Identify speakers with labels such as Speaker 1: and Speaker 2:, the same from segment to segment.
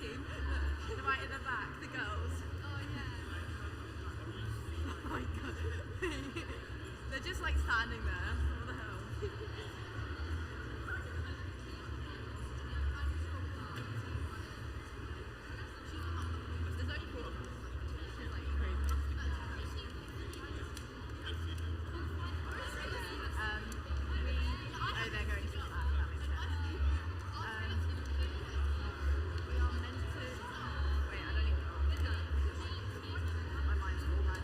Speaker 1: team. Look, right in the back, the girls. Oh yeah. Oh my god. They're just like standing there. What the hell? There's only 4 of us. She's like crazy. Oh, they're going to that. That makes sense. We are meant to. Wait, I don't even know. My mind's all bad.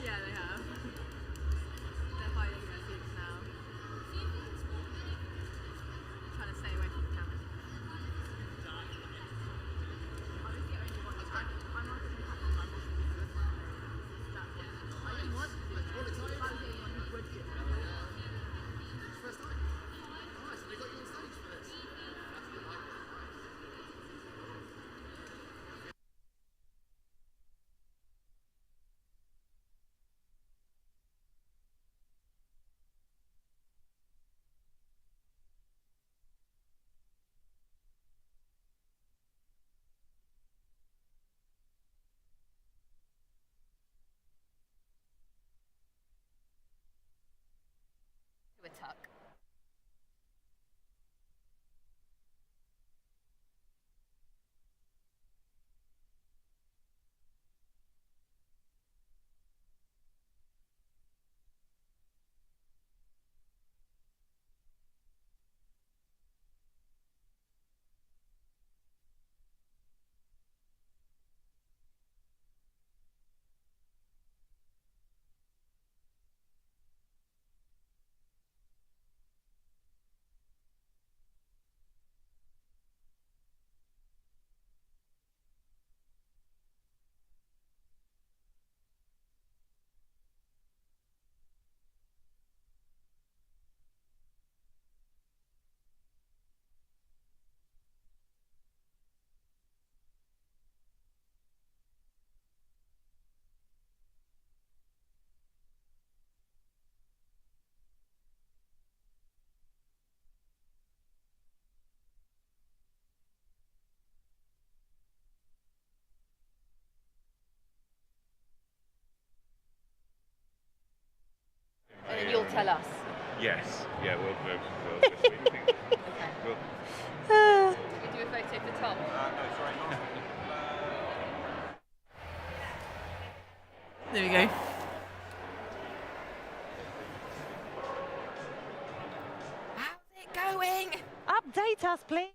Speaker 1: Yeah, they have. They're hiding their seats now. Trying to stay away from the camera. I was the only one. I'm not going to have to I didn't want to do that. I was the only one who would do it.
Speaker 2: First time? Nice, they got you on stage for this.
Speaker 3: To a tuck. And then you'll tell us.
Speaker 4: Yes. Yeah, we'll just wait and think.
Speaker 3: Okay.
Speaker 4: We'll,
Speaker 3: We do a photo for Tom.
Speaker 4: no, sorry, not.
Speaker 1: There we go.
Speaker 3: How's it going?
Speaker 5: Update us, please.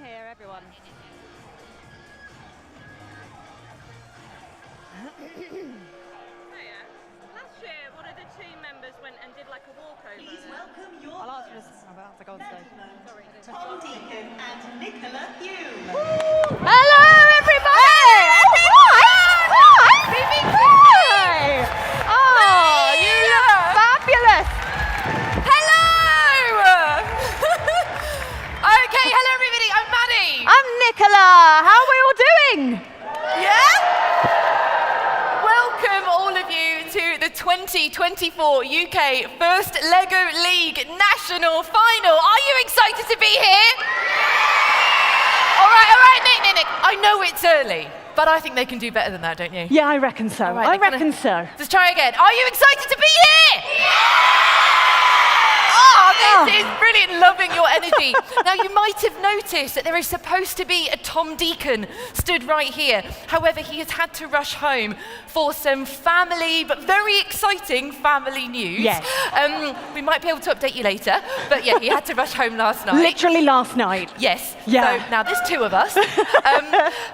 Speaker 5: here, everyone.
Speaker 3: Last year, one of the team members went and did like a walkover.
Speaker 6: Please welcome your
Speaker 5: I'll answer this. I'm about to go on stage.
Speaker 6: Tom Deacon and Nicola Hume.
Speaker 5: Hello, everybody! Hi! Oh, you look fabulous!
Speaker 3: Hello! Okay, hello everybody, I'm Maddie.
Speaker 5: I'm Nicola. How are we all doing?
Speaker 3: Yeah? Welcome all of you to the 2024 UK FIRSTLego League National Final. Are you excited to be here? All right, Nick. I know it's early, but I think they can do better than that, don't you?
Speaker 5: Yeah, I reckon so.
Speaker 3: Right,
Speaker 5: I
Speaker 3: they're gonna-
Speaker 5: reckon so.
Speaker 3: Let's try again. Are you excited to be here? Oh, this is brilliant, loving your energy. Now, you might have noticed that there is supposed to be a Tom Deacon stood right here. However, he has had to rush home for some family, but very exciting family news.
Speaker 5: Yes.
Speaker 3: We might be able to update you later, but yeah, he had to rush home last night.
Speaker 5: Literally last night.
Speaker 3: Yes.
Speaker 5: Yeah.
Speaker 3: So now there's two of us.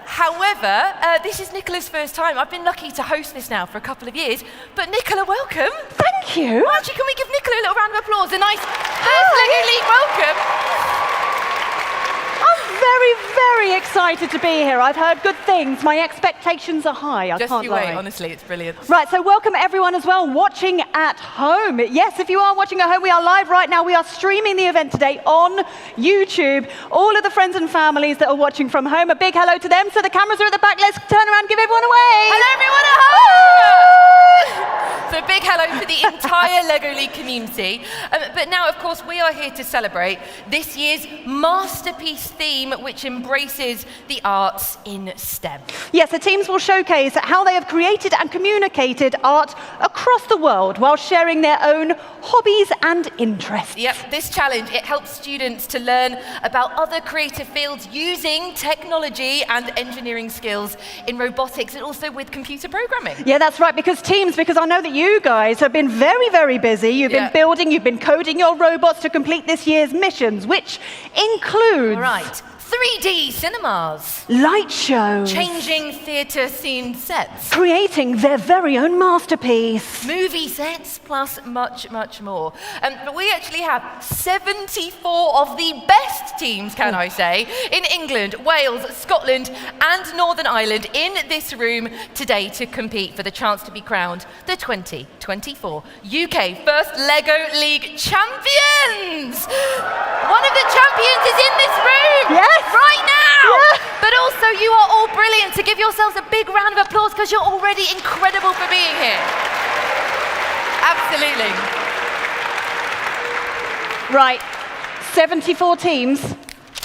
Speaker 3: However, this is Nicola's first time. I've been lucky to host this now for a couple of years. But Nicola, welcome.
Speaker 5: Thank you.
Speaker 3: Well, actually, can we give Nicola a little round of applause? A nice FIRSTLego League welcome.
Speaker 5: I'm very, very excited to be here. I've heard good things. My expectations are high. I
Speaker 3: Just
Speaker 5: can't
Speaker 3: you
Speaker 5: lie.
Speaker 3: wait, honestly, it's brilliant.
Speaker 5: Right, so welcome everyone as well watching at home. Yes, if you are watching at home, we are live right now. We are streaming the event today on YouTube. All of the friends and families that are watching from home, a big hello to them. So the cameras are at the back. Let's turn around and give everyone a wave.
Speaker 3: Hello, everyone at home! So a big hello to the entire LEGO League community. But now, of course, we are here to celebrate this year's masterpiece theme, which embraces the arts in STEM.
Speaker 5: Yes, the teams will showcase how they have created and communicated art across the world while sharing their own hobbies and interests.
Speaker 3: Yep, this challenge, it helps students to learn about other creative fields using technology and engineering skills in robotics and also with computer programming.
Speaker 5: Yeah, that's right, because I know that you guys have been very, very busy. You've been building, you've been coding your robots to complete this year's missions, which includes...
Speaker 3: All right. 3D cinemas.
Speaker 5: Light shows.
Speaker 3: Changing theatre scene sets.
Speaker 5: Creating their very own masterpiece.
Speaker 3: Movie sets, plus much, much more. But we actually have 74 of the best teams, can I say, in England, Wales, Scotland, and Northern Ireland in this room today to compete for the chance to be crowned the 2024 UK FIRSTLego League champions. One of the champions is in this room.
Speaker 5: Yes.
Speaker 3: Right now!
Speaker 5: Yeah.
Speaker 3: But also, you are all brilliant. So give yourselves a big round of applause because you're already incredible for being here. Absolutely.
Speaker 5: Right, 74 teams.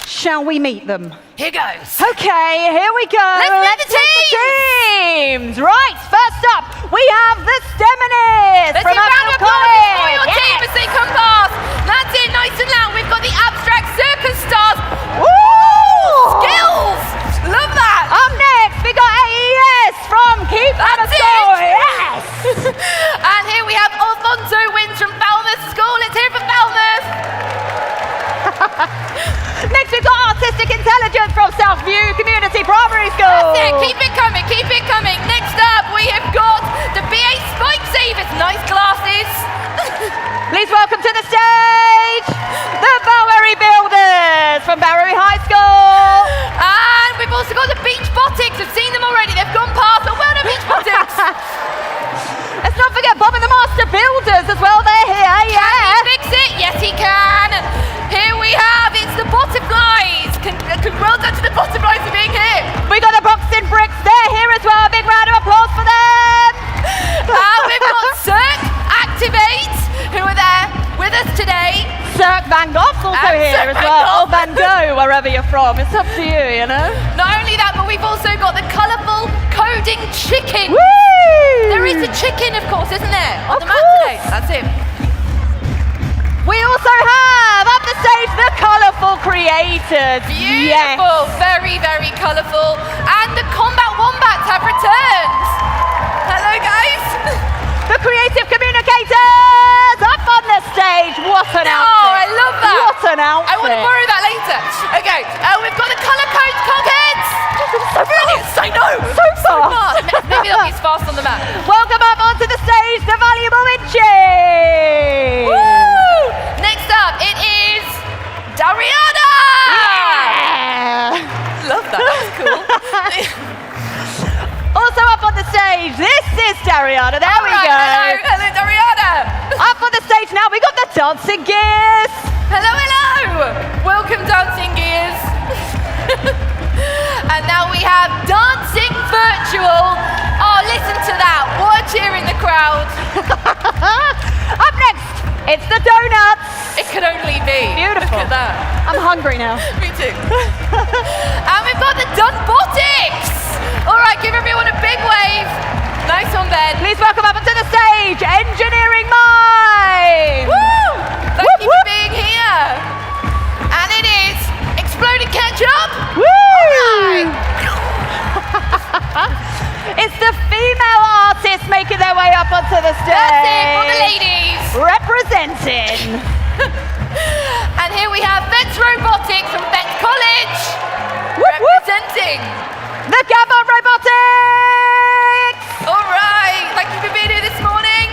Speaker 5: Shall we meet them?
Speaker 3: Here goes.
Speaker 5: Okay, here we go.
Speaker 3: Let's meet the
Speaker 5: teams. Right, first up, we have the STEMinists
Speaker 3: Let's
Speaker 5: from
Speaker 3: give a round of
Speaker 5: Aberdeen
Speaker 3: applause for
Speaker 5: College.
Speaker 3: your team as they come past. That's it, nice and loud. We've got the abstract circus stars.
Speaker 5: Woo!
Speaker 3: Skills! Love that!
Speaker 5: Up next, we got AES from Keep
Speaker 3: That's
Speaker 5: Aberdeen.
Speaker 3: it.
Speaker 5: Yes!
Speaker 3: And here we have Alfonso Wins from Falmouth School. Let's hear it for Falmouth.
Speaker 5: Next, we've got Artistic Intelligence from Southview Community Primary School.
Speaker 3: That's it, keep it coming, keep it coming. Next up, we have got the BA Spike Savers. Nice glasses.
Speaker 5: Please welcome to the stage, the Bowery Builders from Bowery High School.
Speaker 3: And we've also got the Beach Botics. I've seen them already. They've gone past. Oh, well done, Beach Botics.
Speaker 5: Let's not forget Bob and the Master Builders as well. They're here,
Speaker 3: Can
Speaker 5: yeah.
Speaker 3: he fix it? Yes, he can. Here we have, it's the Butterflies. Well done to the Butterflies for being here.
Speaker 5: We got the Broxton Bricks. They're here as well. A big round of applause for them.
Speaker 3: And we've got Cirque Activate, who are there with us today.
Speaker 5: Cirque Van Gogh's also
Speaker 3: And
Speaker 5: here
Speaker 3: Cirque
Speaker 5: as
Speaker 3: Van
Speaker 5: well.
Speaker 3: Gogh.
Speaker 5: Or Van Gogh, wherever you're from. It's up to you, you know.
Speaker 3: Not only that, but we've also got the colourful coding chicken.
Speaker 5: Woo!
Speaker 3: There is a chicken, of course, isn't there? On
Speaker 5: Of
Speaker 3: the mat
Speaker 5: course.
Speaker 3: today. That's it.
Speaker 5: We also have up the stage the colourful creators. Yes.
Speaker 3: Beautiful, very, very colourful. And the Combat Wombats have returned. Hello, guys.
Speaker 5: The creative communicators up on the stage. What an outfit.
Speaker 3: Oh, I love that.
Speaker 5: What an outfit.
Speaker 3: I want to borrow that later. better. Okay, we've got the colour code cockheads.
Speaker 5: So
Speaker 3: Brilliant,
Speaker 5: fast.
Speaker 3: I know.
Speaker 5: So fast.
Speaker 3: Maybe they'll be as fast on the map.
Speaker 5: Welcome up onto the stage, the valuable Itchy.
Speaker 3: Woo! Next up, it is Dariana.
Speaker 5: Yeah.
Speaker 3: Love that. That was cool.
Speaker 5: Also up on the stage, this is Dariana. There we
Speaker 3: Alright,
Speaker 5: go.
Speaker 3: Hello, Dariana.
Speaker 5: Up on the stage now, we got the dancing gears.
Speaker 3: Hello. Welcome, Dancing Gears. And now we have Dancing Virtual. Oh, listen to that. What a cheer in the crowd.
Speaker 5: Up next, it's the donuts.
Speaker 3: It could only be.
Speaker 5: Beautiful.
Speaker 3: Look at that.
Speaker 5: I'm hungry now.
Speaker 3: Me too. And we've got the Dunbotics. All right, give everyone a big wave. Nice one, Ben.
Speaker 5: Please welcome up onto the stage, Engineering Minds.
Speaker 3: Woo! Thank
Speaker 5: Whoop,
Speaker 3: you
Speaker 5: whoop.
Speaker 3: for being here. And it is Exploding Ketchup.
Speaker 5: Woo!
Speaker 3: Right.
Speaker 5: It's the female artists making their way up onto the stage.
Speaker 3: That's it for the ladies.
Speaker 5: Representing.
Speaker 3: And here we have Vets Robotics from Vets College.
Speaker 5: Whoop, whoop.
Speaker 3: Representing.
Speaker 5: The Gabon Robotics.
Speaker 3: All right, thank you for being here this morning.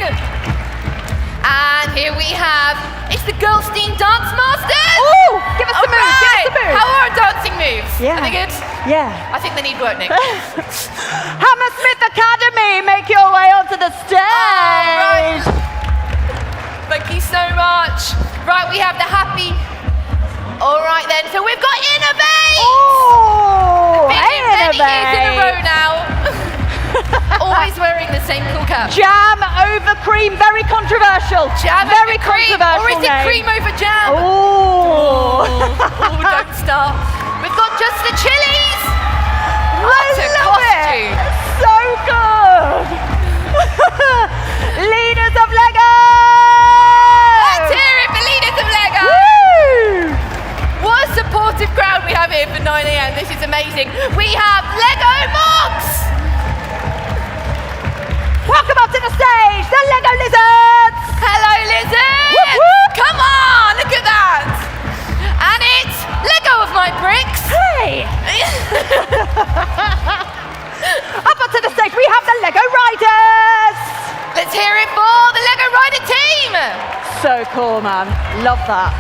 Speaker 3: And here we have, it's the Girlstein Dance Masters.
Speaker 5: Ooh, give us
Speaker 3: All
Speaker 5: the moves, give us
Speaker 3: right.
Speaker 5: the moves.
Speaker 3: How are our dancing moves?
Speaker 5: Yeah.
Speaker 3: Are they good?
Speaker 5: Yeah.
Speaker 3: I think they need work, Nick.
Speaker 5: Hammersmith Academy, make your way onto the stage.
Speaker 3: Thank you so much. Right, we have the happy. All right then, so we've got Innovate.
Speaker 5: Oh,
Speaker 3: Been
Speaker 5: hey,
Speaker 3: here many years in a row
Speaker 5: Innovate.
Speaker 3: now. Always wearing the same cool cap.
Speaker 5: Jam over cream, very controversial.
Speaker 3: Jam
Speaker 5: very
Speaker 3: over cream,
Speaker 5: controversial
Speaker 3: or is it
Speaker 5: name.
Speaker 3: cream over jam?
Speaker 5: Oh.
Speaker 3: Oh, don't start. We've got just the chilies.
Speaker 5: I
Speaker 3: What a
Speaker 5: love
Speaker 3: costume.
Speaker 5: it. So good. Leaders of Lego.
Speaker 3: Let's hear it for leaders of Lego.
Speaker 5: Woo.
Speaker 3: What a supportive crowd we have here for 9 a.m. This is amazing. We have Lego Mox.
Speaker 5: Welcome up to the stage, the Lego Lizards.
Speaker 3: Hello, lizards.
Speaker 5: Whoop, whoop.
Speaker 3: Come on, look at that. And it's Lego of my bricks.
Speaker 5: Hey. Up onto the stage, we have the Lego Riders.
Speaker 3: Let's hear it for the Lego Rider team.
Speaker 5: So cool, man. Love that.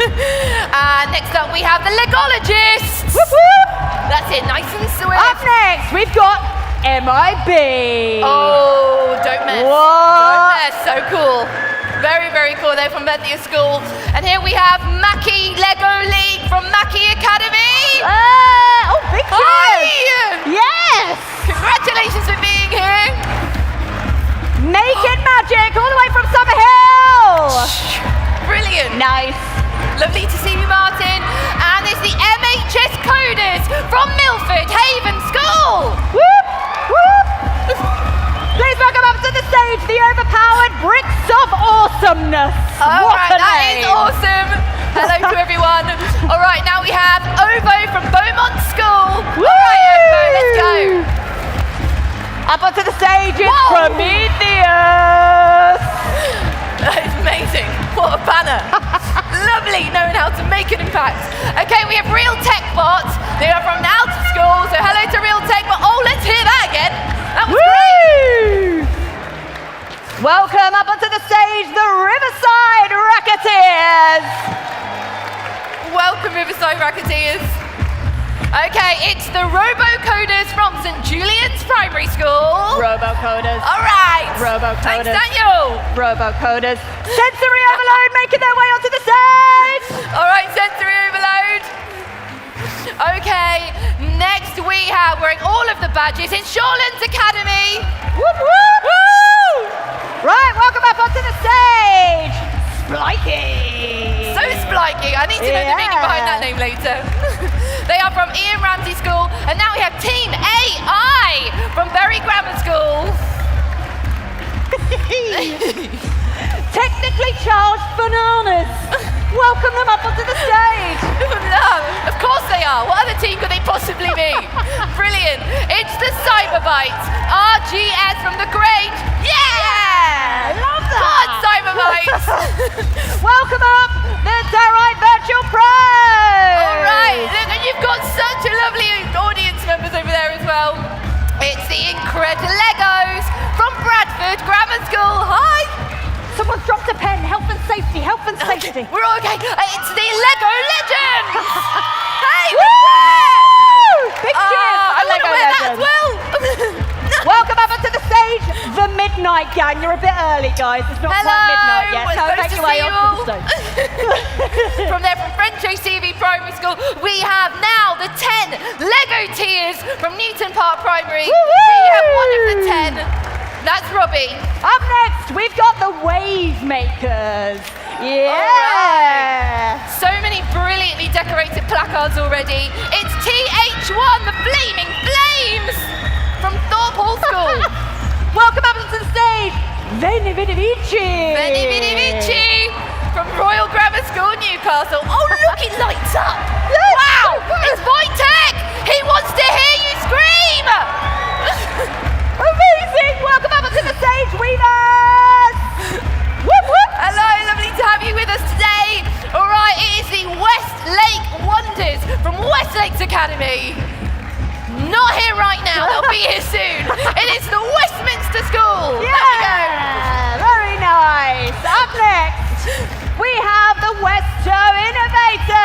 Speaker 3: And next up we have the Legologists.
Speaker 5: Whoop, whoop.
Speaker 3: That's it, nice and swift.
Speaker 5: Up next, we've got MIB.
Speaker 3: Oh, don't mess.
Speaker 5: What?
Speaker 3: Don't mess, so cool. Very, very cool. They're from Bethia School. And here we have Mackie Lego League from Mackie Academy.
Speaker 5: Oh, big cheers.
Speaker 3: Hi!
Speaker 5: Yes.
Speaker 3: Congratulations for being here.
Speaker 5: Making magic all the way from Summerhill.
Speaker 3: Brilliant.
Speaker 5: Nice.
Speaker 3: Lovely to see you, Martin. And it's the MHS Coders from Milford Haven School.
Speaker 5: Whoop, whoop. Please welcome up to the stage the overpowered Bricks of Awesomeness.
Speaker 3: All
Speaker 5: What
Speaker 3: right,
Speaker 5: a
Speaker 3: that
Speaker 5: name.
Speaker 3: is awesome. Hello to everyone. All right, now we have Ovo from Beaumont School.
Speaker 5: Woo!
Speaker 3: All right, Ovo, let's go.
Speaker 5: Up onto the stage is
Speaker 3: Whoa.
Speaker 5: Prometheus.
Speaker 3: That is amazing. What a banner. Lovely knowing how to make an impact. Okay, we have Real Tech Bots. They are from Alta School, so hello to Real Tech Bot. Oh, let's hear that again. That was great.
Speaker 5: Woo! Welcome up onto the stage, the Riverside Racketeers.
Speaker 3: Welcome, Riverside Racketeers. Okay, it's the Robocoders from St. Julian's Primary School.
Speaker 5: Robocoders.
Speaker 3: All right.
Speaker 5: Robocoders.
Speaker 3: Thanks, Daniel.
Speaker 5: Robocoders. Sensory overload making their way onto the stage.
Speaker 3: All right, sensory overload. Okay, next we have, wearing all of the badges, in Shorelands Academy.
Speaker 5: Whoop, whoop. Woo! Right, welcome up onto the stage. Spliky.
Speaker 3: So spiky. I need to know the meaning behind that name later. They are from Ian Ramsey School, and now we have Team AI from Bury Grammar School.
Speaker 5: Technically charged bananas. Welcome them up onto the stage.
Speaker 3: No, of course they are. What other team could they possibly be? Brilliant. It's the Cyberbites. RGS from the great. Yeah!
Speaker 5: Love
Speaker 3: Come on,
Speaker 5: that.
Speaker 3: Cyberbites.
Speaker 5: Welcome up the Darite Virtual Pro. health and safety.
Speaker 3: We're all okay. It's the Lego Legends. Hey,
Speaker 5: Woo! Big cheers for
Speaker 3: I
Speaker 5: the
Speaker 3: want to
Speaker 5: Lego
Speaker 3: wear that as
Speaker 5: Legends.
Speaker 3: well.
Speaker 5: Welcome up to the stage, the Midnight Gang. You're a bit early, guys. It's not
Speaker 3: Hello.
Speaker 5: quite midnight yet.
Speaker 3: It's
Speaker 5: So
Speaker 3: nice
Speaker 5: make
Speaker 3: to
Speaker 5: your way
Speaker 3: see you
Speaker 5: onto
Speaker 3: all.
Speaker 5: the stage.
Speaker 3: From there, from French CV Primary School, we have now the 10 Lego Tears from Newton Park Primary.
Speaker 5: Woo-hoo!
Speaker 3: We have one of the 10. That's Robbie.
Speaker 5: Up next, we've got the Wave Makers. Yeah.
Speaker 3: Alright. So many brilliantly decorated placards already. It's TH1, the Flaming Flames from Thorpe Hall School.
Speaker 5: Welcome up to the stage, Veni Vidi Vici.
Speaker 3: Veni Vidi Vici from Royal Grammar School, Newcastle. Oh, look, it lights up. Wow, it's Wojtek. He wants to hear you scream.
Speaker 5: Amazing. Welcome up to the stage, Weavers. Whoop, whoop.
Speaker 3: Hello, lovely to have you with us today. All right, it is the Westlake Wonders from Westlake Academy. Not here right now, they'll be here soon. It is the Westminster School. There we go.
Speaker 5: Yeah, very nice. Up next, we have the Westo Innovators.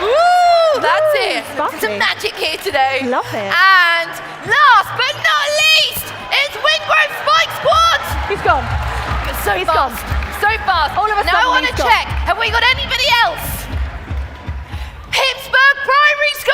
Speaker 3: Woo, that's it.
Speaker 5: sparkly.
Speaker 3: Some magic here today.
Speaker 5: Love it.
Speaker 3: And last but not least, it's Wingrove Spike Squad.
Speaker 5: He's gone.
Speaker 3: So
Speaker 5: He's
Speaker 3: fast, so fast.
Speaker 5: All of a
Speaker 3: now I
Speaker 5: sudden
Speaker 3: want to
Speaker 5: he's gone.
Speaker 3: check, have we got anybody else? Hipsburg Primary School!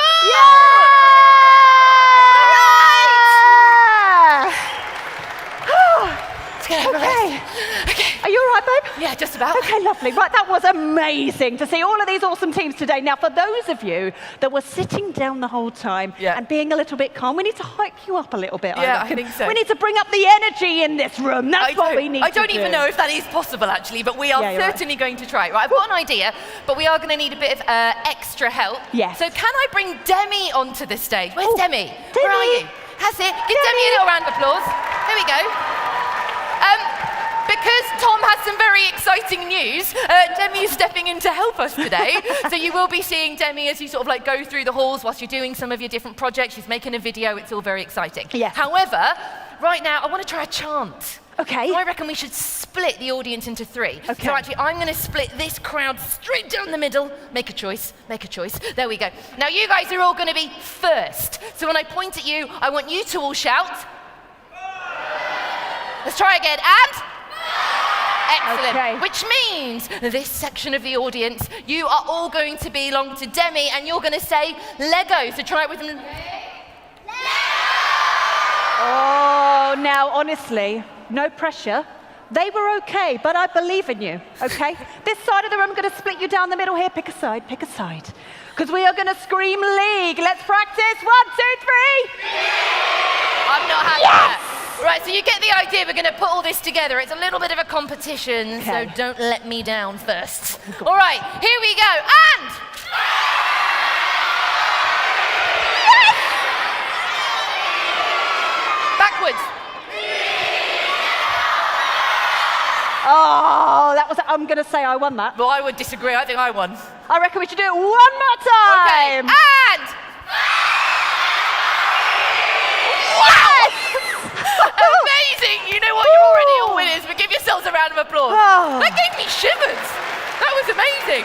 Speaker 3: Let's get over
Speaker 5: Okay.
Speaker 3: Okay.
Speaker 5: Are you all right, babe?
Speaker 3: Yeah, just about.
Speaker 5: Okay, lovely. Right, that was amazing to see all of these awesome teams today. Now, for those of you that were sitting down the whole time
Speaker 3: Yeah.
Speaker 5: and being a little bit calm, we need to hype you up a little bit.
Speaker 3: Yeah, I
Speaker 5: reckon.
Speaker 3: think so.
Speaker 5: We need to bring up the energy in this room. That's what we need
Speaker 3: I
Speaker 5: to
Speaker 3: don't
Speaker 5: do.
Speaker 3: even know if that is possible, actually, but we are
Speaker 5: Yeah, you're right.
Speaker 3: certainly going to try. Right, I've got an idea, but we are going to need a bit of extra help.
Speaker 5: Yes.
Speaker 3: So can I bring Demi onto the stage? Where's
Speaker 5: Oh,
Speaker 3: Demi? Where are
Speaker 5: Demi.
Speaker 3: you? That's it. Give Demi a little round of applause. There we go. Because Tom has some very exciting news, Demi is stepping in to help us today. So you will be seeing Demi as you sort of like go through the halls whilst you're doing some of your different projects. She's making a video. It's all very exciting.
Speaker 5: Yes.
Speaker 3: However, right now I want to try a chant.
Speaker 5: Okay.
Speaker 3: So I reckon we should split the audience into three.
Speaker 5: Okay.
Speaker 3: So actually, I'm going to split this crowd straight down the middle. Make a choice. Make a choice. There we go. Now you guys are all going to be first. So when I point at you, I want you to all shout. Let's try again. And. Excellent.
Speaker 5: Okay.
Speaker 3: Which means this section of the audience, you are all going to belong to Demi, and you're going to say Lego. So try it with them.
Speaker 5: Oh, now, honestly, no pressure. They were okay, but I believe in you, okay? This side of the room, I'm going to split you down the middle here. Pick a side, pick a side. Because we are going to scream league. Let's practice. 1, 2, 3.
Speaker 3: I'm not having
Speaker 5: Yes!
Speaker 3: that. Right, so you get the idea. We're going to put all this together. It's a little bit of a competition,
Speaker 5: Okay.
Speaker 3: so don't let me down first. All right, here we go. And... Backwards.
Speaker 5: Oh, that was, I'm going to say I won that.
Speaker 3: Well, I would disagree. I think I won.
Speaker 5: I reckon we should do it one more
Speaker 3: Okay,
Speaker 5: time.
Speaker 3: and... Wow! Amazing! You know what? You're already all winners, but give yourselves a round of applause.
Speaker 5: Oh.
Speaker 3: That gave me shivers. That was amazing.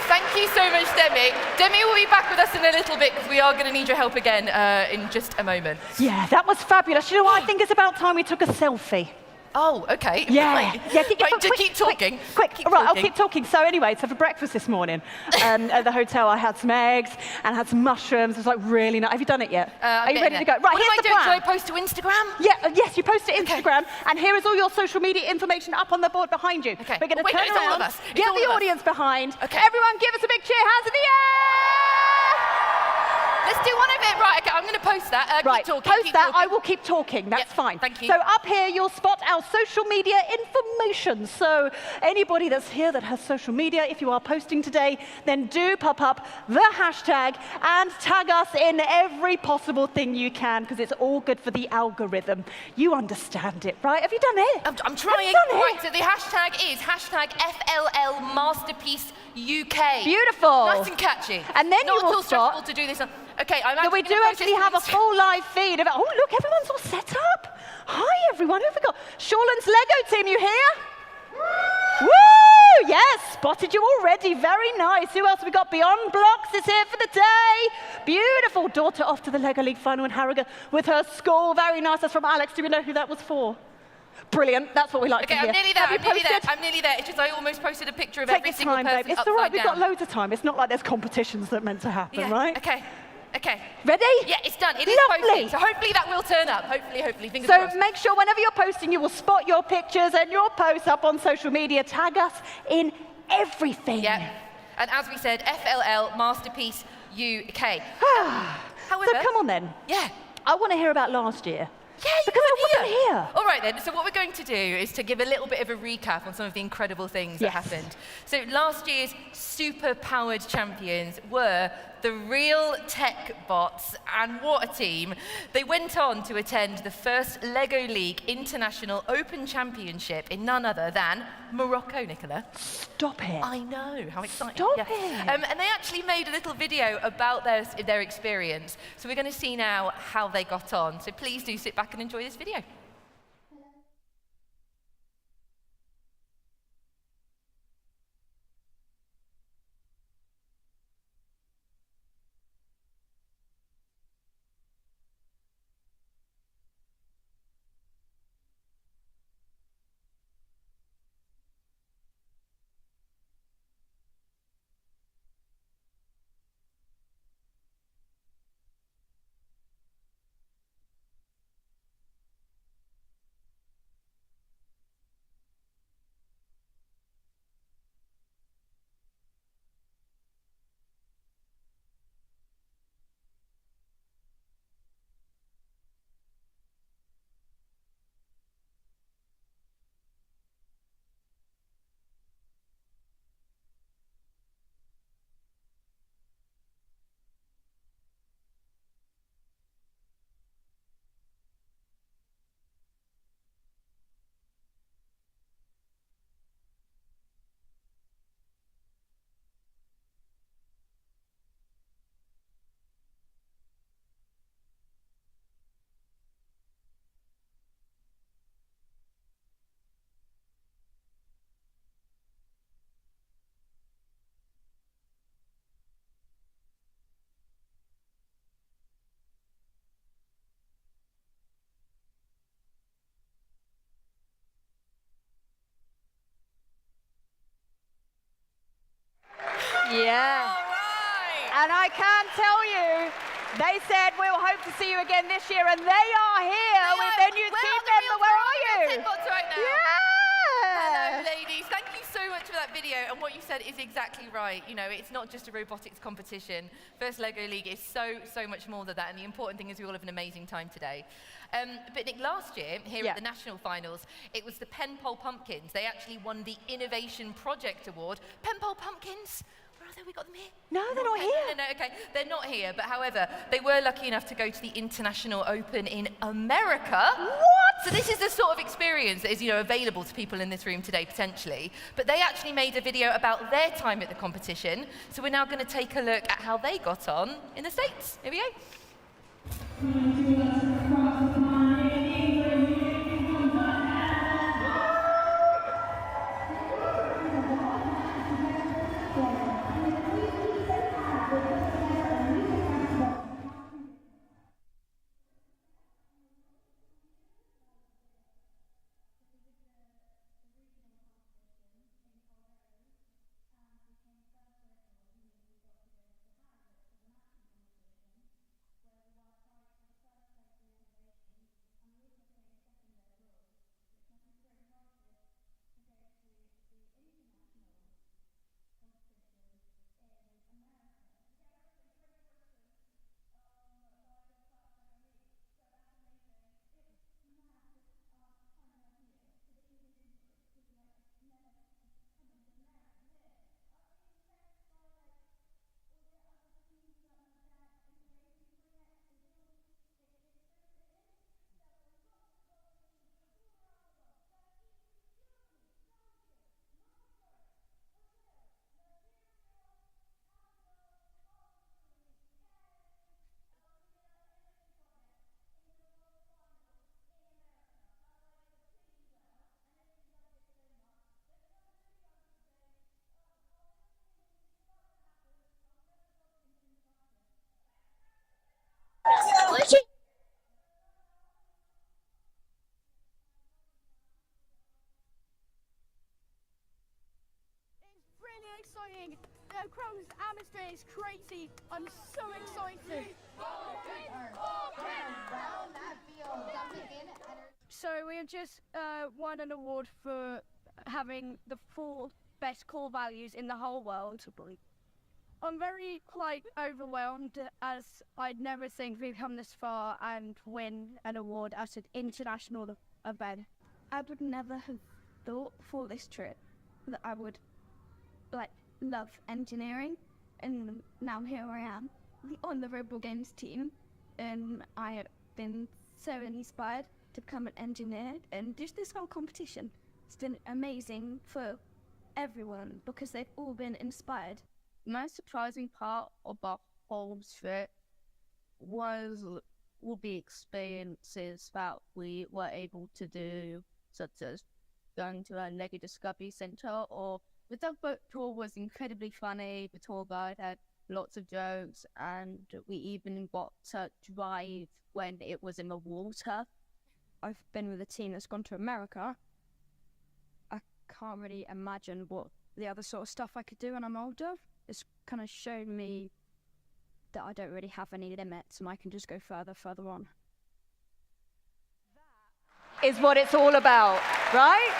Speaker 3: Thank you so much, Demi. Demi will be back with us in a little bit because we are going to need your help again in just a moment.
Speaker 5: Yeah, that was fabulous. You know what? I think it's about time we took a selfie.
Speaker 3: Oh, okay.
Speaker 5: Yeah.
Speaker 3: Right.
Speaker 5: Yeah,
Speaker 3: Right, just keep talking.
Speaker 5: Quick.
Speaker 3: Keep
Speaker 5: Right, I'll
Speaker 3: talking.
Speaker 5: keep talking. So anyway, so for breakfast this morning at the hotel, I had some eggs and had some mushrooms. It was like really nice. Have you done it yet? Are you ready to go? Right,
Speaker 3: what
Speaker 5: here's
Speaker 3: do
Speaker 5: the
Speaker 3: I do?
Speaker 5: plan.
Speaker 3: Do I post to Instagram?
Speaker 5: Yeah, yes, you post it Instagram, and here is all your social media information up on the board behind you.
Speaker 3: Okay.
Speaker 5: We're going to
Speaker 3: Wait, no,
Speaker 5: turn
Speaker 3: it's all
Speaker 5: around,
Speaker 3: of us. It's
Speaker 5: get
Speaker 3: all
Speaker 5: the
Speaker 3: of us.
Speaker 5: audience behind.
Speaker 3: Okay.
Speaker 5: Everyone give us a big cheer. Hands in the air!
Speaker 3: Let's do one of it. Right, okay, I'm going to post that.
Speaker 5: Right,
Speaker 3: keep talking,
Speaker 5: post
Speaker 3: keep
Speaker 5: that.
Speaker 3: talking.
Speaker 5: I will keep talking. That's
Speaker 3: Yep,
Speaker 5: fine.
Speaker 3: thank you.
Speaker 5: So up here, you'll spot our social media information. So anybody that's here that has social media, if you are posting today, then do pop up the hashtag and tag us in every possible thing you can, because it's all good for the algorithm. You understand it, right? Have you done it?
Speaker 3: I'm trying.
Speaker 5: Have you done
Speaker 3: Right,
Speaker 5: it?
Speaker 3: so the hashtag is hashtag FLL Masterpiece UK.
Speaker 5: Beautiful.
Speaker 3: Nice and catchy.
Speaker 5: And then
Speaker 3: Not
Speaker 5: you
Speaker 3: at
Speaker 5: will
Speaker 3: all stressful
Speaker 5: spot-
Speaker 3: to do this. Okay, I'm
Speaker 5: So we do actually have a full live feed of it. Oh, look, everyone's all set up. Hi, everyone. Who have we got? Shawlan's Lego team, you here? Woo! Yes, spotted you already. Very nice. Who else have we got? Beyond Blocks is here for the day. Beautiful. Daughter off to the Lego League final in Harrowgate with her school. Very nice. That's from Alex. Do we know who that was for? Brilliant. That's what we like
Speaker 3: Okay,
Speaker 5: to hear.
Speaker 3: I'm nearly there.
Speaker 5: Have you posted?
Speaker 3: I'm nearly there. It's just I almost posted a picture of
Speaker 5: Take
Speaker 3: every
Speaker 5: your
Speaker 3: single
Speaker 5: time,
Speaker 3: person
Speaker 5: babe. It's all right.
Speaker 3: upside
Speaker 5: We've got
Speaker 3: down.
Speaker 5: loads of time. It's not like there's competitions that are meant to happen,
Speaker 3: Yeah.
Speaker 5: right?
Speaker 3: Okay. Okay.
Speaker 5: Ready?
Speaker 3: Yeah, it's done. It is
Speaker 5: Lovely.
Speaker 3: posted. So hopefully that will turn up. Hopefully. Fingers
Speaker 5: So
Speaker 3: crossed.
Speaker 5: make sure whenever you're posting, you will spot your pictures and your posts up on social media. Tag us in everything.
Speaker 3: Yeah. And as we said, FLL Masterpiece UK. However,
Speaker 5: So come on then.
Speaker 3: Yeah.
Speaker 5: I want to hear about last year.
Speaker 3: Yeah, you
Speaker 5: Because I
Speaker 3: weren't
Speaker 5: wasn't here.
Speaker 3: All right then, so what we're going to do is to give a little bit of a recap on some of the incredible things that
Speaker 5: Yes.
Speaker 3: happened. So last year's super-powered champions were the Real Tech Bots, and what a team. They went on to attend the first LEGO League International Open Championship in none other than Morocco, Nicola.
Speaker 5: Stop it.
Speaker 3: I know, how exciting.
Speaker 5: Stop
Speaker 3: Yeah.
Speaker 5: it.
Speaker 3: And they actually made a little video about their experience. So we're going to see now how they got on. So please do sit back and enjoy this video.
Speaker 5: Yeah.
Speaker 3: All right.
Speaker 5: And I can tell you, they said we'll hope to see you again this year, and they are here with their new team member. Where are you?
Speaker 3: Right now.
Speaker 5: Yeah.
Speaker 3: Hello, ladies. Thank you so much for that video. And what you said is exactly right. You know, it's not just a robotics competition. First LEGO League is so much more than that. And the important thing is we all have an amazing time today. But Nick, last year, here at the national finals, it was the Penpole Pumpkins. They actually won the Innovation Project Award. Penpole Pumpkins? Where are they? We got them here?
Speaker 5: No, they're not here.
Speaker 3: No, okay. They're not here, but however, they were lucky enough to go to the International Open in America.
Speaker 5: What?
Speaker 3: So this is the sort of experience that is, you know, available to people in this room today, potentially. But they actually made a video about their time at the competition. So we're now going to take a look at how they got on in the States. Here we go.
Speaker 7: exciting. The crowd's atmosphere is crazy. I'm so excited. So we have just won an award for having the 4 best core values in the whole world. I'm very overwhelmed, as I'd never think we'd come this far and win an award at an international event. I would never have thought for this trip that I would love engineering, and now here I am on the Robo Games team, and I have been so inspired to become an engineer, and just this whole competition, it's been amazing for everyone because they've all been inspired. The most surprising part of our whole trip was all the experiences that we were able to do, such as going to a Lego Discovery Centre, or the tugboat tour was incredibly funny. The tour guide had lots of jokes, and we even got to drive when it was in the water. I've been with a team that's gone to America. I can't really imagine what the other sort of stuff I could do when I'm older. It's kind of shown me that I don't really have any limits and I can just go further on.
Speaker 5: Is what it's all about, right?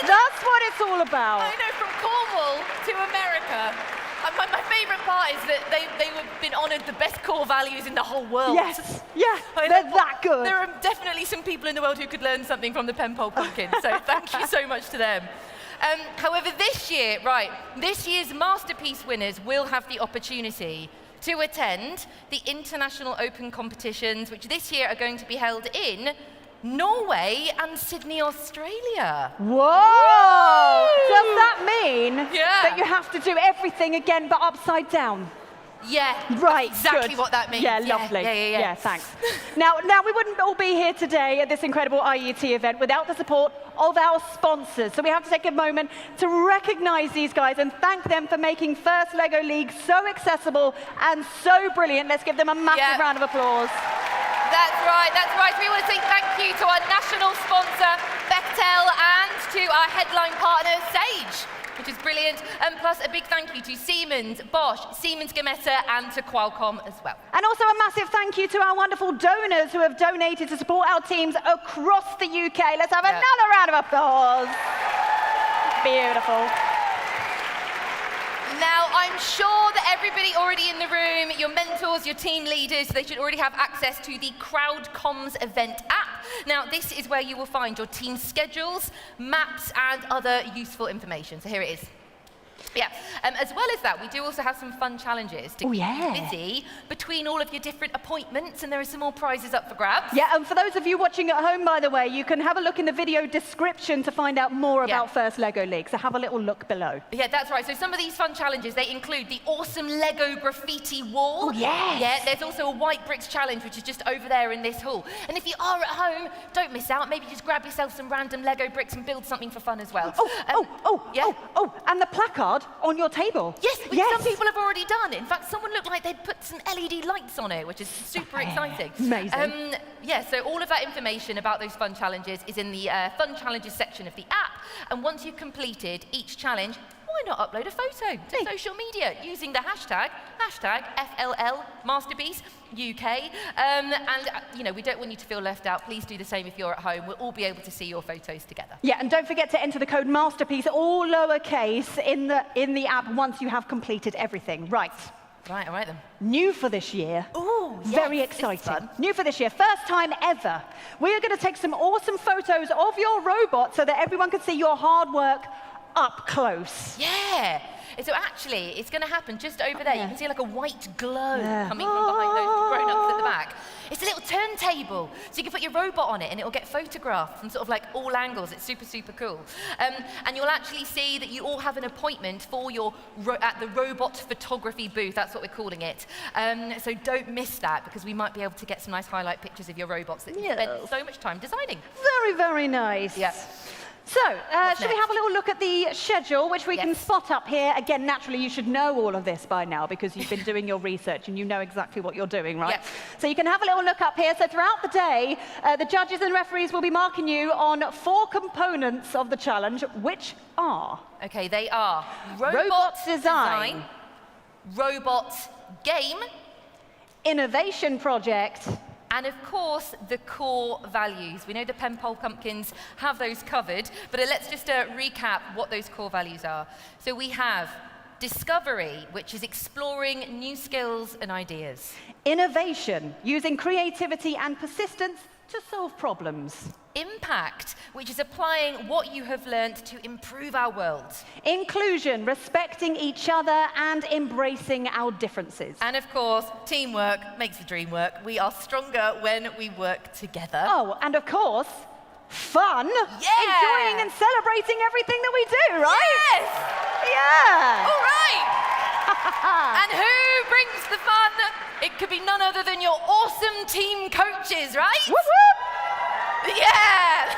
Speaker 5: That's what it's all about.
Speaker 3: I know, from Cornwall to America. My favourite part is that they've been honoured the best core values in the whole world.
Speaker 5: Yes, yeah, they're that good.
Speaker 3: There are definitely some people in the world who could learn something from the Penpole pumpkin, so thank you so much to them. However, this year's Masterpiece winners will have the opportunity to attend the International Open competitions, which this year are going to be held in Norway and Sydney, Australia.
Speaker 5: Whoa! Does that mean
Speaker 3: Yeah.
Speaker 5: that you have to do everything again but upside down?
Speaker 3: Yeah,
Speaker 5: Right,
Speaker 3: that's exactly
Speaker 5: good.
Speaker 3: what that means.
Speaker 5: Yeah, lovely.
Speaker 3: Yeah.
Speaker 5: Thanks. Now, we wouldn't all be here today at this incredible IET event without the support of our sponsors. So we have to take a moment to recognize these guys and thank them for making FIRSTLego League so accessible and so brilliant. Let's give them a massive round of applause.
Speaker 3: That's right. We want to say thank you to our national sponsor, Bechtel, and to our headline partner, Sage, which is brilliant. And plus a big thank you to Siemens, Bosch, Siemens Gamesa, and to Qualcomm as well.
Speaker 5: And also a massive thank you to our wonderful donors who have donated to support our teams across the UK. Let's have another round of applause. Beautiful.
Speaker 3: Now, I'm sure that everybody already in the room, your mentors, your team leaders, they should already have access to the CrowdComms event app. Now, this is where you will find your team schedules, maps, and other useful information. So here it is. Yeah, as well as that, we do also have some fun challenges to keep you busy between all of your different appointments, and there are some more prizes up for grabs.
Speaker 5: Yeah, and for those of you watching at home, by the way, you can have a look in the video description to find out more about FIRSTLego League, so have a little look below.
Speaker 3: Yeah, that's right. So some of these fun challenges, they include the awesome Lego graffiti wall.
Speaker 5: Oh, yes.
Speaker 3: Yeah, there's also a white bricks challenge, which is just over there in this hall. And if you are at home, don't miss out. Maybe just grab yourself some random Lego bricks and build something for fun as well.
Speaker 5: And the placard on your table.
Speaker 3: Yes, which some people have already done. In fact, someone looked like they'd put some LED lights on it, which is super exciting.
Speaker 5: Amazing.
Speaker 3: So all of that information about those fun challenges is in the fun challenges section of the app. And once you've completed each challenge, why not upload a photo to social media using the hashtag FLLMasterpieceUK. We don't want you to feel left out. Please do the same if you're at home. We'll all be able to see your photos together.
Speaker 5: Yeah, and don't forget to enter the code MASTERPIECE, all lowercase, in the app once you have completed everything. Right.
Speaker 3: Right, all right then.
Speaker 5: New for this year.
Speaker 3: Ooh, yes,
Speaker 5: very
Speaker 3: this is
Speaker 5: exciting.
Speaker 3: fun.
Speaker 5: New for this year, first time ever. We are going to take some awesome photos of your robot so that everyone can see your hard work up close.
Speaker 3: Yeah. So actually, it's going to happen just over there. You can see like a white glow coming from behind those grown-ups at the back. It's a little turntable, so you can put your robot on it and it will get photographed from sort of like all angles. It's super, super cool. And you'll actually see that you all have an appointment for your at the robot photography booth. That's what we're calling it. So don't miss that, because we might be able to get some nice highlight pictures of your robots that you spent so much time designing.
Speaker 5: Very, very nice.
Speaker 3: Yeah.
Speaker 5: So,
Speaker 3: What's
Speaker 5: should we
Speaker 3: next?
Speaker 5: have a little look at the schedule, which we can
Speaker 3: Yes.
Speaker 5: spot up here? Again, naturally, you should know all of this by now because you've been doing your research and you know exactly what you're doing, right?
Speaker 3: Yep.
Speaker 5: So you can have a little look up here. So throughout the day, the judges and referees will be marking you on 4 components of the challenge, which are
Speaker 3: Okay, they are
Speaker 5: Robot design.
Speaker 3: robot game,
Speaker 5: innovation project,
Speaker 3: and of course, the core values. We know the Penpole Pumpkins have those covered, but let's just recap what those core values are. So we have discovery, which is exploring new skills and ideas.
Speaker 5: innovation, using creativity and persistence to solve problems.
Speaker 3: Impact, which is applying what you have learned to improve our world.
Speaker 5: Inclusion, respecting each other and embracing our differences.
Speaker 3: And of course, teamwork makes the dream work. We are stronger when we work together.
Speaker 5: Oh, and of course, fun.
Speaker 3: Yeah.
Speaker 5: Enjoying and celebrating everything that we do, right?
Speaker 3: Yes!
Speaker 5: Yeah.
Speaker 3: All right! And who brings the fun? It could be none other than your awesome team coaches, right?
Speaker 5: Whoop, whoop.
Speaker 3: Yeah!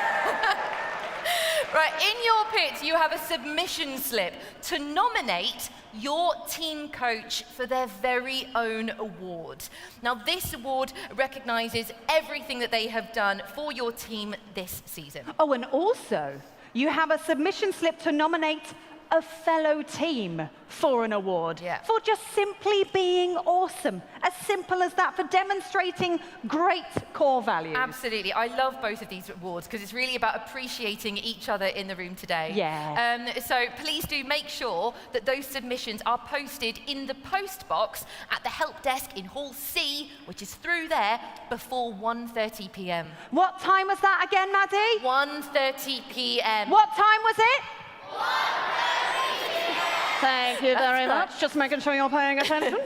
Speaker 3: Right, in your pits, you have a submission slip to nominate your team coach for their very own award. Now, this award recognises everything that they have done for your team this season.
Speaker 5: Oh, and also, you have a submission slip to nominate a fellow team for an award.
Speaker 3: Yeah.
Speaker 5: For just simply being awesome. As simple as that, for demonstrating great core values.
Speaker 3: Absolutely. I love both of these awards because it's really about appreciating each other in the room today.
Speaker 5: Yeah.
Speaker 3: So please do make sure that those submissions are posted in the post box at the help desk in Hall C, which is through there, before 1:30 p.m.
Speaker 5: What time was that again, Maddie?
Speaker 3: 1:30 p.m.
Speaker 5: What time was it? Thank you very
Speaker 3: That's
Speaker 5: much. Just making sure you're paying attention.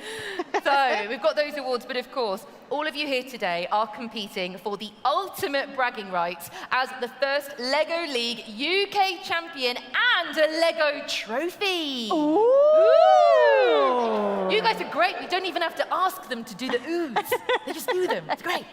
Speaker 3: So we've got those awards, but of course, all of you here today are competing for the ultimate bragging rights as the first LEGO League UK champion and a LEGO trophy.
Speaker 5: Ooh.
Speaker 3: You guys are great. We don't even have to ask them to do the oohs. They just do them. It's great.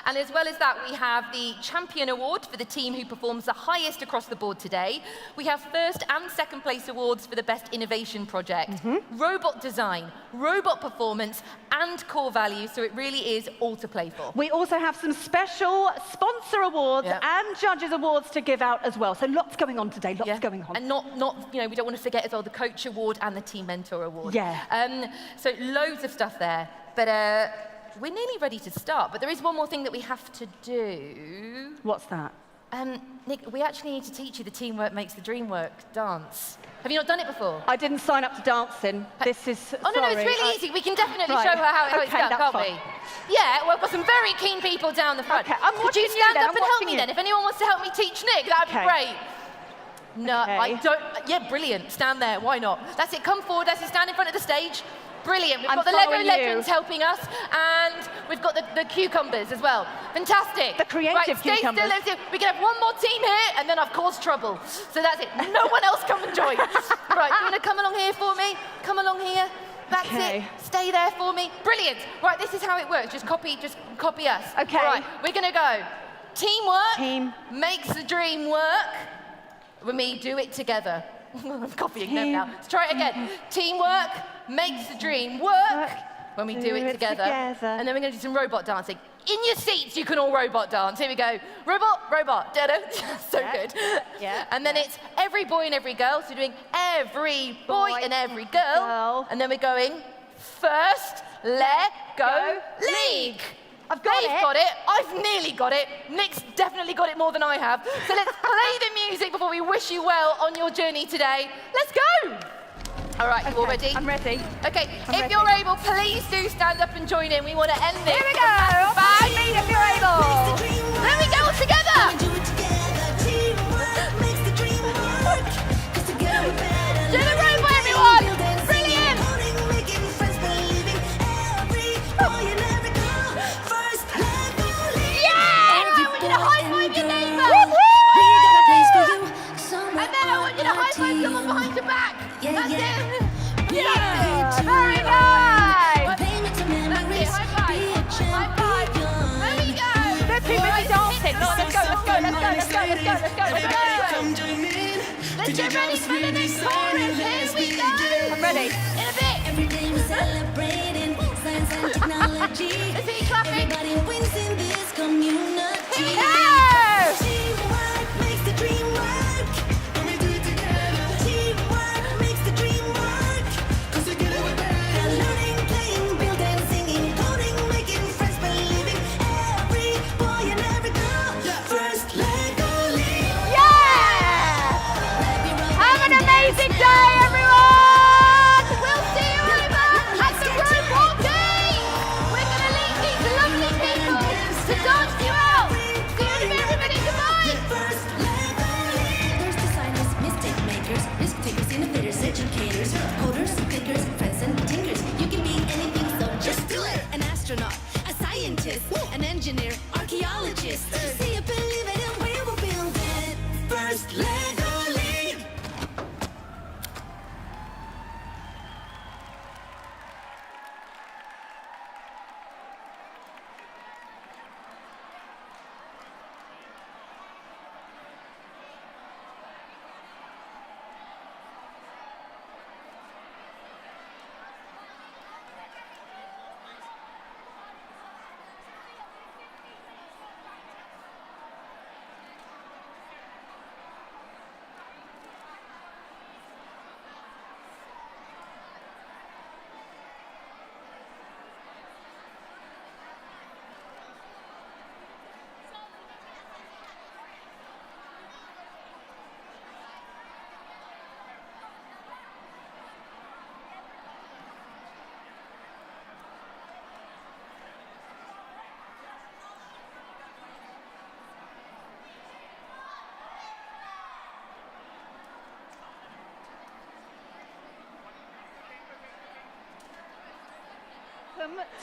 Speaker 3: And as well as that, we have the Champion Award for the team who performs the highest across the board today. We have first and second place awards for the best innovation project, robot design, robot performance, and core values. So it really is all to play for.
Speaker 5: We also have some special sponsor awards
Speaker 3: Yep.
Speaker 5: and judges awards to give out as well. So lots going on today, lots going on.
Speaker 3: And not, you know, we don't want to forget as well the Coach Award and the Team Mentor Award.
Speaker 5: Yeah.
Speaker 3: So loads of stuff there. But we're nearly ready to start, but there is one more thing that we have to do.
Speaker 5: What's that?
Speaker 3: Nick, we actually need to teach you the Teamwork Makes the Dream Work dance. Have you not done it before?
Speaker 5: I didn't sign up to dancing. This is
Speaker 3: Oh, no,
Speaker 5: sorry,
Speaker 3: it's really easy. We can definitely
Speaker 5: Right.
Speaker 3: show her how it's
Speaker 5: Okay,
Speaker 3: done,
Speaker 5: that's
Speaker 3: can't
Speaker 5: fine.
Speaker 3: we? Yeah, well, we've got some very keen people down the front.
Speaker 5: Okay, I'm
Speaker 3: Could
Speaker 5: watching
Speaker 3: you
Speaker 5: you
Speaker 3: stand
Speaker 5: then,
Speaker 3: up
Speaker 5: I'm
Speaker 3: and help
Speaker 5: watching
Speaker 3: me
Speaker 5: you.
Speaker 3: then? If anyone wants to help me teach Nick, that'd be
Speaker 5: Okay.
Speaker 3: great. No,
Speaker 5: Okay.
Speaker 3: I don't. Yeah, brilliant. Stand there. Why not? That's it. Come forward. That's it. Stand in front of the stage. Brilliant. We've
Speaker 5: I'm
Speaker 3: got the Lego
Speaker 5: following you.
Speaker 3: Legends helping us, and we've got the cucumbers as well. Fantastic.
Speaker 5: The creative
Speaker 3: right, stay
Speaker 5: cucumbers.
Speaker 3: Still, let's see. We can have one more team here, and then I've caused trouble. So that's it. No one else come and join. Right, you want to come along here for me? Come along here. That's
Speaker 5: Okay.
Speaker 3: it. Stay there for me. Brilliant. Right, this is how it works. Just copy us.
Speaker 5: Okay.
Speaker 3: Right, we're going to go. Teamwork
Speaker 5: Team.
Speaker 3: makes the dream work. When we do it together. I'm copying them now. Let's try it again. Teamwork makes the dream work when we do it together. And then we're going to do some robot dancing. In your seats, you can all robot dance. Here we go. Robot, robot. Da-da. So good.
Speaker 5: Yeah.
Speaker 3: And then it's every boy and every girl. So we're doing every boy and every girl. And then we're going first Lego League.
Speaker 5: I've got
Speaker 3: They've
Speaker 5: it.
Speaker 3: got it. I've nearly got it. Nick's definitely got it more than I have. So let's play the music before we wish you well on your journey today. Let's go. All right, you all ready?
Speaker 5: I'm ready.
Speaker 3: Okay,
Speaker 5: I'm
Speaker 3: if
Speaker 5: ready.
Speaker 3: you're able, please do stand up and join in. We want to end this.
Speaker 5: Here we go.
Speaker 3: Bye.
Speaker 5: Me if you're able.
Speaker 3: There we go, all together. Do the robot, everyone. Brilliant. Yeah! I want you to high five your neighbour. And then I want you to high five someone behind your back. That's it. Yeah. Very nice. That's it. High five. High five. There we go.
Speaker 5: They're too busy dancing. No, let's go, let's go, let's go, let's go.
Speaker 3: let's go, let's go, let's go. Let's get ready for the next chorus. Here we go. I'm ready. In a bit.
Speaker 8: Every day we're celebrating science and technology.
Speaker 3: Let's see you clapping.
Speaker 8: Everybody wins in this community.
Speaker 3: Here we go.
Speaker 8: Teamwork makes the dream work. When we do it together. Teamwork makes the dream work. 'Cause together we're better. Learning, playing, building, singing, coding, making friends, believing. Every boy and every girl. First Lego League.
Speaker 3: Yeah! Have an amazing day, everyone! We'll see you over at the robot game! We're going to leave these lovely people to dance you out! See you in a bit, everybody, goodbye!
Speaker 8: First Lego League. There's designers, mistake makers, risk takers, innovators, educators, coders, thinkers, friends and tinkers. You can be anything, so just do it. An astronaut, a scientist, an engineer, archaeologist. See it, believe it, and we will build it. First Lego League.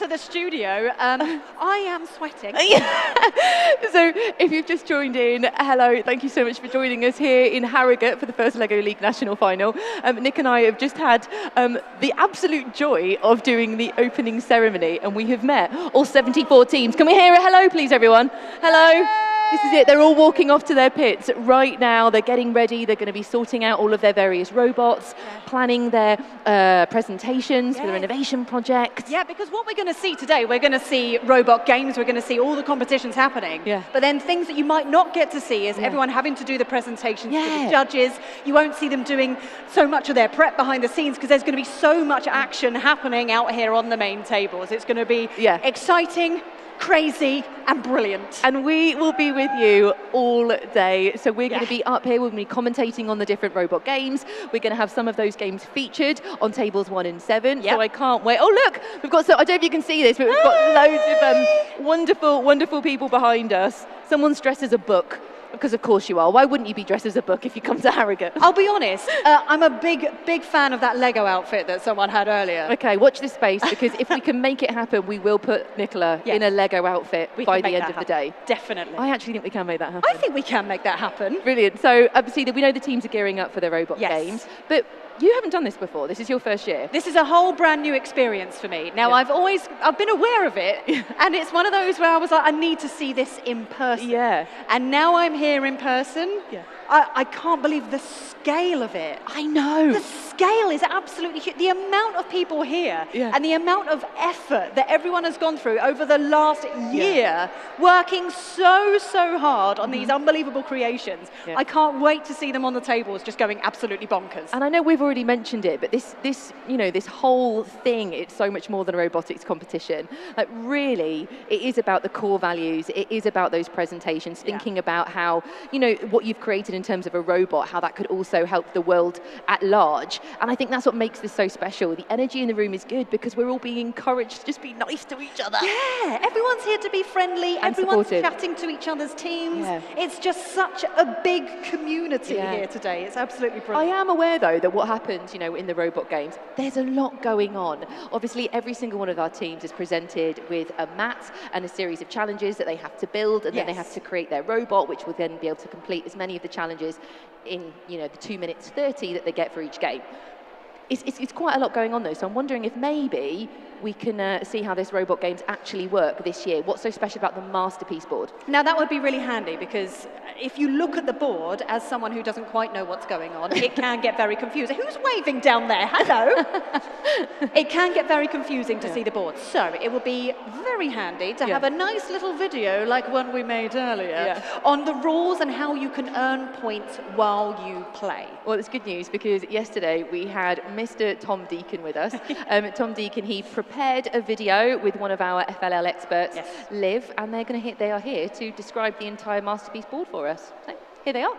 Speaker 5: To the studio, I am sweating.
Speaker 9: So if you've just joined in, hello, thank you so much for joining us here in Harrowgate for the first Lego League National Final. Nick and I have just had the absolute joy of doing the opening ceremony, and we have met all 74 teams. Can we hear a hello, please, everyone? Hello. This is it. They're all walking off to their pits right now. They're getting ready. They're going to be sorting out all of their various robots, planning their presentations for their innovation project.
Speaker 5: Yeah, because what we're going to see today, we're going to see robot games, we're going to see all the competitions happening.
Speaker 9: Yeah.
Speaker 5: But then things that you might not get to see is everyone having to do the presentations for the judges. You won't see them doing so much of their prep behind the scenes because there's going to be so much action happening out here on the main tables. It's going to be exciting, crazy and brilliant.
Speaker 9: And we will be with you all day. So we're going to be up here, we're going to be commentating on the different robot games. We're going to have some of those games featured on tables 1 and 7. So I can't wait. Oh look, we've got, so I don't know if you can see this, but we've got loads of wonderful, wonderful people behind us. Someone's dressed as a book. Because of course you are. Why wouldn't you be dressed as a book if you come to Harrogate?
Speaker 5: I'll be honest, I'm a big fan of that Lego outfit that someone had earlier.
Speaker 9: Okay, watch this space, because if we can make it happen, we will put Nicola in a Lego outfit by the end of the day.
Speaker 5: Definitely.
Speaker 9: I actually think we can make that happen.
Speaker 5: I think we can make that happen.
Speaker 9: Brilliant. So obviously we know the teams are gearing up for their robot games, but you haven't done this before. This is your first year.
Speaker 5: This is a whole brand new experience for me. Now, I've been aware of it, and it's one of those where I was like, I need to see this in person.
Speaker 9: Yeah.
Speaker 5: And now I'm here in person.
Speaker 9: Yeah.
Speaker 5: I can't believe the scale of it.
Speaker 9: I know.
Speaker 5: The scale is absolutely huge. The amount of people here and the amount of effort that everyone has gone through over the last year, working so hard on these unbelievable creations.
Speaker 9: Yeah.
Speaker 5: I can't wait to see them on the tables just going absolutely bonkers.
Speaker 9: And I know we've already mentioned it, but this whole thing, it's so much more than a robotics competition. Like really, it is about the core values. It is about those presentations, thinking about how, what you've created in terms of a robot, how that could also help the world at large. And I think that's what makes this so special. The energy in the room is good because we're all being encouraged to just be nice to each other.
Speaker 5: Yeah, everyone's here to be friendly.
Speaker 9: And
Speaker 5: everyone's
Speaker 9: supportive.
Speaker 5: chatting to each other's teams.
Speaker 9: Yeah.
Speaker 5: It's just such a big community here today. It's absolutely
Speaker 9: I
Speaker 5: brilliant.
Speaker 9: am aware, though, that what happens, in the robot games, there's a lot going on. Obviously, every single one of our teams is presented with a mat and a series of challenges that they have to build, and then they have to create their robot, which will then be able to complete as many of the challenges in, the 2 minutes 30 that they get for each game. It's quite a lot going on, though, so I'm wondering if maybe we can see how this robot games actually work this year? What's so special about the Masterpiece board?
Speaker 5: Now that would be really handy because if you look at the board as someone who doesn't quite know what's going on, it can get very confusing. Who's waving down there? Hello. It can get very confusing to see the board. So it will be very handy to have a nice little video like one we made earlier on the rules and how you can earn points while you play.
Speaker 9: Well, it's good news because yesterday we had Mr. Tom Deacon with us. Tom Deacon, he prepared a video with one of our FLL experts, Liv, and they are here to describe the entire Masterpiece board for us. So, here they are.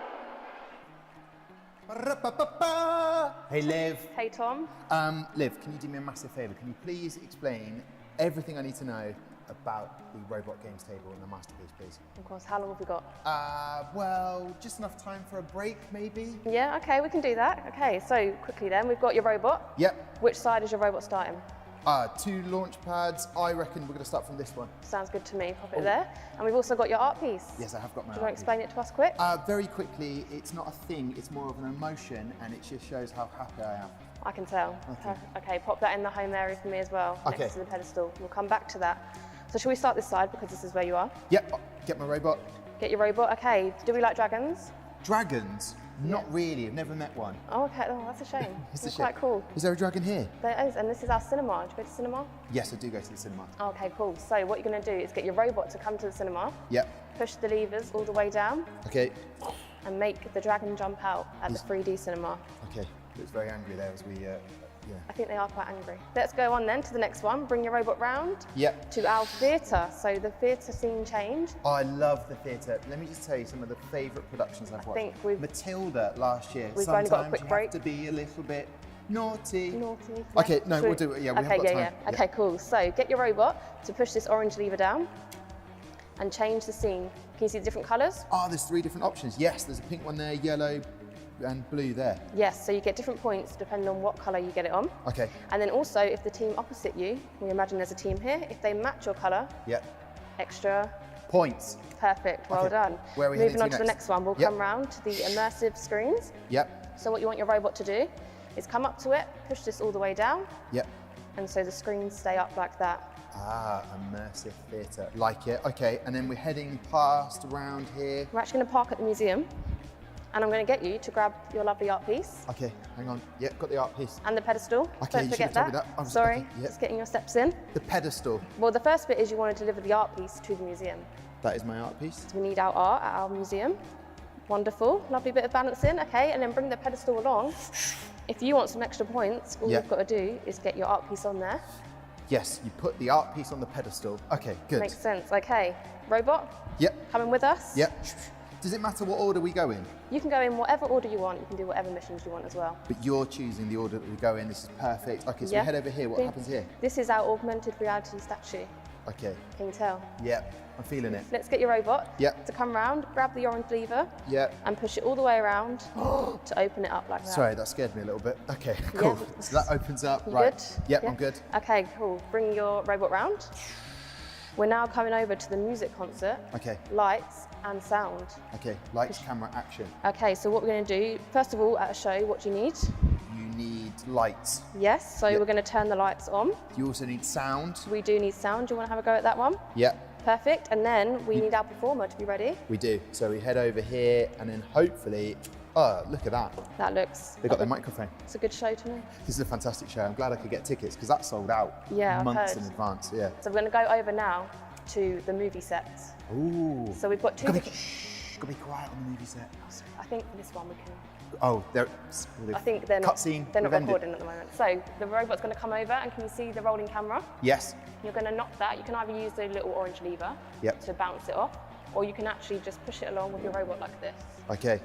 Speaker 2: Hey, Liv.
Speaker 7: Hey, Tom.
Speaker 2: Liv, can you do me a massive favour? Can you please explain everything I need to know about the robot games table and the Masterpiece, please?
Speaker 7: Of course, how long have we got?
Speaker 2: Well, just enough time for a break, maybe?
Speaker 7: Yeah, okay, we can do that. Okay, so quickly then, we've got your robot.
Speaker 2: Yep.
Speaker 7: Which side is your robot starting?
Speaker 2: 2 launch pads. I reckon we're going to start from this one.
Speaker 7: Sounds good to me. Pop it there. And we've also got your art piece.
Speaker 2: Yes, I have got my
Speaker 7: Do you want
Speaker 2: art
Speaker 7: to explain it to us quick?
Speaker 2: piece. Very quickly, it's not a thing, it's more of an emotion, and it just shows how happy I am.
Speaker 7: I can tell.
Speaker 2: Okay.
Speaker 7: Okay, pop that in the home area for me as well,
Speaker 2: Okay.
Speaker 7: next to the pedestal. We'll come back to that. So shall we start this side because this is where you are?
Speaker 2: Yep, get my robot.
Speaker 7: Get your robot. Okay, do we like dragons?
Speaker 2: Dragons? Not really, I've never met one.
Speaker 7: Oh, okay. Oh, that's a shame.
Speaker 2: It's a
Speaker 7: It's
Speaker 2: shame.
Speaker 7: quite cool.
Speaker 2: Is there a dragon here?
Speaker 7: There is, and this is our cinema. Do you go to cinema?
Speaker 2: Yes, I do go to the cinema.
Speaker 7: Okay, cool. So what you're going to do is get your robot to come to the cinema,
Speaker 2: Yep,
Speaker 7: push the levers all the way down,
Speaker 2: okay,
Speaker 7: and make the dragon jump out at the 3D cinema.
Speaker 2: okay. Looks very angry there as we,
Speaker 7: I think they are quite angry. Let's go on then to the next one. Bring your robot round
Speaker 2: Yep.
Speaker 7: to our theatre. So the theatre scene change.
Speaker 2: I love the theatre. Let me just tell you some of the favourite productions I've watched.
Speaker 7: think we've-
Speaker 2: Matilda last year.
Speaker 7: we've only got a quick
Speaker 2: you
Speaker 7: break.
Speaker 2: have to be a little bit naughty.
Speaker 7: Naughty.
Speaker 2: Okay, no,
Speaker 7: Should
Speaker 2: we'll
Speaker 7: we-
Speaker 2: do it. Yeah, we
Speaker 7: okay,
Speaker 2: have got
Speaker 7: yeah,
Speaker 2: time.
Speaker 7: yeah. Okay, cool. So get your robot to push this orange lever down and change the scene. Can you see the different colours?
Speaker 2: Oh, there's 3 different options. Yes, there's a pink one there, yellow and blue there.
Speaker 7: Yes, so you get different points depending on what colour you get it on.
Speaker 2: Okay,
Speaker 7: And then also, if the team opposite you, we imagine there's a team here, if they match your colour,
Speaker 2: yep.
Speaker 7: extra,
Speaker 2: Points.
Speaker 7: perfect, well
Speaker 2: Okay.
Speaker 7: done.
Speaker 2: Where are we
Speaker 7: Moving
Speaker 2: heading
Speaker 7: on
Speaker 2: to
Speaker 7: to the
Speaker 2: next?
Speaker 7: next one, we'll
Speaker 2: Yep.
Speaker 7: come round to the immersive screens.
Speaker 2: Yep,
Speaker 7: So what you want your robot to do is come up to it, push this all the way down,
Speaker 2: yep.
Speaker 7: and so the screens stay up like that.
Speaker 2: Ah, immersive theatre. Like it. Okay, and then we're heading past around here.
Speaker 7: We're actually going to park at the museum, and I'm going to get you to grab your lovely art piece
Speaker 2: Okay, hang on. Yep, got the art piece.
Speaker 7: and the pedestal.
Speaker 2: Okay,
Speaker 7: Don't
Speaker 2: you
Speaker 7: forget
Speaker 2: should've told me
Speaker 7: that.
Speaker 2: that. I was-
Speaker 7: Sorry,
Speaker 2: okay, yep.
Speaker 7: just getting your steps in.
Speaker 2: The pedestal.
Speaker 7: Well, the first bit is you want to deliver the art piece to the museum.
Speaker 2: That is my art piece.
Speaker 7: We need our art at our museum. Wonderful, lovely bit of balancing. Okay, and then bring the pedestal along. If you want some extra points, all
Speaker 2: Yeah.
Speaker 7: you've got to do is get your art piece on there.
Speaker 2: Yes, you put the art piece on the pedestal. Okay, good.
Speaker 7: Makes sense. Okay, robot,
Speaker 2: Yep,
Speaker 7: coming with us.
Speaker 2: yep. Does it matter what order we go in?
Speaker 7: You can go in whatever order you want. You can do whatever missions you want as well.
Speaker 2: But you're choosing the order that we go in. This is perfect. Okay, so
Speaker 7: Yeah.
Speaker 2: we head over here. What happens here?
Speaker 7: This is our augmented reality statue.
Speaker 2: Okay,
Speaker 7: Can you tell?
Speaker 2: yep. I'm feeling it.
Speaker 7: Let's get your robot
Speaker 2: Yep.
Speaker 7: to come round, grab the orange lever,
Speaker 2: Yep.
Speaker 7: and push it all the way around to open it up like that.
Speaker 2: Sorry, that scared me a little bit. Okay, cool. So that opens up.
Speaker 7: You
Speaker 2: right.
Speaker 7: good?
Speaker 2: Yep,
Speaker 7: Yeah?
Speaker 2: I'm good.
Speaker 7: Okay, cool. Bring your robot round. We're now coming over to the music concert,
Speaker 2: Okay,
Speaker 7: lights and sound.
Speaker 2: okay. Lights, camera, action.
Speaker 7: Okay, so what we're going to do, first of all, at a show, what do you need?
Speaker 2: You need lights.
Speaker 7: Yes, so
Speaker 2: Yep.
Speaker 7: we're going to turn the lights on.
Speaker 2: You also need sound.
Speaker 7: We do need sound. Do you want to have a go at that one?
Speaker 2: Yep,
Speaker 7: Perfect. And then we need our performer to be ready.
Speaker 2: we do. So we head over here and then hopefully, oh, look at that.
Speaker 7: That looks.
Speaker 2: They got their microphone.
Speaker 7: It's a good show to me.
Speaker 2: This is a fantastic show. I'm glad I could get tickets because that sold out
Speaker 7: Yeah, I've
Speaker 2: months
Speaker 7: heard.
Speaker 2: in advance. Yeah.
Speaker 7: So we're going to go over now to the movie sets.
Speaker 2: Ooh.
Speaker 7: So we've got two.
Speaker 2: Gotta be quiet on the movie set.
Speaker 7: I think for this one we can.
Speaker 2: Oh, there.
Speaker 7: I think they're not.
Speaker 2: Cutscene.
Speaker 7: They're not
Speaker 2: We've ended.
Speaker 7: recording at the moment. So the robot's going to come over, and can you see the rolling camera?
Speaker 2: Yes.
Speaker 7: You're going to knock that. You can either use the little orange lever
Speaker 2: Yep.
Speaker 7: to bounce it off, or you can actually just push it along with your robot like this.
Speaker 2: Okay.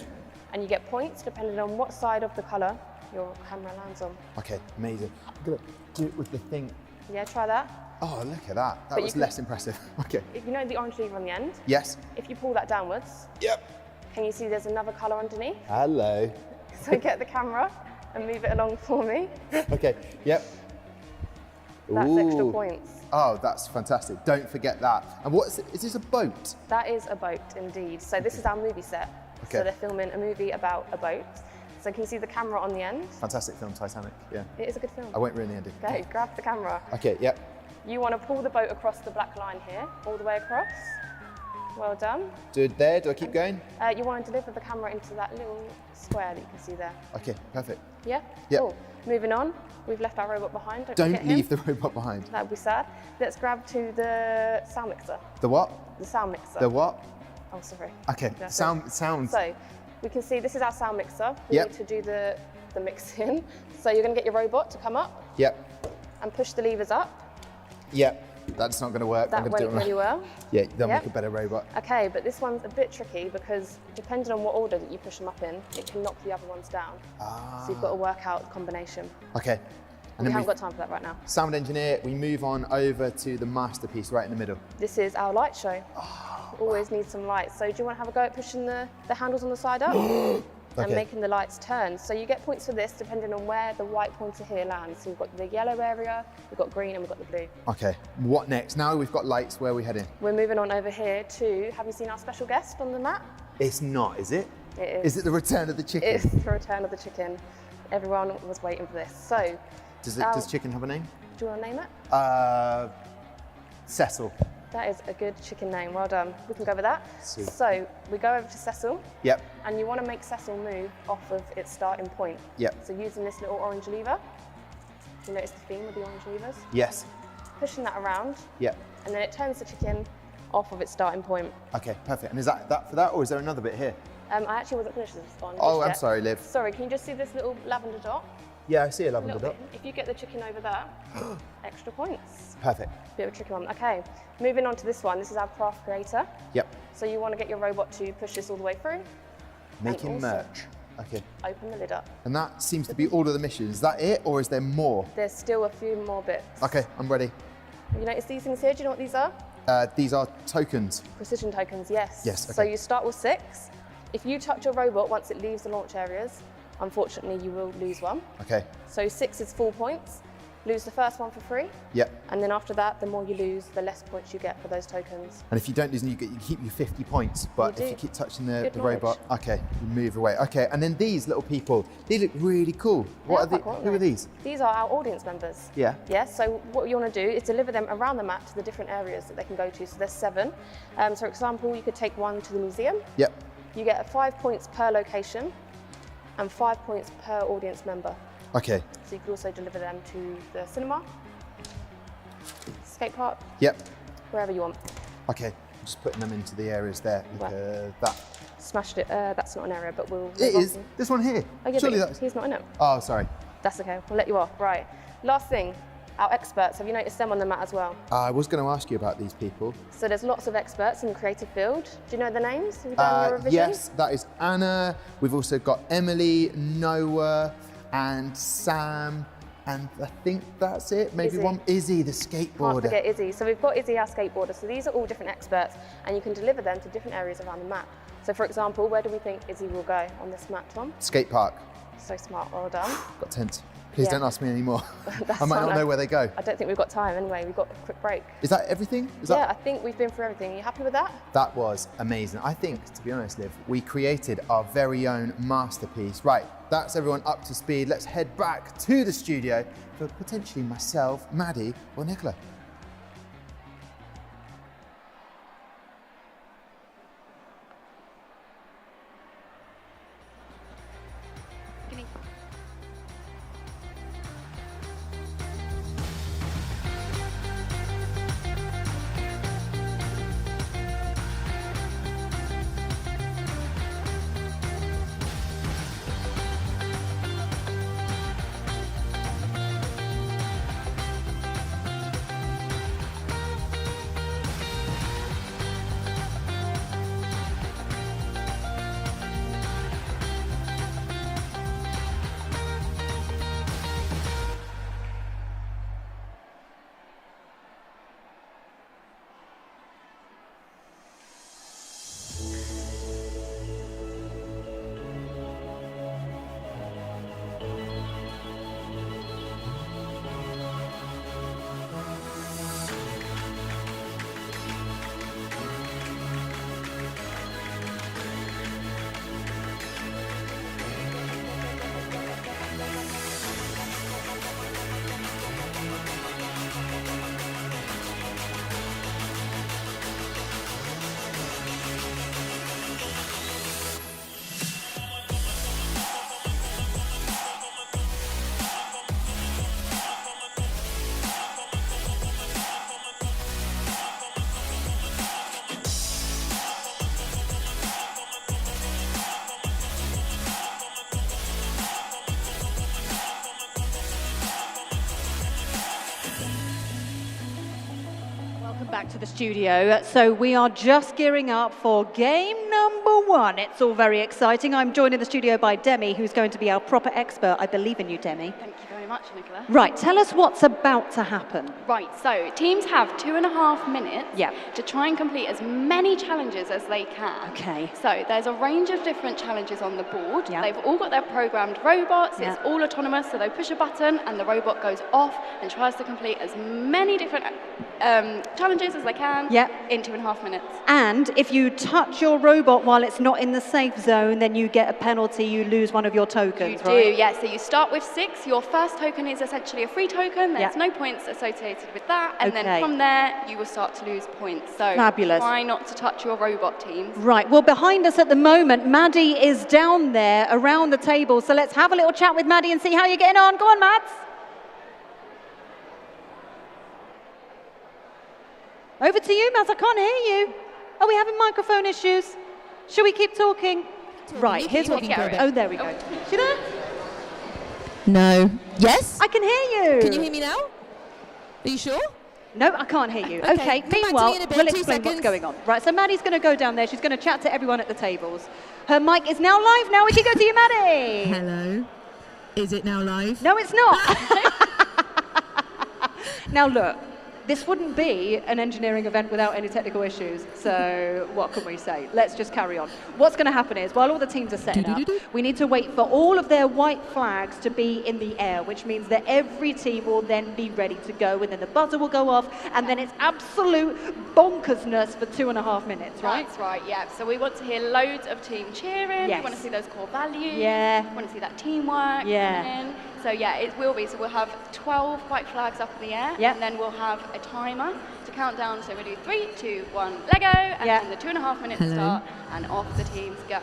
Speaker 7: And you get points depending on what side of the colour your camera lands on.
Speaker 2: Okay. Amazing. I'm gonna do it with the thing.
Speaker 7: Yeah, try that.
Speaker 2: Oh, look at that. That
Speaker 7: But you
Speaker 2: was
Speaker 7: can-
Speaker 2: less impressive. Okay.
Speaker 7: If you know the orange lever on the end,
Speaker 2: Yes.
Speaker 7: if you pull that downwards,
Speaker 2: Yep.
Speaker 7: can you see there's another colour underneath?
Speaker 2: Hello.
Speaker 7: So get the camera and move it along for me.
Speaker 2: Okay. Yep.
Speaker 7: That's extra
Speaker 2: Ooh.
Speaker 7: points.
Speaker 2: Oh, that's fantastic. Don't forget that. And what is it? Is this a boat?
Speaker 7: That is a boat indeed. So this is our movie set.
Speaker 2: Okay.
Speaker 7: So they're filming a movie about a boat.
Speaker 10: So can you see the camera on the end?
Speaker 2: Fantastic film, Titanic. Yeah.
Speaker 10: It is a good film.
Speaker 2: I won't ruin the ending.
Speaker 10: Okay, grab the camera.
Speaker 2: Okay, yep.
Speaker 10: You want to pull the boat across the black line here, all the way across. Well done.
Speaker 2: Do it there. Do I keep going?
Speaker 10: You want to deliver the camera into that little square that you can see there.
Speaker 2: Okay, perfect.
Speaker 10: Yeah?
Speaker 2: Yep.
Speaker 10: Cool. Moving on. We've left our robot behind.
Speaker 2: Don't
Speaker 10: forget
Speaker 2: leave
Speaker 10: him.
Speaker 2: the robot behind.
Speaker 10: That would be sad. Let's grab to the sound mixer.
Speaker 2: The what?
Speaker 10: The sound mixer.
Speaker 2: The what?
Speaker 10: Oh, sorry.
Speaker 2: Okay,
Speaker 10: That's
Speaker 2: sounds.
Speaker 10: So, we can see this is our sound mixer. We
Speaker 2: Yep.
Speaker 10: need to do the mixing. So you're going to get your robot to come up
Speaker 2: Yep.
Speaker 10: and push the levers up.
Speaker 2: Yep. That's not going to work. I'm
Speaker 10: That
Speaker 2: going to do
Speaker 10: went
Speaker 2: it
Speaker 10: really well.
Speaker 2: Yeah, they'll
Speaker 10: Yep.
Speaker 2: make a better robot.
Speaker 10: Okay, but this one's a bit tricky because depending on what order that you push them up in, it can knock the other ones down.
Speaker 2: Ah.
Speaker 10: So you've got to work out the combination.
Speaker 2: Okay.
Speaker 10: We haven't got time for that right now.
Speaker 2: Sound engineer, we move on over to the masterpiece right in the middle.
Speaker 10: This is our light show. Always need some lights. So do you want to have a go at pushing the handles on the side up? And
Speaker 2: Okay.
Speaker 10: making the lights turn. So you get points for this depending on where the white pointer here lands. So we've got the yellow area, we've got green, and we've got the blue.
Speaker 2: Okay, what next? Now we've got lights, where are we heading?
Speaker 10: We're moving on over here to, have you seen our special guest on the map?
Speaker 2: It's not, is it?
Speaker 10: It
Speaker 2: Is it the return of the chicken?
Speaker 10: It's the return of the chicken. Everyone was waiting for this. So,
Speaker 2: Does chicken have a name?
Speaker 10: do you want to name it?
Speaker 2: Cecil.
Speaker 10: That is a good chicken name, well done. We can go with that.
Speaker 2: Sweet.
Speaker 10: So, we go over to Cecil,
Speaker 2: Yep,
Speaker 10: and you want to make Cecil move off of its starting point.
Speaker 2: yep,
Speaker 10: So using this little orange lever, you notice the theme with the orange levers?
Speaker 2: yes,
Speaker 10: Pushing that around,
Speaker 2: yep.
Speaker 10: and then it turns the chicken off of its starting point.
Speaker 2: Okay, perfect. And is that for that, or is there another bit here?
Speaker 10: I actually wasn't finished with this one.
Speaker 2: Oh,
Speaker 10: just
Speaker 2: I'm
Speaker 10: yet.
Speaker 2: sorry, Liv.
Speaker 10: Sorry, can you just see this little lavender dot?
Speaker 2: Yeah, I see a
Speaker 10: A
Speaker 2: lavender
Speaker 10: little
Speaker 2: dot.
Speaker 10: bit. If you get the chicken over there, extra points.
Speaker 2: Perfect.
Speaker 10: Bit of a tricky one. Okay, moving on to this one. This is our craft creator.
Speaker 2: Yep.
Speaker 10: So you want to get your robot to push this all the way through,
Speaker 2: Making
Speaker 10: also-
Speaker 2: merch. Okay.
Speaker 10: open the lid up.
Speaker 2: And that seems to be all of the missions. Is that it, or is there more?
Speaker 10: There's still a few more bits.
Speaker 2: Okay, I'm ready.
Speaker 10: You notice these things here? Do you know what these are?
Speaker 2: These are tokens.
Speaker 10: Precision tokens, yes.
Speaker 2: Yes,
Speaker 10: So
Speaker 2: okay.
Speaker 10: you start with 6. If you touch your robot once it leaves the launch areas, unfortunately you will lose one.
Speaker 2: Okay.
Speaker 10: So 6 is 4 points. Lose the first one for free,
Speaker 2: Yep.
Speaker 10: and then after that, the more you lose, the less points you get for those tokens.
Speaker 2: And if you don't lose them, you keep your 50 points. But
Speaker 10: You
Speaker 2: if you
Speaker 10: do.
Speaker 2: keep touching the
Speaker 10: Good knowledge.
Speaker 2: robot, okay, you move away. Okay, and then these little people, they look really cool. What are
Speaker 10: They're
Speaker 2: they?
Speaker 10: quite cool,
Speaker 2: Who are
Speaker 10: aren't they?
Speaker 2: these?
Speaker 10: These are our audience members.
Speaker 2: Yeah.
Speaker 10: Yeah, so what you want to do is deliver them around the map to the different areas that they can go to. So there's 7. So for example, you could take one to the museum.
Speaker 2: Yep.
Speaker 10: You get 5 points per location and 5 points per audience member.
Speaker 2: Okay.
Speaker 10: So you could also deliver them to the cinema, skate park,
Speaker 2: Yep.
Speaker 10: wherever you want.
Speaker 2: Okay. I'm just putting them into the areas there. Look
Speaker 10: Where?
Speaker 2: at that.
Speaker 10: Smashed it. That's not an area, but we'll.
Speaker 2: It is. This one here.
Speaker 10: Oh, yeah,
Speaker 2: Surely
Speaker 10: but
Speaker 2: that's.
Speaker 10: he's not in it.
Speaker 2: Oh, sorry.
Speaker 10: That's okay. We'll let you off. Right. Last thing, our experts. Have you noticed them on the mat as well?
Speaker 2: I was going to ask you about these people.
Speaker 10: So there's lots of experts in the creative field. Do you know their names? Have you done your revision?
Speaker 2: Yes, that is Anna. We've also got Emily, Noah, and Sam. And I think that's it. Maybe
Speaker 10: Izzy.
Speaker 2: one. Izzy, the
Speaker 10: Can't
Speaker 2: skateboarder.
Speaker 10: forget Izzy. So we've got Izzy, our skateboarder. So these are all different experts, and you can deliver them to different areas around the map. So for example, where do we think Izzy will go on this map, Tom?
Speaker 2: Skate park.
Speaker 10: So smart. Well done.
Speaker 2: Got tense. Please
Speaker 10: Yeah.
Speaker 2: don't ask me anymore.
Speaker 10: That's
Speaker 2: I might
Speaker 10: fine.
Speaker 2: not know where they go.
Speaker 10: I don't think we've got time anyway. We've got a quick break.
Speaker 2: Is that everything? Is
Speaker 10: Yeah, I
Speaker 2: that?
Speaker 10: think we've been through everything. Are you happy with that?
Speaker 2: That was amazing. I think, to be honest, Liv, we created our very own masterpiece. Right, that's everyone up to speed. Let's head back to the studio for potentially myself, Maddie, or Nicola.
Speaker 5: back to the studio. So we are just gearing up for game number 1. It's all very exciting. I'm joined in the studio by Demi, who's going to be our proper expert. I believe in you, Demi.
Speaker 11: Thank you very much, Nicola.
Speaker 5: Right, tell us what's about to happen.
Speaker 11: Right, so teams have 2.5 minutes to try and complete as many challenges as they can.
Speaker 5: Okay.
Speaker 11: So there's a range of different challenges on the board. They've all got their programmed robots. It's all autonomous, so they push a button and the robot goes off and tries to complete as many different challenges as they can in 2.5 minutes.
Speaker 5: And if you touch your robot while it's not in the safe zone, then you get a penalty. You lose one of your tokens,
Speaker 11: You do, yes. So you start with 6. Your first token is essentially a free token. There's no points associated with that. And then from there, you will start to lose points. So try not to touch your robot teams.
Speaker 5: Right. Well, behind us at the moment, Maddie is down there around the table. So let's have a little chat with Maddie and see how you're getting on. Go on, Mads. Over to you, Mads. I can't hear you. Are we having microphone issues? Should we keep talking? Right, here's what we go. Oh, there we go. See there?
Speaker 12: No. Yes?
Speaker 5: I can hear you.
Speaker 12: Can you hear me now? Are you sure?
Speaker 5: No, I can't hear you.
Speaker 12: Okay,
Speaker 5: Okay,
Speaker 12: come back to
Speaker 5: meanwhile,
Speaker 12: me in a bit,
Speaker 5: we'll
Speaker 12: 2
Speaker 5: explain what's
Speaker 12: seconds.
Speaker 5: going on. Right, so Maddie's going to go down there. She's going to chat to everyone at the tables. Her mic is now live. Now we can go to you, Maddie.
Speaker 12: Hello. Is it now live?
Speaker 5: No, it's not. Now look, this wouldn't be an engineering event without any technical issues. So what can we say? Let's just carry on. What's going to happen is, while all the teams are setting up, we need to wait for all of their white flags to be in the air, which means that every team will then be ready to go, and then the buzzer will go off, and then it's absolute bonkersness for 2.5 minutes, right?
Speaker 11: That's right, yeah. So we want to hear loads of team cheering.
Speaker 5: Yes.
Speaker 11: We want to see those core values.
Speaker 5: Yeah.
Speaker 11: We want to see that teamwork coming in. So yeah, it will be. So we'll have 12 white flags up in the air, and then we'll have a timer to count down. So we'll do 3, 2, 1, Lego, and then the 2.5 minutes start, and off the teams go.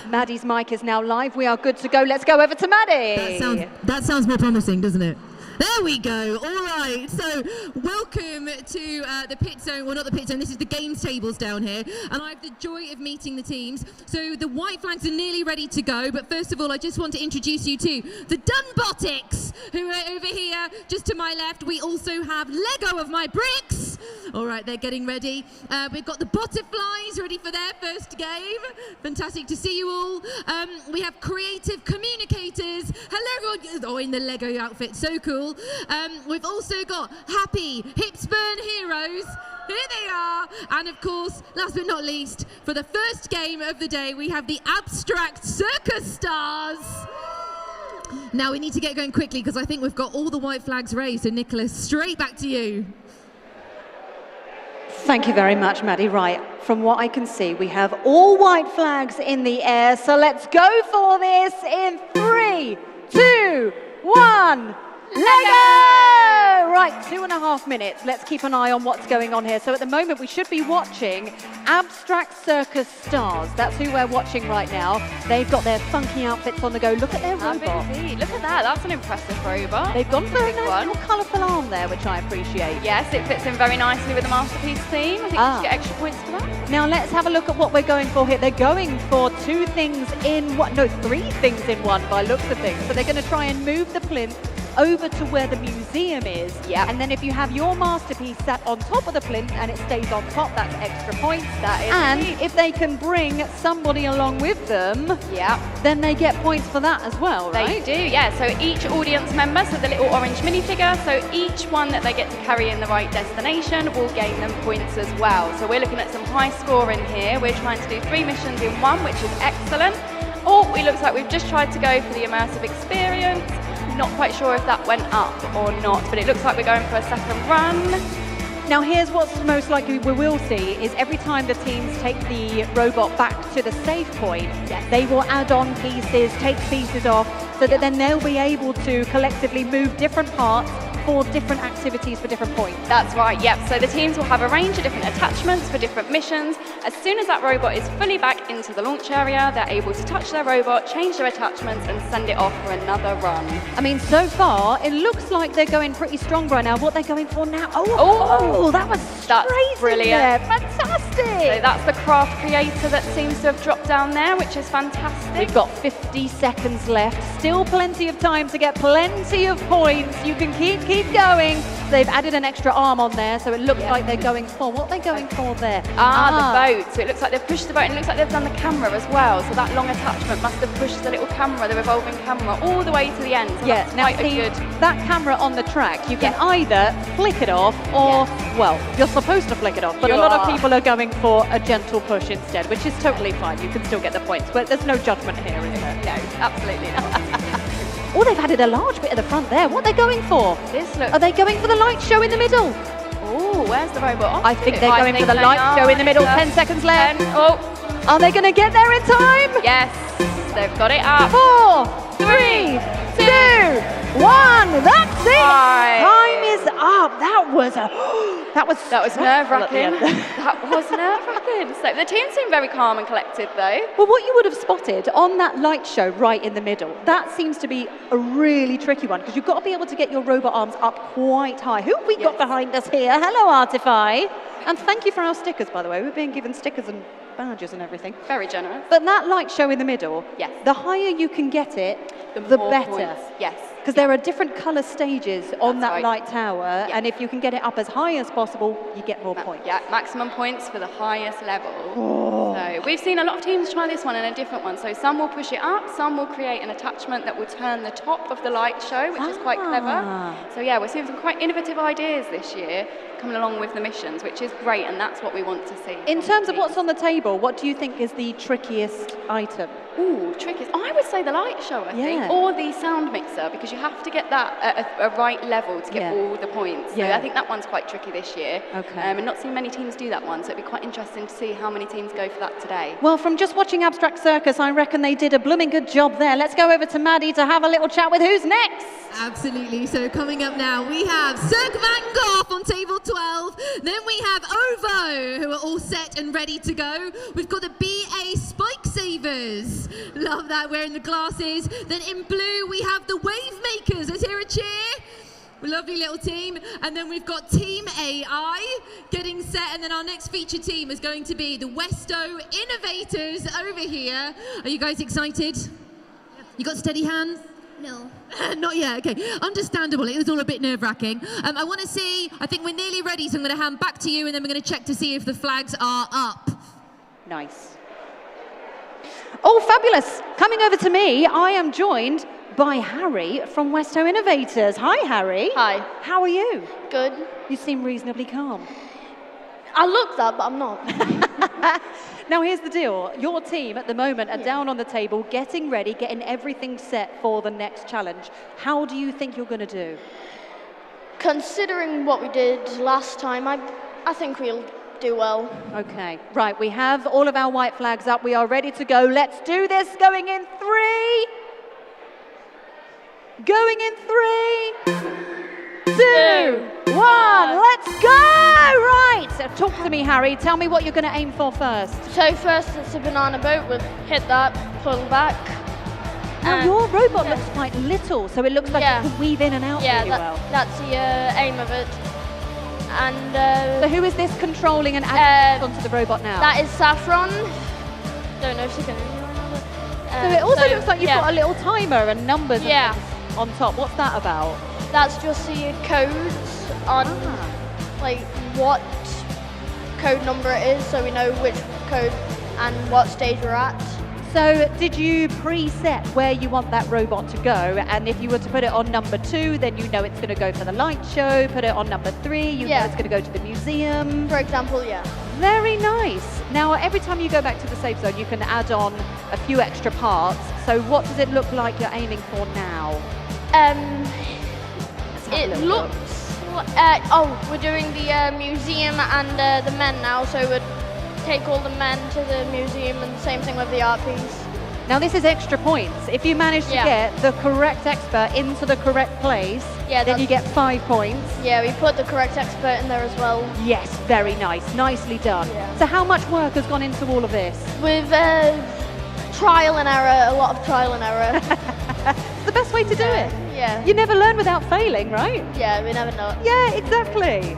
Speaker 5: Maddie's mic is now live. We are good to go. Let's go over to Maddie.
Speaker 12: That sounds more promising, doesn't it? There we go. All right. So welcome to the pit zone. Well, not the pit zone. This is the games tables down here. And I have the joy of meeting the teams. So the white flags are nearly ready to go. But first of all, I just want to introduce you to the Dunbotics, who are over here just to my left. We also have Lego of my bricks. All right, they're getting ready. We've got the Butterflies ready for their first game. Fantastic to see you all. We have creative communicators. Hello, everyone. Oh, in the Lego outfit. So cool. We've also got happy Hipsburn heroes. Here they are. And of course, last but not least, for the first game of the day, we have the Abstract Circus Stars. Now we need to get going quickly because I think we've got all the white flags raised. So Nicholas, straight back to you.
Speaker 5: Thank you very much, Maddie. Right, from what I can see, we have all white flags in the air. So let's go for this in 3, 2, 1. Lego! Right, 2.5 minutes. Let's keep an eye on what's going on here. So at the moment, we should be watching Abstract Circus Stars. That's who we're watching right now. They've got their funky outfits on the go. Look at their robot.
Speaker 11: Indeed. Look at that. That's an impressive robot.
Speaker 5: They've gone for a
Speaker 11: big
Speaker 5: nice little colourful arm there, which I appreciate.
Speaker 11: Yes, it fits in very nicely with the Masterpiece theme. I think we should get extra points for that.
Speaker 5: Now let's have a look at what we're going for here. They're going for 2 things in one. No, 3 things in one by looks of things. So they're going to try and move the plinth over to where the museum is. And then if you have your masterpiece sat on top of the plinth and it stays on top, that's extra points.
Speaker 11: That is
Speaker 5: and
Speaker 11: indeed.
Speaker 5: if they can bring somebody along with them, then they get points for that as well, right?
Speaker 11: They do, yeah. So each audience member, so the little orange minifigure, so each one that they get to carry in the right destination will gain them points as well. So we're looking at some high scoring here. We're trying to do 3 missions in one, which is excellent. Or it looks like we've just tried to go for the immersive experience. Not quite sure if that went up or not, but it looks like we're going for a second run.
Speaker 5: Now here's what's most likely we will see is every time the teams take the robot back to the save point, they will add on pieces, take pieces off, so that then they'll be able to collectively move different parts for different activities for different points.
Speaker 11: That's right, yep. So the teams will have a range of different attachments for different missions. As soon as that robot is fully back into the launch area, they're able to touch their robot, change their attachments, and send it off for another run.
Speaker 5: I mean, so far, it looks like they're going pretty strong right now. What they're going for now? Oh, that was straight
Speaker 11: brilliant.
Speaker 5: in there. Fantastic.
Speaker 11: So that's the craft creator that seems to have dropped down there, which is fantastic.
Speaker 5: We've got 50 seconds left. Still plenty of time to get plenty of points. You can keep going. they've added an extra arm on there, so it looks like they're going for, what are they going for there?
Speaker 11: The boat. So it looks like they've pushed the boat, and it looks like they've done the camera as well. So that long attachment must have pushed the little camera, the revolving camera, all the way to the end. So
Speaker 5: Yeah,
Speaker 11: that's
Speaker 5: now
Speaker 11: quite a
Speaker 5: see,
Speaker 11: good.
Speaker 5: that camera on the track, you can either flick it off or, well, you're supposed to flick it off, but
Speaker 11: You
Speaker 5: a lot of
Speaker 11: are.
Speaker 5: people are going for a gentle push instead, which is totally fine. You can still get the points, but there's no judgment here, is there?
Speaker 11: No, absolutely not.
Speaker 5: Oh, they've added a large bit at the front there. What are they going for?
Speaker 11: This looks.
Speaker 5: Are they going for the light show in the middle?
Speaker 11: Oh, where's the robot off
Speaker 5: I think
Speaker 11: to?
Speaker 5: they're going for the
Speaker 11: they
Speaker 5: light show in the middle.
Speaker 11: are.
Speaker 5: 10 seconds left.
Speaker 11: 10. Oh,
Speaker 5: Are they going to get there in time?
Speaker 11: yes, they've got it up.
Speaker 5: 4, 3, 2, 1. That's it. Time is up. That was
Speaker 11: nerve-wracking. That was nerve-wracking. So the team seemed very calm and collected, though.
Speaker 5: Well, what you would have spotted on that light show right in the middle, that seems to be a really tricky one because you've got to be able to get your robot arms up quite high. Who have we got behind us here? Hello, Artify. And thank you for our stickers, by the way. We're being given stickers and badges and everything.
Speaker 11: Very generous.
Speaker 5: But that light show in the middle,
Speaker 11: Yes.
Speaker 5: the higher you can get it, the
Speaker 11: more
Speaker 5: better.
Speaker 11: points. Yes.
Speaker 5: Because there are different colour stages on that
Speaker 11: right.
Speaker 5: light tower, and if you can get it up as high as possible, you get more points.
Speaker 11: Yeah, maximum points for the highest level.
Speaker 5: Oh.
Speaker 11: So we've seen a lot of teams try this one and a different one. So some will push it up, some will create an attachment that will turn the top of the light show, which is quite clever. So yeah, we're seeing some quite innovative ideas this year coming along with the missions, which is great, and that's what we want to see.
Speaker 5: In terms of what's on the table, what do you think is the trickiest item?
Speaker 11: Ooh, trickiest. I would say the light show, I think, or the sound mixer, because you have to get that at a right level to get all the points. So I think that one's quite tricky this year.
Speaker 5: Okay.
Speaker 11: And not seeing many teams do that one, so it'd be quite interesting to see how many teams go for that today.
Speaker 5: Well, from just watching Abstract Circus, I reckon they did a blooming good job there. Let's go over to Maddie to have a little chat with who's next.
Speaker 12: Absolutely. So coming up now, we have Cirque Van Gogh on table 12. Then we have OVO, who are all set and ready to go. We've got the BA Spike Savers. Love that, wearing the glasses. Then in blue, we have the Wave Makers. Let's hear a cheer. Lovely little team. And then we've got Team AI getting set. And then our next feature team is going to be the Westo Innovators over here. Are you guys excited? You got steady hands? No. Not yet, okay. Understandable, it was all a bit nerve-wracking. I want to see, I think we're nearly ready, so I'm going to hand back to you and then we're going to check to see if the flags are up.
Speaker 5: Nice. Oh, fabulous. Coming over to me, I am joined by Harry from Westo Innovators. Hi, Harry.
Speaker 13: Hi.
Speaker 5: How are you?
Speaker 13: Good.
Speaker 5: You seem reasonably calm.
Speaker 13: I look that, but I'm not.
Speaker 5: Now, here's the deal. Your team at the moment are down on the table, getting ready, getting everything set for the next challenge. How do you think you're going to do?
Speaker 13: Considering what we did last time, I think we'll do well.
Speaker 5: Okay, right. We have all of our white flags up. We are ready to go. Let's do this. Going in 3. Going in 3, 2, 1. Let's go! Right. So talk to me, Harry. Tell me what you're going to aim for first.
Speaker 13: So first, it's a banana boat. We'll hit that, pull back.
Speaker 5: Now, your robot looks quite little, so it looks like it can weave in and out really well.
Speaker 13: That's the aim of it. And
Speaker 5: so who is this controlling and adding onto the robot now?
Speaker 13: That is Saffron. Don't know if she can do it.
Speaker 5: So it also looks like you've got a little timer and numbers
Speaker 13: Yeah.
Speaker 5: and things on top. What's that about?
Speaker 13: That's just the codes on like what code number it is, so we know which code and what stage we're at.
Speaker 5: So did you preset where you want that robot to go? And if you were to put it on number 2, then you know it's going to go for the light show. Put it on number 3, you know it's going to go to the museum.
Speaker 13: For example, yeah.
Speaker 5: Very nice. Now, every time you go back to the safe zone, you can add on a few extra parts. So what does it look like you're aiming for now?
Speaker 13: It looks we're doing the museum and the men now, so we'd take all the men to the museum, and same thing with the art piece.
Speaker 5: Now this is extra points. If you manage to get the correct expert into the correct place, then you get 5 points.
Speaker 13: Yeah, we put the correct expert in there as well.
Speaker 5: Yes, very nice. Nicely done.
Speaker 13: Yeah.
Speaker 5: So how much work has gone into all of this?
Speaker 13: With trial and error, a lot of trial and error.
Speaker 5: It's the best way to do it.
Speaker 13: Yeah.
Speaker 5: You never learn without failing, right?
Speaker 13: Yeah, we never know.
Speaker 5: Yeah, exactly.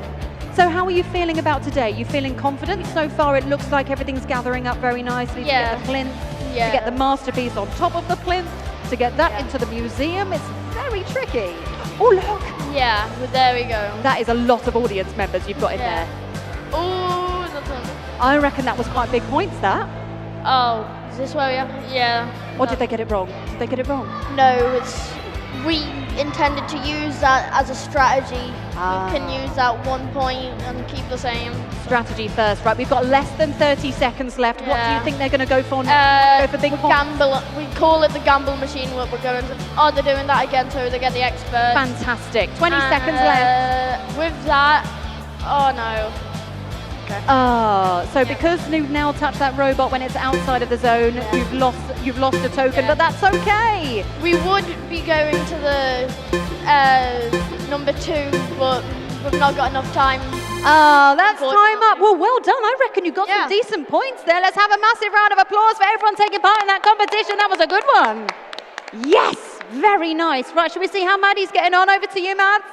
Speaker 5: So how are you feeling about today? You feeling confident? So far it looks like everything's gathering up very nicely to get the plinth, to get the masterpiece on top of the plinth, to get that into the museum. It's very tricky. Oh look,
Speaker 13: Yeah, well, there we go.
Speaker 5: That is a lot of audience members you've got in there.
Speaker 13: Oh, nothing.
Speaker 5: I reckon that was quite big points, that.
Speaker 13: Oh, is this where we are? Yeah.
Speaker 5: Or did they get it wrong? Did they get it wrong?
Speaker 13: No, we intended to use that as a strategy.
Speaker 5: Ah.
Speaker 13: We can use that 1 point and keep the same.
Speaker 5: Strategy first, right? We've got less than 30 seconds left. What do you think they're going to go for? Go for big points?
Speaker 13: Gamble. We call it the gamble machine. What we're going to. Oh, they're doing that again, so they get the expert.
Speaker 5: Fantastic. 20 seconds left.
Speaker 13: With that, oh no. Okay.
Speaker 5: Oh, so because you've now touched that robot when it's outside of the zone, you've lost a token, but that's okay.
Speaker 13: We would be going to the number 2, but we've not got enough time.
Speaker 5: Oh, that's time up. Well done. I reckon you got some decent points there. Let's have a massive round of applause for everyone taking part in that competition. That was a good one. Yes, very nice. Right, shall we see how Maddie's getting on? Over to you, Mads.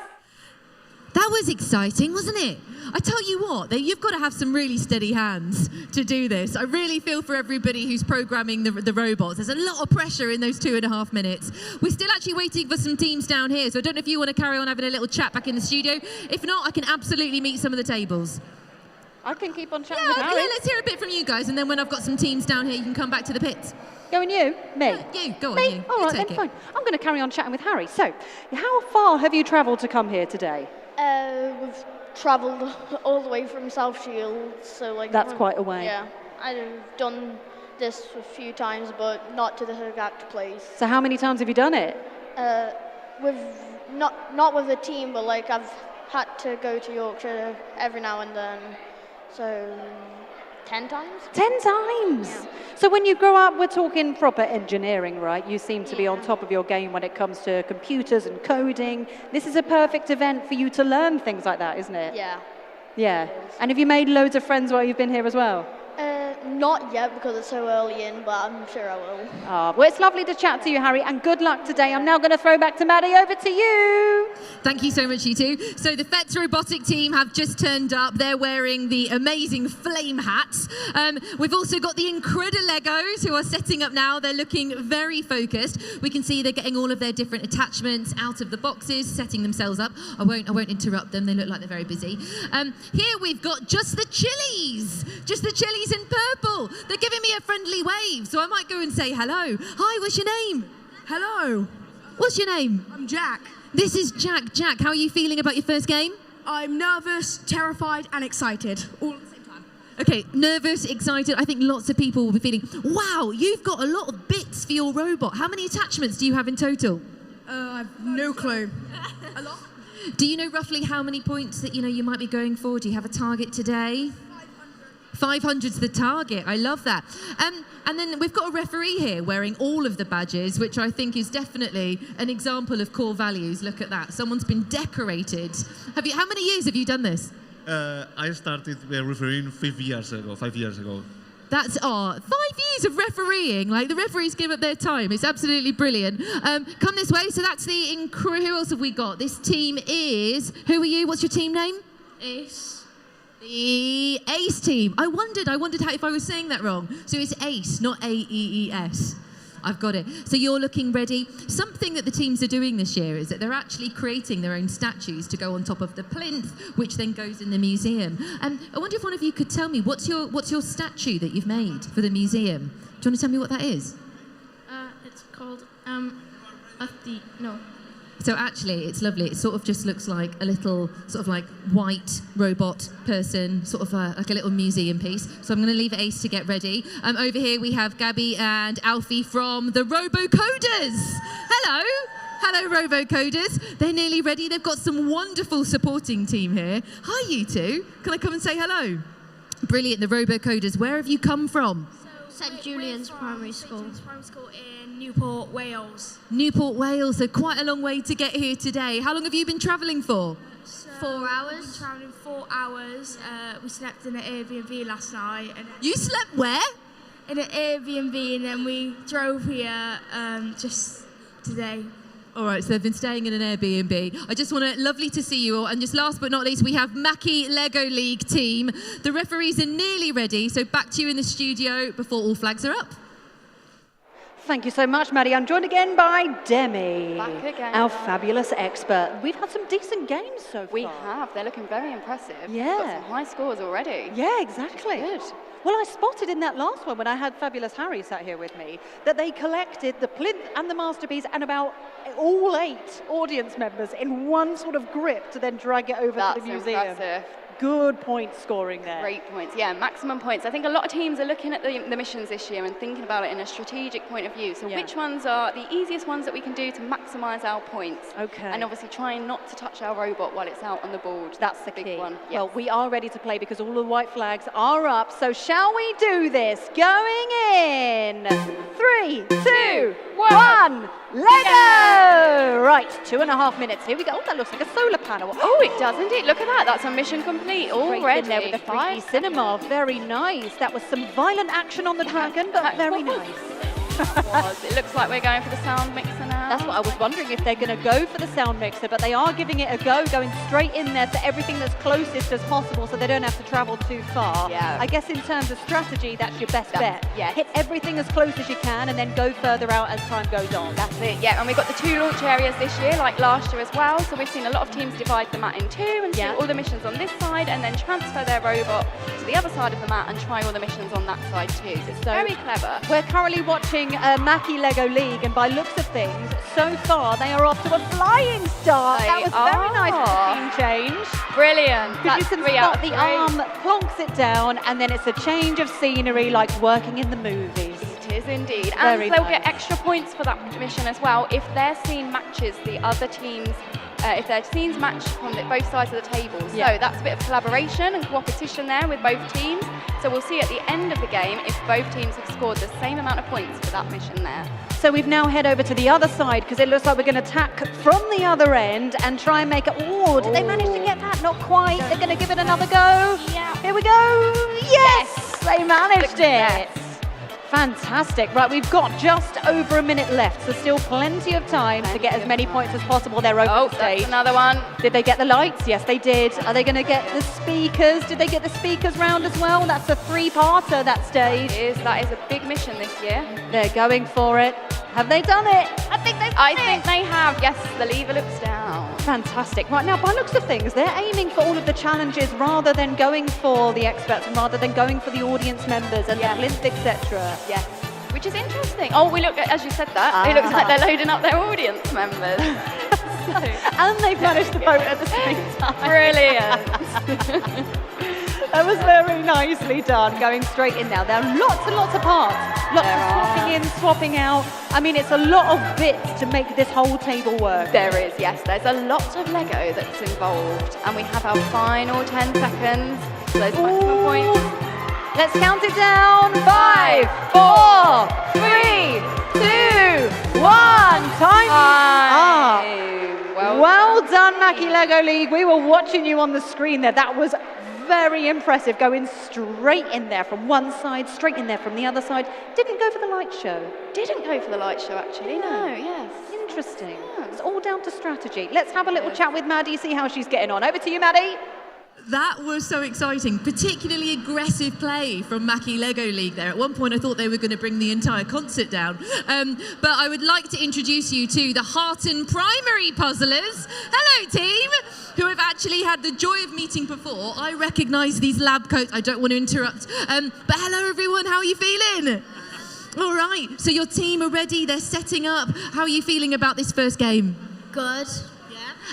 Speaker 12: That was exciting, wasn't it? I tell you what, you've got to have some really steady hands to do this. I really feel for everybody who's programming the robots. There's a lot of pressure in those 2.5 minutes. We're still actually waiting for some teams down here, so I don't know if you want to carry on having a little chat back in the studio. If not, I can absolutely meet some of the tables.
Speaker 5: I can keep on chatting with Harry.
Speaker 12: Yeah, let's hear a bit from you guys, and then when I've got some teams down here, you can come back to the pits.
Speaker 5: Going you? Me?
Speaker 12: You, go on,
Speaker 5: Me?
Speaker 12: you.
Speaker 5: All right, then fine. I'm going to carry on chatting with Harry. So, how far have you travelled to come here today?
Speaker 13: We've travelled all the way from South Shields, so like...
Speaker 5: That's quite a way.
Speaker 13: Yeah, I've done this a few times, but not to the exact place.
Speaker 5: So how many times have you done it?
Speaker 13: With not with a team, but like I've had to go to Yorkshire every now and then, so 10 times?
Speaker 5: 10 times? Yeah. So when you grow up, we're talking proper engineering, right? You seem to be on top of your game when it comes to computers and coding. This is a perfect event for you to learn things like that, isn't it?
Speaker 13: Yeah.
Speaker 5: Yeah. And have you made loads of friends while you've been here as well?
Speaker 13: Not yet because it's so early in, but I'm sure I will.
Speaker 5: Well, it's lovely to chat to you, Harry, and good luck today. I'm now going to throw back to Maddie. Over to you.
Speaker 12: Thank you so much, you two. So the FETS robotic team have just turned up. They're wearing the amazing flame hats. We've also got the FIRSTLegos who are setting up now. They're looking very focused. We can see they're getting all of their different attachments out of the boxes, setting themselves up. I won't interrupt them. They look like they're very busy. Here we've got just the chilies in purple. They're giving me a friendly wave, so I might go and say hello. Hi, what's your name? Hello. What's your name?
Speaker 14: I'm Jack.
Speaker 12: This is Jack. Jack, how are you feeling about your first game?
Speaker 14: I'm nervous, terrified, and excited, all at the same time.
Speaker 12: Okay, nervous, excited. I think lots of people will be feeling, wow, you've got a lot of bits for your robot. How many attachments do you have in total?
Speaker 14: I have no clue. A lot.
Speaker 12: Do you know roughly how many points that you might be going for? Do you have a target today? 500's the target. I love that. And then we've got a referee here wearing all of the badges, which I think is definitely an example of core values. Look at that. Someone's been decorated. How many years have you done this?
Speaker 15: I started refereeing 5 years ago.
Speaker 12: That's 5 years of refereeing. Like, the referees give up their time. It's absolutely brilliant. Come this way. So that's the crew. Who else have we got? This team is... Who are you? What's your team name?
Speaker 13: Ace.
Speaker 12: The Ace team. I wondered how, if I was saying that wrong. So it's Ace, not A-E-E-S. I've got it. So you're looking ready. Something that the teams are doing this year is that they're actually creating their own statues to go on top of the plinth, which then goes in the museum. I wonder if one of you could tell me, what's your statue that you've made for the museum? Do you want to tell me what that is?
Speaker 13: It's called,
Speaker 12: So actually, it's lovely. It sort of just looks like a little sort of like white robot person, sort of like a little museum piece. So I'm going to leave Ace to get ready. Over here we have Gabby and Alfie from the RoboCoders. Hello. Hello, RoboCoders. They're nearly ready. They've got some wonderful supporting team here. Hi, you two. Can I come and say hello? Brilliant, the RoboCoders. Where have you come from?
Speaker 13: St Julian's Primary School.
Speaker 14: Primary School in Newport, Wales.
Speaker 12: Newport, Wales. So quite a long way to get here today. How long have you been travelling for?
Speaker 13: 4 hours.
Speaker 14: We've been travelling 4 hours. We slept in an Airbnb last night. And
Speaker 12: you slept where?
Speaker 14: In an Airbnb, and then we drove here just today.
Speaker 12: All right, so they've been staying in an Airbnb. I just want to, lovely to see you all. And just last but not least, we have Mackie Lego League team. The referees are nearly ready, so back to you in the studio before all flags are up.
Speaker 5: Thank you so much, Maddie. I'm joined again by Demi,
Speaker 11: Back again.
Speaker 5: our fabulous expert. We've had some decent games so far.
Speaker 11: We have. They're looking very impressive.
Speaker 5: Yeah.
Speaker 11: We've got some high scores already.
Speaker 5: Yeah, exactly.
Speaker 11: Good.
Speaker 5: Well, I spotted in that last one when I had Fabulous Harry sat here with me that they collected the plinth and the masterpiece and about all 8 audience members in one sort of grip to then drag it over to the museum.
Speaker 11: Impressive.
Speaker 5: Good point scoring there.
Speaker 11: Great points, yeah, maximum points. I think a lot of teams are looking at the missions this year and thinking about it in a strategic point of view. So which ones are the easiest ones that we can do to maximise our points?
Speaker 5: Okay.
Speaker 11: And obviously trying not to touch our robot while it's out on the board.
Speaker 5: That's the
Speaker 11: big
Speaker 5: key.
Speaker 11: one. Yes.
Speaker 5: Well, we are ready to play because all the white flags are up. So shall we do this? Going in. 3, 2, 1. Lego! Right, 2.5 minutes. Here we go. Oh, that looks like a solar panel.
Speaker 11: Oh, it does indeed. Look at that. That's a mission complete already.
Speaker 5: Straight in there with the 3D cinema. Very nice. That was some violent action on the dragon, but very nice.
Speaker 11: It looks like we're going for the sound mixer now.
Speaker 5: That's what I was wondering, if they're going to go for the sound mixer, but they are giving it a go, going straight in there to everything that's closest as possible so they don't have to travel too far.
Speaker 11: Yeah.
Speaker 5: I guess in terms of strategy, that's your best bet.
Speaker 11: Yes.
Speaker 5: Hit everything as close as you can and then go further out as time goes on.
Speaker 11: That's it, yeah. And we've got the 2 launch areas this year, like last year as well. So we've seen a lot of teams divide the mat in 2 and do all the missions on this side and then transfer their robot to the other side of the mat and try all the missions on that side too. So it's very clever.
Speaker 5: We're currently watching Mackie Lego League, and by looks of things, so far they are off to a flying start. That was very nice with the team change.
Speaker 11: Brilliant.
Speaker 5: Because you can spot the arm plonks it down, and then it's a change of scenery like working in the movies.
Speaker 11: It is indeed.
Speaker 5: Very
Speaker 11: And they'll
Speaker 5: nice.
Speaker 11: get extra points for that mission as well if their scene matches the other team's, if their scenes match from both sides of the table.
Speaker 5: Yeah.
Speaker 11: So that's a bit of collaboration and competition there with both teams. So we'll see at the end of the game if both teams have scored the same amount of points for that mission there.
Speaker 5: So we've now head over to the other side because it looks like we're going to attack from the other end and try and make it. Oh, did they manage to get that? Not quite. They're going to give it another go.
Speaker 11: Yeah.
Speaker 5: Here we go. Yes, they managed it. Fantastic. Right, we've got just over a minute left, so still plenty of time to get as many points as possible. They're over the stage.
Speaker 11: That's another one.
Speaker 5: Did they get the lights? Yes, they did. Are they going to get the speakers? Did they get the speakers round as well? That's a 3-parter, that stage.
Speaker 11: That is a big mission this year.
Speaker 5: They're going for it. Have they done it? I think they've done
Speaker 11: I think they have. Yes, the lever looks down.
Speaker 5: Fantastic. Right, now, by looks of things, they're aiming for all of the challenges rather than going for the experts and rather than going for the audience members and the plinth, etc.
Speaker 11: Yes. Which is interesting. Oh, we look, as you said that, it looks like they're loading up their audience members.
Speaker 5: And they've managed to vote at the same time.
Speaker 11: Brilliant.
Speaker 5: That was very nicely done, going straight in now. There are lots and lots of parts. Lots of swapping in, swapping out. I mean, it's a lot of bits to make this whole table work.
Speaker 11: There is, yes. There's a lot of Lego that's involved. And we have our final 10 seconds. So those maximum points.
Speaker 5: Let's count it down. 5, 4, 3, 2, 1. Time. Well done, Mackie Lego League. We were watching you on the screen there. That was very impressive, going straight in there from one side, straight in there from the other side. Didn't go for the light show.
Speaker 11: Didn't go for the light show, actually. No, yes.
Speaker 5: Interesting. It's all down to strategy. Let's have a little chat with Maddie, see how she's getting on. Over to you, Maddie.
Speaker 12: That was so exciting, particularly aggressive play from Mackie Lego League there. At one point I thought they were going to bring the entire concert down. But I would like to introduce you to the Harton Primary Puzzlers. Hello team, who I've actually had the joy of meeting before. I recognise these lab coats, I don't want to interrupt. But hello everyone, how are you feeling? All right, so your team are ready, they're setting up. How are you feeling about this first game?
Speaker 14: Good.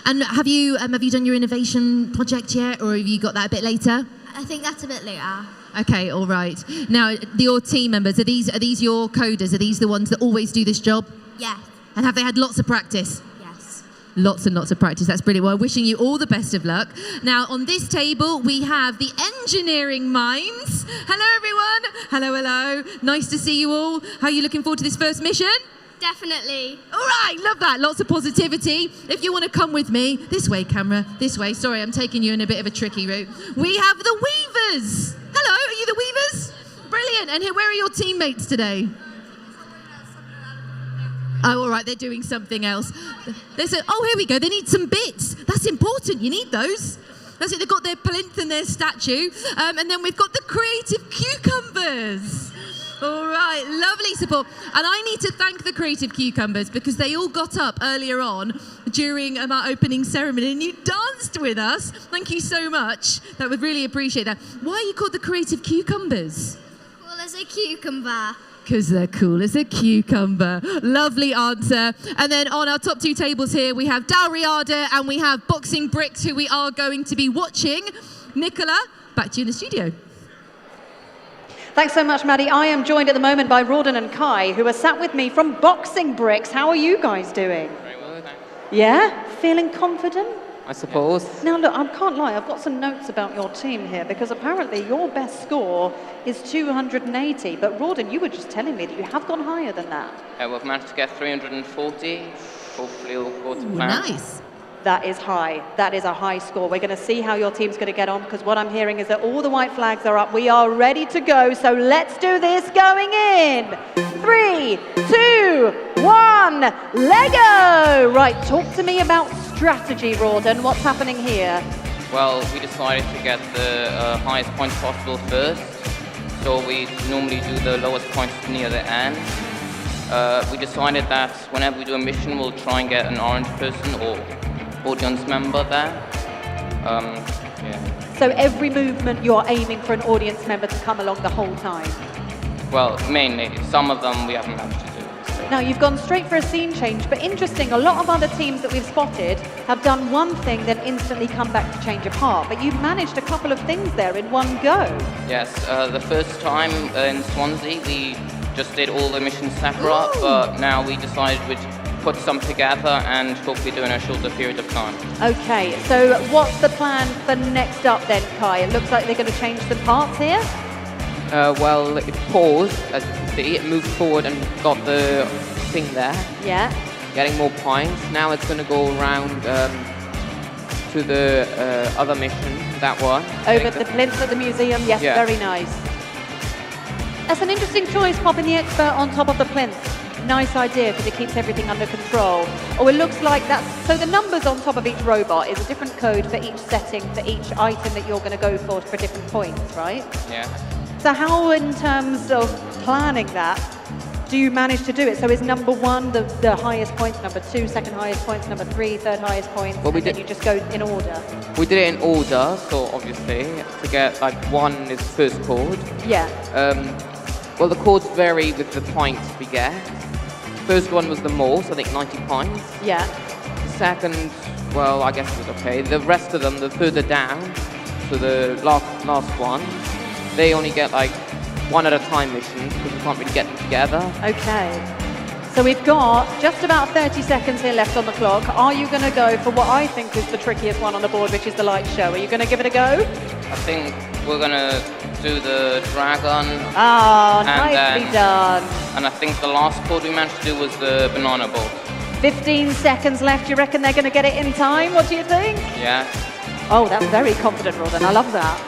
Speaker 12: And have you done your innovation project yet, or have you got that a bit later?
Speaker 14: I think that's a bit later.
Speaker 12: Okay, all right. Now, your team members, are these your coders? Are these the ones that always do this job?
Speaker 14: Yes.
Speaker 12: And have they had lots of practice?
Speaker 14: Yes.
Speaker 12: Lots and lots of practice. That's brilliant. Well, wishing you all the best of luck. Now, on this table, we have the engineering minds. Hello, everyone. Hello, hello. Nice to see you all. How are you looking forward to this first mission?
Speaker 14: Definitely.
Speaker 12: All right, love that. Lots of positivity. If you want to come with me, this way, camera, this way. Sorry, I'm taking you in a bit of a tricky route. We have the Weavers. Hello, are you the Weavers? Brilliant. And where are your teammates today? Oh, all right, they're doing something else. Oh, here we go. They need some bits. That's important. You need those. That's it. They've got their plinth and their statue. And then we've got the creative cucumbers. All right, lovely support. And I need to thank the Creative Cucumbers because they all got up earlier on during our opening ceremony and you danced with us. Thank you so much. That would really appreciate that. Why are you called the Creative Cucumbers?
Speaker 14: Well, as a cucumber.
Speaker 12: Because they're cool as a cucumber. Lovely answer. And then on our top two tables here, we have Dalriada and we have Boxing Bricks, who we are going to be watching. Nicola, back to you in the studio.
Speaker 5: Thanks so much, Maddie. I am joined at the moment by Rawdon and Kai, who are sat with me from Boxing Bricks. How are you guys doing?
Speaker 16: Very well, thanks.
Speaker 5: Yeah? Feeling confident?
Speaker 16: I suppose.
Speaker 5: Now, look, I can't lie. I've got some notes about your team here because apparently your best score is 280. But Rawdon, you were just telling me that you have gone higher than that.
Speaker 16: We've managed to get 340. Hopefully it'll go to plan.
Speaker 12: Nice.
Speaker 5: That is high. That is a high score. We're going to see how your team's going to get on because what I'm hearing is that all the white flags are up. We are ready to go. So let's do this going in. 3, 2, 1, Lego! Right, talk to me about strategy, Rawdon. What's happening here?
Speaker 16: Well, we decided to get the highest points possible first. So we normally do the lowest points near the end. We decided that whenever we do a mission, we'll try and get an orange person or audience member there. Yeah.
Speaker 5: So every movement you're aiming for an audience member to come along the whole time?
Speaker 16: Well, mainly. Some of them we haven't managed to do. So.
Speaker 5: Now, you've gone straight for a scene change, but interesting, a lot of other teams that we've spotted have done one thing, then instantly come back to change a part, but you've managed a couple of things there in one go.
Speaker 16: Yes, the first time in Swansea, we just did all the missions separate, but now we decided we'd put some together and hopefully do in a shorter period of time.
Speaker 5: Okay, so what's the plan for next up then, Kai? It looks like they're going to change some parts here.
Speaker 16: Well, it paused, as you can see. It moved forward and got the thing there.
Speaker 5: Yeah.
Speaker 16: Getting more points. Now it's going to go around to the other mission, that one.
Speaker 5: Over the plinth at the museum, yes,
Speaker 16: Yeah.
Speaker 5: very nice. That's an interesting choice, popping the expert on top of the plinth. Nice idea, because it keeps everything under control. Oh, it looks like that's... So the numbers on top of each robot is a different code for each setting, for each item that you're going to go for different points, right?
Speaker 16: Yeah.
Speaker 5: So how, in terms of planning that, do you manage to do it? So is number 1 the highest points, number 2 second highest points, number 3 third highest points,
Speaker 16: Well,
Speaker 5: then you just go in order?
Speaker 16: We did it in order, so obviously, to get, like, 1 is first chord.
Speaker 5: Yeah.
Speaker 16: Well, the chords vary with the points we get. First one was the most, I think 90 points.
Speaker 5: Yeah.
Speaker 16: The second, well, I guess it was okay. The rest of them, the further down, so the last one, they only get like one at a time missions because we can't really get them together.
Speaker 5: Okay. So we've got just about 30 seconds here left on the clock. Are you going to go for what I think is the trickiest one on the board, which is the light show? Are you going to give it a go?
Speaker 16: I think we're going to do the dragon.
Speaker 5: Oh,
Speaker 16: and
Speaker 5: nicely done.
Speaker 16: And I think the last chord we managed to do was the banana boat.
Speaker 5: 15 seconds left. You reckon they're going to get it in time? What do you think?
Speaker 16: Yeah.
Speaker 5: Oh, that's very confident, Rawdon. I love that.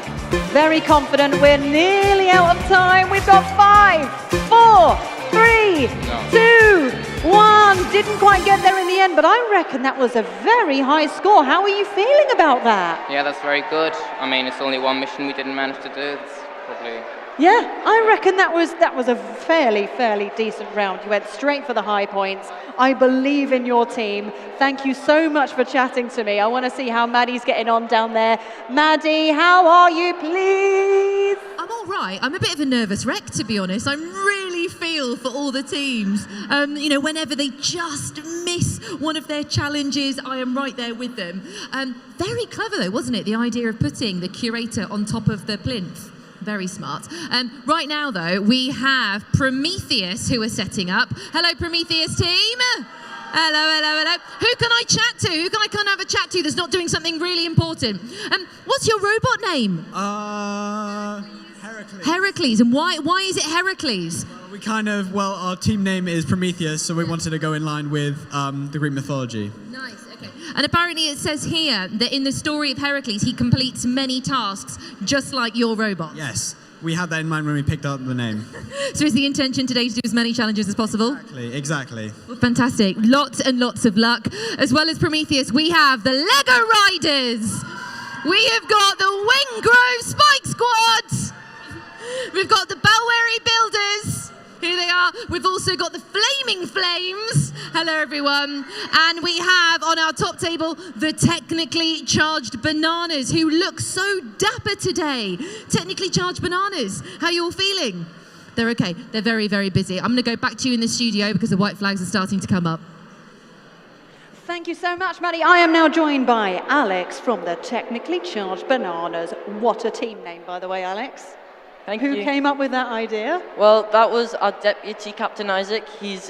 Speaker 5: Very confident. We're nearly out of time. We've got 5, 4, 3, 2, 1. Didn't quite get there in the end, but I reckon that was a very high score. How are you feeling about that?
Speaker 16: Yeah, that's very good. I mean, it's only one mission we didn't manage to do. It's probably...
Speaker 5: Yeah, I reckon that was a fairly decent round. You went straight for the high points. I believe in your team. Thank you so much for chatting to me. I want to see how Maddie's getting on down there. Maddie, how are you, please?
Speaker 12: I'm all right. I'm a bit of a nervous wreck, to be honest. I really feel for all the teams. You know, whenever they just miss one of their challenges, I am right there with them. Very clever, though, wasn't it? The idea of putting the curator on top of the plinth. Very smart. Right now, though, we have Prometheus who are setting up. Hello, Prometheus team. Hello. Who can I chat to? Who can I kind of have a chat to that's not doing something really important? What's your robot name?
Speaker 17: Heracles.
Speaker 12: Heracles. And why is it Heracles?
Speaker 17: We our team name is Prometheus, so we wanted to go in line with the Greek mythology.
Speaker 12: Nice, okay. And apparently it says here that in the story of Heracles, he completes many tasks, just like your robot.
Speaker 17: Yes, we had that in mind when we picked up the name.
Speaker 12: So is the intention today to do as many challenges as possible?
Speaker 17: Exactly.
Speaker 12: Well, fantastic. Lots and lots of luck. As well as Prometheus, we have the Lego Riders. We have got the Wing Grow Spike Squad. We've got the Balwery Builders. Here they are. We've also got the Flaming Flames. Hello, everyone. And we have on our top table the Technically Charged Bananas, who look so dapper today. Technically Charged Bananas. How are you all feeling? They're okay. They're very, very busy. I'm going to go back to you in the studio because the white flags are starting to come up.
Speaker 5: Thank you so much, Maddie. I am now joined by Alex from the Technically Charged Bananas. What a team name, by the way, Alex.
Speaker 18: Thank you.
Speaker 5: Who came up with that idea?
Speaker 18: Well, that was our deputy captain, Isaac. He's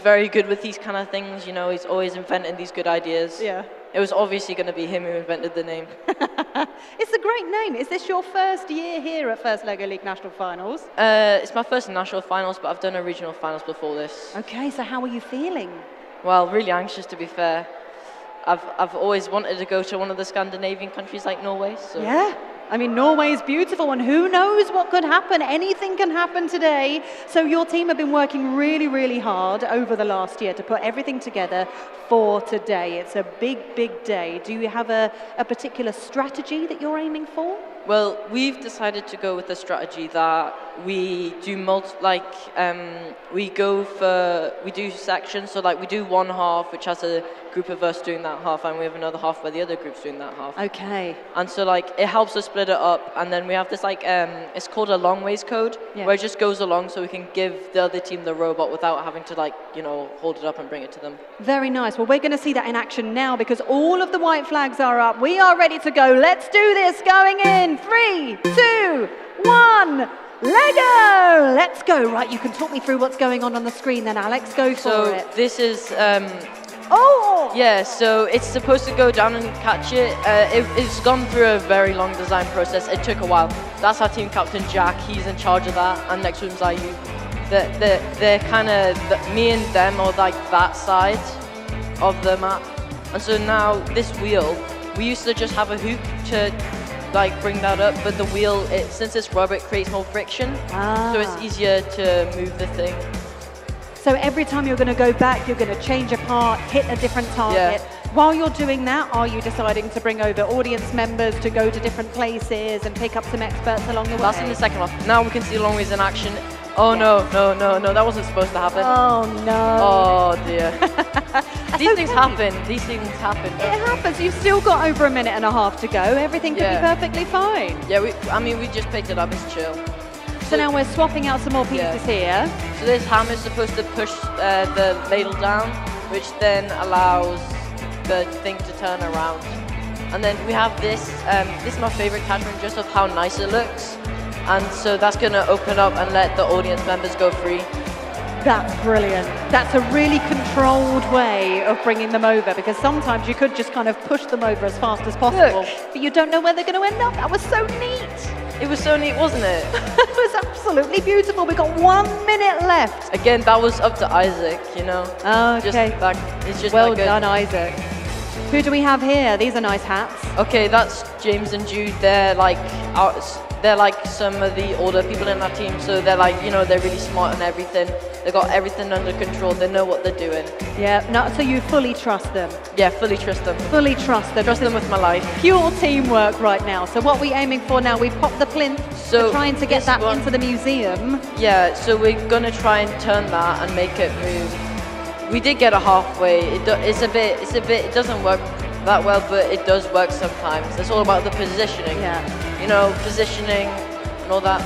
Speaker 18: very good with these kind of things. You know, he's always inventing these good ideas.
Speaker 5: Yeah.
Speaker 18: It was obviously going to be him who invented the name.
Speaker 5: It's a great name. Is this your first year here at First Lego League National Finals?
Speaker 18: It's my first national finals, but I've done a regional finals before this.
Speaker 5: Okay, so how are you feeling?
Speaker 18: Well, really anxious, to be fair. I've always wanted to go to one of the Scandinavian countries like Norway. So.
Speaker 5: Yeah. I mean, Norway's beautiful, and who knows what could happen? Anything can happen today. So your team have been working really, really hard over the last year to put everything together for today. It's a big, big day. Do you have a particular strategy that you're aiming for?
Speaker 18: Well, we've decided to go with a strategy that we do we do sections. So like we do one half, which has a group of us doing that half, and we have another half where the other group's doing that half.
Speaker 5: Okay.
Speaker 18: And so like it helps us split it up, and then we have this like it's called a long ways code, where it just goes along, so we can give the other team the robot without having to hold it up and bring it to them.
Speaker 5: Very nice. Well, we're going to see that in action now because all of the white flags are up. We are ready to go. Let's do this. Going in. 3, 2, 1. Lego! Let's go. Right, you can talk me through what's going on the screen then, Alex. Go for it.
Speaker 18: So this is...
Speaker 5: oh!
Speaker 18: Yeah, so it's supposed to go down and catch it. It's gone through a very long design process. It took a while. That's our team captain, Jack. He's in charge of that. And next to him's Ayu. They're kind of... Me and them are like that side of the map. And so now this wheel, we used to just have a hook to... bring that up, but the wheel, since it's rubber, it creates more friction, so it's easier to move the thing.
Speaker 5: So every time you're going to go back, you're going to change a part, hit a different target.
Speaker 18: Yeah.
Speaker 5: While you're doing that, are you deciding to bring over audience members to go to different places and pick up some experts along the way?
Speaker 18: That's in the second half. Now we can see long ways in action. Oh no, that wasn't supposed to happen.
Speaker 5: Oh no.
Speaker 18: Oh dear. These things happen. These things happen.
Speaker 5: It happens. You've still got over a minute and a half to go. Everything could be perfectly fine.
Speaker 18: Yeah, we just picked it up. It's chill.
Speaker 5: So now we're swapping out some more pieces here. So
Speaker 18: this hammer is supposed to push the ladle down, which then allows the thing to turn around. And then we have this. This is my favorite catchment, just of how nice it looks. And so that's going to open up and let the audience members go free.
Speaker 5: That's brilliant. That's a really controlled way of bringing them over, because sometimes you could just kind of push them over as fast as possible, but you don't know where they're going to end up. That was so neat.
Speaker 18: It was so neat, wasn't it?
Speaker 5: It was absolutely beautiful. We've got 1 minute left.
Speaker 18: Again, that was up to Isaac, you know.
Speaker 5: Okay.
Speaker 18: It's just
Speaker 5: well
Speaker 18: that good.
Speaker 5: done, Isaac. Who do we have here? These are nice hats.
Speaker 18: Okay, that's James and Jude. They're like some of the older people in our team, so they're like, they're really smart and everything. They got everything under control. They know what they're doing.
Speaker 5: Yeah, so you fully trust them?
Speaker 18: Yeah, fully trust them.
Speaker 5: Fully trust them.
Speaker 18: Trust them with my life.
Speaker 5: Pure teamwork right now. So what are we aiming for now? We've popped the plinth. So we're trying to get that into the museum.
Speaker 18: Yeah, so we're going to try and turn that and make it move. We did get a halfway. It doesn't work that well, but it does work sometimes. It's all about the positioning.
Speaker 5: Yeah.
Speaker 18: Positioning and all that.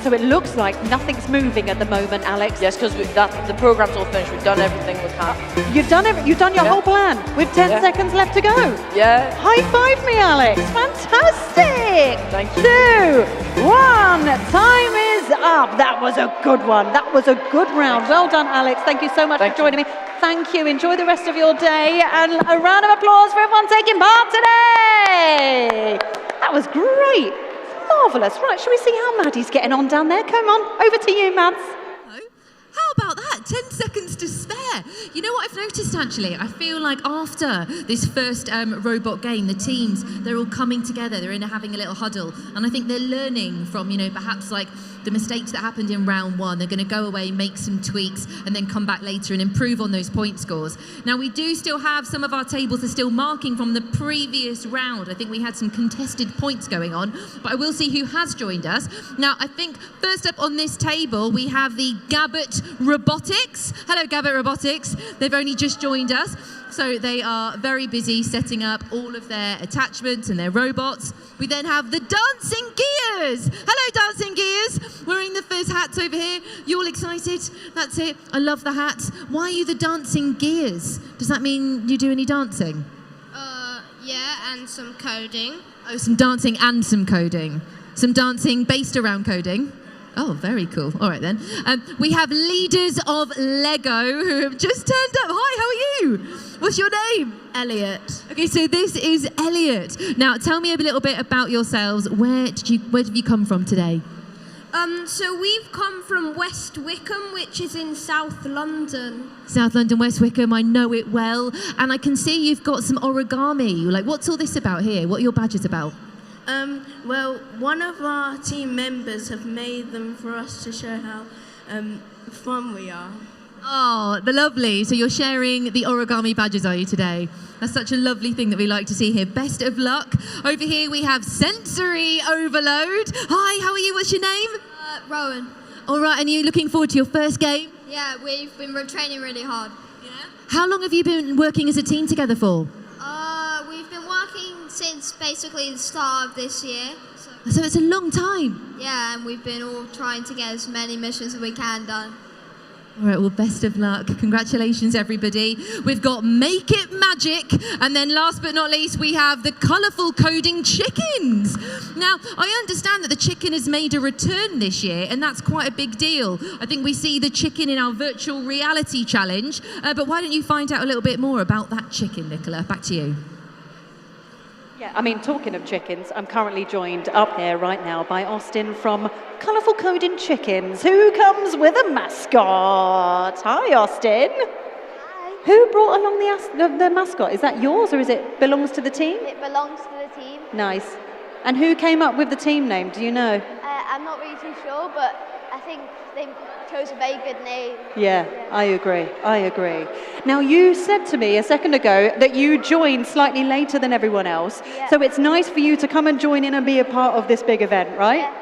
Speaker 5: So it looks like nothing's moving at the moment, Alex.
Speaker 18: Yes, because the program's all finished. We've done everything we can.
Speaker 5: You've done your whole plan with 10 seconds left to go.
Speaker 18: Yeah.
Speaker 5: High five me, Alex. Fantastic.
Speaker 18: Thank you.
Speaker 5: 2, 1. Time is up. That was a good one. That was a good round. Well done, Alex. Thank you so much for joining me. Thank you. Enjoy the rest of your day. And a round of applause for everyone taking part today. That was great. Marvellous. Right, shall we see how Maddie's getting on down there? Come on, over to you, Mads.
Speaker 12: How about that? 10 seconds to spare. You know what I've noticed actually? I feel like after this first robot game, the teams, they're all coming together, they're having a little huddle. And I think they're learning from, perhaps like the mistakes that happened in round 1. They're going to go away, make some tweaks, and then come back later and improve on those point scores. Now, we do still have some of our tables are still marking from the previous round. I think we had some contested points going on, but I will see who has joined us. Now, I think first up on this table, we have the Gabbett Robotics. Hello, Gabbett Robotics. They've only just joined us. So they are very busy setting up all of their attachments and their robots. We then have the Dancing Gears. Hello, Dancing Gears. Wearing the first hats over here. You all excited? That's it. I love the hats. Why are you the Dancing Gears? Does that mean you do any dancing?
Speaker 13: Yeah, and some coding.
Speaker 12: Oh, some dancing and some coding. Some dancing based around coding. Oh, very cool. All right, then. We have Leaders of Lego who have just turned up. Hi, how are you? What's your name?
Speaker 14: Elliot.
Speaker 12: Okay, so this is Elliot. Now, tell me a little bit about yourselves. Where have you come from today?
Speaker 13: So we've come from West Wickham, which is in South London.
Speaker 12: South London, West Wickham, I know it well. And I can see you've got some origami. Like, what's all this about here? What are your badges about?
Speaker 14: Well, one of our team members have made them for us to show how fun we are.
Speaker 12: Oh, the lovely. So you're sharing the origami badges, are you, today? That's such a lovely thing that we like to see here. Best of luck. Over here we have Sensory Overload. Hi, how are you? What's your name?
Speaker 13: Rowan.
Speaker 12: All right, and are you looking forward to your first game?
Speaker 13: Yeah, we've been training really hard. Yeah.
Speaker 12: How long have you been working as a team together for?
Speaker 13: We've been working since basically the start of this year.
Speaker 12: So it's a long time.
Speaker 13: Yeah, and we've been all trying to get as many missions as we can done.
Speaker 12: All right, well, best of luck. Congratulations, everybody. We've got Make It Magic. And then last but not least, we have the colourful coding chickens. Now, I understand that the chicken has made a return this year, and that's quite a big deal. I think we see the chicken in our virtual reality challenge. But why don't you find out a little bit more about that chicken, Nicola? Back to you.
Speaker 19: Yeah, I mean, talking of chickens, I'm currently joined up here right now by Austin from Colourful Coding Chickens, who comes with a mascot. Hi, Austin.
Speaker 13: Hi.
Speaker 19: Who brought along the mascot? Is that yours or belongs to the team?
Speaker 13: It belongs to the team.
Speaker 19: Nice. And who came up with the team name? Do you know?
Speaker 13: I'm not really too sure, but I think they chose a very good name.
Speaker 19: Yeah, I agree. Now, you said to me a second ago that you joined slightly later than everyone else.
Speaker 13: Yeah.
Speaker 19: So it's nice for you to come and join in and be a part of this big event, right?
Speaker 13: Yeah.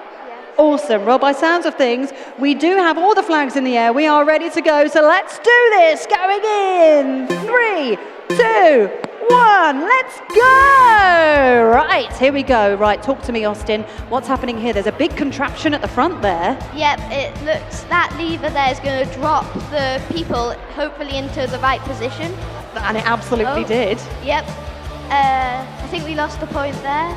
Speaker 19: Awesome. Well, by sounds of things, we do have all the flags in the air. We are ready to go. So let's do this. Going in. 3, 2, 1. Let's go. Right, here we go. Right, talk to me, Austin. What's happening here? There's a big contraption at the front there.
Speaker 13: Yep, it looks, that lever there is going to drop the people hopefully into the right position.
Speaker 19: And it absolutely did.
Speaker 13: Yep. I think we lost the point there.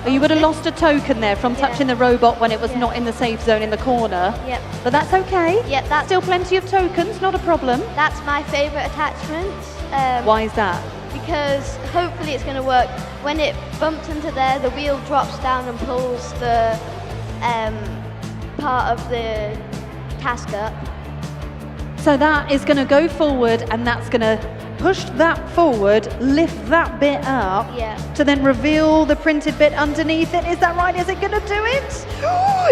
Speaker 19: Oh, you would have lost a token there from touching the robot when it was not in the safe zone in the corner.
Speaker 13: Yep.
Speaker 19: But that's okay.
Speaker 13: Yep, that's
Speaker 19: still plenty of tokens, not a problem.
Speaker 13: That's my favourite attachment.
Speaker 19: Why is that?
Speaker 13: Because hopefully it's going to work. When it bumps into there, the wheel drops down and pulls the part of the task up.
Speaker 19: So that is going to go forward, and that's going to push that forward, lift that bit up, to then reveal the printed bit underneath it. Is that right? Is it going to do it?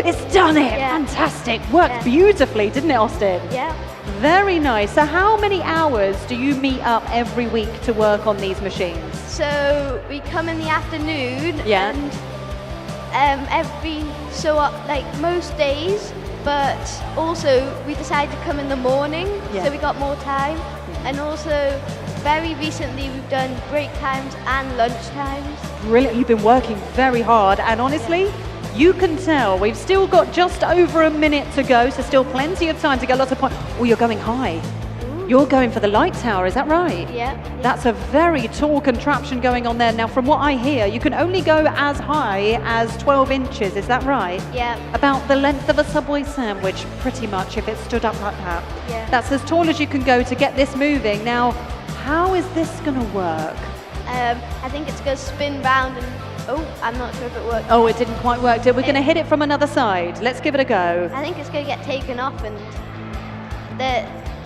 Speaker 19: It's done it!
Speaker 13: Yeah.
Speaker 19: Fantastic. Worked beautifully, didn't it, Austin?
Speaker 13: Yeah.
Speaker 19: Very nice. So how many hours do you meet up every week to work on these machines?
Speaker 13: So we come in the afternoon,
Speaker 19: and
Speaker 13: like most days, but also we decided to come in the morning, so we got more time. And also, very recently we've done break times and lunch times.
Speaker 19: Brilliant. You've been working very hard, and honestly, you can tell we've still got just over a minute to go, so still plenty of time to get lots of points. Oh, you're going high. You're going for the light tower, is that right?
Speaker 13: Yeah.
Speaker 19: That's a very tall contraption going on there. Now, from what I hear, you can only go as high as 12 inches, is that right?
Speaker 13: Yeah.
Speaker 19: About the length of a Subway sandwich, pretty much, if it stood up like that.
Speaker 13: Yeah.
Speaker 19: That's as tall as you can go to get this moving. Now, how is this going to work?
Speaker 13: I think it's going to spin round and, I'm not sure if it worked.
Speaker 19: Oh, it didn't quite work. We're going to hit it from another side. Let's give it a go.
Speaker 13: I think it's going to get taken off, and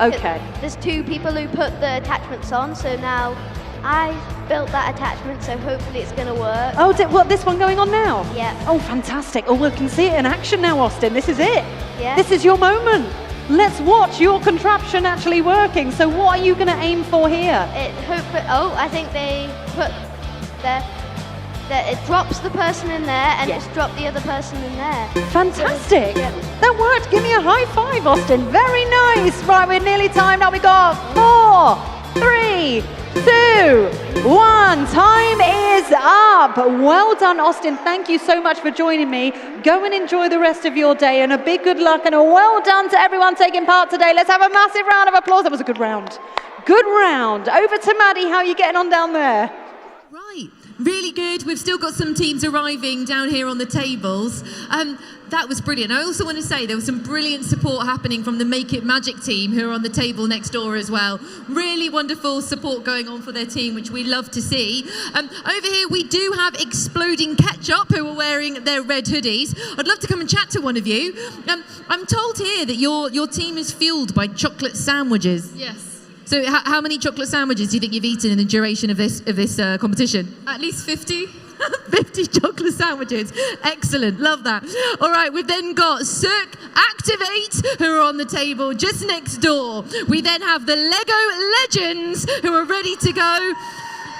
Speaker 19: Okay.
Speaker 13: There's 2 people who put the attachments on, so now I built that attachment, so hopefully it's going to work.
Speaker 19: Oh, what, this one going on now?
Speaker 13: Yeah.
Speaker 19: Oh, fantastic. Oh, we can see it in action now, Austin. This is it.
Speaker 13: Yeah.
Speaker 19: This is your moment. Let's watch your contraption actually working. So what are you going to aim for here?
Speaker 13: I think they put it drops the person in there and it's dropped the other person in there.
Speaker 19: Fantastic. That worked. Give me a high five, Austin. Very nice. Right, we're nearly time now. We got 4, 3, 2, 1. Time is up. Well done, Austin. Thank you so much for joining me. Go and enjoy the rest of your day, and a big good luck and a well done to everyone taking part today. Let's have a massive round of applause. That was a good round. Good round. Over to Maddie. How are you getting on down there?
Speaker 12: Right, really good. We've still got some teams arriving down here on the tables. That was brilliant. I also want to say there was some brilliant support happening from the Make It Magic team who are on the table next door as well. Really wonderful support going on for their team, which we love to see. Over here we do have Exploding Ketchup who are wearing their red hoodies. I'd love to come and chat to one of you. I'm told here that your team is fueled by chocolate sandwiches.
Speaker 1: Yes.
Speaker 12: So how many chocolate sandwiches do you think you've eaten in the duration of this competition?
Speaker 1: At least 50.
Speaker 12: 50 chocolate sandwiches. Excellent. Love that. All right, we've then got Cirque Activate, who are on the table just next door. We then have the Lego Legends, who are ready to go.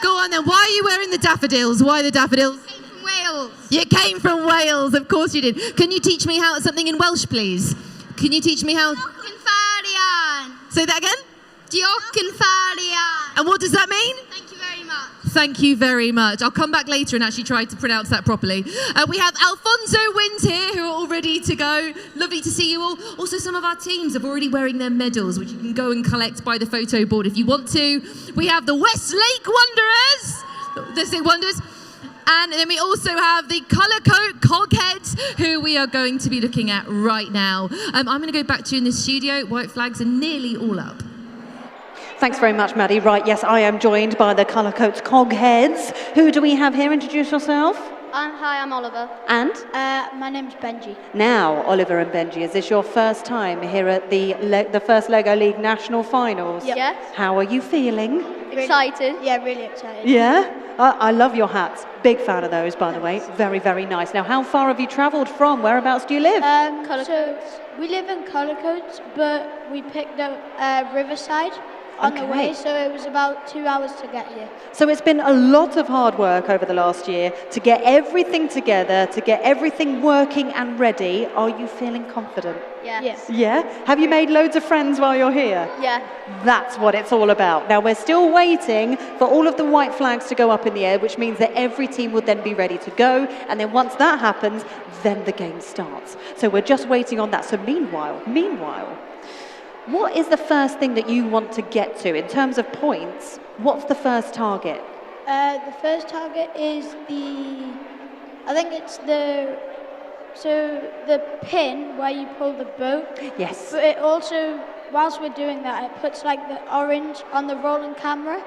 Speaker 12: Go on then. Why are you wearing the daffodils? Why the daffodils?
Speaker 1: I came from Wales.
Speaker 12: You came from Wales. Of course you did. Can you teach me something in Welsh, please? Can you teach me how?
Speaker 1: Diolch yn fawr.
Speaker 12: Say that again?
Speaker 1: Diolch yn fawr.
Speaker 12: And what does that mean?
Speaker 1: Thank you very much.
Speaker 12: Thank you very much. I'll come back later and actually try to pronounce that properly. We have Alfonso Wins here, who are all ready to go. Lovely to see you all. Also, some of our teams are already wearing their medals, which you can go and collect by the photo board if you want to. We have the Westlake Wanderers. Westlake Wanderers. And then we also have the Colour Coat Cogheads, who we are going to be looking at right now. I'm going to go back to you in the studio. White flags are nearly all up.
Speaker 19: Thanks very much, Maddie. Right, yes, I am joined by the Colour Coats Cogheads. Who do we have here? Introduce yourself.
Speaker 13: Hi, I'm Oliver.
Speaker 19: And?
Speaker 13: My name's Benji.
Speaker 19: Now, Oliver and Benji, is this your first time here at the first Lego League National Finals?
Speaker 13: Yep. Yes.
Speaker 19: How are you feeling?
Speaker 13: Excited. Yeah, really excited.
Speaker 19: Yeah? I love your hats. Big fan of those, by the way. Very, very nice. Now, how far have you travelled from? Whereabouts do you live?
Speaker 13: So we live in Colour Coats, but we picked up Riverside on the way, so it was about 2 hours to get here.
Speaker 19: So it's been a lot of hard work over the last year to get everything together, to get everything working and ready. Are you feeling confident?
Speaker 13: Yeah. Yes.
Speaker 19: Yeah? Have you made loads of friends while you're here?
Speaker 13: Yeah.
Speaker 19: That's what it's all about. Now, we're still waiting for all of the white flags to go up in the air, which means that every team will then be ready to go. And then once that happens, then the game starts. So we're just waiting on that. So meanwhile, what is the first thing that you want to get to in terms of points? What's the first target?
Speaker 13: The first target is I think it's the pin where you pull the boat.
Speaker 19: Yes.
Speaker 13: But it also, whilst we're doing that, it puts like the orange on the rolling camera.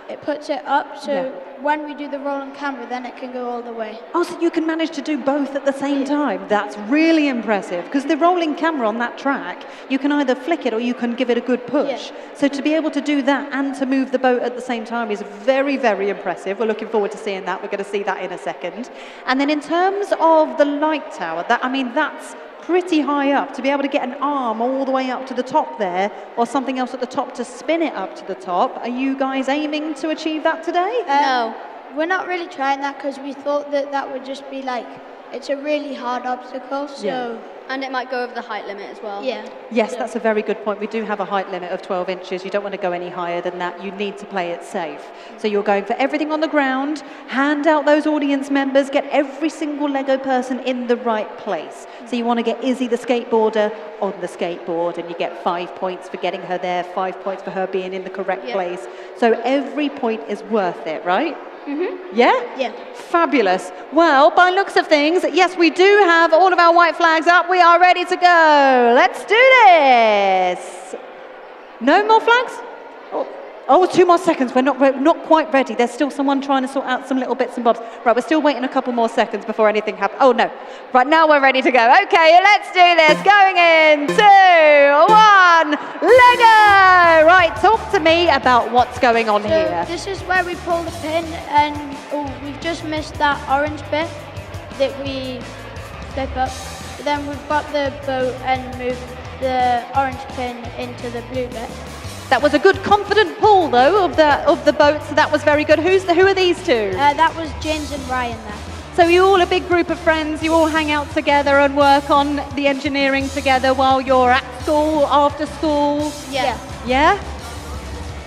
Speaker 13: It puts it up, so when we do the rolling camera, then it can go all the way.
Speaker 19: Oh, so you can manage to do both at the same time. That's really impressive, because the rolling camera on that track, you can either flick it or you can give it a good push. Yeah. So to be able to do that and to move the boat at the same time is very, very impressive. We're looking forward to seeing that. We're going to see that in a second. And then in terms of the light tower, that's pretty high up. To be able to get an arm all the way up to the top there, or something else at the top to spin it up to the top. Are you guys aiming to achieve that today?
Speaker 13: No, we're not really trying that because we thought that would just be like, it's a really hard obstacle, so...
Speaker 11: Yeah. And it might go over the height limit as well.
Speaker 13: Yeah.
Speaker 19: Yes, that's a very good point. We do have a height limit of 12 inches. You don't want to go any higher than that. You need to play it safe. So you're going for everything on the ground, hand out those audience members, get every single Lego person in the right place. So you want to get Izzy, the skateboarder, on the skateboard, and you get 5 points for getting her there, 5 points for her being in the correct place. So every point is worth it, right?
Speaker 13: Mm-hmm.
Speaker 19: Yeah?
Speaker 13: Yeah.
Speaker 19: Fabulous. Well, by looks of things, yes, we do have all of our white flags up. We are ready to go. Let's do this. No more flags? Oh, 2 more seconds. We're not quite ready. There's still someone trying to sort out some little bits and bobs. Right, we're still waiting a couple more seconds before anything happens. Oh, no. Right, now we're ready to go. Okay, let's do this. Going in, 2, 1, Lego! Right, talk to me about what's going on here.
Speaker 13: This is where we pull the pin, and we've just missed that orange bit that we flip up. But then we've got the boat and moved the orange pin into the blue bit.
Speaker 19: That was a good, confident pull, though, of the boat, so that was very good. Who are these two?
Speaker 13: That was James and Ryan there.
Speaker 19: So you're all a big group of friends, you all hang out together and work on the engineering together while you're at school, after school?
Speaker 13: Yeah.
Speaker 19: Yeah?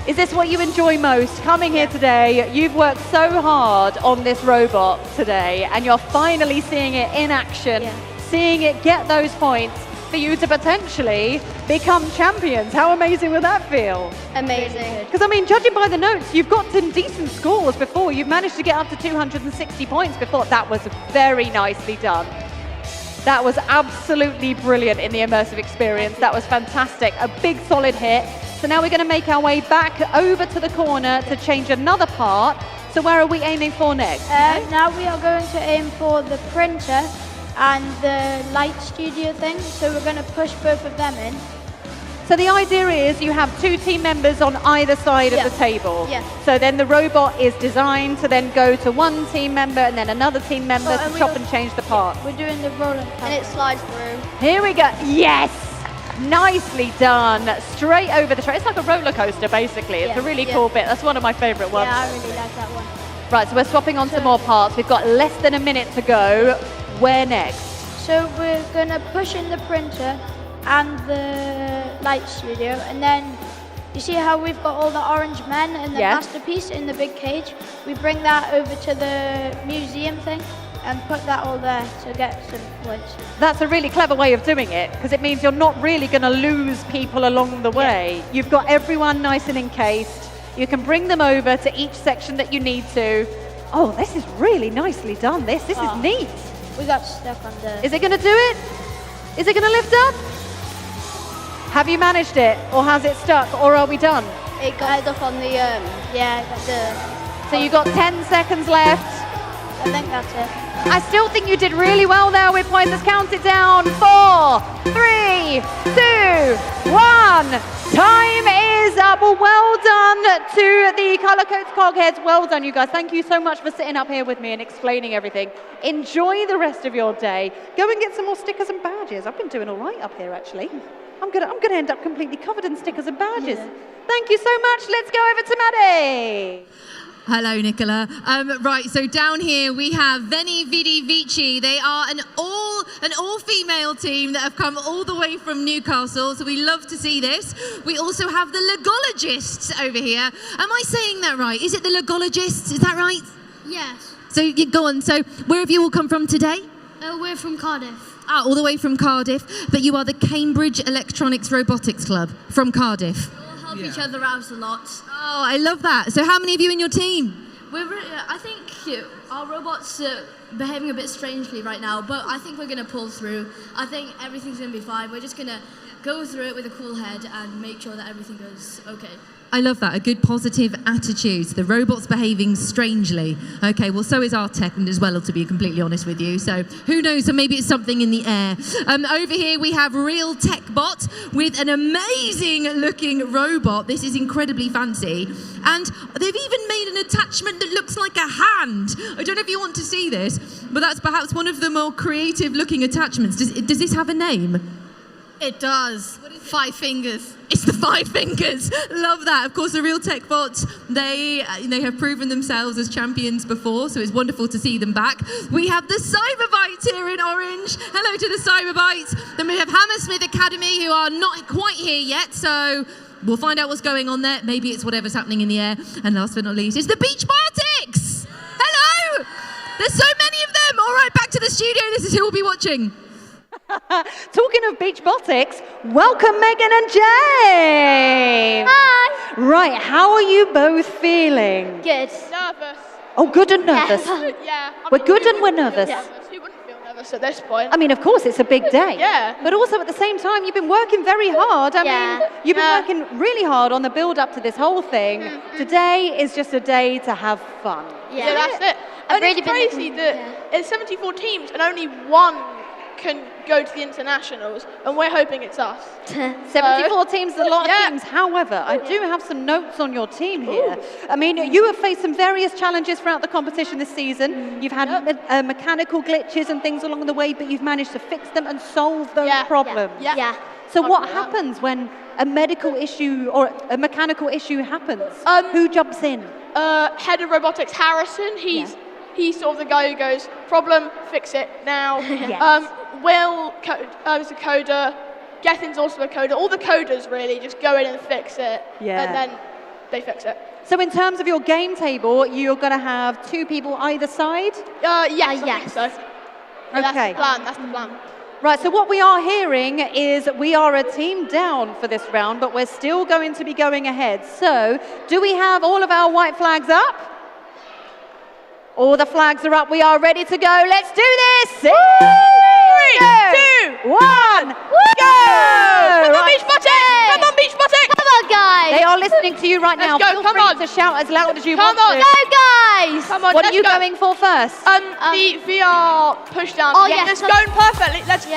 Speaker 19: Is this what you enjoy most? Coming here today, you've worked so hard on this robot today, and you're finally seeing it in action, seeing it get those points for you to potentially become champions. How amazing would that feel?
Speaker 13: Amazing.
Speaker 19: Because, I mean, judging by the notes, you've got some decent scores before. You've managed to get up to 260 points before. That was very nicely done. That was absolutely brilliant in the immersive experience. That was fantastic. A big solid hit. So now we're going to make our way back over to the corner to change another part. So where are we aiming for next?
Speaker 13: Now we are going to aim for the printer and the light studio thing, so we're going to push both of them in.
Speaker 19: So the idea is you have 2 team members on either side of the table.
Speaker 13: Yeah.
Speaker 19: So then the robot is designed to then go to one team member and then another team member to chop and change the parts.
Speaker 13: We're doing the rolling and it slides through.
Speaker 19: Here we go. Yes! Nicely done. Straight over the track. It's like a roller coaster, basically. It's a really cool bit. That's one of my favourite ones.
Speaker 13: Yeah, I really like that one.
Speaker 19: Right, so we're swapping on some more parts. We've got less than a minute to go. Where next?
Speaker 13: So we're going to push in the printer and the light studio, and then you see how we've got all the orange men and the masterpiece in the big cage? We bring that over to the museum thing and put that all there to get some points.
Speaker 19: That's a really clever way of doing it, because it means you're not really going to lose people along the way. You've got everyone nice and encased. You can bring them over to each section that you need to. Oh, this is really nicely done, this is neat.
Speaker 13: We got stuck on the...
Speaker 19: Is it going to do it? Is it going to lift up? Have you managed it, or has it stuck, or are we done?
Speaker 13: It got stuck on the,
Speaker 19: So you got 10 seconds left.
Speaker 13: I think that's it.
Speaker 19: I still think you did really well there with points. Let's count it down. 4, 3, 2, 1. Time is up. Well done to the Colour Coats Cogheads. Well done, you guys. Thank you so much for sitting up here with me and explaining everything. Enjoy the rest of your day. Go and get some more stickers and badges. I've been doing all right up here, actually. I'm gonna end up completely covered in stickers and badges. Yeah. Thank you so much. Let's go over to Maddie.
Speaker 12: Hello, Nicola. Right, so down here we have Veni Vidi Vici. They are an all-female team that have come all the way from Newcastle, so we love to see this. We also have the Legologists over here. Am I saying that right? Is it the Legologists? Is that right?
Speaker 20: Yes.
Speaker 12: So you go on. So where have you all come from today?
Speaker 20: We're from Cardiff.
Speaker 12: Ah, all the way from Cardiff. But you are the Cambridge Electronics Robotics Club from Cardiff.
Speaker 20: Help each other out a lot.
Speaker 12: Oh, I love that. So how many of you in your team?
Speaker 20: I think our robot's behaving a bit strangely right now, but I think we're going to pull through. I think everything's going to be fine. We're just going to go through it with a cool head and make sure that everything goes okay.
Speaker 12: I love that, a good positive attitude. The robot's behaving strangely. Okay, well, so is our tech as well, to be completely honest with you. So who knows, so maybe it's something in the air. Over here we have Real Tech Bot with an amazing looking robot. This is incredibly fancy. And they've even made an attachment that looks like a hand. I don't know if you want to see this, but that's perhaps one of the more creative looking attachments. Does this have a name?
Speaker 20: It does. 5 fingers.
Speaker 12: It's the 5 fingers. Love that. Of course, the Real Tech Bots, they have proven themselves as champions before, so it's wonderful to see them back. We have the Cyberbites here in orange. Hello to the Cyberbites. Then we have Hammersmith Academy, who are not quite here yet, so we'll find out what's going on there. Maybe it's whatever's happening in the air. And last but not least, it's the Beach Bartics. Hello. There's so many of them. All right, back to the studio. This is who we'll be watching.
Speaker 19: Talking of Beach Botics, welcome Megan and James.
Speaker 13: Hi.
Speaker 19: Right, how are you both feeling?
Speaker 13: Good.
Speaker 20: Nervous.
Speaker 19: Oh, good and nervous.
Speaker 20: Yeah.
Speaker 19: We're good and we're nervous.
Speaker 20: Who wouldn't feel nervous?
Speaker 21: ridiculous at this point.
Speaker 19: I mean, of course, it's a big day.
Speaker 21: Yeah.
Speaker 19: But also at the same time, you've been working very hard. I mean, you've been working really hard on the build up to this whole thing. Today is just a day to have fun.
Speaker 21: Yeah, that's it. And it's crazy that it's 74 teams and only one can go to the internationals, and we're hoping it's us.
Speaker 19: 74 teams is a lot of teams. However, I do have some notes on your team here. I mean, you have faced some various challenges throughout the competition this season. You've had mechanical glitches and things along the way, but you've managed to fix them and solve those problems. So what happens when a medical issue or a mechanical issue happens? Who jumps in?
Speaker 21: Head of robotics Harrison. He's sort of the guy who goes, problem, fix it now. Will is a coder. Gethin's also a coder. All the coders really just go in and fix it. And then they fix it.
Speaker 19: So in terms of your game table, you're going to have 2 people either side?
Speaker 21: Yes, I think so.
Speaker 19: Okay.
Speaker 21: That's the plan.
Speaker 19: Right, so what we are hearing is we are a team down for this round, but we're still going to be going ahead. So, do we have all of our white flags up? All the flags are up. We are ready to go. Let's do this. 3, 2, 1, go!
Speaker 21: Come on, Beach Bottic! Come on, Beach Bottic!
Speaker 13: Come on, guys!
Speaker 19: They are listening to you right now.
Speaker 21: Let's go,
Speaker 19: Feel free to shout as loud as you want to.
Speaker 21: Come on.
Speaker 13: Go, guys!
Speaker 21: Come on,
Speaker 19: What are
Speaker 21: let's
Speaker 19: you
Speaker 21: go.
Speaker 19: going for first?
Speaker 21: The VR push down.
Speaker 13: Oh,
Speaker 21: yes,
Speaker 13: yes,
Speaker 21: it's going perfectly. Yes,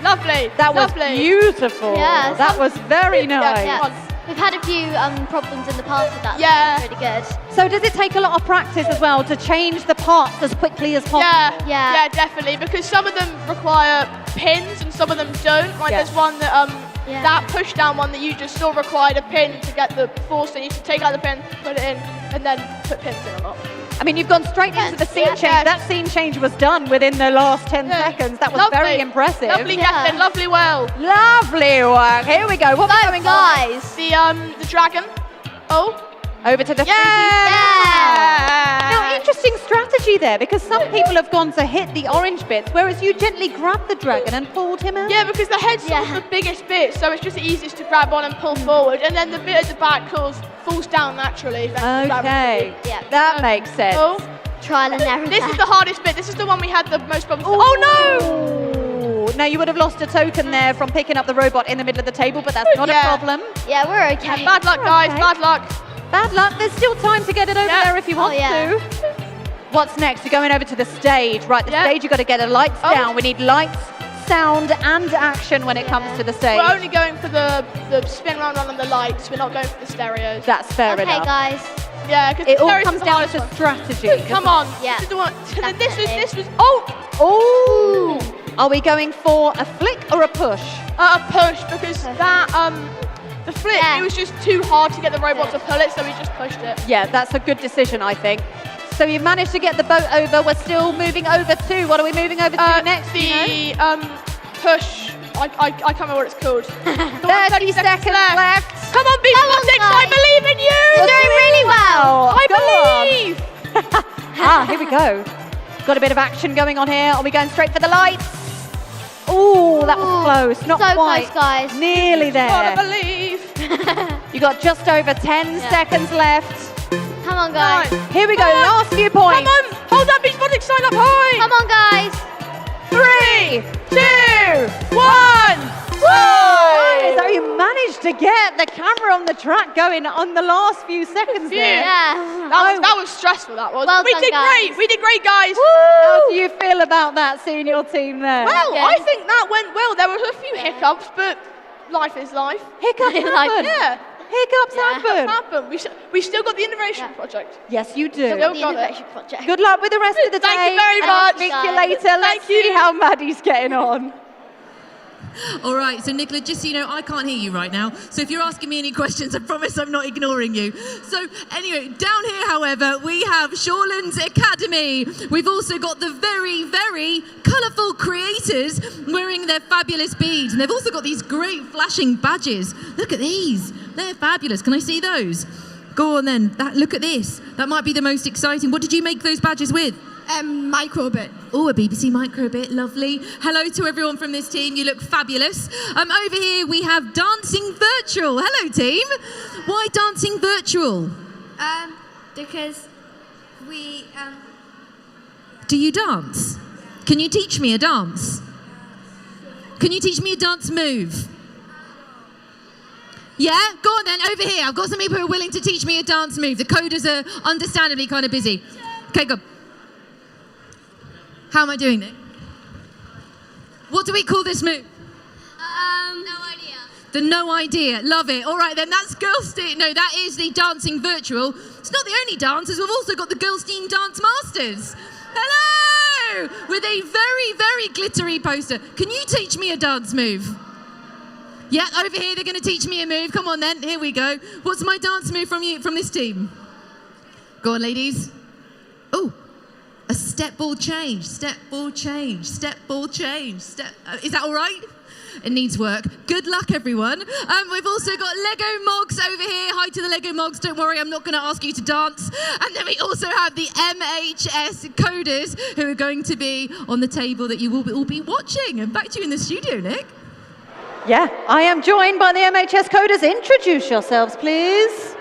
Speaker 21: lovely.
Speaker 19: That was
Speaker 21: lovely.
Speaker 19: beautiful.
Speaker 13: Yes.
Speaker 19: That was very nice.
Speaker 13: Yeah. We've had a few problems in the past with that.
Speaker 21: Yeah.
Speaker 13: So it's really good.
Speaker 19: So does it take a lot of practice as well to change the parts as quickly as possible?
Speaker 21: Yeah, definitely. Because some of them require pins and some of them don't. Like there's one that that push down one that you just saw required a pin to get the force, and you should take out the pin, put it in, and then put pins in or not.
Speaker 19: I mean, you've gone straight into the scene change. That scene change was done within the last 10 seconds. That was very impressive.
Speaker 21: Lovely, Gethin, lovely well.
Speaker 19: Lovely work. Here we go. What are we going
Speaker 21: guys? The dragon.
Speaker 19: Over to the Now, interesting strategy there, because some people have gone to hit the orange bits, whereas you gently grabbed the dragon and pulled him out.
Speaker 21: Yeah, because the head's sort of the biggest bit, so it's just the easiest to grab on and pull forward, and then the bit at the back falls down naturally.
Speaker 19: Okay, that makes sense.
Speaker 13: Trial and error.
Speaker 21: This is the hardest bit. This is the one we had the most problems with.
Speaker 19: Oh no! Now you would have lost a token there from picking up the robot in the middle of the table, but that's not a problem.
Speaker 13: Yeah, we're okay.
Speaker 21: Yeah, bad luck, guys. Bad luck.
Speaker 19: Bad luck. There's still time to get it over there if you want to. What's next? You're going over to the stage. Right, the stage, you've got to get the lights down. We need lights, sound, and action when it comes to the stage.
Speaker 21: We're only going for the spin round on the lights. We're not going for the stereos.
Speaker 19: That's fair enough.
Speaker 13: Okay, guys.
Speaker 21: Yeah, because
Speaker 19: it all comes down to strategy.
Speaker 21: Come on.
Speaker 13: Yeah.
Speaker 21: This is the one. This was.
Speaker 19: Oh! Are we going for a flick or a push?
Speaker 21: A push, because that the flip, it was just too hard to get the robot to pull it, so we just pushed it.
Speaker 19: Yeah, that's a good decision, I think. So you've managed to get the boat over. We're still moving over to. What are we moving over to next?
Speaker 21: The push. I can't remember what it's called.
Speaker 19: 30 seconds left.
Speaker 21: Come on, Beach Bottic, I believe in you.
Speaker 19: You're doing really well.
Speaker 21: I believe.
Speaker 19: Here we go. Got a bit of action going on here. Are we going straight for the lights? Oh, that was close. Not
Speaker 13: so
Speaker 19: quite.
Speaker 13: close, guys.
Speaker 19: Nearly there.
Speaker 21: Gotta believe.
Speaker 19: You got just over 10 seconds left.
Speaker 13: Come on, guys.
Speaker 19: Here we go. Last few points.
Speaker 21: Come on. Hold that Beach Bottic sign up high.
Speaker 13: Come on, guys.
Speaker 19: 3, 2, 1. Whoa! So you managed to get the camera on the track going on the last few seconds there.
Speaker 13: Yeah.
Speaker 21: That was stressful, that was.
Speaker 13: Well
Speaker 21: we
Speaker 13: done,
Speaker 21: did
Speaker 13: guys.
Speaker 21: great. We did great, guys.
Speaker 19: How do you feel about that, seeing your team there?
Speaker 21: Well, I think that went well. There was a few hiccups, but life is life.
Speaker 19: Hiccups happen.
Speaker 21: Yeah.
Speaker 19: Hiccups happen.
Speaker 21: We still got the innovation project.
Speaker 19: Yes, you do.
Speaker 21: Still got it.
Speaker 13: Project.
Speaker 19: Good luck with the rest of the day.
Speaker 21: Thank you very
Speaker 19: and I'll
Speaker 21: much.
Speaker 19: speak to you later. Let's see how Maddie's getting on.
Speaker 12: All right, so Nicola, just so you know, I can't hear you right now. So if you're asking me any questions, I promise I'm not ignoring you. So anyway, down here, however, we have Shorelands Academy. We've also got the very, very colourful creators wearing their fabulous beads. And they've also got these great flashing badges. Look at these. They're fabulous. Can I see those? Go on then. Look at this. That might be the most exciting. What did you make those badges with?
Speaker 7: Microbit.
Speaker 12: Oh, a BBC Microbit, lovely. Hello to everyone from this team, you look fabulous. Over here we have Dancing Virtual. Hello team. Why Dancing Virtual?
Speaker 22: Because we...
Speaker 12: Do you dance? Can you teach me a dance? Can you teach me a dance move? Yeah? Go on then, over here. I've got some people who are willing to teach me a dance move. The coders are understandably kind of busy. Okay, go. How am I doing, Nick? What do we call this move?
Speaker 13: No idea.
Speaker 12: The no idea. Love it. All right, then that's Girlstein. No, that is the dancing virtual. It's not the only dancers. We've also got the Girlstein Dance Masters. Hello! With a very, very glittery poster. Can you teach me a dance move? Yeah, over here, they're going to teach me a move. Come on, then. Here we go. What's my dance move from this team? Go on, ladies. Oh, a step ball change. Step ball change. Step ball change. Is that all right? It needs work. Good luck, everyone. We've also got Lego Mogs over here. Hi to the Lego Mogs. Don't worry, I'm not going to ask you to dance. And then we also have the MHS coders who are going to be on the table that you will all be watching. And back to you in the studio, Nick.
Speaker 19: Yeah, I am joined by the MHS coders. Introduce yourselves, please.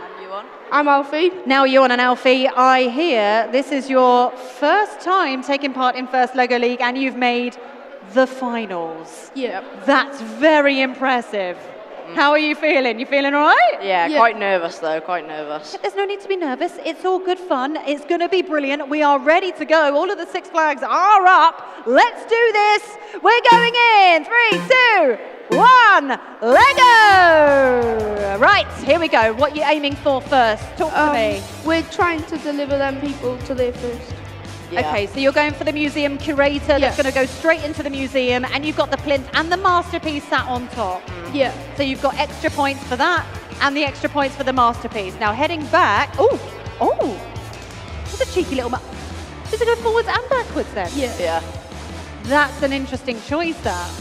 Speaker 21: I'm Alfie.
Speaker 19: Now, Ewan and Alfie, I hear this is your first time taking part in First Lego League and you've made the finals.
Speaker 21: Yeah.
Speaker 19: That's very impressive. How are you feeling? You feeling all right?
Speaker 18: Yeah, quite nervous though, quite nervous.
Speaker 19: There's no need to be nervous. It's all good fun. It's going to be brilliant. We are ready to go. All of the 6 flags are up. Let's do this. We're going in. 3, 2, 1. Lego! Right, here we go. What are you aiming for first? Talk to me.
Speaker 21: We're trying to deliver them people to their first.
Speaker 18: Yeah.
Speaker 19: Okay, so you're going for the museum curator that's going to go straight into the museum, and you've got the plinth and the masterpiece sat on top.
Speaker 21: Yeah.
Speaker 19: So you've got extra points for that and the extra points for the masterpiece. Now heading back. Oh, that's a cheeky little. Does it go forwards and backwards then?
Speaker 21: Yeah.
Speaker 18: Yeah.
Speaker 19: That's an interesting choice, that.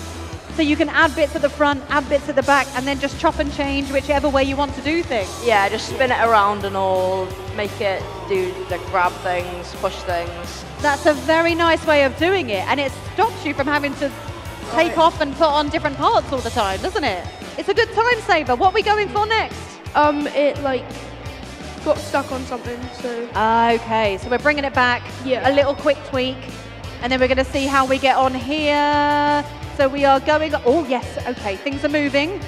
Speaker 19: So you can add bits at the front, add bits at the back, and then just chop and change whichever way you want to do things.
Speaker 18: Yeah, just spin it around and all, make it do the grab things, push things.
Speaker 19: That's a very nice way of doing it, and it stops you from having to take off and put on different parts all the time, doesn't it? It's a good time saver. What are we going for next?
Speaker 21: It got stuck on something, so.
Speaker 19: Okay, so we're bringing it back.
Speaker 21: Yeah.
Speaker 19: A little quick tweak, and then we're going to see how we get on here. So we are going, oh yes, okay, things are moving.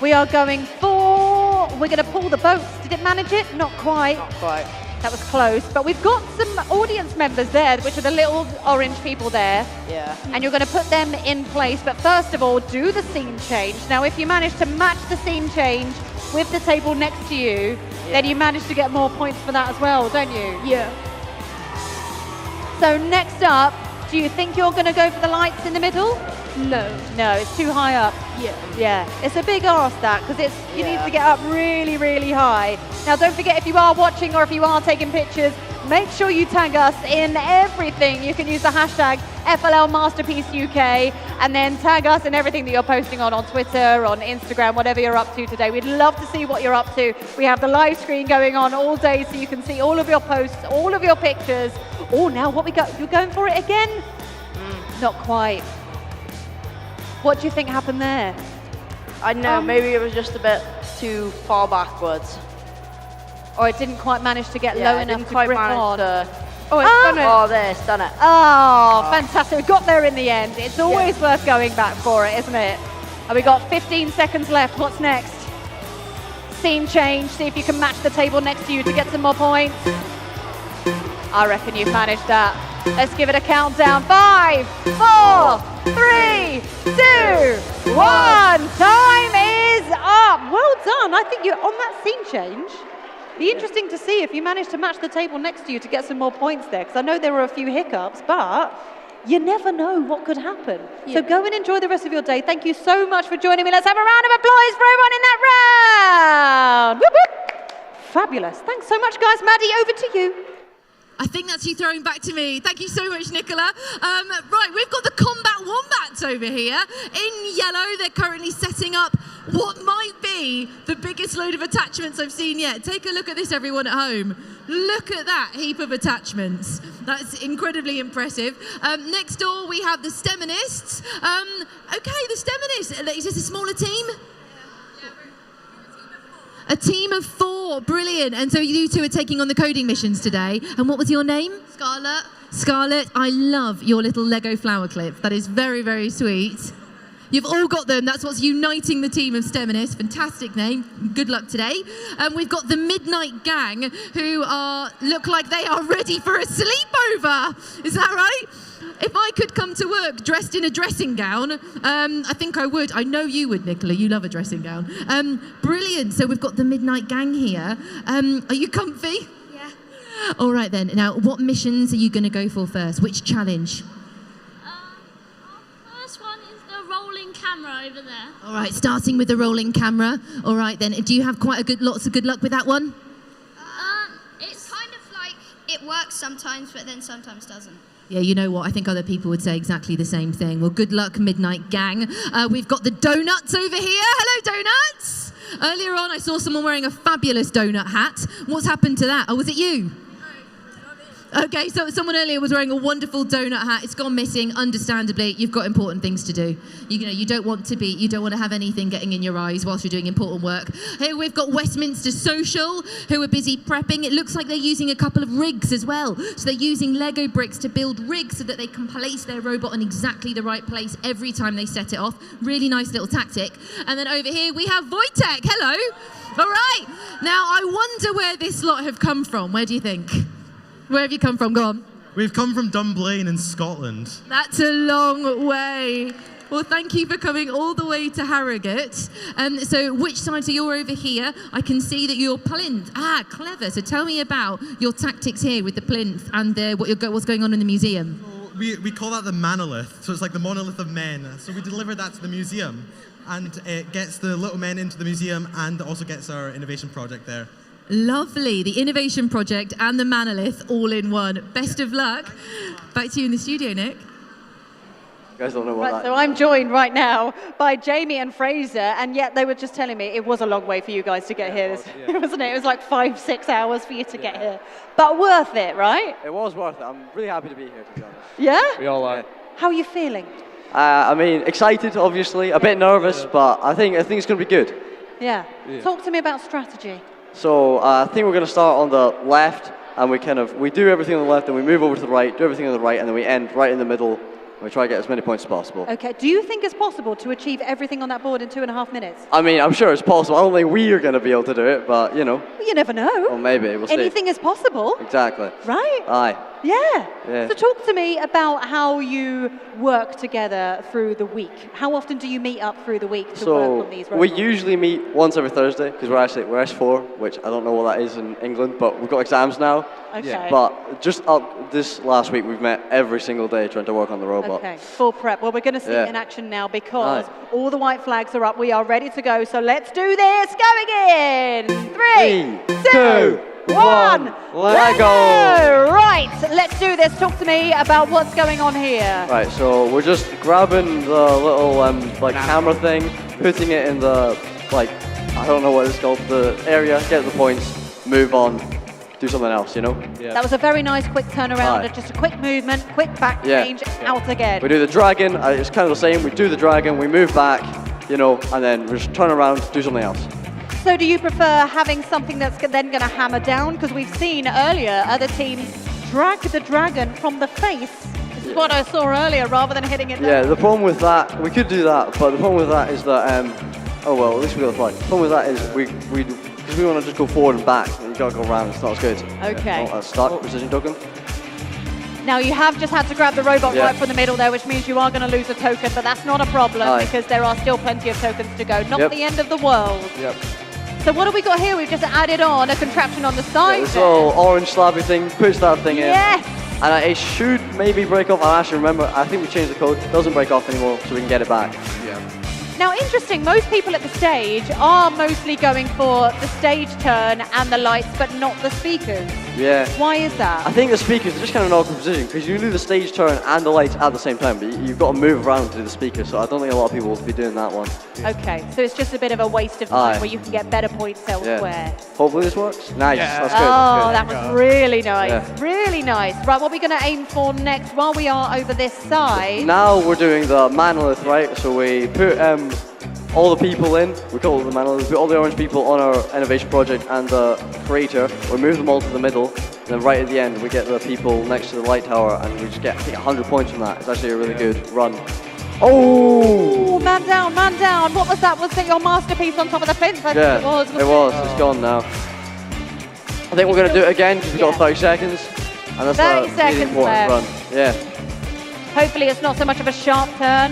Speaker 19: We are going for, we're going to pull the boats. Did it manage it? Not quite.
Speaker 18: Not quite.
Speaker 19: That was close, but we've got some audience members there, which are the little orange people there.
Speaker 18: Yeah.
Speaker 19: And you're going to put them in place, but first of all, do the scene change. Now, if you manage to match the scene change with the table next to you, then you manage to get more points for that as well, don't you?
Speaker 21: Yeah.
Speaker 19: So next up, do you think you're going to go for the lights in the middle?
Speaker 21: No.
Speaker 19: No, it's too high up.
Speaker 21: Yeah.
Speaker 19: Yeah, it's a big ask, that, because you need to get up really, really high. Now, don't forget, if you are watching or if you are taking pictures, make sure you tag us in everything. You can use the hashtag FLL Masterpiece UK and then tag us in everything that you're posting on Twitter, on Instagram, whatever you're up to today. We'd love to see what you're up to. We have the live screen going on all day so you can see all of your posts, all of your pictures. Oh, now what we got? You're going for it again? Not quite. What do you think happened there?
Speaker 18: I know, maybe it was just a bit too far backwards.
Speaker 19: Or it didn't quite manage to get low enough to grip on.
Speaker 21: Oh, it's done it.
Speaker 18: Oh, there, it's done it.
Speaker 19: Oh, fantastic. We got there in the end. It's always worth going back for it, isn't it? And we got 15 seconds left. What's next? Scene change. See if you can match the table next to you to get some more points. I reckon you've managed that. Let's give it a countdown. 5, 4, 3, 2, 1. Time is up. Well done. I think you're on that scene change. Be interesting to see if you manage to match the table next to you to get some more points there, because I know there were a few hiccups, but you never know what could happen. So go and enjoy the rest of your day. Thank you so much for joining me. Let's have a round of applause for everyone in that round. Whoop, whoop. Fabulous. Thanks so much, guys. Maddie, over to you.
Speaker 12: I think that's you throwing back to me. Thank you so much, Nicola. Right, we've got the Combat Wombats over here. In yellow, they're currently setting up what might be the biggest load of attachments I've seen yet. Take a look at this, everyone at home. Look at that heap of attachments. That's incredibly impressive. Next door, we have the Steminists. Okay, the Steminists. Is this a smaller team? A team of 4, brilliant. And so you two are taking on the coding missions today. And what was your name?
Speaker 20: Scarlett.
Speaker 12: Scarlett, I love your little Lego flower clip. That is very, very sweet. You've all got them. That's what's uniting the team of STEMinist. Fantastic name. Good luck today. We've got the Midnight Gang, who look like they are ready for a sleepover. Is that right? If I could come to work dressed in a dressing gown, I think I would. I know you would, Nicola. You love a dressing gown. Brilliant. So we've got the Midnight Gang here. Are you comfy?
Speaker 20: Yeah.
Speaker 12: All right then. Now, what missions are you going to go for first? Which challenge?
Speaker 20: First one is the rolling camera over there.
Speaker 12: All right, starting with the rolling camera. All right then. Do you have lots of good luck with that one?
Speaker 20: It's kind of like it works sometimes, but then sometimes doesn't.
Speaker 12: Yeah, you know what? I think other people would say exactly the same thing. Well, good luck, Midnight Gang. We've got the donuts over here. Hello, donuts. Earlier on, I saw someone wearing a fabulous donut hat. What's happened to that? Oh, was it you? Okay, so someone earlier was wearing a wonderful donut hat. It's gone missing, understandably. You've got important things to do. You don't want to have anything getting in your eyes whilst you're doing important work. Here we've got Westminster Social, who are busy prepping. It looks like they're using a couple of rigs as well. So they're using Lego bricks to build rigs so that they can place their robot in exactly the right place every time they set it off. Really nice little tactic. And then over here we have Wojtek. Hello. All right. Now, I wonder where this lot have come from. Where do you think? Where have you come from? Go on.
Speaker 4: We've come from Dunblane in Scotland.
Speaker 12: That's a long way. Well, thank you for coming all the way to Harrowgate. So which side? So you're over here. I can see that you're plinth. Ah, clever. So tell me about your tactics here with the plinth and what's going on in the museum.
Speaker 4: We call that the manolith. So it's like the monolith of men. So we deliver that to the museum. And it gets the little men into the museum and also gets our innovation project there.
Speaker 12: Lovely. The innovation project and the manolith all in one. Best of luck. Back to you in the studio, Nick.
Speaker 22: You guys don't know what that
Speaker 19: So I'm joined right now by Jamie and Fraser, and yet they were just telling me it was a long way for you guys to get here, wasn't it? It was like 5-6 hours for you to get here. But worth it, right?
Speaker 22: It was worth it. I'm really happy to be here, to be honest.
Speaker 19: Yeah?
Speaker 22: We all are.
Speaker 19: How are you feeling?
Speaker 22: I mean, excited, obviously. A bit nervous, but I think it's going to be good.
Speaker 19: Yeah. Talk to me about strategy.
Speaker 22: So I think we're going to start on the left, and we do everything on the left, and we move over to the right, do everything on the right, and then we end right in the middle. We try to get as many points as possible.
Speaker 19: Okay. Do you think it's possible to achieve everything on that board in 2.5 minutes?
Speaker 22: I mean, I'm sure it's possible. I don't think we are going to be able to do it, but you know.
Speaker 19: Well, you never know.
Speaker 22: Well, maybe. We'll see.
Speaker 19: Anything is possible.
Speaker 22: Exactly.
Speaker 19: Right?
Speaker 22: Aye.
Speaker 19: Yeah. So talk to me about how you work together through the week. How often do you meet up through the week to work on these robots?
Speaker 22: We usually meet once every Thursday because we're S4, which I don't know what that is in England, but we've got exams now.
Speaker 19: Okay.
Speaker 22: But just this last week, we've met every single day trying to work on the robot.
Speaker 19: Okay, full prep. Well, we're going to see it in action now because all the white flags are up. We are ready to go. So let's do this. Going in. 3, 2, 1.
Speaker 22: Lego!
Speaker 19: Right, let's do this. Talk to me about what's going on here.
Speaker 22: Right, so we're just grabbing the little camera thing, putting it in the, I don't know what it's called, the area, get the points, move on, do something else, you know? Yeah.
Speaker 19: That was a very nice quick turnaround, just a quick movement, quick back change, out again.
Speaker 22: We do the dragon, it's kind of the same, we do the dragon, we move back, you know, and then we just turn around, do something else.
Speaker 19: So do you prefer having something that's then going to hammer down? Because we've seen earlier other teams drag the dragon from the face. This is what I saw earlier, rather than hitting it down.
Speaker 22: Yeah, the problem with that, we could do that, but the problem with that is that, oh well, at least we got the flag. The problem with that is because we want to just go forward and back, and you got to go around, it's not as good.
Speaker 19: Okay.
Speaker 22: That's stuck, precision token.
Speaker 19: Now you have just had to grab the robot right from the middle there, which means you are going to lose a token, but that's not a problem because there are still plenty of tokens to go. Not the end of the world.
Speaker 22: Yep.
Speaker 19: So what have we got here? We've just added on a contraption on the side.
Speaker 22: This little orange slabby thing, puts that thing in.
Speaker 19: Yes!
Speaker 22: And it should maybe break off. I actually remember, I think we changed the code. It doesn't break off anymore, so we can get it back. Yeah.
Speaker 19: Now, interesting, most people at the stage are mostly going for the stage turn and the lights, but not the speakers.
Speaker 22: Yeah.
Speaker 19: Why is that?
Speaker 22: I think the speakers are just kind of an awkward position because you do the stage turn and the lights at the same time, but you've got to move around to do the speakers, so I don't think a lot of people will be doing that one.
Speaker 19: Okay, so it's just a bit of a waste of time where you can get better points elsewhere.
Speaker 22: Yeah. Hopefully this works. Nice, that's good.
Speaker 19: Oh, that was really nice, really nice. Right, what are we going to aim for next while we are over this side?
Speaker 22: Now we're doing the manolith, right? So we put all the people in. We call it the manolith. We put all the orange people on our innovation project and the creator. We move them all to the middle. And then right at the end, we get the people next to the light tower, and we just get, I think, 100 points from that. It's actually a really good run. Oh!
Speaker 5: Ooh, man down, man down. What was that? Was it your masterpiece on top of the fence? I
Speaker 22: Yeah,
Speaker 5: think it was.
Speaker 22: it was. It's gone now. I think we're going to do it again because we've got 30 seconds. And that's
Speaker 5: 30
Speaker 22: a really
Speaker 5: seconds
Speaker 22: important
Speaker 5: left.
Speaker 22: run. Yeah.
Speaker 5: Hopefully it's not so much of a sharp turn.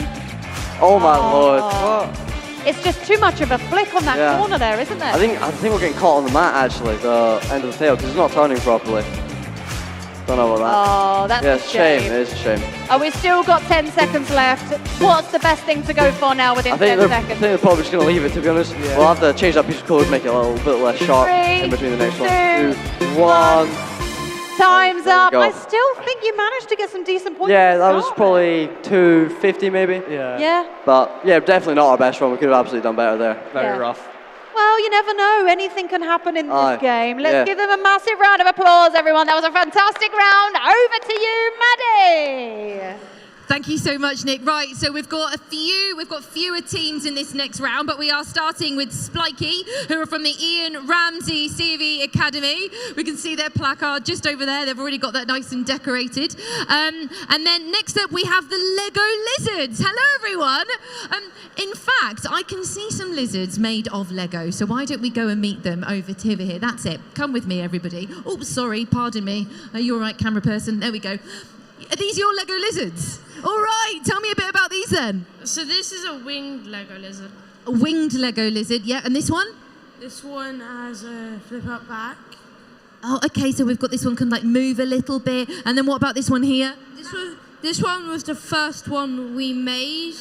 Speaker 22: Oh my lord.
Speaker 5: It's just too much of a flick on that
Speaker 22: Yeah.
Speaker 5: corner there, isn't there?
Speaker 22: I think we're getting caught on the mat actually, the end of the tail, because it's not turning properly. Don't know about that.
Speaker 5: Oh, that's
Speaker 22: yeah,
Speaker 5: a
Speaker 22: it's a shame. It is a shame.
Speaker 5: Oh, we've still got 10 seconds left. What's the best thing to go for now within
Speaker 22: I think
Speaker 5: 10
Speaker 22: they're
Speaker 5: seconds?
Speaker 22: probably just going to leave it, to be honest. We'll have to change that piece of code, make it a little bit less sharp
Speaker 5: 3,
Speaker 22: in between the next
Speaker 5: 2,
Speaker 22: one. 2, 1.
Speaker 5: Time's
Speaker 22: There you
Speaker 5: up.
Speaker 22: go.
Speaker 5: I still think you managed to get some decent points.
Speaker 22: Yeah,
Speaker 5: at the
Speaker 22: that was
Speaker 5: start.
Speaker 22: probably 250 maybe.
Speaker 5: Yeah.
Speaker 22: But yeah, definitely not our best run. We could have absolutely done better there.
Speaker 5: Very Yeah. rough. Well, you never know. Anything can happen in
Speaker 22: Aye.
Speaker 5: this game. Let's
Speaker 22: Yeah.
Speaker 5: give them a massive round of applause, everyone. That was a fantastic round. Over to you, Maddie.
Speaker 12: Thank you so much, Nick. Right, so we've got fewer teams in this next round, but we are starting with Spliky, who are from the Ian Ramsey CV Academy. We can see their placard just over there. They've already got that nice and decorated. And then next up, we have the Lego Lizards. Hello, everyone. In fact, I can see some lizards made of Lego, so why don't we go and meet them over here? That's it. Come with me, everybody. Oh, sorry, pardon me. Are you all right, camera person? There we go. Are these your Lego lizards? All right, tell me a bit about these then.
Speaker 3: So this is a winged Lego lizard.
Speaker 12: A winged Lego lizard, yeah. And this one?
Speaker 3: This one has a flip-up back.
Speaker 12: Oh, okay, so we've got this one can like move a little bit. And then what about this one here?
Speaker 3: This one was the first one we made.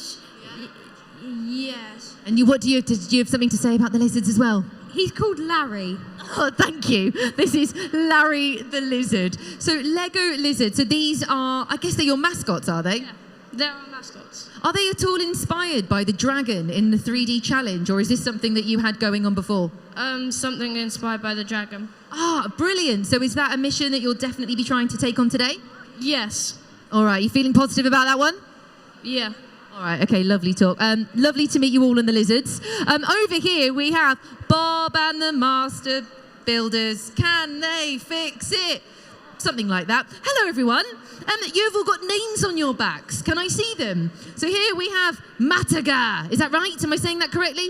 Speaker 3: Yes.
Speaker 12: And do you have something to say about the lizards as well?
Speaker 3: He's called Larry.
Speaker 12: Oh, thank you. This is Larry the Lizard. So Lego Lizard, so these are, I guess they're your mascots, are they?
Speaker 3: Yeah, they're our mascots.
Speaker 12: Are they at all inspired by the dragon in the 3D challenge, or is this something that you had going on before?
Speaker 3: Something inspired by the dragon.
Speaker 12: Ah, brilliant. So is that a mission that you'll definitely be trying to take on today?
Speaker 3: Yes.
Speaker 12: All right, you feeling positive about that one?
Speaker 3: Yeah.
Speaker 12: All right, okay, lovely talk. Lovely to meet you all in the lizards. Over here we have Bob and the Master Builders. Can they fix it? Something like that. Hello, everyone. You've all got names on your backs. Can I see them? So here we have Mataga. Is that right? Am I saying that correctly?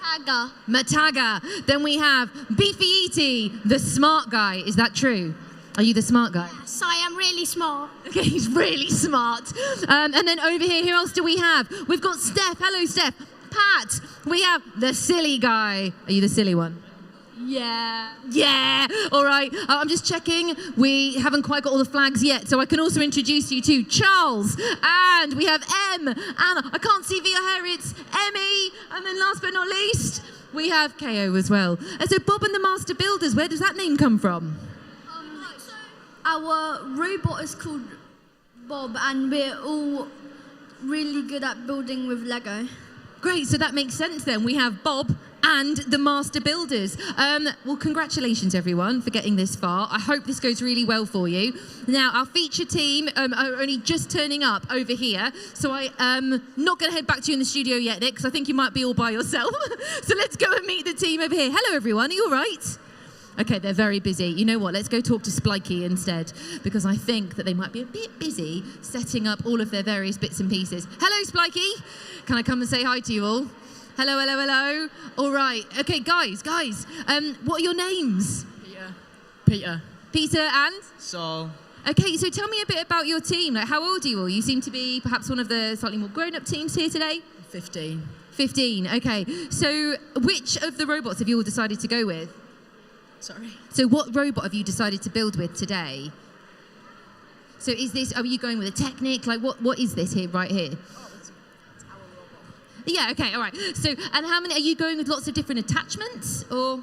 Speaker 13: Mataga.
Speaker 12: Mataga. Then we have Beefy Eaty, the smart guy. Is that true? Are you the smart guy?
Speaker 13: So I am really smart.
Speaker 12: Okay, he's really smart. And then over here, who else do we have? We've got Steph. Hello, Steph. Pat. We have the silly guy. Are you the silly one?
Speaker 3: Yeah.
Speaker 12: Yeah. All right. I'm just checking. We haven't quite got all the flags yet, so I can also introduce you to Charles. And we have Anna. I can't see via her. It's Emmy. And then last but not least, we have KO as well. So Bob and the Master Builders, where does that name come from?
Speaker 20: Our robot is called Bob, and we're all really good at building with Lego.
Speaker 12: Great, so that makes sense then. We have Bob and the Master Builders. Well, congratulations, everyone, for getting this far. I hope this goes really well for you. Now, our feature team are only just turning up over here, so I'm not going to head back to you in the studio yet, Nick, because I think you might be all by yourself. So let's go and meet the team over here. Hello, everyone. Are you all right? Okay, they're very busy. You know what? Let's go talk to Spliky instead, because I think that they might be a bit busy setting up all of their various bits and pieces. Hello, Spliky. Can I come and say hi to you all? Hello, hello, hello. All right. Okay, guys. What are your names?
Speaker 6: Peter.
Speaker 12: Peter and?
Speaker 6: Saul.
Speaker 12: Okay, so tell me a bit about your team. Like, how old are you all? You seem to be perhaps one of the slightly more grown-up teams here today.
Speaker 6: 15.
Speaker 12: 15, okay. So which of the robots have you all decided to go with?
Speaker 6: Sorry?
Speaker 12: So what robot have you decided to build with today? So are you going with a Technic? Like what is this here, right here?
Speaker 6: Oh, it's our robot.
Speaker 12: Yeah, okay, all right. So, and how many, are you going with lots of different attachments or?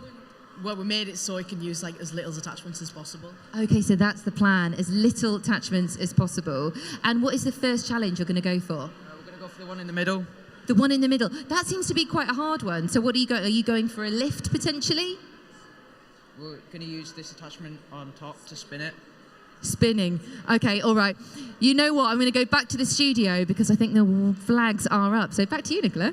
Speaker 6: Well, we made it so it can use like as little attachments as possible.
Speaker 12: Okay, so that's the plan, as little attachments as possible. And what is the first challenge you're going to go for?
Speaker 6: We're going to go for the one in the middle.
Speaker 12: The one in the middle. That seems to be quite a hard one. So what are you going for a lift potentially?
Speaker 6: We're going to use this attachment on top to spin it.
Speaker 12: Spinning. Okay, all right. You know what? I'm going to go back to the studio because I think the flags are up. So back to you, Nicola.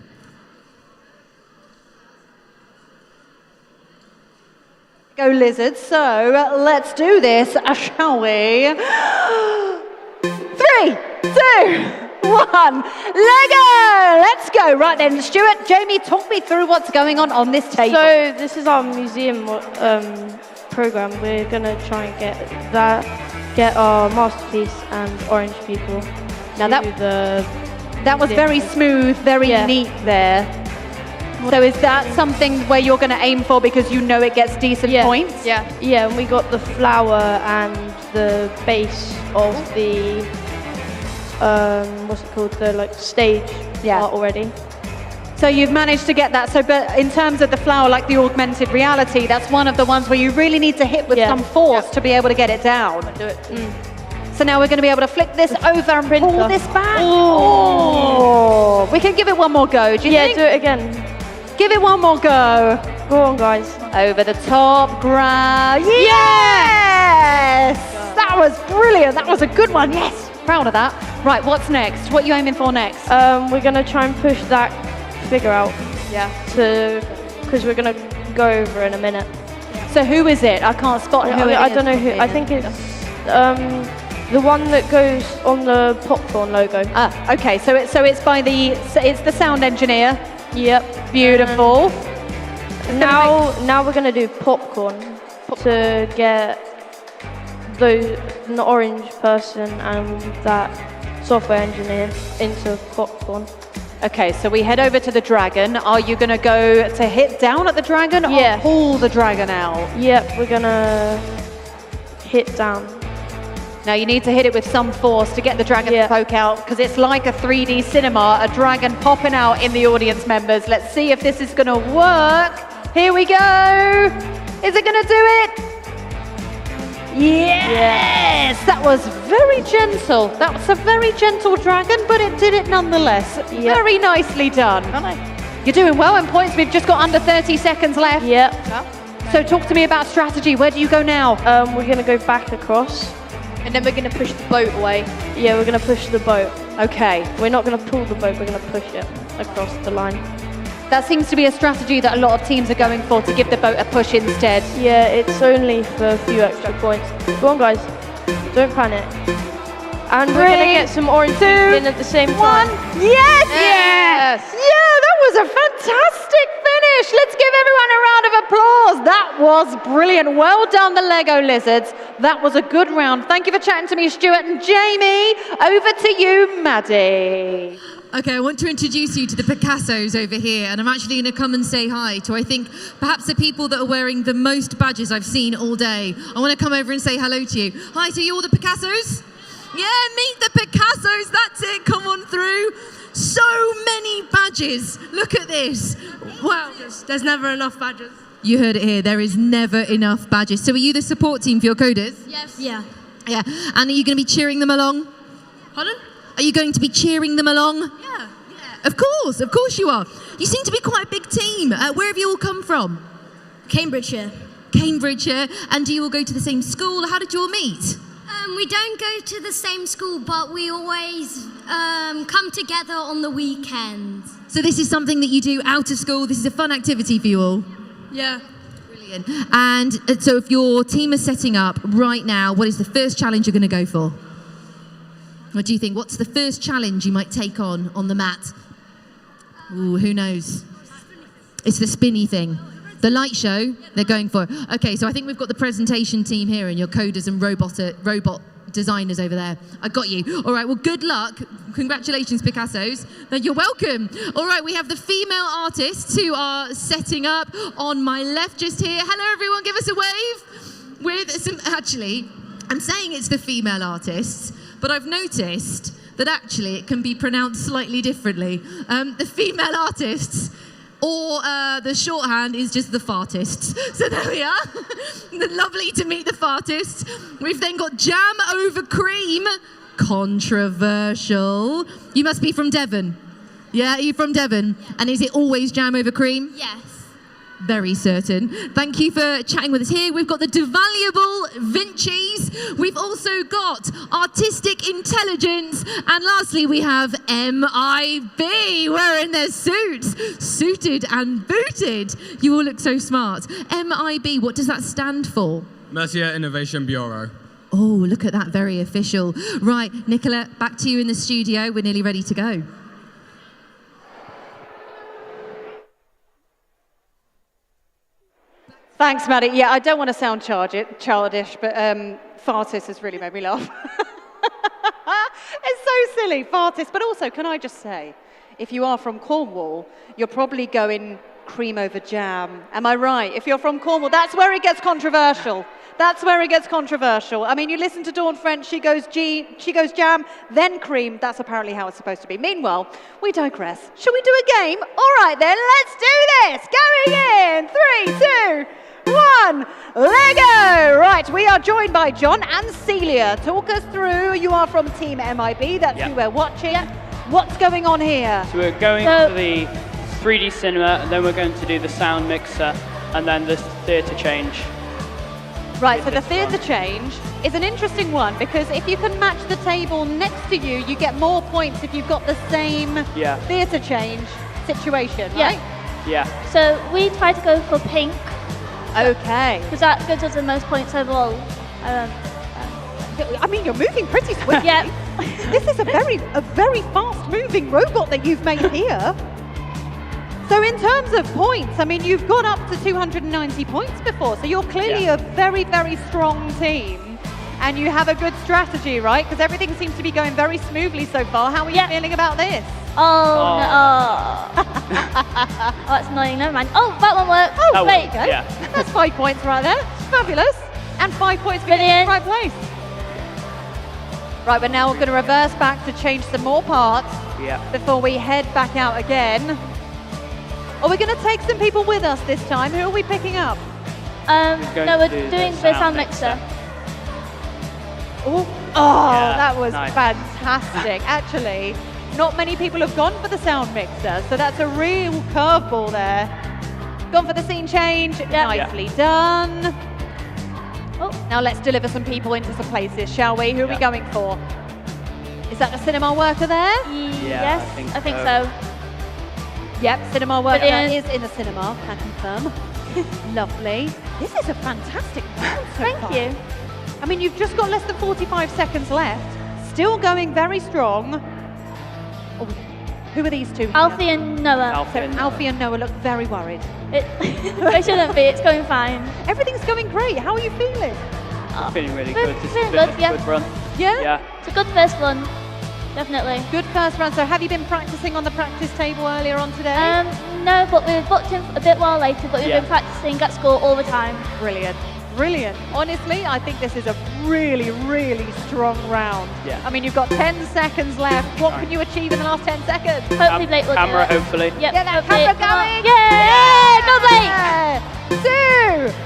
Speaker 19: Go lizards. So let's do this, shall we? 3, 2, 1, Lego! Let's go. Right then, Stuart, Jamie, talk me through what's going on this table.
Speaker 11: So this is our museum program. We're gonna try and get our masterpiece and orange people.
Speaker 19: Now that was very smooth, very neat there. So is that something where you're going to aim for because you know it gets decent points?
Speaker 11: Yeah, and we got the flower and the base of the what's it called? The like stage art already.
Speaker 19: So you've managed to get that. So, but in terms of the flower, like the augmented reality, that's one of the ones where you really need to hit with some force to be able to get it down.
Speaker 11: Do it.
Speaker 19: So now we're going to be able to flick this over and pull this back. Oh, we can give it one more go. Do you think?
Speaker 11: Yeah, do it again.
Speaker 19: Give it one more go.
Speaker 11: Go on, guys.
Speaker 19: Over the top, grab. Yes! That was brilliant. That was a good one. Yes. Proud of that. Right, what's next? What are you aiming for next?
Speaker 11: We're going to try and push that figure out. Because we're going to go over in a minute.
Speaker 19: So who is it? I can't spot who it is.
Speaker 11: I don't know who. I think it's the one that goes on the popcorn logo.
Speaker 19: Okay. So it's by it's the sound engineer.
Speaker 11: Yep.
Speaker 19: Beautiful.
Speaker 11: Now we're gonna do popcorn to get the orange person and that software engineer into popcorn.
Speaker 19: Okay, so we head over to the dragon. Are you gonna go to hit down at the dragon or pull the dragon out?
Speaker 11: Yep, we're gonna hit down.
Speaker 19: Now you need to hit it with some force to get the dragon to poke out, because it's like a 3D cinema, a dragon popping out in the audience members. Let's see if this is gonna work. Here we go. Is it gonna do it? Yes! That was very gentle. That was a very gentle dragon, but it did it nonetheless. Very nicely done. You're doing well in points. We've just got under 30 seconds left. So talk to me about strategy. Where do you go now?
Speaker 11: We're gonna go back across.
Speaker 1: And then we're going to push the boat away.
Speaker 11: Yeah, we're going to push the boat.
Speaker 19: Okay.
Speaker 11: We're not going to pull the boat, we're going to push it across the line.
Speaker 19: That seems to be a strategy that a lot of teams are going for, to give the boat a push instead.
Speaker 11: Yeah, it's only for a few extra points. Go on, guys. Don't panic. And we're going to get some orange in at the same time.
Speaker 19: Yes! Yeah, that was a fantastic finish. Let's give everyone a round of applause. That was brilliant. Well done, the Lego Lizards. That was a good round. Thank you for chatting to me, Stuart and Jamie. Over to you, Maddie.
Speaker 12: Okay, I want to introduce you to the Picassos over here, and I'm actually going to come and say hi to, I think, perhaps the people that are wearing the most badges I've seen all day. I want to come over and say hello to you. Hi to you all, the Picassos. Yeah, meet the Picassos. That's it. Come on through. So many badges. Look at this. Wow.
Speaker 3: There's never enough badges.
Speaker 12: You heard it here. There is never enough badges. So are you the support team for your coders?
Speaker 3: Yes. Yeah.
Speaker 12: Yeah. And are you going to be cheering them along?
Speaker 3: Pardon?
Speaker 12: Are you going to be cheering them along?
Speaker 3: Yeah.
Speaker 12: Of course you are. You seem to be quite a big team. Where have you all come from?
Speaker 3: Cambridgeshire.
Speaker 12: Cambridgeshire. And do you all go to the same school? How did you all meet?
Speaker 8: We don't go to the same school, but we always come together on the weekends.
Speaker 12: So this is something that you do out of school. This is a fun activity for you all.
Speaker 3: Yeah.
Speaker 12: Brilliant. And so if your team is setting up right now, what is the first challenge you're going to go for? What do you think? What's the first challenge you might take on the mat? Ooh, who knows? It's the spinny thing. The light show, they're going for. Okay, so I think we've got the presentation team here and your coders and robot designers over there. I got you. All right, well, good luck. Congratulations, Picassos. You're welcome. All right, we have the female artists who are setting up on my left just here. Hello, everyone. Give us a wave. With some, actually, I'm saying it's the female artists, but I've noticed that actually it can be pronounced slightly differently. The female artists, or the shorthand is just the fartists. So there we are. Lovely to meet the fartists. We've then got jam over cream. Controversial. You must be from Devon. Yeah, are you from Devon?
Speaker 8: Yeah.
Speaker 12: And is it always jam over cream?
Speaker 8: Yes.
Speaker 12: Very certain. Thank you for chatting with us here. We've got the devaluable Vinci's. We've also got artistic intelligence. And lastly, we have MIB wearing their suits. Suited and booted. You all look so smart. MIB, what does that stand for?
Speaker 9: Mercier Innovation Bureau.
Speaker 12: Oh, look at that. Very official. Right, Nicola, back to you in the studio. We're nearly ready to go.
Speaker 19: Thanks, Maddie. Yeah, I don't want to sound childish, but Fartis has really made me laugh. It's so silly, Fartis. But also, can I just say, if you are from Cornwall, you're probably going cream over jam. Am I right? If you're from Cornwall, that's where it gets controversial. That's where it gets controversial. I mean, you listen to Dawn French, she goes jam, then cream. That's apparently how it's supposed to be. Meanwhile, we digress. Shall we do a game? All right then, let's do this. Going in, 3, 2, 1, Lego! Right, we are joined by John and Celia. Talk us through, you are from Team MIB, that's who we're watching. What's going on here?
Speaker 10: So we're going to the 3D cinema, and then we're going to do the sound mixer, and then the theatre change.
Speaker 19: Right, so the theatre change is an interesting one, because if you can match the table next to you, you get more points if you've got the same theatre change situation, right?
Speaker 10: Yeah.
Speaker 13: So we try to go for pink.
Speaker 19: Okay.
Speaker 13: Because that gives us the most points overall.
Speaker 19: I mean, you're moving pretty swiftly.
Speaker 13: Yeah.
Speaker 19: This is a very fast-moving robot that you've made here. So in terms of points, I mean, you've got up to 290 points before, so you're clearly a very, very strong team. And you have a good strategy, right? Because everything seems to be going very smoothly so far. How are you feeling about this?
Speaker 13: Oh, no. Oh, that's annoying. Never mind. Oh, that one worked.
Speaker 19: Oh,
Speaker 13: wait.
Speaker 19: There you go. That's 5 points right there. Fabulous. And 5 points for getting in the right place. Right, we're now going to reverse back to change some more parts before we head back out again. Are we going to take some people with us this time? Who are we picking up?
Speaker 13: No, we're doing the sound mixer.
Speaker 19: Oh, that was fantastic. Actually, not many people have gone for the sound mixer, so that's a real curveball there. Gone for the scene change. Nicely done. Oh, now let's deliver some people into some places, shall we? Who are we going for? Is that the cinema worker there?
Speaker 13: Yes, I think so.
Speaker 19: Yep, cinema worker is in the cinema, can confirm. Lovely. This is a fantastic round so far.
Speaker 13: Thank you.
Speaker 19: I mean, you've just got less than 45 seconds left. Still going very strong. Oh, who are these two?
Speaker 13: Alfie and Noah.
Speaker 19: Alfie and Noah look very worried.
Speaker 13: They shouldn't be, it's going fine.
Speaker 19: Everything's going great. How are you feeling?
Speaker 10: Feeling really good. This has
Speaker 13: good,
Speaker 10: been a good run.
Speaker 19: Yeah?
Speaker 13: It's a good first run. Definitely.
Speaker 19: Good first run. So have you been practicing on the practice table earlier on today?
Speaker 13: No, but we've booked in a bit while later, but we've been practicing at school all the time.
Speaker 19: Brilliant. Brilliant. Honestly, I think this is a really, really strong round.
Speaker 10: Yeah.
Speaker 19: I mean, you've got 10 seconds left. What can you achieve in the last 10 seconds?
Speaker 13: Hopefully Blake will
Speaker 10: Camera,
Speaker 13: do it.
Speaker 10: hopefully.
Speaker 13: Yep,
Speaker 19: Get that camera going.
Speaker 13: Go Blake!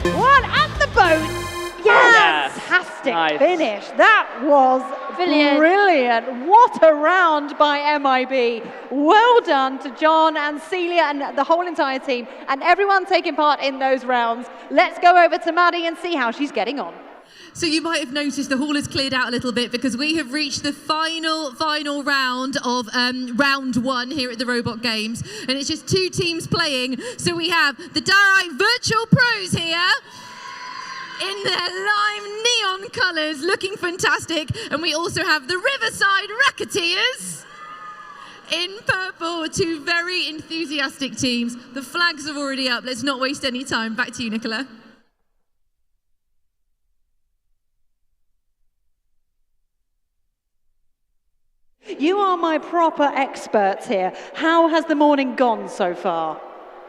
Speaker 19: 2, 1, and the boat. Yes! Fantastic finish. That was brilliant. What a round by MIB. Well done to John and Celia and the whole entire team and everyone taking part in those rounds. Let's go over to Maddie and see how she's getting on.
Speaker 12: So you might have noticed the hall has cleared out a little bit because we have reached the final round of round 1 here at the Robot Games. And it's just 2 teams playing. So we have the Darai Virtual Pros here in their lime neon colours, looking fantastic. And we also have the Riverside Racketeers in purple, 2 very enthusiastic teams. The flags are already up. Let's not waste any time. Back to you, Nicola.
Speaker 19: You are my proper experts here. How has the morning gone so far?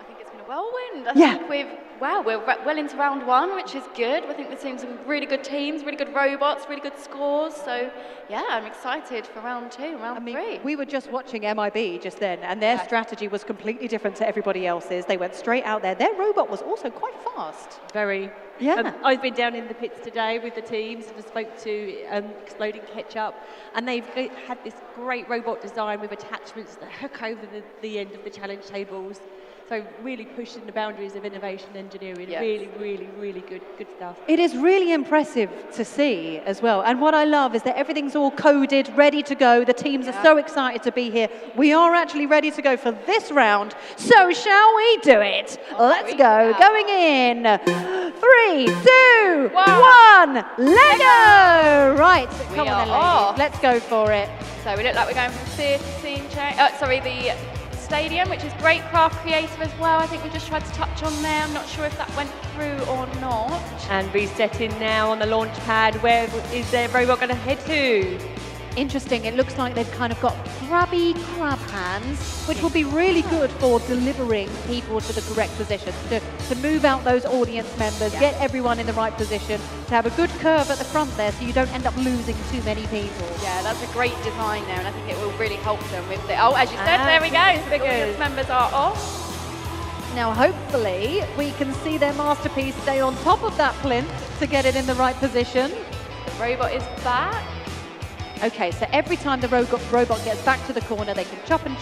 Speaker 11: I think it's been a whirlwind. I think we're well into round 1, which is good. I think we're seeing some really good teams, really good robots, really good scores. So, yeah, I'm excited for round 2 and round 3.
Speaker 19: We were just watching MIB just then, and their strategy was completely different to everybody else's. They went straight out there. Their robot was also quite fast.
Speaker 5: Very.
Speaker 19: Yeah.
Speaker 5: I've been down in the pits today with the teams and spoke to Exploding Ketchup, and they've had this great robot design with attachments that hook over the end of the challenge tables.
Speaker 2: So really pushing the boundaries of innovation engineering.
Speaker 5: Yes.
Speaker 2: Really, really, really good stuff.
Speaker 19: It is really impressive to see as well. And what I love is that everything's all coded, ready to go. The teams are so excited to be here. We are actually ready to go for this round. So shall we do it? Let's go. Going in. 3, 2, 1. Lego! Right, come on then, ladies. Let's go for it.
Speaker 11: So we look like we're going from theatre scene the stadium, which is great craft creator as well. I think we just tried to touch on there. I'm not sure if that went through or not.
Speaker 2: And resetting now on the launch pad. Where is their robot going to head to?
Speaker 19: Interesting. It looks like they've kind of got grabby crab hands, which will be really good for delivering people to the correct position, to move out those audience members, get everyone in the right position, to have a good curve at the front there so you don't end up losing too many people.
Speaker 11: Yeah, that's a great design there, and I think it will really help them with the... Oh, as you said, there we go. So the audience members are off.
Speaker 19: Now, hopefully, we can see their masterpiece stay on top of that plinth to get it in the right position.
Speaker 11: The robot is back.
Speaker 19: Okay, so every time the robot gets back to the corner, they can chop and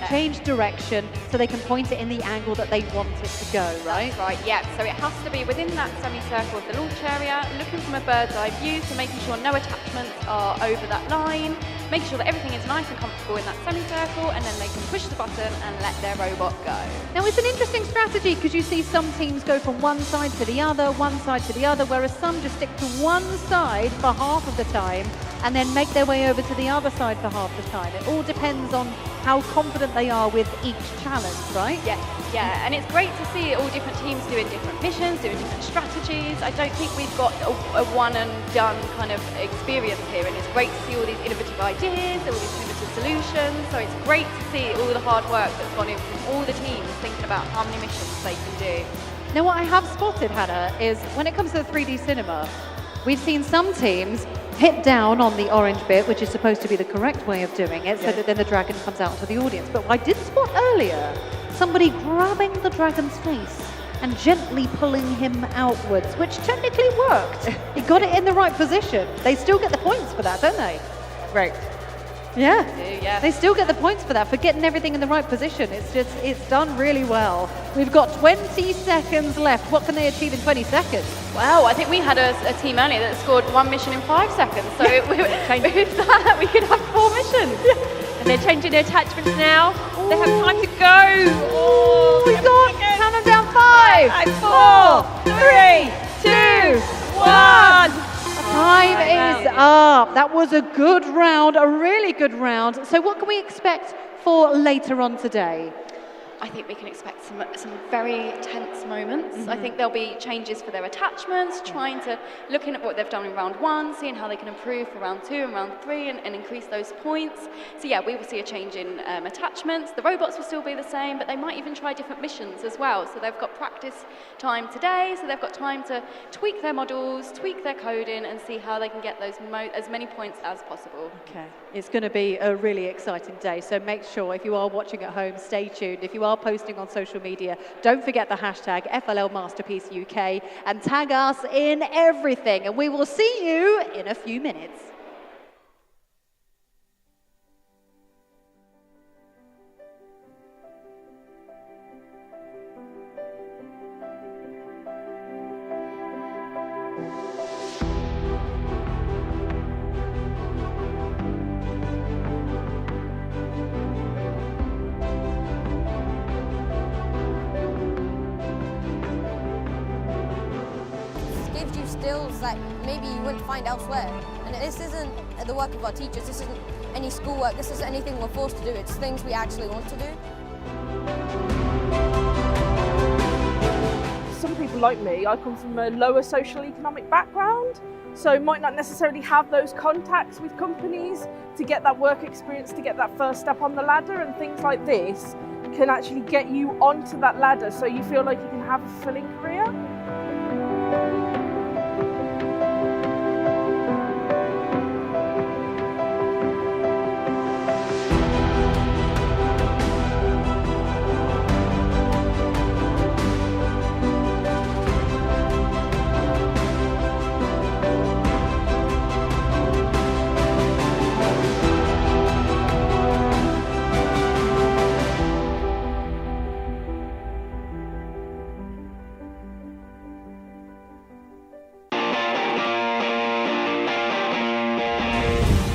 Speaker 19: change direction, so they can point it in the angle that they want it to go, right?
Speaker 11: That's right, yeah. So it has to be within that semicircle of the launch area, looking from a bird's eye view, so making sure no attachments are over that line, making sure that everything is nice and comfortable in that semicircle, and then they can push the button and let their robot go.
Speaker 19: Now, it's an interesting strategy because you see some teams go from one side to the other, whereas some just stick to one side for half of the time and then make their way over to the other side for half the time. It all depends on how confident they are with each challenge, right?
Speaker 11: Yeah, and it's great to see all different teams doing different missions, doing different strategies. I don't think we've got a one and done kind of experience here, and it's great to see all these innovative ideas, all these innovative solutions. So it's great to see all the hard work that's gone in from all the teams thinking about how many missions they can do.
Speaker 19: Now, what I have spotted, Hannah, is when it comes to the 3D cinema, we've seen some teams hit down on the orange bit, which is supposed to be the correct way of doing it, so that then the dragon comes out to the audience. But I did spot earlier somebody grabbing the dragon's face and gently pulling him outwards, which technically worked. He got it in the right position. They still get the points for that, don't they?
Speaker 11: Right.
Speaker 19: Yeah. They still get the points for that, for getting everything in the right position. It's done really well. We've got 20 seconds left. What can they achieve in 20 seconds?
Speaker 11: Wow, I think we had a team earlier that scored 1 mission in 5 seconds. So with that, we could have 4 missions.
Speaker 2: And they're changing their attachments now. They have time to go.
Speaker 19: Oh, we got count them down 5, 4, 3, 2, 1. Time is up. That was a good round, a really good round. So what can we expect for later on today?
Speaker 11: I think we can expect some very tense moments. I think there'll be changes for their attachments, looking at what they've done in round 1, seeing how they can improve for round 2 and round 3 and increase those points. So yeah, we will see a change in attachments. The robots will still be the same, but they might even try different missions as well. So they've got practice time today, so they've got time to tweak their models, tweak their coding, and see how they can get those as many points as possible.
Speaker 19: Okay, it's going to be a really exciting day, so make sure if you are watching at home, stay tuned. If you are posting on social media, don't forget the hashtag FLL Masterpiece UK and tag us in everything, and we will see you in a few minutes.
Speaker 15: Gives you skills that maybe you wouldn't find elsewhere. And this isn't the work of our teachers, this isn't any schoolwork, this isn't anything we're forced to do, it's things we actually want to do.
Speaker 23: Some people like me, I come from a lower social economic background, so might not necessarily have those contacts with companies to get that work experience, to get that first step on the ladder, and things like this can actually get you onto that ladder so you feel like you can have a fulfilling career.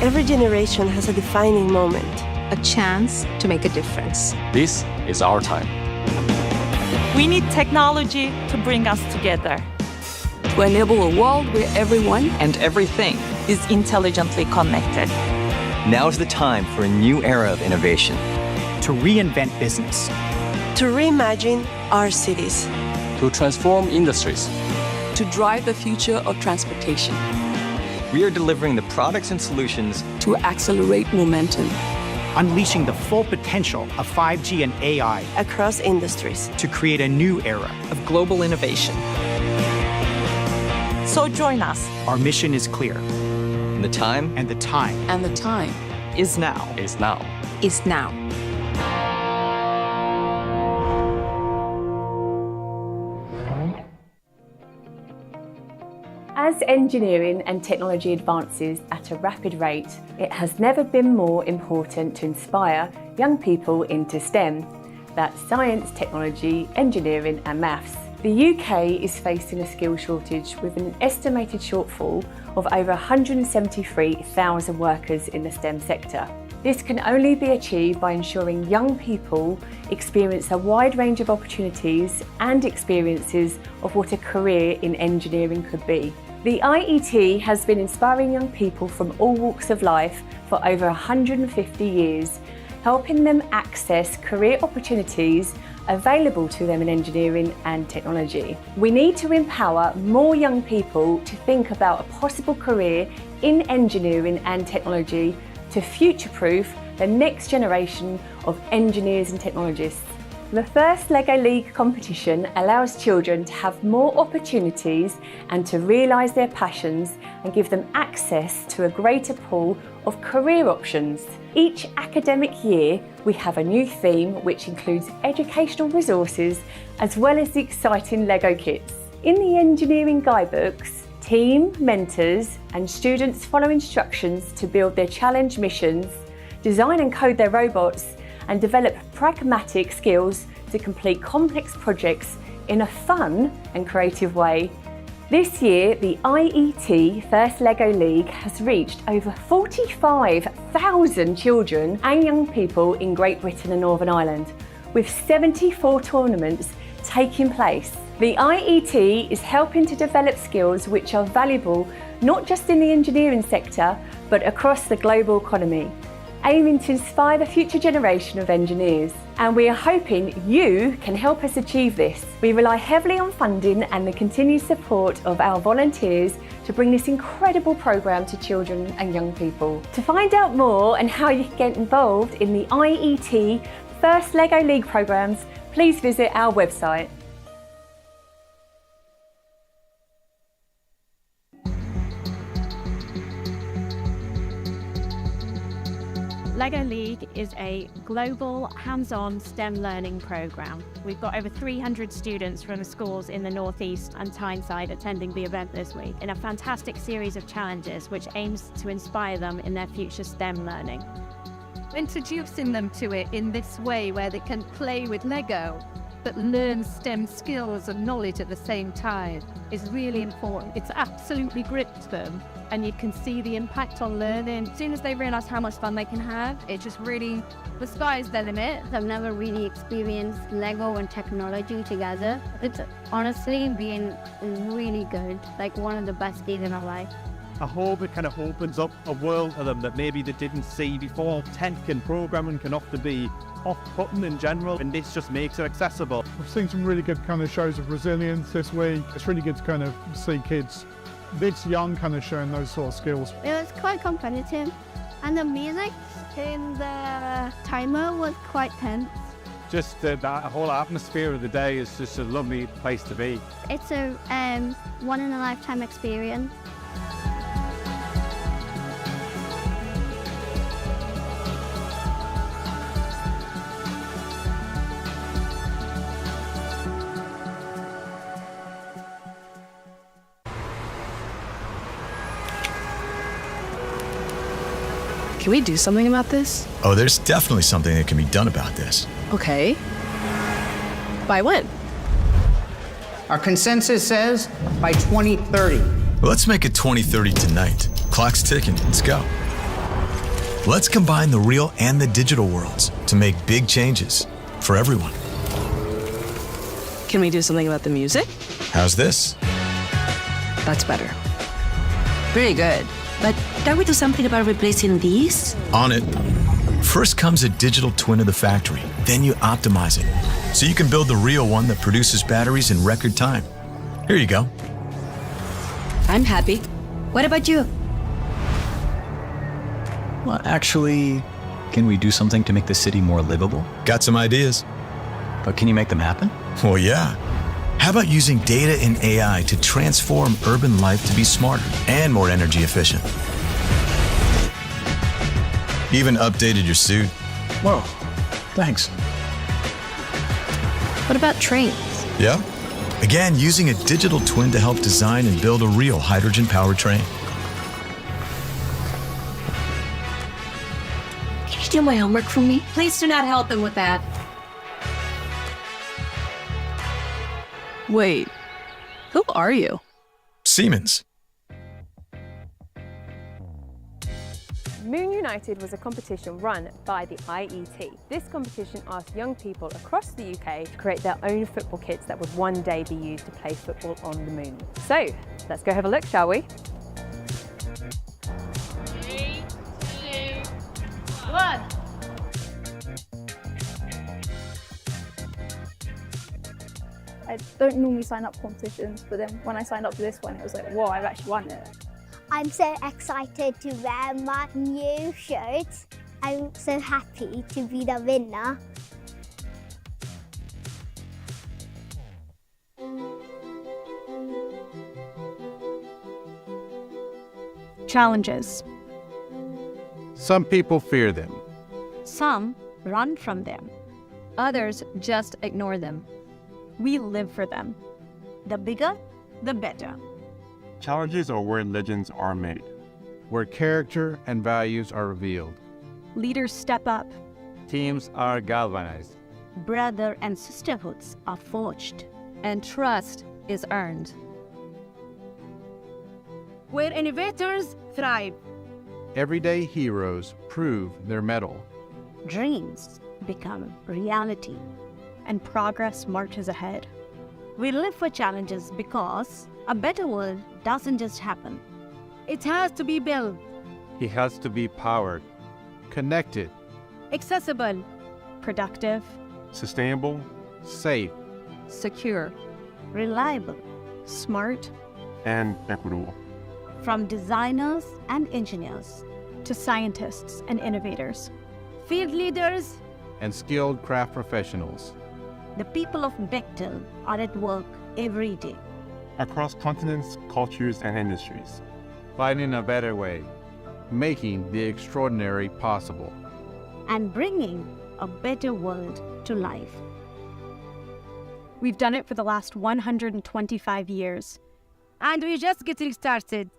Speaker 14: Every generation has a defining moment.
Speaker 16: A chance to make a difference.
Speaker 17: This is our time.
Speaker 24: We need technology to bring us together.
Speaker 25: To enable a world where everyone
Speaker 24: and everything is intelligently connected.
Speaker 26: Now's the time for a new era of innovation.
Speaker 27: To reinvent business.
Speaker 14: To reimagine our cities.
Speaker 17: To transform industries.
Speaker 25: To drive the future of transportation.
Speaker 26: We are delivering the products and solutions
Speaker 25: to accelerate momentum.
Speaker 27: Unleashing the full potential of 5G and AI
Speaker 14: across industries
Speaker 27: to create a new era
Speaker 25: of global innovation.
Speaker 24: So join us.
Speaker 27: Our mission is clear.
Speaker 26: And the time?
Speaker 27: And the time.
Speaker 25: And the time
Speaker 24: is now.
Speaker 17: Is now.
Speaker 16: Is now.
Speaker 5: As engineering and technology advances at a rapid rate, it has never been more important to inspire young people into STEM. That's science, technology, engineering and maths. The UK is facing a skills shortage with an estimated shortfall of over 173,000 workers in the STEM sector. This can only be achieved by ensuring young people experience a wide range of opportunities and experiences of what a career in engineering could be. The IET has been inspiring young people from all walks of life for over 150 years, helping them access career opportunities available to them in engineering and technology. We need to empower more young people to think about a possible career in engineering and technology to future-proof the next generation of engineers and technologists. The FIRSTLego League competition allows children to have more opportunities and to realise their passions and give them access to a greater pool of career options. Each academic year, we have a new theme which includes educational resources as well as the exciting Lego kits. In the engineering guidebooks, team, mentors and students follow instructions to build their challenge missions, design and code their robots and develop pragmatic skills to complete complex projects in a fun and creative way. This year, the IET FIRSTLego League has reached over 45,000 children and young people in Great Britain and Northern Ireland, with 74 tournaments taking place. The IET is helping to develop skills which are valuable not just in the engineering sector, but across the global economy, aiming to inspire the future generation of engineers. And we are hoping you can help us achieve this. We rely heavily on funding and the continued support of our volunteers to bring this incredible programme to children and young people. To find out more and how you can get involved in the IET FIRSTLego League programmes, please visit our website.
Speaker 28: LEGO League is a global, hands-on STEM learning programme. We've got over 300 students from schools in the North East and Tyneside attending the event this week in a fantastic series of challenges which aims to inspire them in their future STEM learning.
Speaker 29: Introducing them to it in this way where they can play with Lego but learn STEM skills and knowledge at the same time is really important. It's absolutely gripped them and you can see the impact on learning.
Speaker 7: As soon as they realise how much fun they can have, it just really, the sky's the limit.
Speaker 13: I've never really experienced Lego and technology together. It's honestly been really good, like one of the best days in our life.
Speaker 30: I hope it kind of opens up a world to them that maybe they didn't see before. Tech and programming can often be off-putting in general, and this just makes it accessible.
Speaker 31: We've seen some really good kind of shows of resilience this week. It's really good to kind of see kids this young kind of showing those sort of skills.
Speaker 13: It was quite competitive, and the music in the timer was quite tense.
Speaker 30: Just that whole atmosphere of the day is just a lovely place to be.
Speaker 13: It's a one-in-a-lifetime experience.
Speaker 25: Can we do something about this?
Speaker 32: Oh, there's definitely something that can be done about this.
Speaker 25: Okay. By when?
Speaker 33: Our consensus says by 2030.
Speaker 32: Well, let's make it 2030 tonight. Clock's ticking. Let's go. Let's combine the real and the digital worlds to make big changes for everyone.
Speaker 25: Can we do something about the music?
Speaker 32: How's this?
Speaker 25: That's better. Pretty good. But can we do something about replacing these?
Speaker 32: On it. First comes a digital twin of the factory, then you optimize it, so you can build the real one that produces batteries in record time. Here you go.
Speaker 25: I'm happy. What about you?
Speaker 26: Well, actually, can we do something to make the city more livable?
Speaker 32: Got some ideas.
Speaker 26: But can you make them happen?
Speaker 32: Well, yeah. How about using data and AI to transform urban life to be smarter and more energy efficient? Even updated your suit.
Speaker 26: Whoa, thanks.
Speaker 25: What about trains?
Speaker 32: Yeah? Again, using a digital twin to help design and build a real hydrogen-powered train.
Speaker 25: Can you do my homework for me? Please do not help him with that. Wait, who are you?
Speaker 32: Siemens.
Speaker 1: Moon United was a competition run by the IET. This competition asked young people across the UK to create their own football kits that would one day be used to play football on the moon. So, let's go have a look, shall we?
Speaker 7: 3, 2, 1.
Speaker 2: I don't normally sign up for competitions, but then when I signed up for this one, it was like, whoa, I've actually won it.
Speaker 3: I'm so excited to wear my new shirt. I'm so happy to be the winner.
Speaker 28: Challenges.
Speaker 31: Some people fear them.
Speaker 28: Some run from them. Others just ignore them. We live for them. The bigger, the better.
Speaker 4: Challenges are where legends are made.
Speaker 31: Where character and values are revealed.
Speaker 28: Leaders step up.
Speaker 31: Teams are galvanized.
Speaker 28: Brother and sisterhoods are forged. And trust is earned. Where innovators thrive.
Speaker 31: Everyday heroes prove their mettle.
Speaker 28: Dreams become reality. And progress marches ahead. We live for challenges because a better world doesn't just happen. It has to be built.
Speaker 31: It has to be powered, connected,
Speaker 28: accessible, productive,
Speaker 4: sustainable,
Speaker 31: safe,
Speaker 28: secure, reliable, smart,
Speaker 4: and equitable.
Speaker 28: From designers and engineers to scientists and innovators, field leaders,
Speaker 31: and skilled craft professionals.
Speaker 28: The people of Bechtel are at work every day.
Speaker 4: Across continents, cultures, and industries.
Speaker 31: Finding a better way, making the extraordinary possible.
Speaker 28: And bringing a better world to life. We've done it for the last 125 years. And we're just getting started.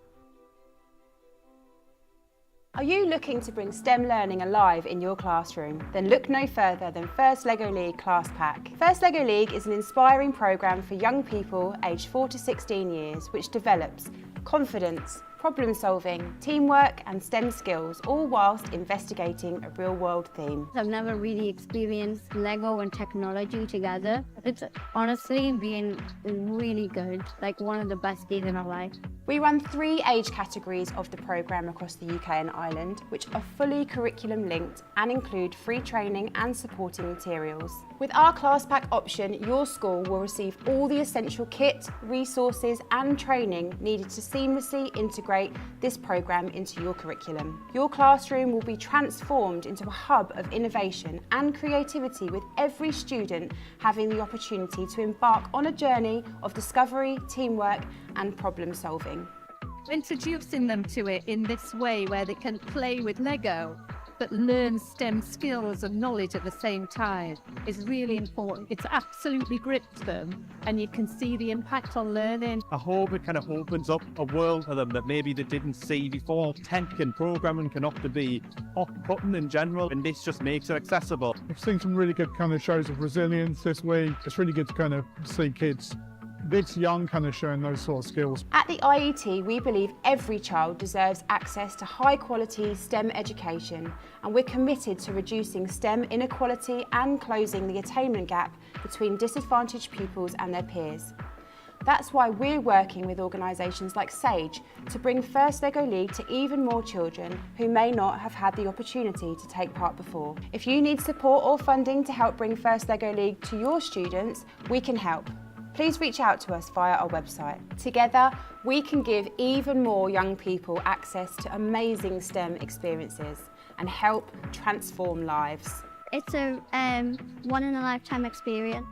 Speaker 6: Are you looking to bring STEM learning alive in your classroom? Then look no further than FIRSTLego League Class Pack. FIRSTLego League is an inspiring programme for young people aged 4 to 16 years which develops confidence, problem solving, teamwork and STEM skills, all whilst investigating a real world theme.
Speaker 3: I've never really experienced Lego and technology together. It's honestly been really good, like one of the best days in our life.
Speaker 6: We run 3 age categories of the programme across the UK and Ireland, which are fully curriculum linked and include free training and supporting materials. With our class pack option, your school will receive all the essential kit, resources and training needed to seamlessly integrate this programme into your curriculum. Your classroom will be transformed into a hub of innovation and creativity, with every student having the opportunity to embark on a journey of discovery, teamwork and problem solving.
Speaker 29: Introducing them to it in this way where they can play with Lego but learn STEM skills and knowledge at the same time is really important. It's absolutely gripped them and you can see the impact on learning.
Speaker 30: I hope it kind of opens up a world for them that maybe they didn't see before. Tech and programming can often be off-putting in general, and this just makes it accessible.
Speaker 31: We've seen some really good kind of shows of resilience this week. It's really good to kind of see kids bits young, kind of showing those sort of skills.
Speaker 6: At the IET, we believe every child deserves access to high-quality STEM education, and we're committed to reducing STEM inequality and closing the attainment gap between disadvantaged pupils and their peers. That's why we're working with organisations like SAGE to bring FIRSTLego League to even more children who may not have had the opportunity to take part before. If you need support or funding to help bring FIRSTLego League to your students, we can help. Please reach out to us via our website. Together, we can give even more young people access to amazing STEM experiences and help transform lives.
Speaker 13: It's a one-in-a-lifetime experience.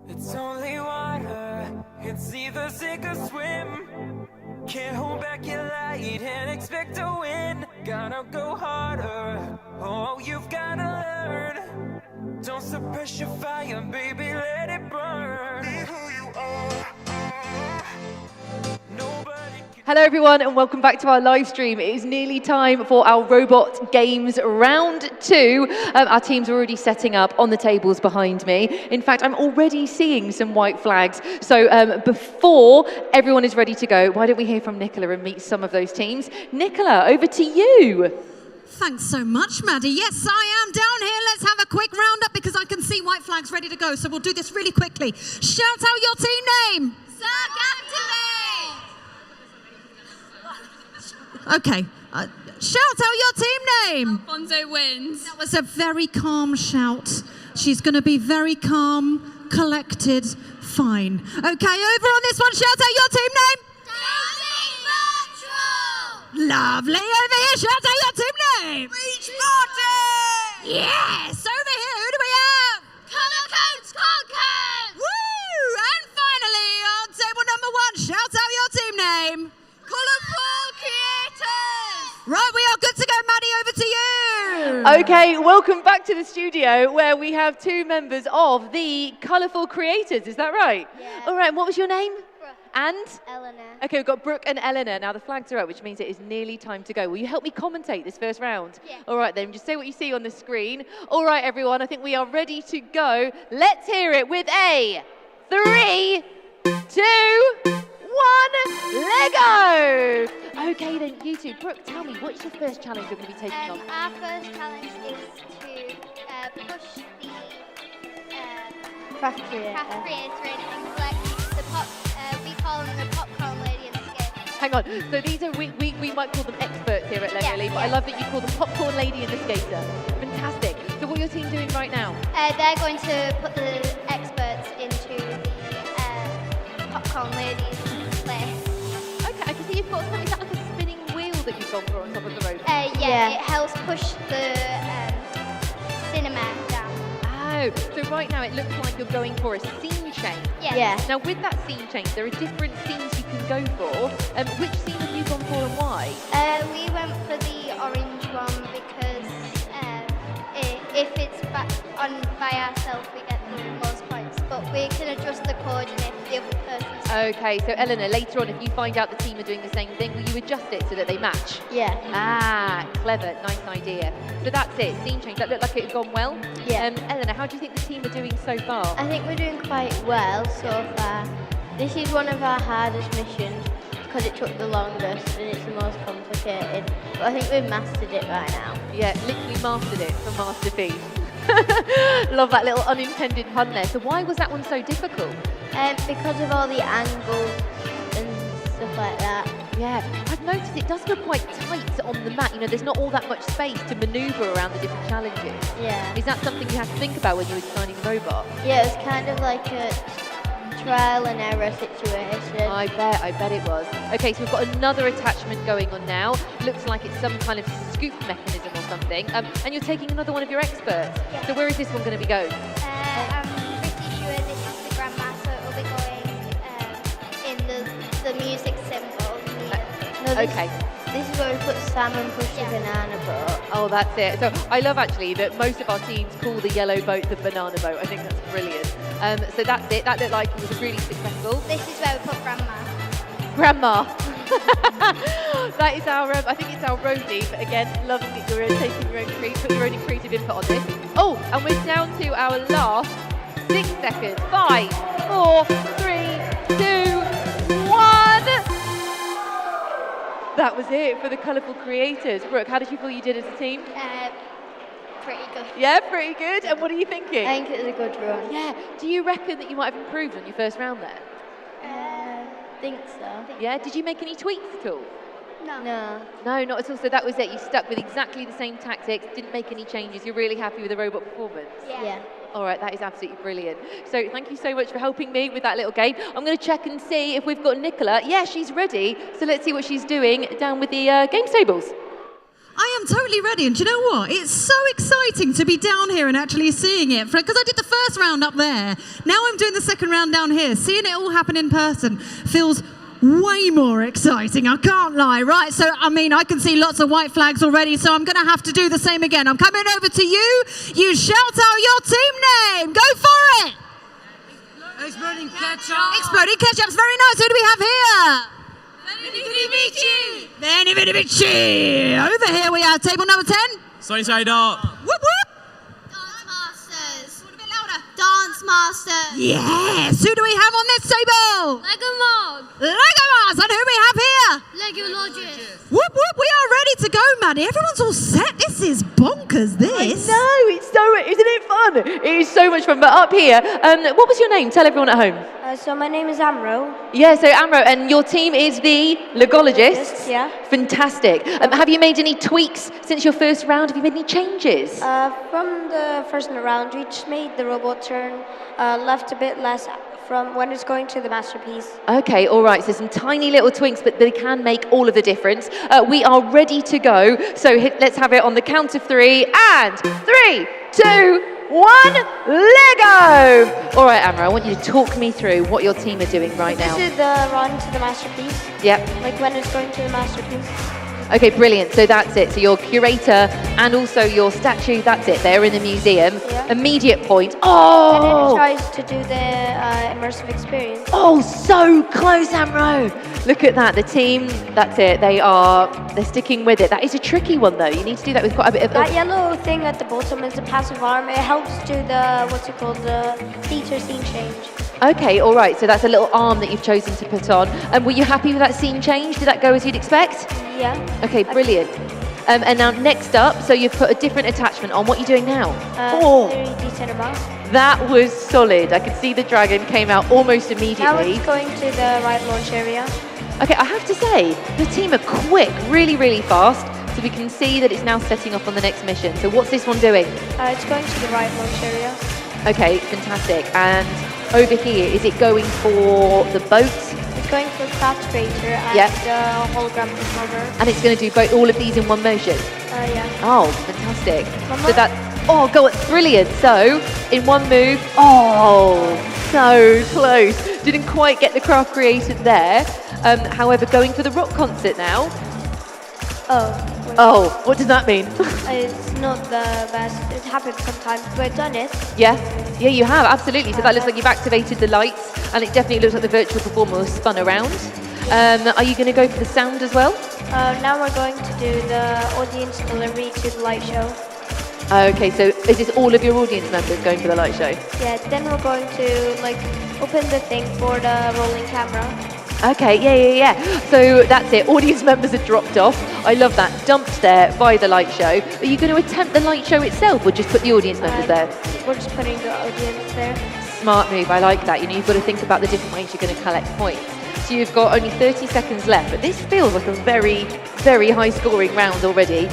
Speaker 8: It's only water, it's either sink or swim. Can't hold back your light and expect to win. Gotta go harder, oh, you've gotta learn. Don't suppress your fire, baby, let it burn. Be who you are.
Speaker 5: Hello everyone and welcome back to our live stream. It is nearly time for our robot games round 2. Our teams are already setting up on the tables behind me. In fact, I'm already seeing some white flags. So before everyone is ready to go, why don't we hear from Nicola and meet some of those teams. Nicola, over to you.
Speaker 9: Thanks so much, Maddie. Yes, I am down here. Let's have a quick roundup because I can see white flags ready to go. So we'll do this really quickly. Shout out your team name. Sarcastic. Okay, shout out your team name.
Speaker 10: Alfonso wins.
Speaker 9: That was a very calm shout. She's going to be very calm, collected, fine. Okay, over on this one, shout out your team name. Lovely. Over here, shout out your team name. Beach Party. Yes. Over here, who do we have?
Speaker 10: Colour Codes Conquered.
Speaker 9: Woo! And finally, on table number 1, shout out your team name.
Speaker 10: Colourful Creators.
Speaker 9: Right, we are good to go, Maddie, over to you.
Speaker 11: Okay, welcome back to the studio where we have two members of the Colourful Creators. Is that right?
Speaker 13: Yeah.
Speaker 11: All right, and what was your name?
Speaker 13: Brooke.
Speaker 11: And?
Speaker 13: Eleanor.
Speaker 11: Okay, we've got Brooke and Eleanor. Now the flags are up, which means it is nearly time to go. Will you help me commentate this first round?
Speaker 13: Yeah.
Speaker 11: All right then, just say what you see on the screen. All right, everyone, I think we are ready to go. Let's hear it with a 3, 2, 1, Lego! Okay then, you two. Brooke, tell me, what's your first challenge you're going to be taking on?
Speaker 13: Our first challenge is to push the craft creator in and collect the pop, we call them the popcorn lady and the skate.
Speaker 11: Hang on, so these are, we might call them experts here at Lego League, but I love that you call them popcorn lady and the skater. Fantastic. So what are your team doing right now?
Speaker 13: They're going to put the experts into the popcorn lady's place.
Speaker 11: Okay, I can see you've got something, is that like a spinning wheel that you've gone for on top of the road?
Speaker 13: Yeah, it helps push the cinema down.
Speaker 11: Oh, so right now it looks like you're going for a scene change.
Speaker 13: Yeah.
Speaker 11: Now with that scene change, there are different scenes you can go for. Which scene have you gone for and why?
Speaker 13: We went for the orange one because if it's on by ourselves, we get the most points. But we can adjust the coordinate if the other person's.
Speaker 11: Okay, so Eleanor, later on, if you find out the team are doing the same thing, will you adjust it so that they match?
Speaker 13: Yeah.
Speaker 11: Ah, clever, nice idea. So that's it, scene change. That looked like it had gone well?
Speaker 13: Yeah.
Speaker 11: Eleanor, how do you think the team are doing so far?
Speaker 13: I think we're doing quite well so far. This is one of our hardest missions because it took the longest and it's the most complicated. But I think we've mastered it right now.
Speaker 11: Yeah, literally mastered it for Masterpiece. Love that little unintended pun there. So why was that one so difficult?
Speaker 13: Because of all the angles and stuff like that.
Speaker 11: Yeah, I've noticed it does look quite tight on the mat. You know, there's not all that much space to manoeuvre around the different challenges.
Speaker 13: Yeah.
Speaker 11: Is that something you had to think about when you were designing the robot?
Speaker 13: Yeah, it was kind of like a trial and error situation.
Speaker 11: I bet it was. Okay, so we've got another attachment going on now. Looks like it's some kind of scoop mechanism or something. And you're taking another one of your experts.
Speaker 13: Yeah.
Speaker 11: So where is this one going to be going?
Speaker 13: I'm pretty sure this is the grandma, so it will be going in the music symbol.
Speaker 11: Okay.
Speaker 13: This is where we put Sam and push the banana boat.
Speaker 11: Oh, that's it. So I love actually that most of our teams call the yellow boat the banana boat. I think that's brilliant. So that's it. That looked like it was really successful.
Speaker 13: This is where we put grandma.
Speaker 11: Grandma. That is our, I think it's our roadie, but again, loving that you're taking your own put your own creative input on this. Oh, and we're down to our last 6 seconds. 5, 4, 3, 2, 1. That was it for the Colourful Creators. Brooke, how did you feel you did as a team?
Speaker 13: Pretty good.
Speaker 11: Yeah, pretty good. And what are you thinking?
Speaker 13: I think it was a good run.
Speaker 11: Yeah. Do you reckon that you might have improved on your first round there?
Speaker 13: Think so.
Speaker 11: Yeah. Did you make any tweaks at all?
Speaker 13: No.
Speaker 11: No, not at all. So that was it. You stuck with exactly the same tactics, didn't make any changes. You're really happy with the robot performance?
Speaker 13: Yeah.
Speaker 11: All right, that is absolutely brilliant. So thank you so much for helping me with that little game. I'm going to check and see if we've got Nicola. Yeah, she's ready. So let's see what she's doing down with the games tables.
Speaker 9: I am totally ready, and do you know what? It's so exciting to be down here and actually seeing it, because I did the first round up there. Now I'm doing the second round down here. Seeing it all happen in person feels way more exciting, I can't lie, right? So, I mean, I can see lots of white flags already, so I'm going to have to do the same again. I'm coming over to you. You shout out your team name. Go for it.
Speaker 10: Exploding ketchup.
Speaker 9: Exploding ketchup's very nice. Who do we have here?
Speaker 10: Benny
Speaker 9: Benny Vici. Over here we are, table number 10.
Speaker 12: Sunny side up.
Speaker 9: Whoop whoop.
Speaker 10: Dance Masters. A bit louder. Dance Masters.
Speaker 9: Yes. Who do we have on this table?
Speaker 10: Lego Mog.
Speaker 9: Lego Mars. And who we have here?
Speaker 10: Lego Lodges.
Speaker 9: Whoop whoop. We are ready to go, Maddie. Everyone's all set. This is bonkers, this.
Speaker 11: I know. It's so, isn't it fun? It is so much fun. But up here, what was your name? Tell everyone at home.
Speaker 13: So my name is Amro.
Speaker 11: Yeah, so Amro, and your team is the Legologists?
Speaker 13: Yeah.
Speaker 11: Fantastic. Have you made any tweaks since your first round? Have you made any changes?
Speaker 13: From the first round, we just made the robot turn left a bit less from when it's going to the masterpiece.
Speaker 11: Okay, all right, so some tiny little tweaks, but they can make all of the difference. We are ready to go, so let's have it on the count of 3, and 3, 2, 1, Lego! All right, Amra, I want you to talk me through what your team are doing right now.
Speaker 13: This is the run to the masterpiece.
Speaker 11: Yep.
Speaker 13: Like when it's going to the masterpiece.
Speaker 11: Okay, brilliant. So that's it. So your curator and also your statue, that's it. They're in the museum.
Speaker 13: Yeah.
Speaker 11: Immediate point.
Speaker 13: And
Speaker 11: Oh!
Speaker 13: it tries to do the immersive experience.
Speaker 11: Oh, so close, Amro. Look at that. The team, that's it. They're sticking with it. That is a tricky one, though. You need to do that with quite a bit of...
Speaker 13: That yellow thing at the bottom is the passive arm. It helps do the, the theater scene change.
Speaker 11: Okay, all right. So that's a little arm that you've chosen to put on. And were you happy with that scene change? Did that go as you'd expect?
Speaker 13: Yeah.
Speaker 11: Okay, brilliant. And now next up, so you've put a different attachment on. What are you doing now?
Speaker 13: 3D cinema.
Speaker 11: That was solid. I could see the dragon came out almost immediately.
Speaker 13: Now it's going to the right launch area.
Speaker 11: Okay, I have to say, the team are quick, really, really fast. So we can see that it's now setting off on the next mission. So what's this one doing?
Speaker 13: It's going to the right launch area.
Speaker 11: Okay, fantastic. And over here, is it going for the boat?
Speaker 13: It's going for Craft Creator and the hologram performer.
Speaker 11: And it's going to do all of these in one motion?
Speaker 13: Yeah.
Speaker 11: Oh, fantastic.
Speaker 13: Mama?
Speaker 11: So that, oh, go on, brilliant. So, in one move, oh, so close. Didn't quite get the craft created there. However, going for the rock concert now. Oh, what does that mean?
Speaker 13: It's not the best. It happens sometimes, but I've done it.
Speaker 11: Yeah, you have, absolutely. So that looks like you've activated the lights, and it definitely looks like the virtual performer was spun around. Are you going to go for the sound as well?
Speaker 13: Now we're going to do the audience delivery to the light show.
Speaker 11: Okay, so is this all of your audience members going for the light show?
Speaker 13: Yeah, then we're going to open the thing for the rolling camera.
Speaker 11: Okay, yeah. So that's it. Audience members are dropped off. I love that. Dumped there by the light show. Are you going to attempt the light show itself or just put the audience members there?
Speaker 13: We're just putting the audience there.
Speaker 11: Smart move. I like that. You've got to think about the different ways you're going to collect points. So you've got only 30 seconds left, but this feels like a very, very high scoring round already.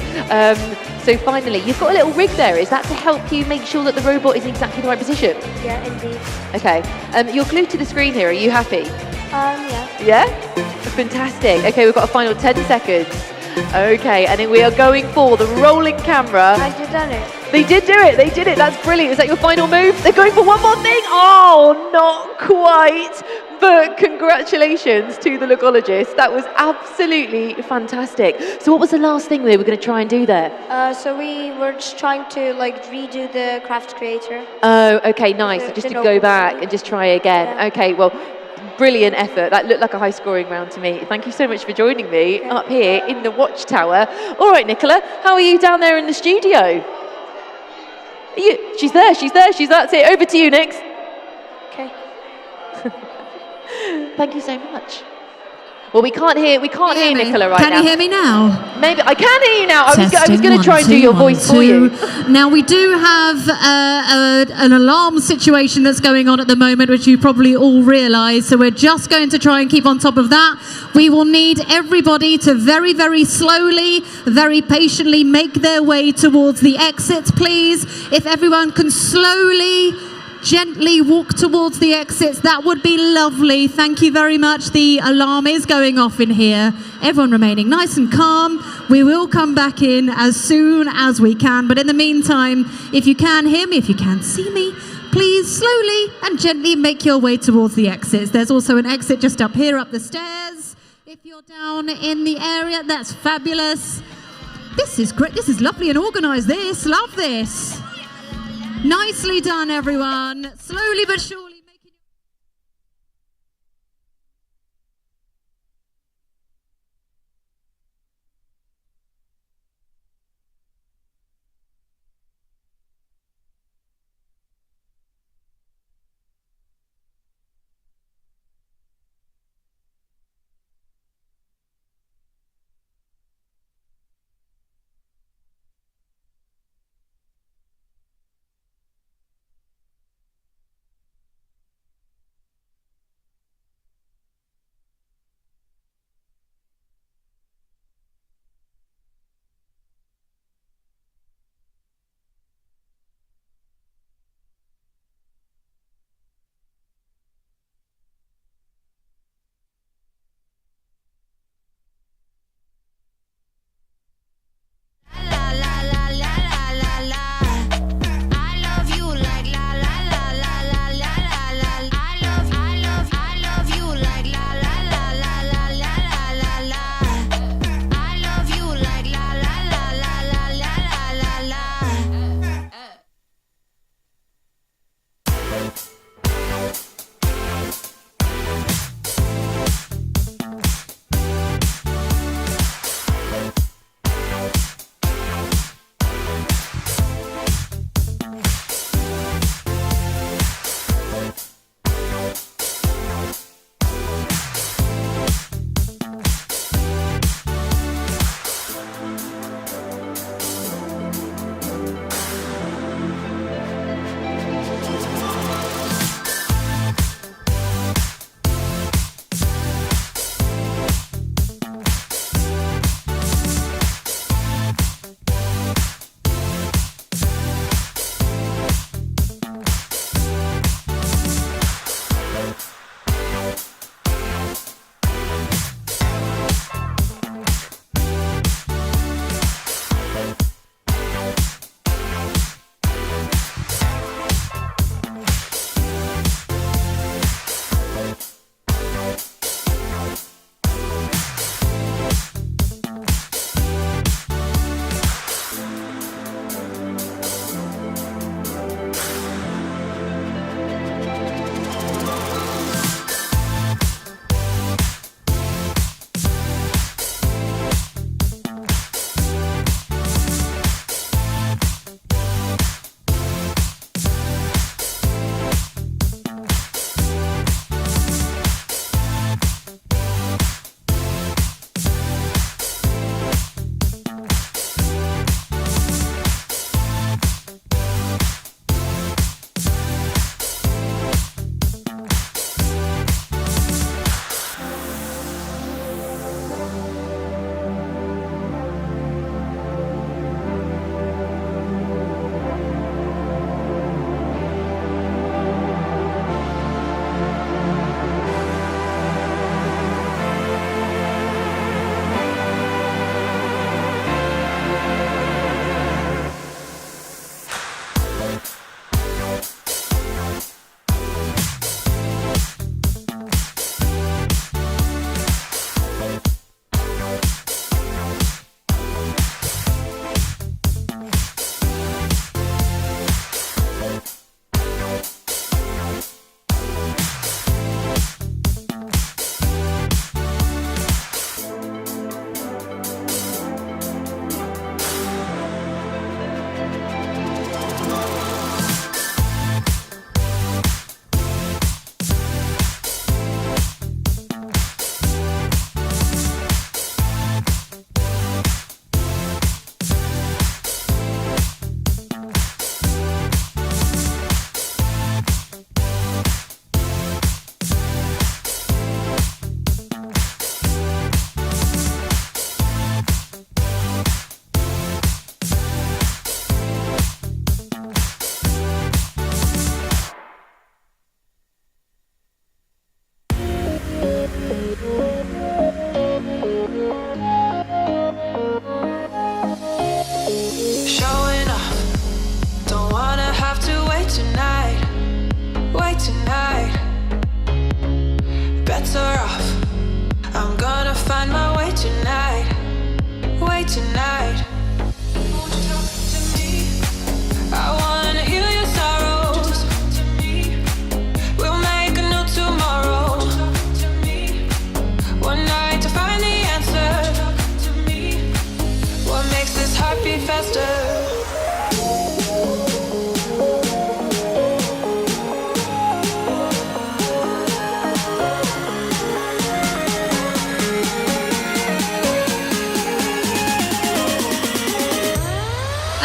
Speaker 11: So finally, you've got a little rig there. Is that to help you make sure that the robot is in exactly the right position?
Speaker 13: Yeah, indeed.
Speaker 11: Okay. You're glued to the screen here. Are you happy?
Speaker 13: Yeah.
Speaker 11: Yeah? Fantastic. Okay, we've got a final 10 seconds. Okay, and then we are going for the rolling camera.
Speaker 13: I just done it.
Speaker 11: They did do it. They did it. That's brilliant. Is that your final move? They're going for one more thing. Oh, not quite. But congratulations to the logologist. That was absolutely fantastic. So what was the last thing they were going to try and do there?
Speaker 13: So we were just trying to redo the craft creator.
Speaker 11: Oh, okay, nice. So just to go back and just try again. Yeah. Okay, well, brilliant effort. That looked like a high scoring round to me. Thank you so much for joining me up here in the watchtower. All right, Nicola, how are you down there in the studio? She's there. That's it. Over to you, Nix.
Speaker 13: Okay.
Speaker 11: Thank you so much. Well, we can't hear Nicola right now.
Speaker 9: Can you hear me now?
Speaker 11: Maybe I can hear you now. I was going to try and do your voice for you.
Speaker 9: Now we do have an alarm situation that's going on at the moment, which you probably all realise. So we're just going to try and keep on top of that. We will need everybody to very, very slowly, very patiently make their way towards the exits, please. If everyone can slowly, gently walk towards the exits, that would be lovely. Thank you very much. The alarm is going off in here. Everyone remaining nice and calm. We will come back in as soon as we can. But in the meantime, if you can hear me, if you can see me, please slowly and gently make your way towards the exits. There's also an exit just up here, up the stairs. If you're down in the area, that's fabulous. This is great. This is lovely and organised. Love this. Nicely done, everyone. Slowly but surely.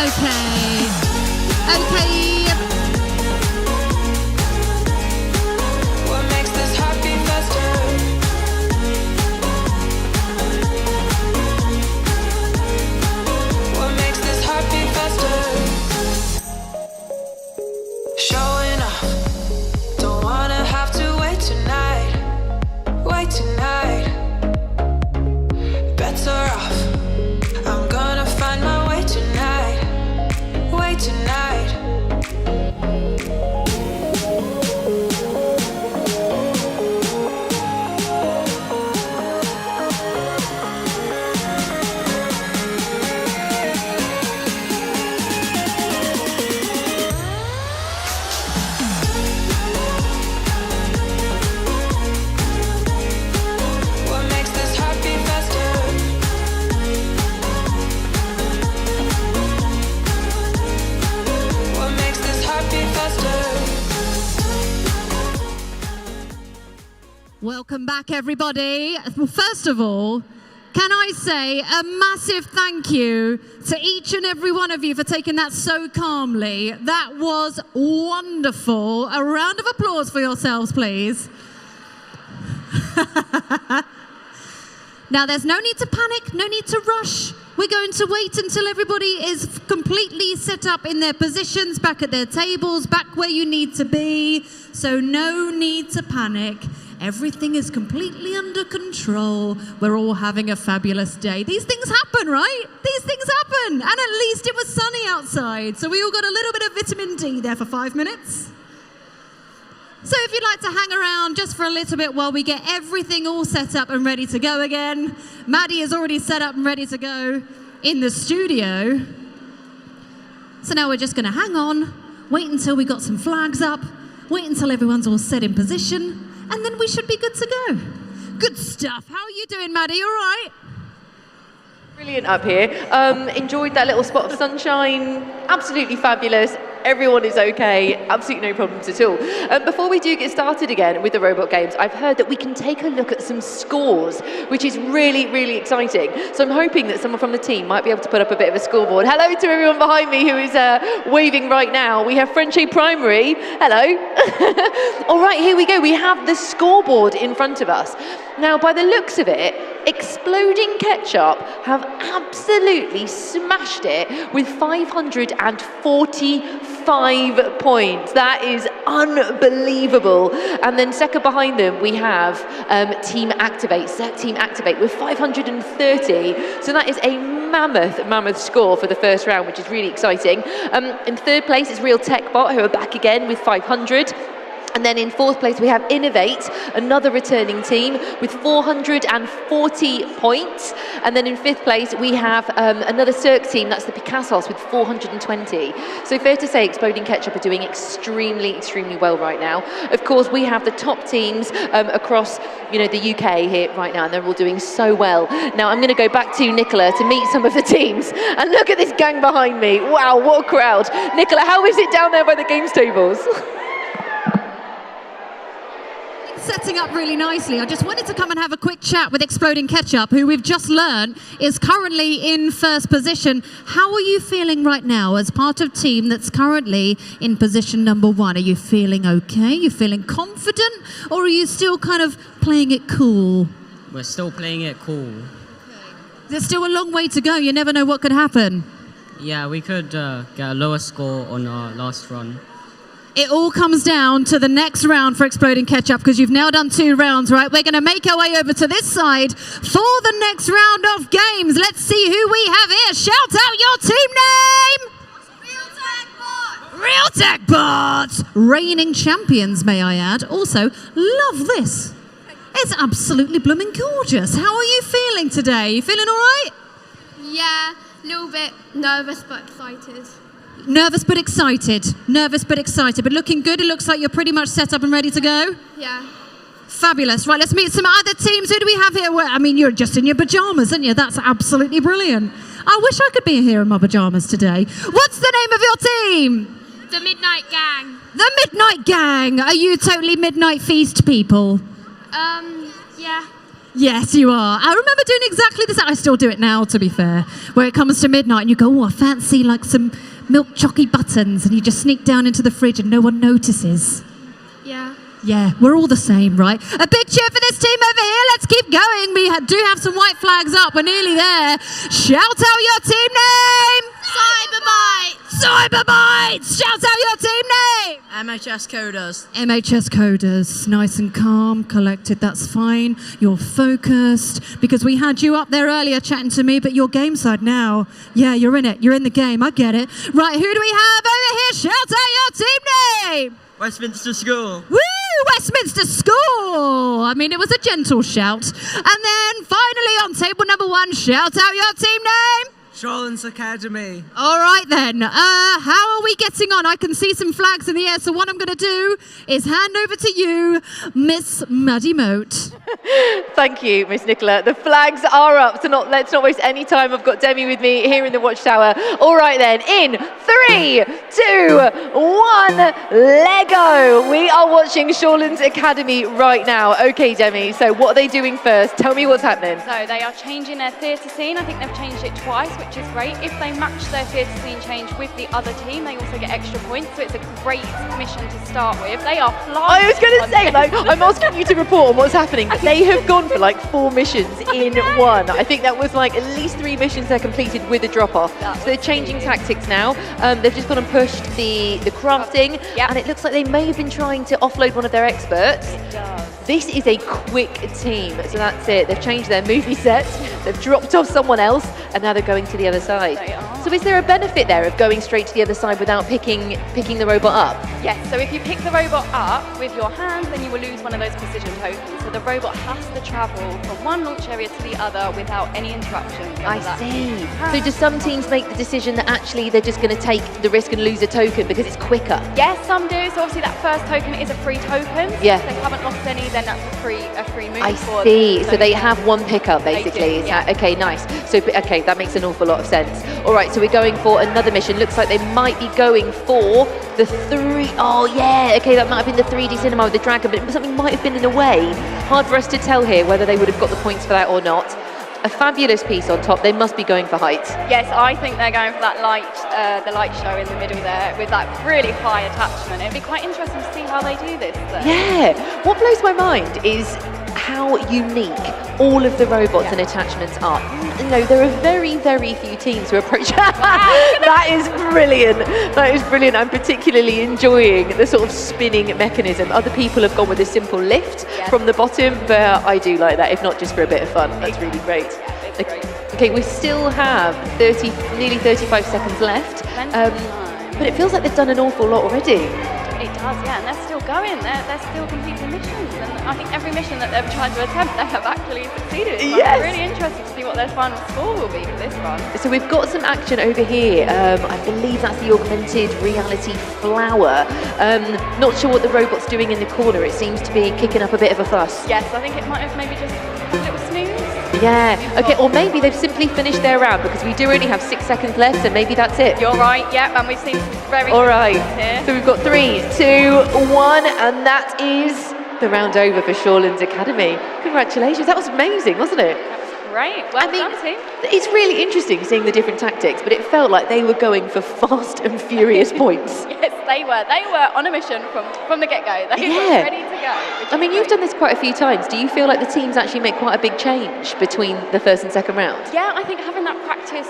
Speaker 9: Okay.
Speaker 8: What makes this heart beat faster? What makes this heart beat faster? Showing off. Don't wanna have to wait tonight. Wait tonight. Better off. I'm gonna find my way tonight. Way tonight. What makes this heart beat faster? What makes this heart beat faster?
Speaker 9: Welcome back, everybody. Well, first of all, can I say a massive thank you to each and every one of you for taking that so calmly. That was wonderful. A round of applause for yourselves, please. Now, there's no need to panic, no need to rush. We're going to wait until everybody is completely set up in their positions, back at their tables, back where you need to be. So no need to panic. Everything is completely under control. We're all having a fabulous day. These things happen, right? These things happen. And at least it was sunny outside. So we all got a little bit of vitamin D there for 5 minutes. So if you'd like to hang around just for a little bit while we get everything all set up and ready to go again. Maddie is already set up and ready to go in the studio. So now we're just going to hang on, wait until we got some flags up, wait until everyone's all set in position, and then we should be good to go. Good stuff. How are you doing, Maddie? You all right?
Speaker 11: Brilliant up here. Enjoyed that little spot of sunshine. Absolutely fabulous. Everyone is okay. Absolutely no problems at all. Before we do get started again with the robot games, I've heard that we can take a look at some scores, which is really, really exciting. So I'm hoping that someone from the team might be able to put up a bit of a scoreboard. Hello to everyone behind me who is waving right now. We have Frenchy Primary. Hello. All right, here we go. We have the scoreboard in front of us. Now, by the looks of it, Exploding Ketchup have absolutely smashed it with 545 points. That is unbelievable. And then second behind them, we have Team Activate, Set Team Activate with 530. So that is a mammoth score for the first round, which is really exciting. In third place is Real Tech Bot, who are back again with 500. And then in fourth place, we have Innovate, another returning team with 440 points. And then in fifth place, we have another Cirque team, that's the Picassos, with 420. So fair to say, Exploding Ketchup are doing extremely well right now. Of course, we have the top teams across the UK here right now, and they're all doing so well. Now, I'm going to go back to Nicola to meet some of the teams. And look at this gang behind me. Wow, what a crowd. Nicola, how is it down there by the games tables?
Speaker 9: Setting up really nicely. I just wanted to come and have a quick chat with Exploding Ketchup, who we've just learned is currently in first position. How are you feeling right now as part of team that's currently in position number 1? Are you feeling okay? You feeling confident? Or are you still kind of playing it cool?
Speaker 12: We're still playing it cool.
Speaker 9: There's still a long way to go. You never know what could happen.
Speaker 12: Yeah, we could get a lower score on our last run.
Speaker 9: It all comes down to the next round for Exploding Ketchup, because you've now done 2 rounds, right? We're going to make our way over to this side for the next round of games. Let's see who we have here. Shout out your team name! Real Tech Bots! Reigning champions, may I add. Also, love this. It's absolutely blooming gorgeous. How are you feeling today? You feeling all right?
Speaker 10: Yeah, a little bit nervous but excited.
Speaker 9: Nervous but excited. Nervous but excited. But looking good. It looks like you're pretty much set up and ready to go.
Speaker 10: Yeah.
Speaker 9: Fabulous. Right, let's meet some other teams. Who do we have here? Well, I mean, you're just in your pajamas, aren't you? That's absolutely brilliant. I wish I could be here in my pajamas today. What's the name of your team?
Speaker 10: The Midnight Gang.
Speaker 9: The Midnight Gang. Are you totally Midnight Feast people?
Speaker 10: Yeah.
Speaker 9: Yes, you are. I remember doing exactly this. I still do it now, to be fair. Where it comes to midnight and you go, oh, I fancy like some milk chocolate buttons, and you just sneak down into the fridge and no one notices.
Speaker 10: Yeah.
Speaker 9: Yeah, we're all the same, right? A big cheer for this team over here. Let's keep going. We do have some white flags up. We're nearly there. Shout out your team name.
Speaker 10: Cyberbites.
Speaker 9: Cyberbites. Shout out your team name.
Speaker 14: MHS Coders.
Speaker 9: MHS Coders. Nice and calm, collected. That's fine. You're focused. Because we had you up there earlier chatting to me, but you're game side now. Yeah, you're in it. You're in the game. I get it. Right, who do we have over here? Shout out your team name.
Speaker 14: Westminster School.
Speaker 9: Woo! Westminster School! I mean, it was a gentle shout. And then finally on table number 1, shout out your team name.
Speaker 14: Shorelands Academy.
Speaker 9: All right then. How are we getting on? I can see some flags in the air. So what I'm going to do is hand over to you, Miss Muddy Moat.
Speaker 11: Thank you, Miss Nicola. The flags are up, so let's not waste any time. I've got Demi with me here in the Watchtower. All right then, in 3, 2, 1, Lego. We are watching Shorelands Academy right now. Okay, Demi, so what are they doing first? Tell me what's happening.
Speaker 15: So they are changing their theatre scene. I think they've changed it twice, which is great. If they match their theatre scene change with the other team, they also get extra points, so it's a great mission to start with. They are flying.
Speaker 11: I was going to say, like, I'm asking you to report on what's happening, but they have gone for like 4 missions in one. I think that was like at least 3 missions they're completed with a drop-off. So they're changing tactics now. They've just gone and pushed the crafting, and it looks like they may have been trying to offload one of their experts.
Speaker 15: It does.
Speaker 11: This is a quick team, so that's it. They've changed their movie sets, they've dropped off someone else, and now they're going to the other side. So is there a benefit there of going straight to the other side without picking the robot up?
Speaker 15: Yes, so if you pick the robot up with your hand, then you will lose one of those precision tokens. So the robot has to travel from one launch area to the other without any interruption.
Speaker 11: I see. So do some teams make the decision that actually they're just going to take the risk and lose a token because it's quicker?
Speaker 15: Yes, some do. So obviously that first token is a free token.
Speaker 11: Yeah.
Speaker 15: If they haven't lost any, then that's a free move.
Speaker 11: I
Speaker 15: for
Speaker 11: see.
Speaker 15: them.
Speaker 11: So they have one pickup basically.
Speaker 15: do, yeah.
Speaker 11: Okay, nice. So okay, that makes an awful lot of sense. All right, so we're going for another mission. Looks like they might be going for the 3. Oh yeah. Okay, that might have been the 3D cinema with the dragon, but something might have been in a way. Hard for us to tell here whether they would have got the points for that or not. A fabulous piece on top. They must be going for height.
Speaker 15: Yes, I think they're going for that the light show in the middle there with that really high attachment. It'd be quite interesting to see how they do this.
Speaker 11: Yeah. What blows my mind is how unique all of the robots and attachments are. You know, there are very, very few teams who approach. That is brilliant. That is brilliant. I'm particularly enjoying the sort of spinning mechanism. Other people have gone with a simple lift from the bottom, but I do like that, if not just for a bit of fun. That's really great. Okay, we still have nearly 35 seconds left, but it feels like they've done an awful lot already.
Speaker 15: It does, yeah, and they're still going. They're still completing missions, and I think every mission that they've tried to attempt, they have actually succeeded. So
Speaker 11: Yes.
Speaker 15: I'm really interested to see what their final score will be for this one.
Speaker 11: So we've got some action over here. I believe that's the augmented reality flower. Not sure what the robot's doing in the corner. It seems to be kicking up a bit of a fuss.
Speaker 15: Yes, I think it might have maybe just a little snooze.
Speaker 11: Yeah, okay, or maybe they've simply finished their round because we do only have 6 seconds left, so maybe that's it.
Speaker 15: You're right, yeah, and we've seen some very
Speaker 11: All
Speaker 15: good
Speaker 11: right,
Speaker 15: ones here.
Speaker 11: so we've got 3, 2, 1, and that is the round over for Shorelands Academy. Congratulations, that was amazing, wasn't it?
Speaker 15: Great, well done team.
Speaker 11: It's really interesting seeing the different tactics, but it felt like they were going for fast and furious points.
Speaker 15: Yes, they were. They were on a mission from the get-go. They were ready to go.
Speaker 11: I mean, you've done this quite a few times. Do you feel like the teams actually make quite a big change between the first and second round?
Speaker 15: Yeah, I think having that practice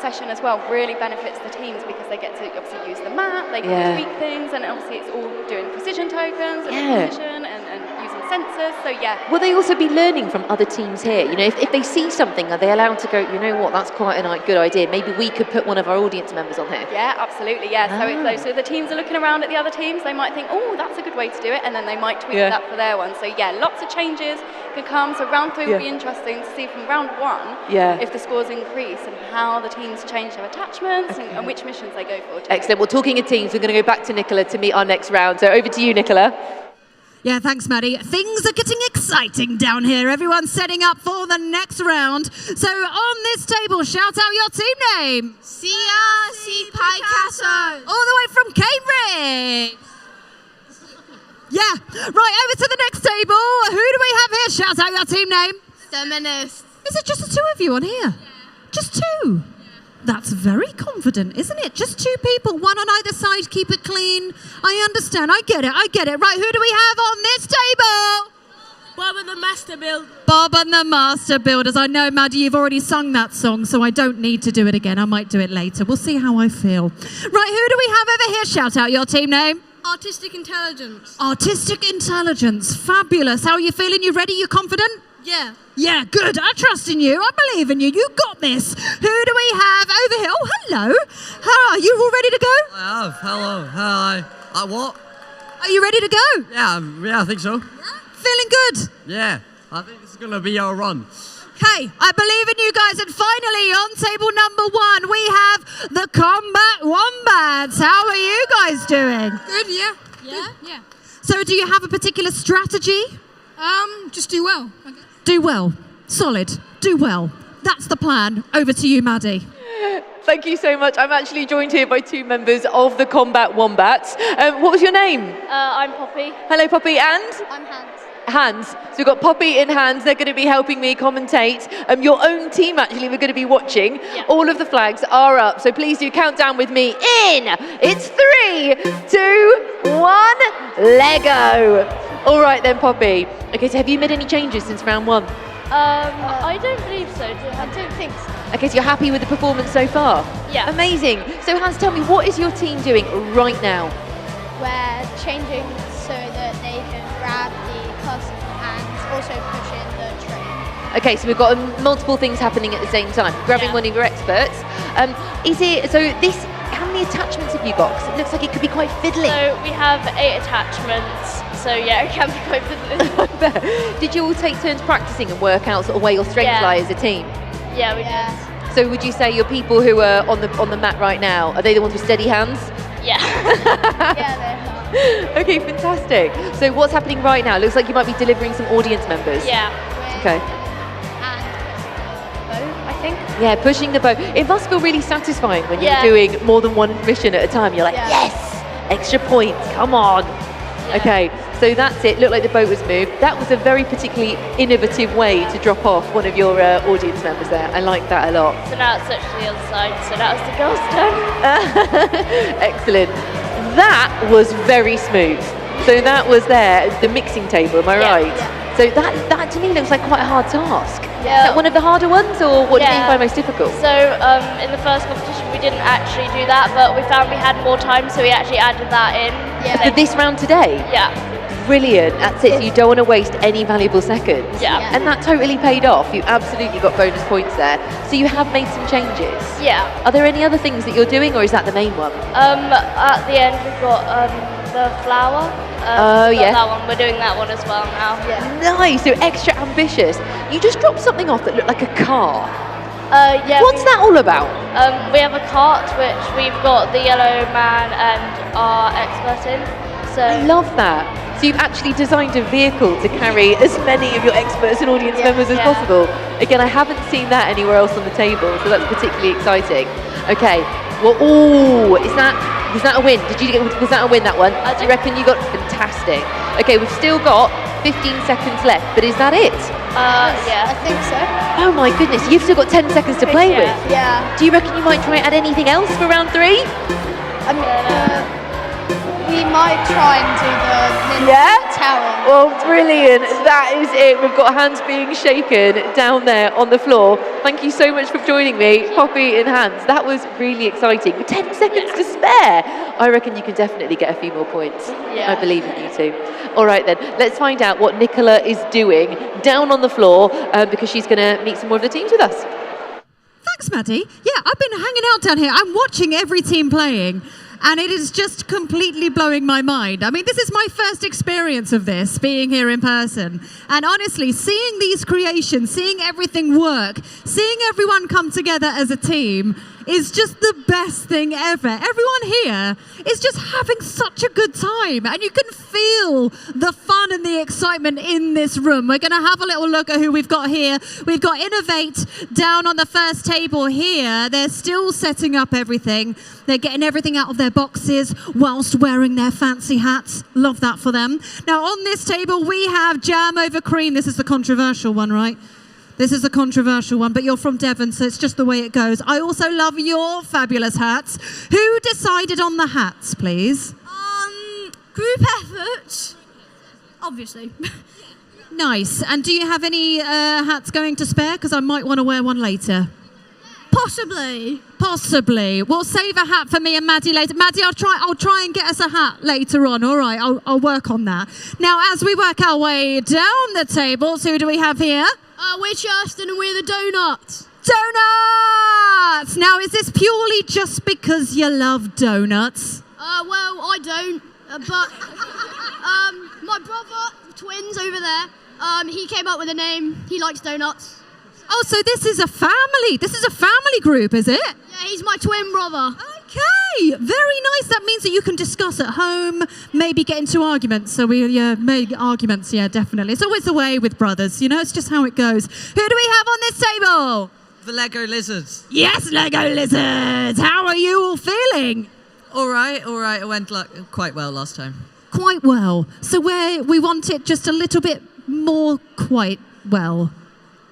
Speaker 15: session as well really benefits the teams because they get to obviously use the map, they can tweak things, and obviously it's all doing precision tokens and precision and using sensors. So yeah.
Speaker 11: Will they also be learning from other teams here? You know, if they see something, are they allowed to go, you know what, that's quite a good idea. Maybe we could put one of our audience members on here.
Speaker 15: Yeah, absolutely, yeah. So the teams are looking around at the other teams, they might think, oh, that's a good way to do it, and then they might tweak that for their one. So yeah, lots of changes can come. So round 3 will be interesting to see from round 1 if the scores increase and how the teams change their attachments and which missions they go for.
Speaker 11: Excellent. Well, talking of teams, we're going to go back to Nicola to meet our next round. So over to you, Nicola.
Speaker 9: Yeah, thanks, Maddie. Things are getting exciting down here. Everyone's setting up for the next round. So on this table, shout out your team name.
Speaker 10: CRC Picasso.
Speaker 9: All the way from Cambridge. Yeah, right, over to the next table. Who do we have here? Shout out your team name.
Speaker 10: Feminist.
Speaker 9: Is it just the two of you on here? Just two? That's very confident, isn't it? Just two people, one on either side, keep it clean. I understand, I get it. Right, who do we have on this table?
Speaker 10: Bob and the Master Build.
Speaker 9: Bob and the Master Builders. I know, Maddie, you've already sung that song, so I don't need to do it again. I might do it later. We'll see how I feel. Right, who do we have over here? Shout out your team name.
Speaker 10: Artistic Intelligence.
Speaker 9: Artistic Intelligence. Fabulous. How are you feeling? You ready? You confident?
Speaker 10: Yeah.
Speaker 9: Yeah, good. I trust in you. I believe in you. You got this. Who do we have over here? Oh, hello. How are you all ready to go?
Speaker 14: I have. Hello. Hi. What?
Speaker 9: Are you ready to go?
Speaker 14: Yeah, I think so.
Speaker 9: Feeling good?
Speaker 14: Yeah. I think this is going to be our run.
Speaker 9: Okay, I believe in you guys. And finally, on table number 1, we have the Combat Wombats. How are you guys doing?
Speaker 10: Good, yeah. Yeah.
Speaker 9: So do you have a particular strategy?
Speaker 10: Just do well. Okay.
Speaker 9: Do well. Solid. Do well. That's the plan. Over to you, Maddie.
Speaker 11: Thank you so much. I'm actually joined here by 2 members of the Combat Wombats. What was your name?
Speaker 13: I'm Poppy.
Speaker 11: Hello, Poppy. And?
Speaker 13: I'm Hans.
Speaker 11: Hans. So we've got Poppy and Hans. They're going to be helping me commentate. Your own team, actually, we're going to be watching.
Speaker 13: Yeah.
Speaker 11: All of the flags are up. So please do count down with me. It's 3, 2, 1, Lego. All right then, Poppy. Okay, so have you made any changes since round 1?
Speaker 13: I don't believe so. I don't think so.
Speaker 11: Okay, so you're happy with the performance so far?
Speaker 13: Yeah.
Speaker 11: Amazing. So Hans, tell me, what is your team doing right now?
Speaker 13: We're changing so that they can grab the cuss and also push in the tray.
Speaker 11: Okay, so we've got multiple things happening at the same time. Grabbing one of your experts. How many attachments have you got? 'Cause it looks like it could be quite fiddly.
Speaker 13: So we have 8 attachments. So yeah, it can be quite fiddly.
Speaker 11: Did you all take turns practicing and work out sort of where your strengths lie as a team?
Speaker 13: Yeah, we did.
Speaker 11: So would you say your people who are on the mat right now, are they the ones with steady hands?
Speaker 13: Yeah. Yeah, they are.
Speaker 11: Okay, fantastic. So what's happening right now? Looks like you might be delivering some audience members.
Speaker 13: Yeah.
Speaker 11: Okay.
Speaker 13: I think.
Speaker 11: Yeah, pushing the boat. It must feel really satisfying when you're doing more than one mission at a time. You're like, yes, extra points, come on. Yeah. Okay, so that's it. Looked like the boat was moved. That was a very particularly innovative way to drop off one of your audience members there. I like that a lot.
Speaker 13: So now it's actually the other side, so that was the girls' turn.
Speaker 11: Excellent. That was very smooth. So that was the mixing table, am I right?
Speaker 13: Yeah.
Speaker 11: So that to me looks like quite a hard task.
Speaker 13: Yeah.
Speaker 11: Is that one of the harder ones, or what do you find most difficult?
Speaker 13: So in the first competition we didn't actually do that, but we found we had more time, so we actually added that in.
Speaker 11: Yeah. For this round today?
Speaker 13: Yeah.
Speaker 11: Brilliant. That's it. So you don't want to waste any valuable seconds.
Speaker 13: Yeah.
Speaker 11: And that totally paid off. You absolutely got bonus points there. So you have made some changes.
Speaker 13: Yeah.
Speaker 11: Are there any other things that you're doing, or is that the main one?
Speaker 13: At the end we've got the flower. That one. We're doing that one as well now. Yeah.
Speaker 11: Nice. So extra ambitious. You just dropped something off that looked like a car.
Speaker 13: Yeah.
Speaker 11: What's that all about?
Speaker 13: We have a cart which we've got the yellow man and our expert in. So
Speaker 11: I love that. So you've actually designed a vehicle to carry as many of your experts and audience members as possible. Again, I haven't seen that anywhere else on the table, so that's particularly exciting. Okay. Well, was that a win? Was that a win, that one? Do you reckon you got fantastic? Okay, we've still got 15 seconds left, but is that it?
Speaker 13: Yeah. I think so.
Speaker 11: Oh my goodness, you've still got 10 seconds to play with.
Speaker 13: Yeah.
Speaker 11: Do you reckon you might try and add anything else for round 3?
Speaker 13: We might try and do the tower.
Speaker 11: Well, brilliant. That is it. We've got hands being shaken down there on the floor. Thank you so much for joining me, Poppy and Hans. That was really exciting. With 10 seconds to spare, I reckon you can definitely get a few more points.
Speaker 13: Yeah.
Speaker 11: I believe in you too. All right then, let's find out what Nicola is doing down on the floor because she's going to meet some more of the teams with us.
Speaker 9: Thanks, Maddie. Yeah, I've been hanging out down here. I'm watching every team playing. And it is just completely blowing my mind. I mean, this is my first experience of this, being here in person. And honestly, seeing these creations, seeing everything work, seeing everyone come together as a team is just the best thing ever. Everyone here is just having such a good time. And you can feel the fun and the excitement in this room. We're going to have a little look at who we've got here. We've got Innovate down on the first table here. They're still setting up everything. They're getting everything out of their boxes whilst wearing their fancy hats. Love that for them. Now on this table we have jam over cream. This is the controversial one, right? This is a controversial one, but you're from Devon, so it's just the way it goes. I also love your fabulous hats. Who decided on the hats, please?
Speaker 10: Group effort, obviously.
Speaker 9: Nice. And do you have any hats going to spare? Because I might want to wear one later.
Speaker 10: Possibly.
Speaker 9: Possibly. We'll save a hat for me and Maddie later. Maddie, I'll try and get us a hat later on. All right, I'll work on that. Now, as we work our way down the tables, who do we have here?
Speaker 10: We're Churston and we're the Donuts.
Speaker 9: Donuts! Now, is this purely just because you love donuts?
Speaker 10: Well, I don't. But my brother, twins over there, he came up with a name. He likes donuts.
Speaker 9: Oh, so this is a family. This is a family group, is it?
Speaker 10: Yeah, he's my twin brother.
Speaker 9: Okay, very nice. That means that you can discuss at home, maybe get into arguments. So we make arguments, yeah, definitely. It's always the way with brothers, you know, it's just how it goes. Who do we have on this table?
Speaker 14: The Lego Lizards.
Speaker 9: Yes, Lego Lizards. How are you all feeling?
Speaker 14: All right. It went quite well last time.
Speaker 9: Quite well. So we want it just a little bit more quite well.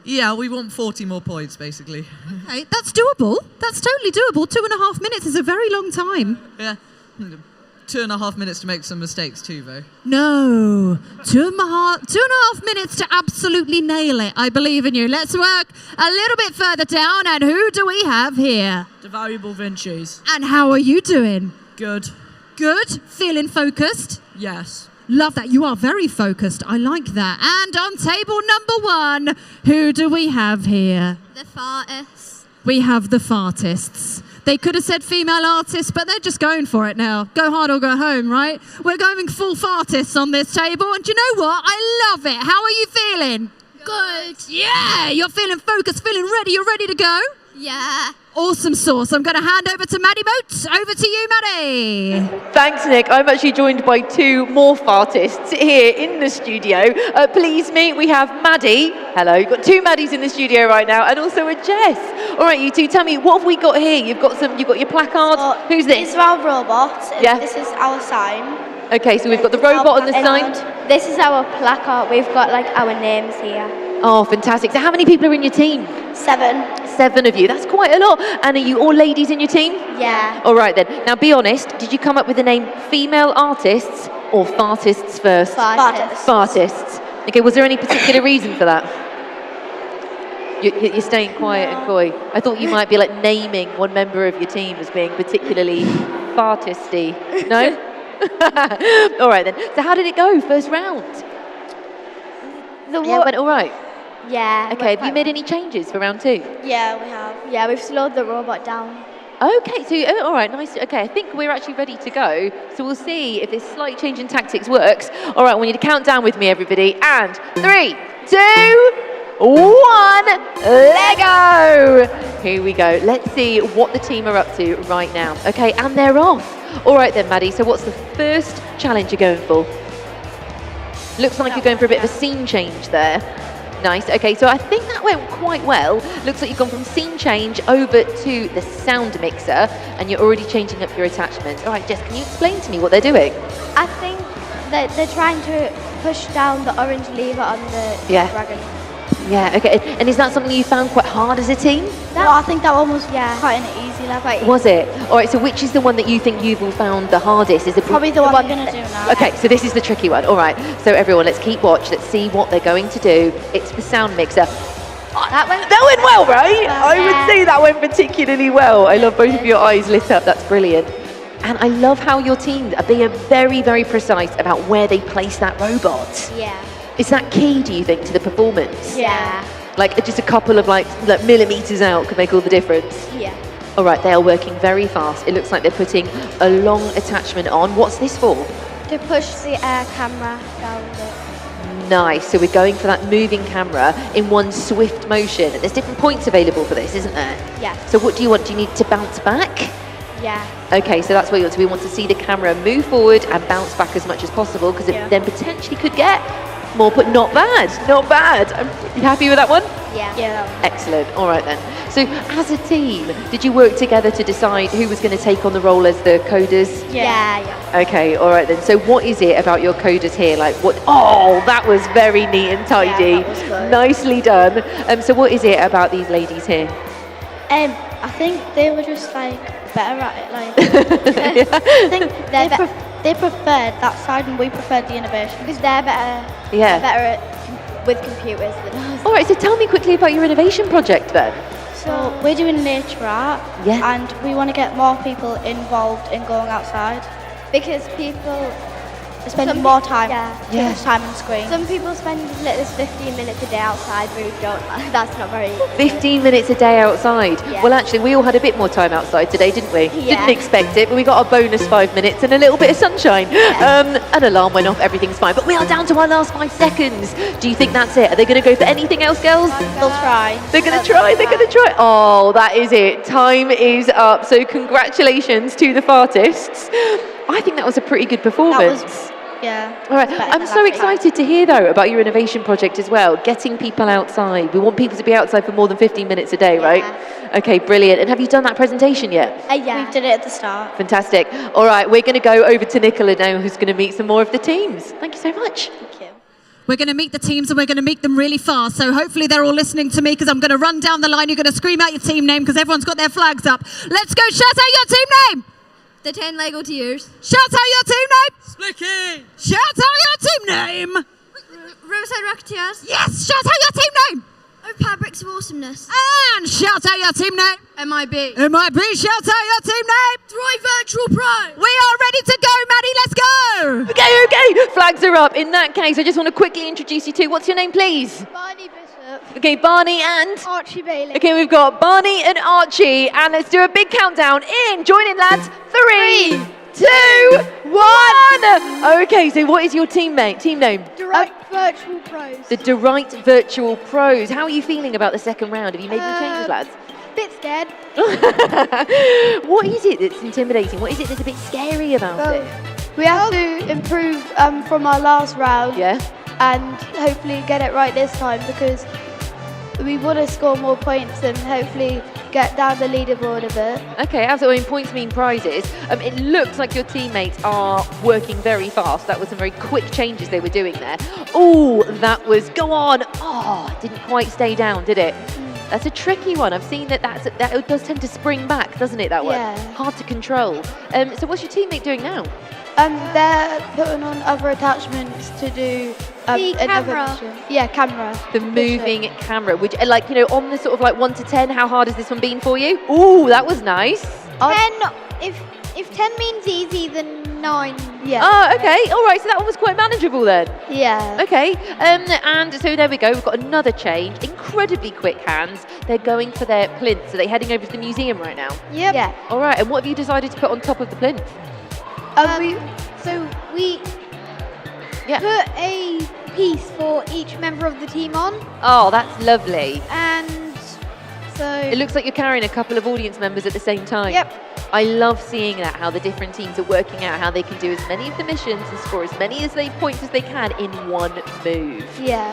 Speaker 14: Yeah, we want 40 more points, basically.
Speaker 9: Okay, that's doable. That's totally doable. 2.5 minutes is a very long time.
Speaker 14: Yeah. 2.5 minutes to make some mistakes too, though.
Speaker 9: No. 2.5 minutes to absolutely nail it. I believe in you. Let's work a little bit further down. And who do we have here?
Speaker 16: The valuable Vincis.
Speaker 9: And how are you doing?
Speaker 16: Good.
Speaker 9: Good? Feeling focused?
Speaker 16: Yes.
Speaker 9: Love that. You are very focused. I like that. And on table number 1, who do we have here?
Speaker 10: The fartists.
Speaker 9: We have the fartists. They could have said female artists, but they're just going for it now. Go hard or go home, right? We're going full fartists on this table. And do you know what? I love it. How are you feeling?
Speaker 10: Good.
Speaker 9: Yeah, you're feeling focused, feeling ready. You're ready to go?
Speaker 10: Yeah.
Speaker 9: Awesome sauce. I'm going to hand over to Maddie Moat. Over to you, Maddie.
Speaker 11: Thanks, Nick. I'm actually joined by 2 more fartists here in the studio. Please meet, we have Maddie. Hello, you've got 2 Maddies in the studio right now, and also a Jess. All right, you two, tell me, what have we got here? You've got your placard. Who's this?
Speaker 13: It's our robot.
Speaker 11: Yeah.
Speaker 13: This is our sign.
Speaker 11: Okay, so we've got the robot on the sign.
Speaker 13: This is our placard. We've got like our names here.
Speaker 11: Oh, fantastic. So how many people are in your team?
Speaker 13: 7.
Speaker 11: 7 of you. That's quite a lot. And are you all ladies in your team?
Speaker 13: Yeah.
Speaker 11: All right then. Now be honest, did you come up with the name female artists or fartists first?
Speaker 13: Fartists.
Speaker 11: Fartists. Okay, was there any particular reason for that? You're staying quiet and coy. I thought you might be like naming one member of your team as being particularly fartisty. No? All right then. So how did it go, first round? It went all right?
Speaker 13: Yeah.
Speaker 11: Okay, have you made any changes for round 2?
Speaker 13: Yeah, we have. Yeah, we've slowed the robot down.
Speaker 11: Okay, so all right, nice. Okay, I think we're actually ready to go. So we'll see if this slight change in tactics works. All right, I want you to count down with me, everybody. And 3, 2, 1, Lego! Here we go. Let's see what the team are up to right now. Okay, and they're off. All right then, Maddie, so what's the first challenge you're going for? Looks like you're going for a bit of a scene change there. Nice. Okay, so I think that went quite well. Looks like you've gone from scene change over to the sound mixer, and you're already changing up your attachment. All right, Jess, can you explain to me what they're doing?
Speaker 13: I think that they're trying to push down the orange lever on the dragon.
Speaker 11: Yeah, okay. And is that something you found quite hard as a team?
Speaker 13: Well, I think that one was quite an easy level.
Speaker 11: Was it? All right, so which is the one that you think you've all found the hardest? Is it
Speaker 13: probably the one we're going to do now?
Speaker 11: Okay, so this is the tricky one. All right, so everyone, let's keep watch. Let's see what they're going to do. It's the sound mixer. That went well, right? I would say that went particularly well. I love both of your eyes lit up. That's brilliant. And I love how your team, they are very, very precise about where they place that robot.
Speaker 13: Yeah.
Speaker 11: Is that key, do you think, to the performance?
Speaker 13: Yeah.
Speaker 11: Like just a couple of like millimeters out could make all the difference?
Speaker 13: Yeah.
Speaker 11: All right, they are working very fast. It looks like they're putting a long attachment on. What's this for?
Speaker 13: To push the camera down the...
Speaker 11: Nice, so we're going for that moving camera in one swift motion. There's different points available for this, isn't there?
Speaker 13: Yeah.
Speaker 11: So what do you want? Do you need to bounce back?
Speaker 13: Yeah.
Speaker 11: Okay, so that's what you want. So we want to see the camera move forward and bounce back as much as possible, because it then potentially could get more, but not bad, not bad. You happy with that one?
Speaker 13: Yeah.
Speaker 11: Excellent. All right then. So as a team, did you work together to decide who was going to take on the role as the coders?
Speaker 13: Yeah.
Speaker 11: Okay, all right then. So what is it about your coders here? Like what? Oh, that was very neat and tidy.
Speaker 13: Yeah, that was good.
Speaker 11: Nicely done. So what is it about these ladies here?
Speaker 13: I think they were just like better at it. Like I think they preferred that side and we preferred the innovation because they're better.
Speaker 11: Yeah.
Speaker 13: Better at, with computers than us.
Speaker 11: All right. So tell me quickly about your innovation project then.
Speaker 13: So we're doing nature art.
Speaker 11: Yeah.
Speaker 13: And we want to get more people involved in going outside because people are spending more time. Too much time on screen.
Speaker 16: Some people spend as little as 15 minutes a day outside. We don't. That's not very.
Speaker 11: 15 minutes a day outside.
Speaker 16: Yeah.
Speaker 11: Well, actually, we all had a bit more time outside today, didn't we?
Speaker 16: Yeah.
Speaker 11: Didn't expect it, but we got a bonus 5 minutes and a little bit of sunshine. An alarm went off, everything's fine. But we are down to our last 5 seconds. Do you think that's it? Are they going to go for anything else, girls?
Speaker 13: They'll try.
Speaker 11: They're going to try, they're going to try. Oh, that is it. Time is up. So congratulations to the fartists. I think that was a pretty good performance.
Speaker 13: Yeah.
Speaker 11: All right. I'm so excited to hear, though, about your innovation project as well, getting people outside. We want people to be outside for more than 15 minutes a day, right? Okay, brilliant. And have you done that presentation yet?
Speaker 13: Yeah. We did it at the start.
Speaker 11: Fantastic. All right, we're going to go over to Nicola now, who's going to meet some more of the teams. Thank you so much.
Speaker 13: Thank you.
Speaker 9: We're going to meet the teams and we're going to meet them really fast. So hopefully they're all listening to me because I'm going to run down the line. You're going to scream out your team name because everyone's got their flags up. Let's go. Shout out your team name.
Speaker 16: The 10 Lego Tears.
Speaker 9: Shout out your team name.
Speaker 16: Splicky.
Speaker 9: Shout out your team name.
Speaker 16: Riverside Rocketeers.
Speaker 9: Yes, shout out your team name.
Speaker 16: Opal Bricks of Awesomeness.
Speaker 9: And shout out your team name.
Speaker 16: MIB.
Speaker 9: MIB, shout out your team name.
Speaker 16: Thrive Virtual Pro.
Speaker 9: We are ready to go, Maddie, let's go.
Speaker 11: Okay. Flags are up. In that case, I just want to quickly introduce you to, what's your name, please?
Speaker 16: Barney Bishop.
Speaker 11: Okay, Barney and?
Speaker 16: Archie Bailey.
Speaker 11: Okay, we've got Barney and Archie, and let's do a big countdown. Join in, lads. 3, 2, 1. Okay, so what is your team name?
Speaker 16: Direct Virtual Pros.
Speaker 11: The Direct Virtual Pros. How are you feeling about the second round? Have you made any changes, lads?
Speaker 16: Bit scared.
Speaker 11: What is it that's intimidating? What is it that's a bit scary about it?
Speaker 16: We have to improve from our last round.
Speaker 11: Yeah.
Speaker 16: And hopefully get it right this time because we want to score more points and hopefully get down the leaderboard a bit.
Speaker 11: Okay, absolutely. I mean, points mean prizes. It looks like your teammates are working very fast. That was some very quick changes they were doing there. Oh, that was, go on. Oh, didn't quite stay down, did it? That's a tricky one. I've seen that it does tend to spring back, doesn't it, that one?
Speaker 16: Yeah.
Speaker 11: Hard to control. So what's your teammate doing now?
Speaker 16: They're putting on other attachments to do
Speaker 13: camera.
Speaker 16: Camera.
Speaker 11: The moving camera. Which, like, you know, on the sort of like 1 to 10, how hard has this one been for you? Ooh, that was nice.
Speaker 16: 10. If 10 means easy, then 9. Yeah.
Speaker 11: Oh, okay. All right. So that one was quite manageable then.
Speaker 16: Yeah.
Speaker 11: Okay. And so there we go. We've got another change. Incredibly quick hands. They're going for their plinths. Are they heading over to the museum right now?
Speaker 16: Yep. Yeah.
Speaker 11: All right. And what have you decided to put on top of the plinth?
Speaker 16: We put a piece for each member of the team on.
Speaker 11: Oh, that's lovely.
Speaker 16: And so
Speaker 11: it looks like you're carrying a couple of audience members at the same time.
Speaker 16: Yep.
Speaker 11: I love seeing that, how the different teams are working out how they can do as many of the missions and score as many points as they can in one move.
Speaker 16: Yeah.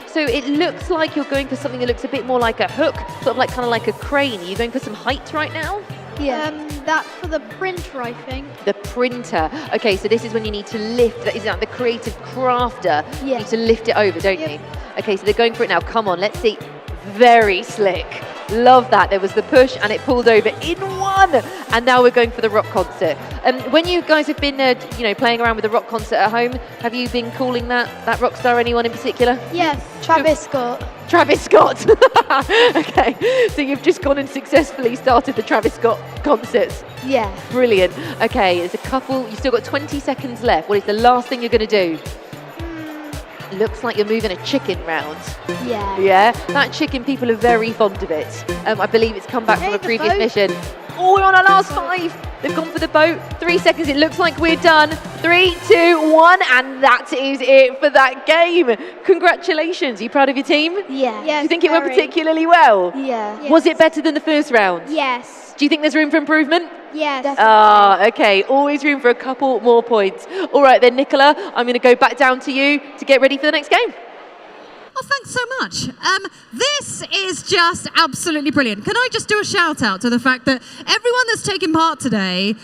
Speaker 11: So it looks like you're going for something that looks a bit more like a hook, sort of like kind of like a crane. Are you going for some height right now?
Speaker 16: Yeah. That's for the printer, I think.
Speaker 11: The printer. Okay, so this is when you need to lift. That is like the creative crafter.
Speaker 16: Yeah.
Speaker 11: You need to lift it over, don't you? Okay, so they're going for it now. Come on, let's see. Very slick. Love that. There was the push and it pulled over in one. And now we're going for the rock concert. When you guys have been, playing around with the rock concert at home, have you been calling that rock star anyone in particular?
Speaker 16: Yes, Travis Scott.
Speaker 11: Travis Scott. Okay, so you've just gone and successfully started the Travis Scott concerts.
Speaker 16: Yeah.
Speaker 11: Brilliant. Okay, there's a couple. You've still got 20 seconds left. What is the last thing you're going to do? Looks like you're moving a chicken round.
Speaker 16: Yeah.
Speaker 11: Yeah? That chicken, people are very fond of it. I believe it's come back from a previous mission. Oh, we're on our last 5. They've gone for the boat. 3 seconds. It looks like we're done. 3, 2, 1. And that is it for that game. Congratulations. Are you proud of your team?
Speaker 16: Yeah.
Speaker 11: Do you think it went particularly well?
Speaker 16: Yeah.
Speaker 11: Was it better than the first round?
Speaker 16: Yes.
Speaker 11: Do you think there's room for improvement?
Speaker 16: Yes.
Speaker 11: Okay. Always room for a couple more points. All right then, Nicola, I'm going to go back down to you to get ready for the next game.
Speaker 9: Oh, thanks so much. This is just absolutely brilliant. Can I just do a shout out to the fact that everyone that's taking part today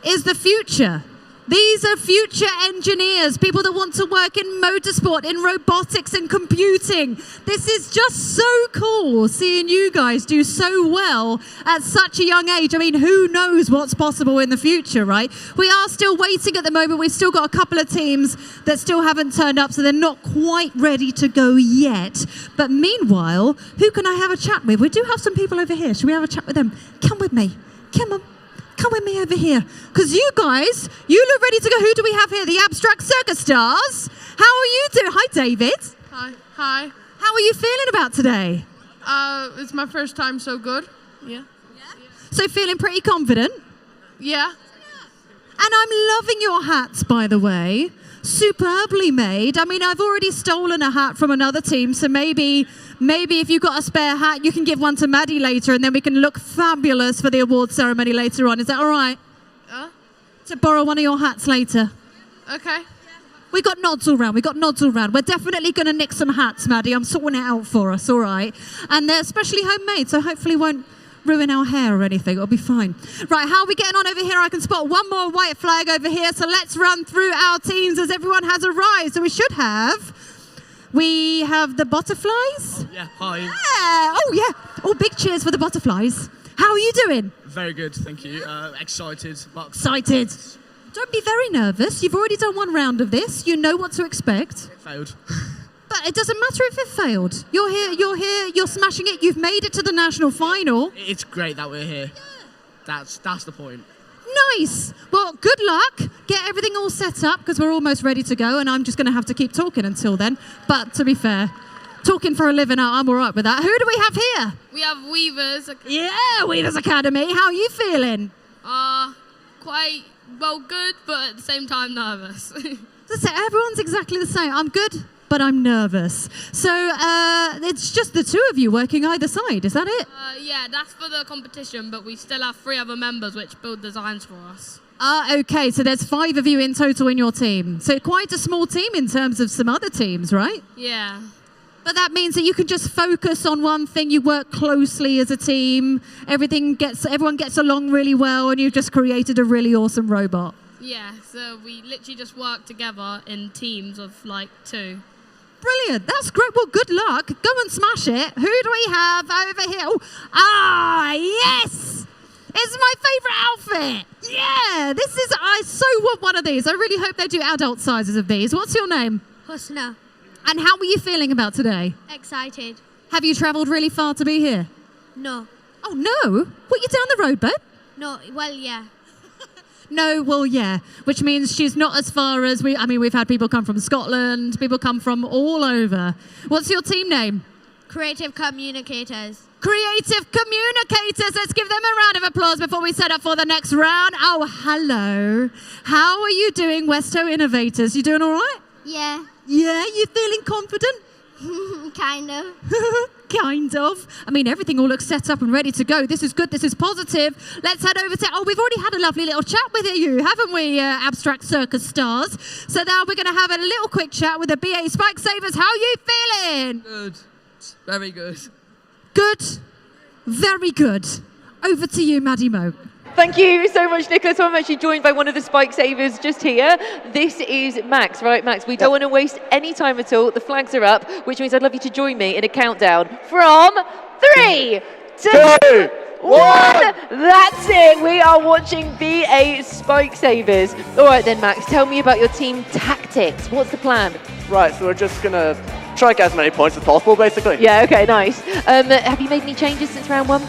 Speaker 9: is the future. These are future engineers, people that want to work in motorsport, in robotics and computing. This is just so cool seeing you guys do so well at such a young age. I mean, who knows what's possible in the future, right? We are still waiting at the moment. We've still got a couple of teams that still haven't turned up, so they're not quite ready to go yet. But meanwhile, who can I have a chat with? We do have some people over here. Should we have a chat with them? Come with me. Come on. Come with me over here. Because you guys, you look ready to go. Who do we have here? The Abstract Circus Stars. How are you doing? Hi, David.
Speaker 17: Hi. Hi.
Speaker 9: How are you feeling about today?
Speaker 17: It's my first time, so good. Yeah.
Speaker 9: So feeling pretty confident?
Speaker 17: Yeah.
Speaker 9: And I'm loving your hats, by the way. Superbly made. I mean, I've already stolen a hat from another team, so maybe if you've got a spare hat, you can give one to Maddie later, and then we can look fabulous for the award ceremony later on. Is that all right? To borrow one of your hats later.
Speaker 17: Okay.
Speaker 9: We got nods all round. We're definitely going to nick some hats, Maddie. I'm sorting it out for us, all right? And they're especially homemade, so hopefully won't ruin our hair or anything. It'll be fine. Right, how are we getting on over here? I can spot one more white flag over here, so let's run through our teams as everyone has arrived. So we have the butterflies.
Speaker 12: Oh, yeah, hi.
Speaker 9: Yeah. Oh, yeah. Oh, big cheers for the butterflies. How are you doing?
Speaker 12: Very good, thank you. Excited. But
Speaker 9: Excited. Don't be very nervous. You've already done one round of this. You know what to expect.
Speaker 12: Failed.
Speaker 9: But it doesn't matter if it failed. You're here, you're smashing it. You've made it to the national final.
Speaker 12: It's great that we're here. That's the point.
Speaker 9: Nice. Well, good luck. Get everything all set up because we're almost ready to go, and I'm just going to have to keep talking until then. But to be fair, talking for a living, I'm all right with that. Who do we have here?
Speaker 17: We have Weavers.
Speaker 9: Yeah, Weavers Academy. How are you feeling?
Speaker 17: Quite, well, good, but at the same time nervous.
Speaker 9: Everyone's exactly the same. I'm good, but I'm nervous. So it's just the two of you working either side, is that it?
Speaker 17: Yeah, that's for the competition, but we still have 3 other members which build designs for us.
Speaker 9: Okay, so there's 5 of you in total in your team. So quite a small team in terms of some other teams, right?
Speaker 17: Yeah.
Speaker 9: But that means that you can just focus on one thing, you work closely as a team, everyone gets along really well, and you've just created a really awesome robot.
Speaker 17: Yeah, so we literally just work together in teams of like 2.
Speaker 9: Brilliant, that's great. Well, good luck. Go and smash it. Who do we have over here? Yes! It's my favourite outfit. Yeah, I so want one of these. I really hope they do adult sizes of these. What's your name?
Speaker 10: Husna.
Speaker 9: And how are you feeling about today?
Speaker 10: Excited.
Speaker 9: Have you travelled really far to be here?
Speaker 10: No.
Speaker 9: Oh, no? What, you down the road, babe?
Speaker 10: No, well, yeah.
Speaker 9: No, well, yeah, which means she's not as far as we've had people come from Scotland, people come from all over. What's your team name?
Speaker 10: Creative Communicators.
Speaker 9: Creative Communicators. Let's give them a round of applause before we set up for the next round. Oh, hello. How are you doing, Westo Innovators? You doing all right?
Speaker 10: Yeah.
Speaker 9: Yeah, you feeling confident?
Speaker 10: Kind of.
Speaker 9: Kind of. I mean, everything all looks set up and ready to go. This is good. This is positive. Let's head over to... Oh, we've already had a lovely little chat with you, haven't we, Abstract Circus Stars? So now we're going to have a little quick chat with the BA Spike Savers. How are you feeling?
Speaker 14: Good. Very good.
Speaker 9: Good. Very good. Over to you, Maddie Mo.
Speaker 11: Thank you so much, Nicholas. I'm actually joined by one of the Spike Savers just here. This is Max, right, Max? We don't want to waste any time at all. The flags are up, which means I'd love you to join me in a countdown from 3, 2, 1. That's it. We are watching BA Spike Savers. All right then, Max, tell me about your team tactics. What's the plan?
Speaker 18: Right, so we're just going to try to get as many points as possible, basically.
Speaker 11: Yeah, okay, nice. Have you made any changes since round 1?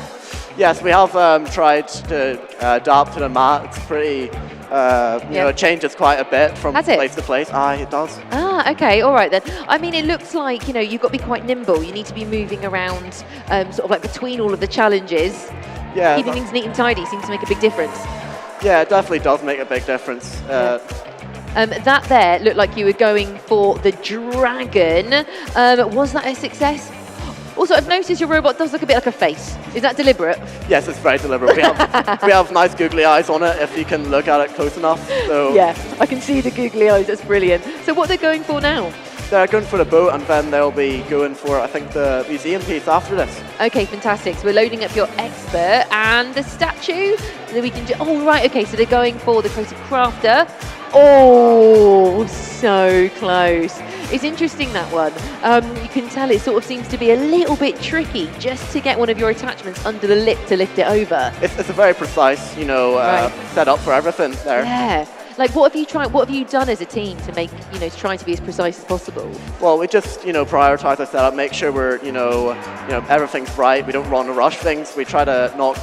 Speaker 18: Yes, we have tried to adapt to the map. It's pretty, it changes quite a bit from place to place. It does.
Speaker 11: Ah, okay, all right then. I mean, it looks like, you've got to be quite nimble. You need to be moving around sort of like between all of the challenges.
Speaker 18: Yeah.
Speaker 11: Keeping things neat and tidy seems to make a big difference.
Speaker 18: Yeah, it definitely does make a big difference.
Speaker 11: That there looked like you were going for the dragon. Was that a success? Also, I've noticed your robot does look a bit like a face. Is that deliberate?
Speaker 18: Yes, it's very deliberate. We have nice googly eyes on it if you can look at it close enough. So.
Speaker 11: Yeah, I can see the googly eyes. That's brilliant. So what they're going for now?
Speaker 18: they're going for the boat, and then they'll be going for, I think, the museum piece after this.
Speaker 11: Okay, fantastic. So we're loading up your expert and the statue that we can do. Oh, right, okay, so they're going for the creative crafter. Oh, so close. It's interesting, that one. You can tell it sort of seems to be a little bit tricky just to get one of your attachments under the lip to lift it over.
Speaker 18: It's a very precise, you know, set up for everything there.
Speaker 11: Yeah. Like, what have you done as a team to make, you know, to try to be as precise as possible?
Speaker 18: Well, we just, you know, prioritize our setup, make sure we're, you know, everything's right. We don't run to rush things. We try to not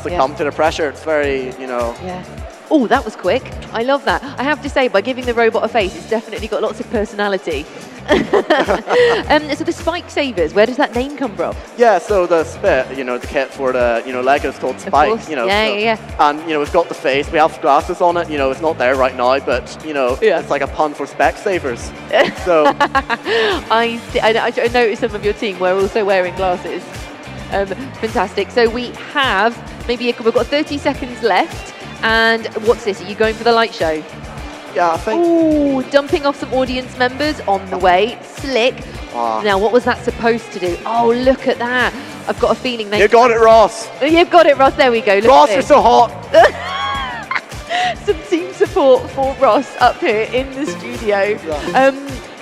Speaker 18: succumb to the pressure. It's very, you know.
Speaker 11: Yeah. Oh, that was quick. I love that. I have to say, by giving the robot a face, it's definitely got lots of personality. So the Spike Savers, where does that name come from?
Speaker 18: Yeah, so the spit, you know, the kit for the, you know, Lego's called Spike, you know.
Speaker 11: Yeah.
Speaker 18: And, you know, we've got the face, we have glasses on it, you know, it's not there right now, but, you know, it's like a pun for Spec Savers. So.
Speaker 11: I noticed some of your team were also wearing glasses. Fantastic. So we have, we've got 30 seconds left. And what's this? Are you going for the light show?
Speaker 18: Yeah, I think.
Speaker 11: Ooh, dumping off some audience members on the way. Slick. Now, what was that supposed to do? Oh, look at that. I've got a feeling they...
Speaker 18: You got it, Ross.
Speaker 11: You've got it, Ross. There we go. Look
Speaker 18: Ross, you're so hot.
Speaker 11: Some team support for Ross up here in the studio.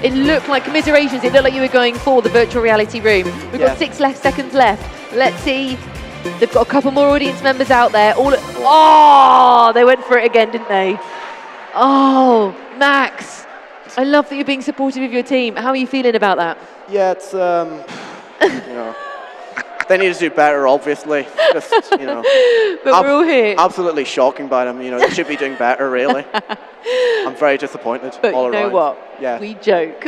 Speaker 11: It looked like, commiserations, it looked like you were going for the virtual reality room. We've got 6 seconds left. Let's see. They've got a couple more audience members out there. They went for it again, didn't they? Oh, Max, I love that you're being supportive of your team. How are you feeling about that?
Speaker 18: Yeah, it's, you know, they need to do better, obviously. Just, you know.
Speaker 11: But we're all here.
Speaker 18: Absolutely shocking by them, you know, they should be doing better, really. I'm very disappointed
Speaker 11: But
Speaker 18: all
Speaker 11: you know
Speaker 18: around.
Speaker 11: what?
Speaker 18: Yeah.
Speaker 11: We joke.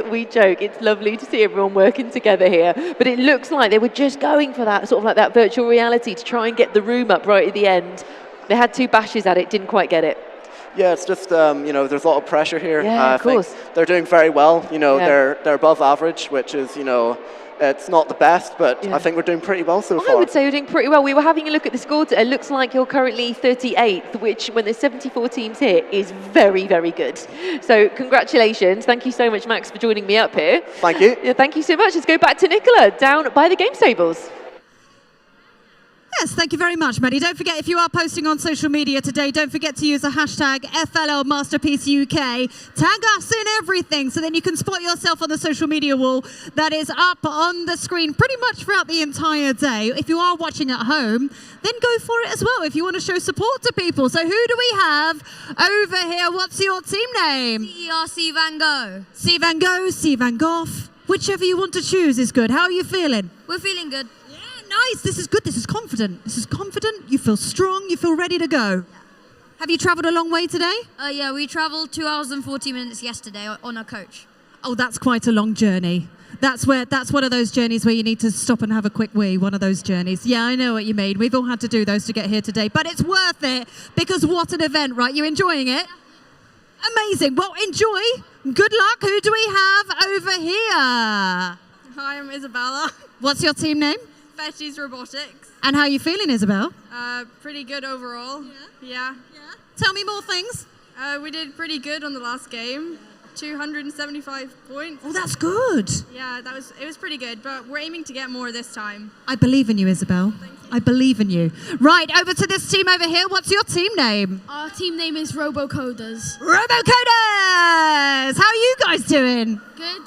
Speaker 11: It's lovely to see everyone working together here. But it looks like they were just going for that, sort of like that virtual reality to try and get the room up right at the end. They had 2 bashes at it, didn't quite get it.
Speaker 18: Yeah, it's just, you know, there's a lot of pressure here.
Speaker 11: Yeah, of course.
Speaker 18: They're doing very well. You know, they're above average, which is, you know, it's not the best, but I think we're doing pretty well so far.
Speaker 11: I would say we're doing pretty well. We were having a look at the score. It looks like you're currently 38th, which, when there's 74 teams here, is very, very good. So congratulations. Thank you so much, Max, for joining me up here.
Speaker 18: Thank you.
Speaker 11: Yeah, thank you so much. Let's go back to Nicola, down by the games tables.
Speaker 9: Yes, thank you very much, Maddie. Don't forget, if you are posting on social media today, don't forget to use the hashtag FLL Masterpiece UK. Tag us in everything, so then you can spot yourself on the social media wall that is up on the screen pretty much throughout the entire day. If you are watching at home, then go for it as well if you want to show support to people. So who do we have over here? What's your team name?
Speaker 10: CRC Van Gogh.
Speaker 9: C Van Gogh, C Van Gogh. Whichever you want to choose is good. How are you feeling?
Speaker 10: We're feeling good.
Speaker 9: Nice, this is good, this is confident. This is confident, you feel strong, you feel ready to go. Have you travelled a long way today?
Speaker 10: Yeah, we travelled 2 hours and 40 minutes yesterday on a coach.
Speaker 9: Oh, that's quite a long journey. That's one of those journeys where you need to stop and have a quick wee, one of those journeys. Yeah, I know what you mean. We've all had to do those to get here today, but it's worth it because what an event, right? You enjoying it? Amazing, well, enjoy. Good luck. Who do we have over here?
Speaker 1: Hi, I'm Isabella.
Speaker 9: What's your team name?
Speaker 1: Fetchies Robotics.
Speaker 9: And how are you feeling, Isabel?
Speaker 1: Pretty good overall. Yeah.
Speaker 9: Tell me more things.
Speaker 1: We did pretty good on the last game. 275 points.
Speaker 9: Oh, that's good.
Speaker 1: Yeah, it was pretty good, but we're aiming to get more this time.
Speaker 9: I believe in you, Isabel. I believe in you. Right, over to this team over here. What's your team name?
Speaker 10: Our team name is Robocoders.
Speaker 9: Robocoders! How are you guys doing?
Speaker 10: Good.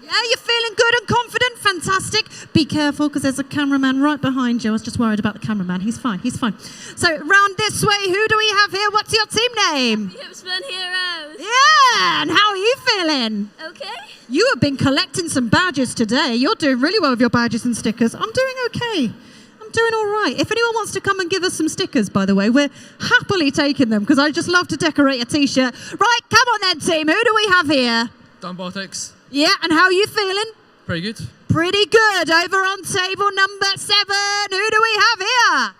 Speaker 9: Yeah, you're feeling good and confident? Fantastic. Be careful, because there's a cameraman right behind you. I was just worried about the cameraman. He's fine, he's fine. So, round this way, who do we have here? What's your team name?
Speaker 10: Hipsman Heroes.
Speaker 9: Yeah, and how are you feeling?
Speaker 10: Okay.
Speaker 9: You have been collecting some badges today. You're doing really well with your badges and stickers. I'm doing okay. I'm doing all right. If anyone wants to come and give us some stickers, by the way, we're happily taking them, because I just love to decorate a T-shirt. Right, come on then, team. Who do we have here?
Speaker 7: Dumbotics.
Speaker 9: Yeah, and how are you feeling?
Speaker 7: Pretty good.
Speaker 9: Pretty good. Over on table number 7, who do we have here?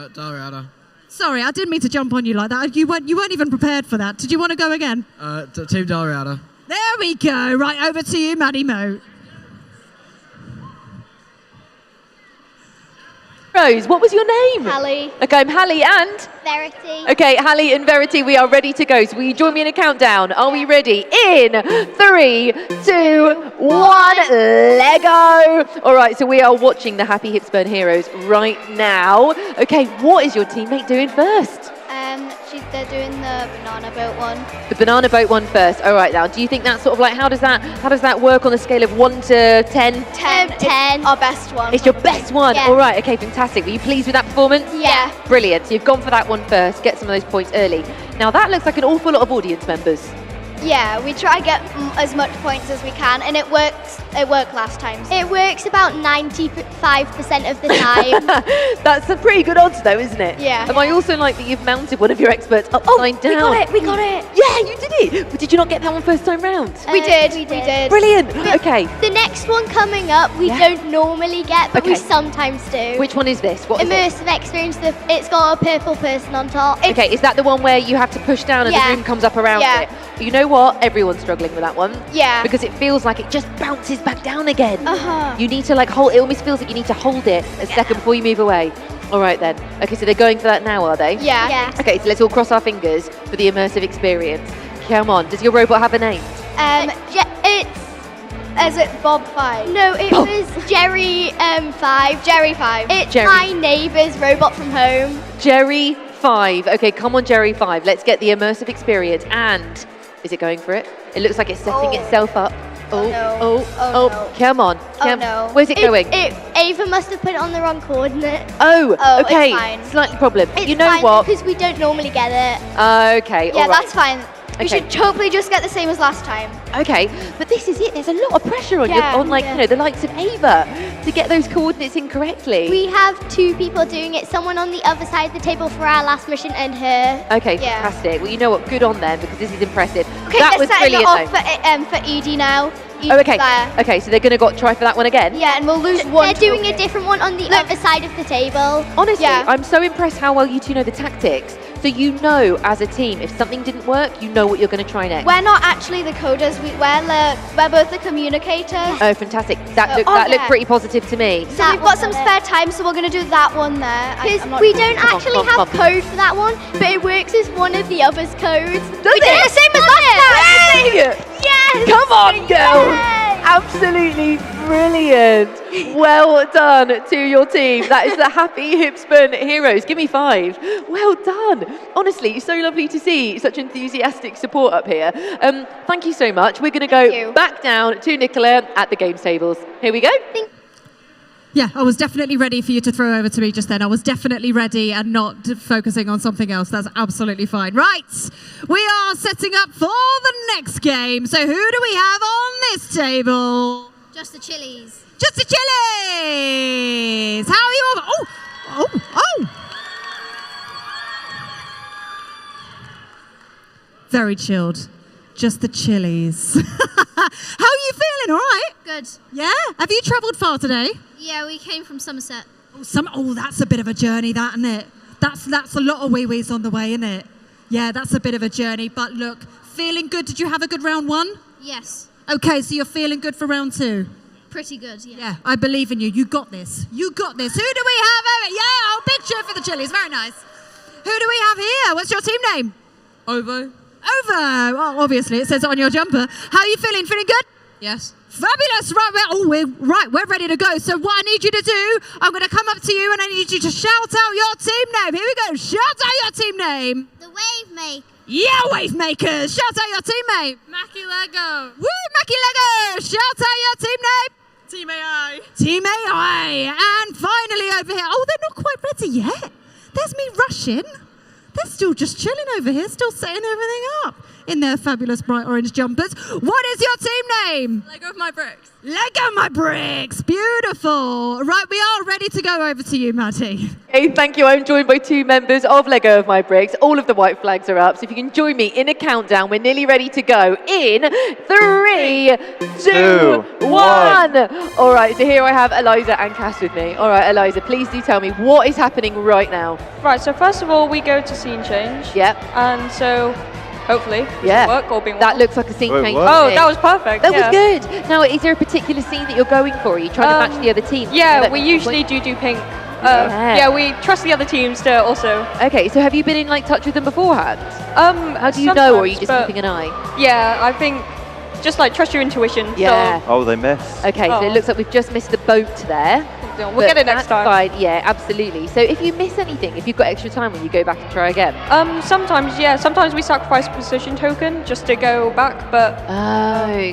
Speaker 7: Dariada.
Speaker 9: Sorry, I didn't mean to jump on you like that. You weren't even prepared for that. Did you want to go again?
Speaker 7: Team Dariada.
Speaker 9: There we go. Right, over to you, Maddie Mo.
Speaker 11: Rose, what was your name?
Speaker 13: Hallie.
Speaker 11: Okay, I'm Hallie and?
Speaker 13: Verity.
Speaker 11: Okay, Hallie and Verity, we are ready to go. So will you join me in a countdown? Are we ready? In 3, 2, 1, Lego! All right, so we are watching the Happy Hipsburn Heroes right now. Okay, what is your teammate doing first?
Speaker 13: They're doing the banana boat one.
Speaker 11: The banana boat one first. All right, now, do you think that's sort of like, how does that work on a scale of 1 to 10?
Speaker 13: 10. Our best one.
Speaker 11: It's your best one.
Speaker 13: Yeah.
Speaker 11: All right, okay, fantastic. Were you pleased with that performance?
Speaker 13: Yeah.
Speaker 11: Brilliant. So you've gone for that one first, get some of those points early. Now that looks like an awful lot of audience members.
Speaker 13: Yeah, we try to get as much points as we can, and it works. It worked last time. It works about 95% of the time.
Speaker 11: That's a pretty good odds though, isn't it?
Speaker 13: Yeah.
Speaker 11: And I also like that you've mounted one of your experts upside down.
Speaker 13: We got it.
Speaker 11: Yeah, you did it. But did you not get that one first time round?
Speaker 13: We did.
Speaker 11: Brilliant. Okay.
Speaker 13: The next one coming up, we don't normally get, but we
Speaker 11: Okay.
Speaker 13: sometimes do.
Speaker 11: Which one is this? What is it?
Speaker 13: Immersive experience. It's got a purple person on top.
Speaker 11: Okay, is that the one where you have to push down and
Speaker 13: Yeah.
Speaker 11: the room comes up around
Speaker 13: Yeah.
Speaker 11: it? You know what? Everyone's struggling with that one.
Speaker 13: Yeah.
Speaker 11: Because it feels like it just bounces back down again.
Speaker 13: Uh-huh.
Speaker 11: You need to like hold, it almost feels like you need to hold it a second before you move away. All right then. Okay, so they're going for that now, are they?
Speaker 13: Yeah. Yeah.
Speaker 11: Okay, so let's all cross our fingers for the immersive experience. Come on, does your robot have a name?
Speaker 13: Is it Bob 5? No, it was Jerry 5. Jerry 5. It's
Speaker 11: Jerry.
Speaker 13: my neighbour's robot from home.
Speaker 11: Jerry 5. Okay, come on, Jerry 5. Let's get the immersive experience. And is it going for it? It looks like it's setting itself up. Oh,
Speaker 13: no.
Speaker 11: oh, come on.
Speaker 13: Oh no.
Speaker 11: Where's it going?
Speaker 13: Ava must have put it on the wrong coordinate.
Speaker 11: Oh, okay.
Speaker 13: It's fine.
Speaker 11: Slightly problem.
Speaker 13: It's
Speaker 11: you know
Speaker 13: fine
Speaker 11: what?
Speaker 13: because we don't normally get it.
Speaker 11: Okay,
Speaker 13: Yeah,
Speaker 11: all right.
Speaker 13: that's fine. We
Speaker 11: Okay.
Speaker 13: should hopefully just get the same as last time.
Speaker 11: Okay, but this is it. There's a lot of pressure on
Speaker 13: Yeah,
Speaker 11: you, on like, you know, the likes of Ava to get those coordinates in correctly.
Speaker 13: We have 2 people doing it. Someone on the other side of the table for our last mission and her.
Speaker 11: Okay,
Speaker 13: Yeah.
Speaker 11: fantastic. Well, you know what? Good on them because this is impressive.
Speaker 13: Okay,
Speaker 11: that
Speaker 13: let's
Speaker 11: was
Speaker 13: set it
Speaker 11: brilliant,
Speaker 13: off
Speaker 11: though.
Speaker 13: for Edie now.
Speaker 11: Oh, okay.
Speaker 13: There.
Speaker 11: Okay, so they're going to try for that one again?
Speaker 13: Yeah, and we'll lose one. They're doing a different one on the other side of the table.
Speaker 11: Honestly,
Speaker 13: Yeah.
Speaker 11: I'm so impressed how well you two know the tactics. So you know, as a team, if something didn't work, you know what you're going to try next.
Speaker 13: We're not actually the coders. We're both the communicators.
Speaker 11: Oh, fantastic. That looked
Speaker 13: yeah.
Speaker 11: pretty positive to me.
Speaker 13: So we've got some spare time, so we're going to do that one there. Because we don't actually have code for that one, but it works as one of the other's codes. We did it the same as last time! Yes!
Speaker 11: Come on, girl! Absolutely brilliant. Well done to your team. That is the Happy Hipsburn Heroes. Give me 5. Well done. Honestly, it's so lovely to see such enthusiastic support up here. Thank you so much. We're going to go back down to Nicola at the games tables. Here we go.
Speaker 9: Yeah, I was definitely ready for you to throw over to me just then. I was definitely ready and not focusing on something else. That's absolutely fine. Right, we are setting up for the next game. So who do we have on this table?
Speaker 10: Just the chilies.
Speaker 9: Just the chilies. How are you all? Oh. Very chilled. Just the chilies. How are you feeling? All right?
Speaker 10: Good.
Speaker 9: Yeah? Have you travelled far today?
Speaker 10: Yeah, we came from Somerset.
Speaker 9: That's a bit of a journey, that, isn't it? That's a lot of wee-wees on the way, isn't it? Yeah, that's a bit of a journey. But look, feeling good. Did you have a good round 1?
Speaker 10: Yes.
Speaker 9: Okay, so you're feeling good for round 2?
Speaker 10: Pretty good, yeah.
Speaker 9: Yeah, I believe in you. You got this. You got this. Who do we have over? Yeah, big cheer for the chilies. Very nice. Who do we have here? What's your team name?
Speaker 7: Ovo.
Speaker 9: Ovo. Well, obviously, it says it on your jumper. How are you feeling? Feeling good?
Speaker 7: Yes.
Speaker 9: Fabulous. Right, we're ready to go. So what I need you to do, I'm going to come up to you and I need you to shout out your team name. Here we go. Shout out your team name.
Speaker 10: The Wave Maker.
Speaker 9: Yeah, Wave Makers. Shout out your team name.
Speaker 17: Mackie Lego.
Speaker 9: Woo, Mackie Lego. Shout out your team name.
Speaker 17: Team AI.
Speaker 9: Team AI. And finally over here. Oh, they're not quite ready yet. There's me rushing. They're still just chilling over here, still setting everything up in their fabulous bright orange jumpers. What is your team name?
Speaker 17: Lego of my bricks.
Speaker 9: Lego My Bricks. Beautiful. Right, we are ready to go over to you, Maddie.
Speaker 11: Hey, thank you. I'm joined by 2 members of Lego of My Bricks. All of the white flags are up. So if you can join me in a countdown, we're nearly ready to go in 3, 2, 1. All right, so here I have Eliza and Cass with me. All right, Eliza, please do tell me what is happening right now.
Speaker 2: Right, so first of all, we go to scene change.
Speaker 11: Yep.
Speaker 2: And so, hopefully,
Speaker 11: yeah,
Speaker 2: work all being
Speaker 11: that looks like a scene change.
Speaker 2: Oh, that was perfect.
Speaker 11: That was good. Now, is there a particular scene that you're going for? Are you trying to match the other team?
Speaker 2: Yeah, we usually do pink. Yeah, we trust the other teams to also.
Speaker 11: Okay, so have you been in like touch with them beforehand? How do you know, or are you just keeping an eye?
Speaker 2: Yeah, I think just like trust your intuition.
Speaker 11: Yeah.
Speaker 2: So,
Speaker 4: Oh, they missed.
Speaker 11: Okay, so it looks like we've just missed the boat there.
Speaker 2: we'll get it next time.
Speaker 11: Fine. Yeah, absolutely. So if you miss anything, if you've got extra time, will you go back and try again?
Speaker 2: Sometimes, yeah. Sometimes we sacrifice a position token just to go back, but.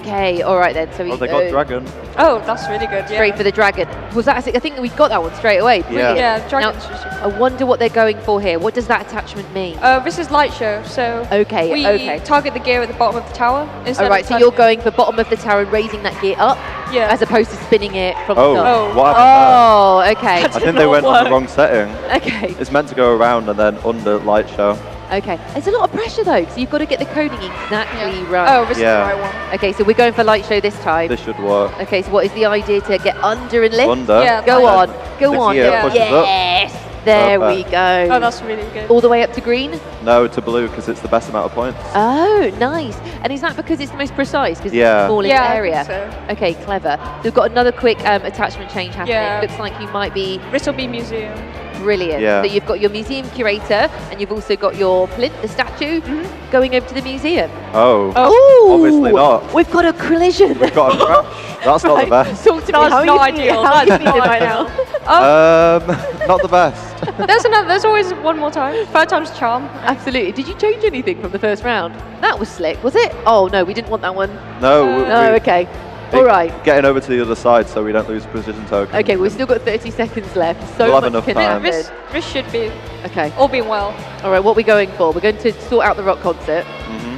Speaker 11: Okay, all right then. So we
Speaker 4: they got dragon.
Speaker 2: Oh, that's really good. Yeah.
Speaker 11: Straight for the dragon. Was that? I think we got that one straight away. Brilliant.
Speaker 2: Yeah, dragon.
Speaker 11: Now, I wonder what they're going for here. What does that attachment mean?
Speaker 2: This is light show, so.
Speaker 11: Okay.
Speaker 2: We target the gear at the bottom of the tower.
Speaker 11: All right. So you're going for bottom of the tower and raising that gear up.
Speaker 2: Yeah.
Speaker 11: As opposed to spinning it from
Speaker 4: Oh,
Speaker 11: the top.
Speaker 4: what happened
Speaker 11: Oh, okay.
Speaker 4: I think they went on the wrong setting.
Speaker 11: Okay.
Speaker 4: It's meant to go around and then under light show.
Speaker 11: Okay. There's a lot of pressure though, so you've got to get the coding exactly right.
Speaker 2: Oh, this is the right one.
Speaker 11: Okay, so we're going for light show this time.
Speaker 4: This should work.
Speaker 11: Okay, so what is the idea to get under and lift?
Speaker 4: Under.
Speaker 2: Yeah,
Speaker 11: Go on. Go on.
Speaker 4: Yeah, pushes up.
Speaker 11: Yes. There we go.
Speaker 2: Oh, that's really good.
Speaker 11: All the way up to green?
Speaker 4: No, to blue because it's the best amount of points.
Speaker 11: Oh, nice. And is that because it's the most precise? Because
Speaker 4: Yeah.
Speaker 11: it's the smallest
Speaker 2: Yeah, I
Speaker 11: area?
Speaker 2: think so.
Speaker 11: Okay, clever. So we've got another quick attachment change happening.
Speaker 2: Yeah.
Speaker 11: Looks like you might be
Speaker 2: This will be museum.
Speaker 11: brilliant.
Speaker 4: Yeah.
Speaker 11: So you've got your museum curator and you've also got your plinth, the statue, going over to the museum.
Speaker 4: Oh.
Speaker 11: Oh,
Speaker 4: Obviously not.
Speaker 11: We've got a collision.
Speaker 4: We've got a crash. That's not the best.
Speaker 11: Talk to me.
Speaker 2: That's
Speaker 11: How are
Speaker 2: not
Speaker 11: you feeling?
Speaker 2: ideal.
Speaker 11: How are you
Speaker 2: That's
Speaker 11: feeling
Speaker 2: not
Speaker 11: right
Speaker 2: ideal.
Speaker 11: now?
Speaker 4: Not the best.
Speaker 2: There's always one more time. Third time's charm.
Speaker 11: Absolutely. Did you change anything from the first round? That was slick, was it? Oh no, we didn't want that one.
Speaker 4: No.
Speaker 11: No, okay. All right.
Speaker 4: Getting over to the other side so we don't lose precision token.
Speaker 11: Okay, we've still got 30 seconds left. So
Speaker 4: We'll have
Speaker 11: much
Speaker 4: enough
Speaker 11: can
Speaker 4: time.
Speaker 11: happen.
Speaker 2: This should be
Speaker 11: Okay.
Speaker 2: all being well.
Speaker 11: All right, what are we going for? We're going to sort out the rock concert.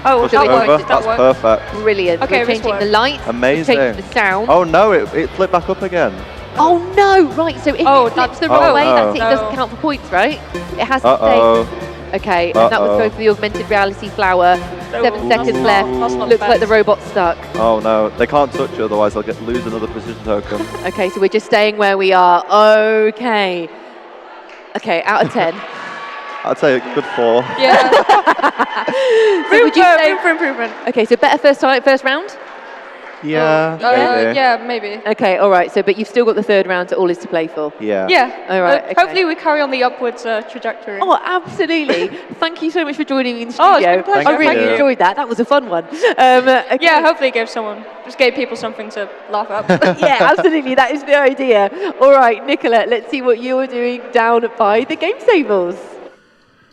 Speaker 2: Oh,
Speaker 4: Push
Speaker 2: that
Speaker 4: it
Speaker 2: worked.
Speaker 4: over.
Speaker 2: Did
Speaker 4: That's
Speaker 2: that work?
Speaker 4: perfect.
Speaker 11: Brilliant.
Speaker 2: Okay,
Speaker 11: We're
Speaker 2: this
Speaker 11: changing the
Speaker 2: worked.
Speaker 11: lights.
Speaker 4: Amazing.
Speaker 11: We're changing the sound.
Speaker 4: Oh no, it flipped back up again.
Speaker 11: Oh no! Right, so if it flips the wrong way, that's it. It doesn't count for points, right? It has to stay. Okay, and that was going for the augmented reality flower. 7 seconds left. Looks like the robot's stuck.
Speaker 4: Oh no, they can't touch it, otherwise they'll lose another precision token.
Speaker 11: Okay, so we're just staying where we are. Okay. Okay, out of 10.
Speaker 4: I'd say a good 4.
Speaker 2: Yeah.
Speaker 11: So would you say
Speaker 2: room for improvement.
Speaker 11: Okay, so better first round?
Speaker 4: Yeah, maybe.
Speaker 2: Yeah, maybe.
Speaker 11: Okay, all right. So, but you've still got the third round, so all is to play for.
Speaker 4: Yeah.
Speaker 2: Yeah.
Speaker 11: All right. Okay.
Speaker 2: Hopefully we carry on the upwards trajectory.
Speaker 11: Oh, absolutely. Thank you so much for joining me in the
Speaker 2: Oh,
Speaker 11: studio.
Speaker 2: it's been a pleasure.
Speaker 11: I really
Speaker 4: Thank you.
Speaker 11: enjoyed that. That was a fun one. Okay.
Speaker 2: Yeah, hopefully it gave people something to laugh at.
Speaker 11: Yeah, absolutely. That is the idea. All right, Nicola, let's see what you're doing down by the games tables.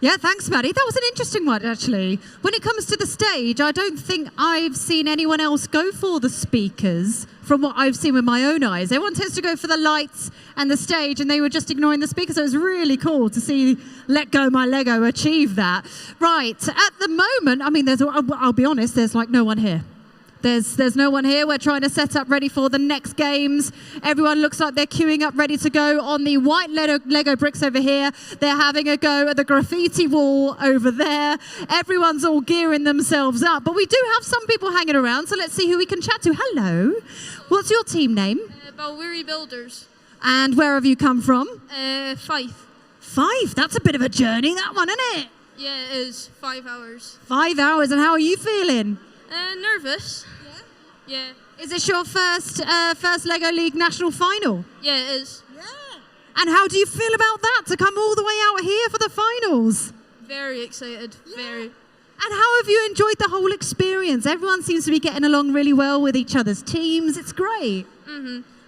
Speaker 9: Yeah, thanks, Maddie. That was an interesting one, actually. When it comes to the stage, I don't think I've seen anyone else go for the speakers from what I've seen with my own eyes. Everyone tends to go for the lights and the stage, and they were just ignoring the speakers. So it was really cool to see Let Go My Lego achieve that. Right, at the moment, I mean, I'll be honest, there's like no one here. There's no one here. We're trying to set up ready for the next games. Everyone looks like they're queuing up ready to go on the white Lego bricks over here. They're having a go at the graffiti wall over there. Everyone's all gearing themselves up. But we do have some people hanging around, so let's see who we can chat to. Hello. What's your team name?
Speaker 10: Balweary Builders.
Speaker 9: And where have you come from?
Speaker 10: Fife.
Speaker 9: Fife? That's a bit of a journey, that one, isn't it?
Speaker 10: Yeah, it is. 5 hours.
Speaker 9: 5 hours, and how are you feeling?
Speaker 10: Nervous. Yeah.
Speaker 9: Is this your first Lego League national final?
Speaker 10: Yeah, it is.
Speaker 9: And how do you feel about that, to come all the way out here for the finals?
Speaker 10: Very excited. Very.
Speaker 9: And how have you enjoyed the whole experience? Everyone seems to be getting along really well with each other's teams. It's great.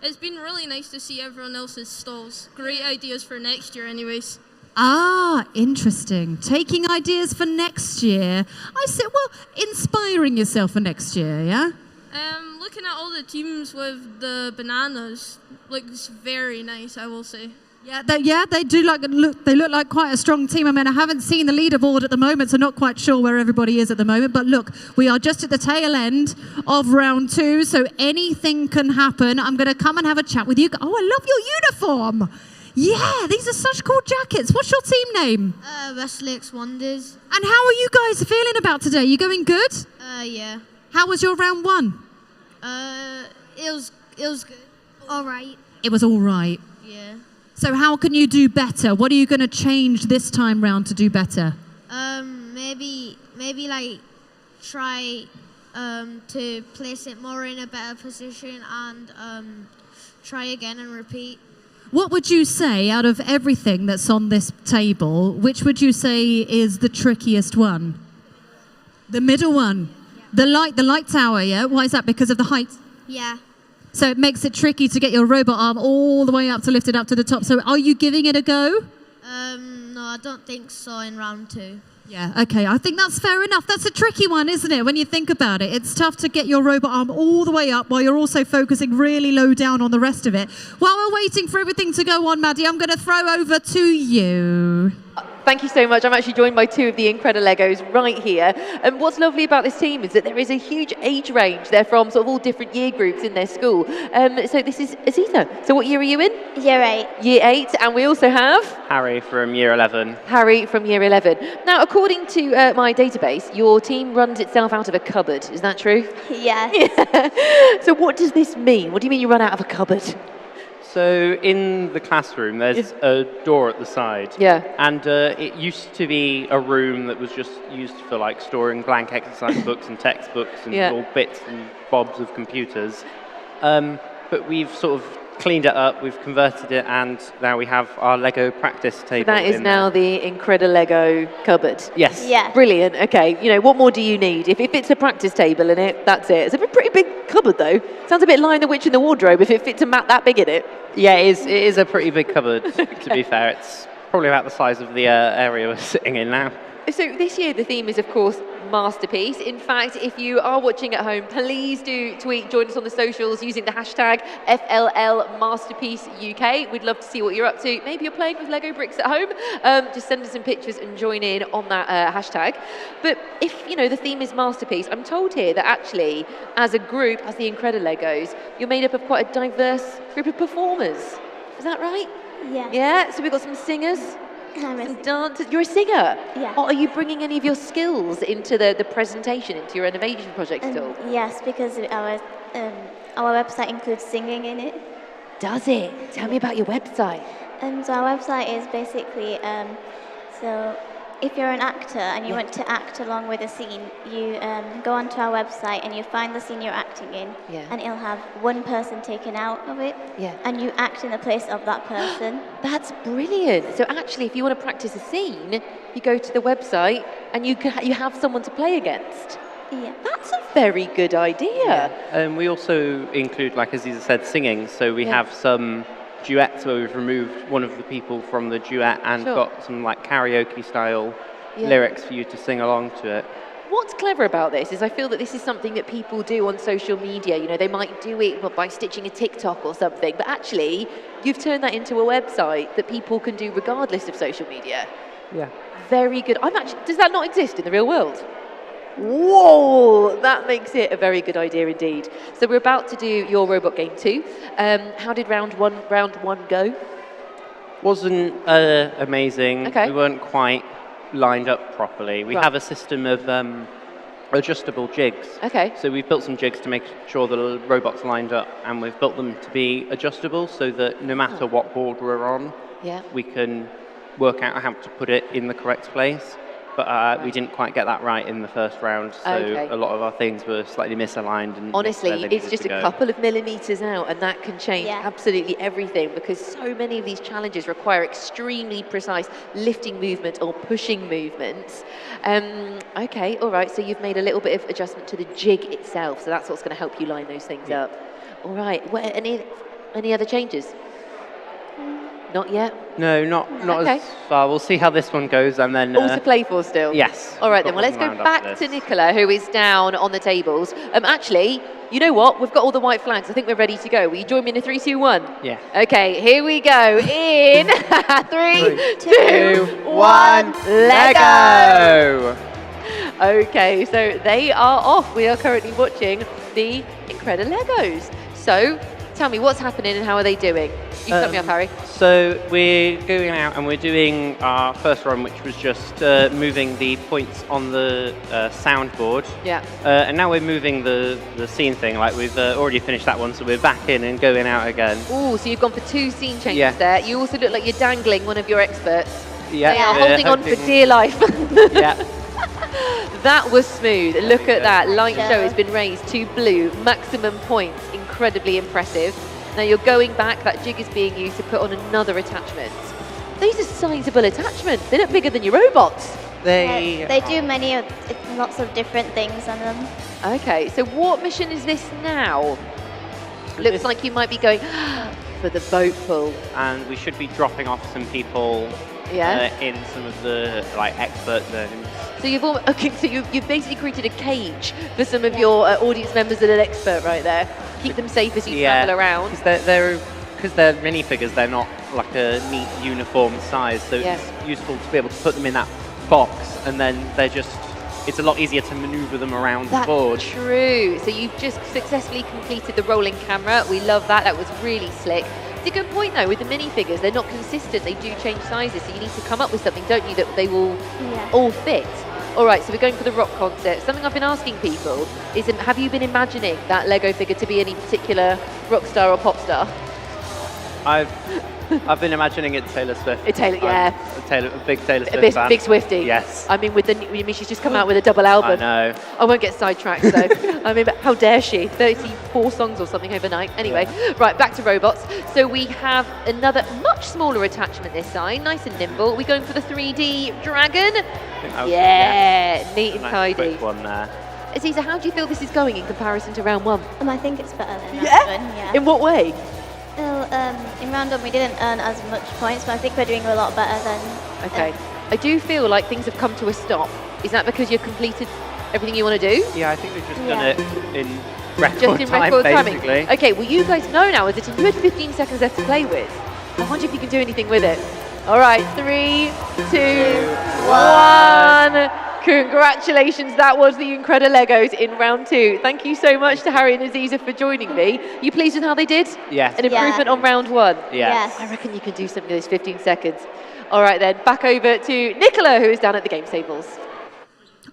Speaker 10: It's been really nice to see everyone else's stalls. Great ideas for next year anyways.
Speaker 9: Ah, interesting. Taking ideas for next year. I said, well, inspiring yourself for next year, yeah?
Speaker 10: Looking at all the teams with the bananas looks very nice, I will say.
Speaker 9: Yeah, they do look like quite a strong team. I mean, I haven't seen the leaderboard at the moment, so not quite sure where everybody is at the moment. But look, we are just at the tail end of round 2, so anything can happen. I'm going to come and have a chat with you. Oh, I love your uniform. Yeah, these are such cool jackets. What's your team name?
Speaker 10: Westlake's Wonders.
Speaker 9: And how are you guys feeling about today? You going good?
Speaker 10: Yeah.
Speaker 9: How was your round 1?
Speaker 10: It was good. All right.
Speaker 9: It was all right.
Speaker 10: Yeah.
Speaker 9: So how can you do better? What are you going to change this time round to do better?
Speaker 10: Maybe like try to place it more in a better position and try again and repeat.
Speaker 9: What would you say, out of everything that's on this table, which would you say is the trickiest one? The middle one. The light tower, yeah? Why is that? Because of the height?
Speaker 10: Yeah.
Speaker 9: So it makes it tricky to get your robot arm all the way up to lift it up to the top. So are you giving it a go?
Speaker 10: No, I don't think so in round 2.
Speaker 9: Yeah, okay, I think that's fair enough. That's a tricky one, isn't it, when you think about it? It's tough to get your robot arm all the way up while you're also focusing really low down on the rest of it. While we're waiting for everything to go on, Maddie, I'm going to throw over to you.
Speaker 11: Thank you so much. I'm actually joined by 2 of the FIRSTLegos right here. And what's lovely about this team is that there is a huge age range. They're from sort of all different year groups in their school. So this is Aziza. So what year are you in?
Speaker 16: Year 8.
Speaker 11: Year 8. And we also have?
Speaker 3: Harry from year 11.
Speaker 11: Harry from year 11. Now, according to my database, your team runs itself out of a cupboard. Is that true?
Speaker 16: Yes.
Speaker 11: Yeah. So what does this mean? What do you mean you run out of a cupboard?
Speaker 3: So in the classroom, there's a door at the side.
Speaker 11: Yeah.
Speaker 3: And it used to be a room that was just used for like storing blank exercise books and textbooks and all bits and bobs of computers. But we've sort of cleaned it up, we've converted it, and now we have our Lego practice table.
Speaker 11: So that is now the FIRSTLego cupboard.
Speaker 3: Yes.
Speaker 16: Yeah.
Speaker 11: Brilliant. Okay. You know, what more do you need? If it's a practice table in it, that's it. It's a pretty big cupboard, though. Sounds a bit Lion the Witch in the Wardrobe if it fits a mat that big in it.
Speaker 3: Yeah, it is a pretty big cupboard, to be fair. It's probably about the size of the area we're sitting in now.
Speaker 11: So this year the theme is, of course, Masterpiece. In fact, if you are watching at home, please do join us on the socials using the hashtag FLLMasterpieceUK. We'd love to see what you're up to. Maybe you're playing with Lego bricks at home. Just send us some pictures and join in on that hashtag. But if, you know, the theme is Masterpiece, I'm told here that actually, as a group, as the FIRSTLegos, you're made up of quite a diverse group of performers. Is that right?
Speaker 16: Yeah.
Speaker 11: Yeah, so we've got some singers. Some dancers. You're a singer?
Speaker 16: Yeah.
Speaker 11: Or are you bringing any of your skills into the presentation, into your innovation project at all?
Speaker 16: Yes, because our website includes singing in it.
Speaker 11: Does it? Tell me about your website.
Speaker 16: So our website is basically, so if you're an actor and you want to act along with a scene, you go onto our website and you find the scene you're acting in, and it'll have one person taken out of it, and you act in the place of that person.
Speaker 11: That's brilliant. So actually, if you want to practice a scene, you go to the website and you have someone to play against.
Speaker 16: Yeah.
Speaker 11: That's a very good idea.
Speaker 3: And we also include, like Aziza said, singing. So we have some duets where we've removed one of the people from the duet and got some like karaoke style lyrics for you to sing along to it.
Speaker 11: What's clever about this is I feel that this is something that people do on social media. You know, they might do it by stitching a TikTok or something, but actually you've turned that into a website that people can do regardless of social media.
Speaker 3: Yeah.
Speaker 11: Very good. Does that not exist in the real world? Whoa, that makes it a very good idea indeed. So we're about to do your robot game 2. How did round one go?
Speaker 3: Wasn't amazing.
Speaker 11: Okay.
Speaker 3: We weren't quite lined up properly. We have a system of adjustable jigs.
Speaker 11: Okay.
Speaker 3: So we've built some jigs to make sure the robot's lined up, and we've built them to be adjustable so that no matter what board we're on, we can work out how to put it in the correct place. But we didn't quite get that right in the first round, so a lot of our things were slightly misaligned. And
Speaker 11: honestly, it's just a couple of millimetres out, and that can change absolutely everything, because so many of these challenges require extremely precise lifting movement or pushing movements. Okay, all right, so you've made a little bit of adjustment to the jig itself, so that's what's going to help you line those things up. All right, any other changes? Not yet?
Speaker 3: No, not as far. We'll see how this one goes, and then...
Speaker 11: All to play for still?
Speaker 3: Yes.
Speaker 11: All right, then. Well, let's go back to Nicola, who is down on the tables. Actually, you know what? We've got all the white flags. I think we're ready to go. Will you join me in a 3, 2, 1?
Speaker 3: Yeah.
Speaker 11: Okay, here we go. In 3, 2, 1,
Speaker 3: Lego!
Speaker 11: Okay, so they are off. We are currently watching the FIRSTLegos. So, tell me, what's happening and how are they doing? You cut me off, Harry.
Speaker 3: So we're going out and we're doing our first run, which was just moving the points on the soundboard.
Speaker 11: Yeah.
Speaker 3: And now we're moving the scene thing. Like we've already finished that one, so we're back in and going out again.
Speaker 11: Ooh, so you've gone for 2 scene changes there. You also look like you're dangling one of your experts.
Speaker 3: Yeah.
Speaker 11: They are holding on for dear life.
Speaker 3: Yeah.
Speaker 11: That was smooth. Look at that. Light show has been raised to blue. Maximum points. Incredibly impressive. Now you're going back, that jig is being used to put on another attachment. These are sizable attachments. They look bigger than your robots.
Speaker 16: They do lots of different things on them.
Speaker 11: Okay, so what mission is this now? Looks like you might be going for the boat pull.
Speaker 3: And we should be dropping off some people in some of the expert zones.
Speaker 11: So you've basically created a cage for some of your audience members that are expert right there. Keep them safe as you travel around.
Speaker 3: Because they're minifigures, they're not like a neat uniform size, so it's useful to be able to put them in that box, and then it's a lot easier to maneuver them around the board.
Speaker 11: That's true. So you've just successfully completed the rolling camera. We love that. That was really slick. It's a good point though, with the minifigures, they're not consistent. They do change sizes, so you need to come up with something, don't you, that they will all fit. All right, so we're going for the rock concept. Something I've been asking people is, have you been imagining that Lego figure to be any particular rock star or pop star?
Speaker 3: I've been imagining it Taylor Swift.
Speaker 11: A
Speaker 3: big Taylor Swift fan.
Speaker 11: Big Swiftie.
Speaker 3: Yes.
Speaker 11: I mean, she's just come out with a double album.
Speaker 3: I know.
Speaker 11: I won't get sidetracked though. I mean, but how dare she? 34 songs or something overnight. Anyway, right, back to robots. So we have another much smaller attachment this side, nice and nimble. We're going for the 3D dragon. Neat and tidy.
Speaker 3: Quick one there.
Speaker 11: Aziza, how do you feel this is going in comparison to round one?
Speaker 16: I think it's better than round one, yeah.
Speaker 11: In what way?
Speaker 16: Well, in round one we didn't earn as much points, but I think we're doing a lot better than...
Speaker 11: Okay. I do feel like things have come to a stop. Is that because you've completed everything you want to do?
Speaker 3: Yeah, I think we've just done it in record time, basically.
Speaker 11: Okay, well you guys know now as a team, you had 15 seconds left to play with. I wonder if you can do anything with it. All right, 3, 2, 1. Congratulations, that was the FIRSTLegos in round 2. Thank you so much to Harry and Aziza for joining me. You pleased with how they did?
Speaker 3: Yes.
Speaker 11: An improvement on round 1?
Speaker 3: Yes.
Speaker 11: I reckon you can do something in those 15 seconds. All right then, back over to Nicola, who is down at the games tables.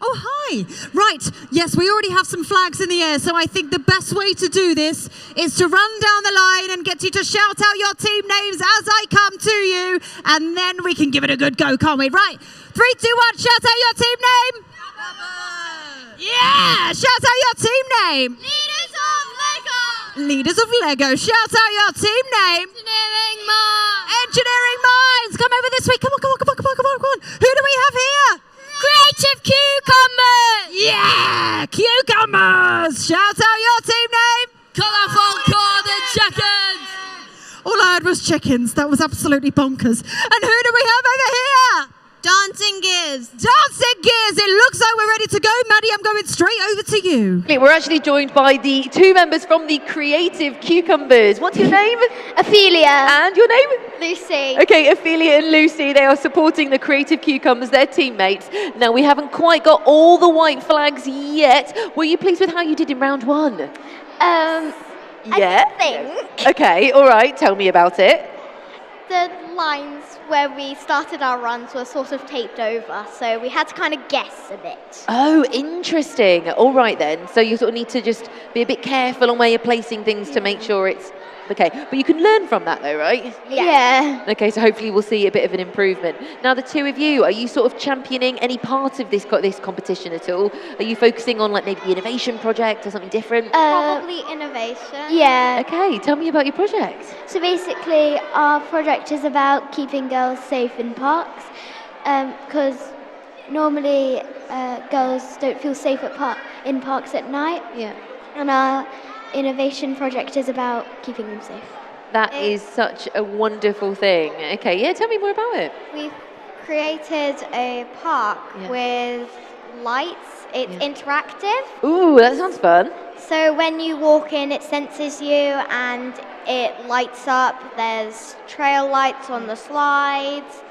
Speaker 9: Oh, hi. Right. Yes, we already have some flags in the air, so I think the best way to do this is to run down the line and get you to shout out your team names as I come to you, and then we can give it a good go, can't we? Right. 3, 2, 1, shout out your team name. Yeah, shout out your team name.
Speaker 10: Leaders of Lego.
Speaker 9: Leaders of Lego, shout out your team name.
Speaker 10: Engineering Minds.
Speaker 9: Engineering Minds, come over this way. Come on. Who do we have here?
Speaker 10: Creative Cucumbers.
Speaker 9: Yeah, Cucumbers. Shout out your team name.
Speaker 17: Colourful Corded Chickens.
Speaker 9: All I heard was chickens. That was absolutely bonkers. And who do we have over here?
Speaker 1: Dancing Gears.
Speaker 9: Dancing Gears. It looks like we're ready to go. Maddie, I'm going straight over to you.
Speaker 11: We're actually joined by the 2 members from the Creative Cucumbers. What's your name?
Speaker 16: Ophelia.
Speaker 11: And your name?
Speaker 16: Lucy.
Speaker 11: Okay, Ophelia and Lucy, they are supporting the Creative Cucumbers, their teammates. Now, we haven't quite got all the white flags yet. Were you pleased with how you did in round 1?
Speaker 16: I think.
Speaker 11: Okay, all right, tell me about it.
Speaker 16: The lines where we started our runs were sort of taped over, so we had to kind of guess a bit.
Speaker 11: Oh, interesting. All right then. So you sort of need to just be a bit careful on where you're placing things to make sure it's okay. But you can learn from that though, right?
Speaker 16: Yeah.
Speaker 11: Okay, so hopefully we'll see a bit of an improvement. Now, the 2 of you, are you sort of championing any part of this competition at all? Are you focusing on like maybe the innovation project or something different?
Speaker 16: Probably innovation. Yeah.
Speaker 11: Okay, tell me about your project.
Speaker 16: So basically, our project is about keeping girls safe in parks, because normally girls don't feel safe in parks at night.
Speaker 11: Yeah.
Speaker 16: And our innovation project is about keeping them safe.
Speaker 11: That is such a wonderful thing. Okay, yeah, tell me more about it.
Speaker 16: We've created a park with lights. It's interactive.
Speaker 11: Ooh, that sounds fun.
Speaker 16: So when you walk in, it senses you and it lights up. There's trail lights on the slides,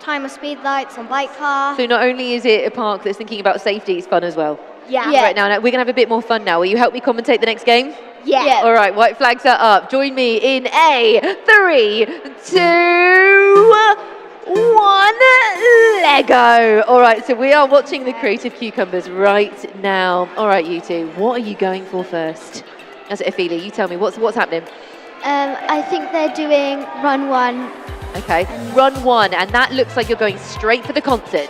Speaker 16: timer speed lights on bike paths.
Speaker 11: So not only is it a park that's thinking about safety, it's fun as well.
Speaker 16: Yeah.
Speaker 11: Right, now we're going to have a bit more fun now. Will you help me commentate the next game?
Speaker 16: Yeah.
Speaker 11: All right, white flags are up. Join me in a 3, 2, 1, Lego. All right, so we are watching the Creative Cucumbers right now. All right, you two, what are you going for first? That's it, Ophelia, you tell me, what's happening?
Speaker 16: I think they're doing run 1.
Speaker 11: Okay, run 1, and that looks like you're going straight for the concert.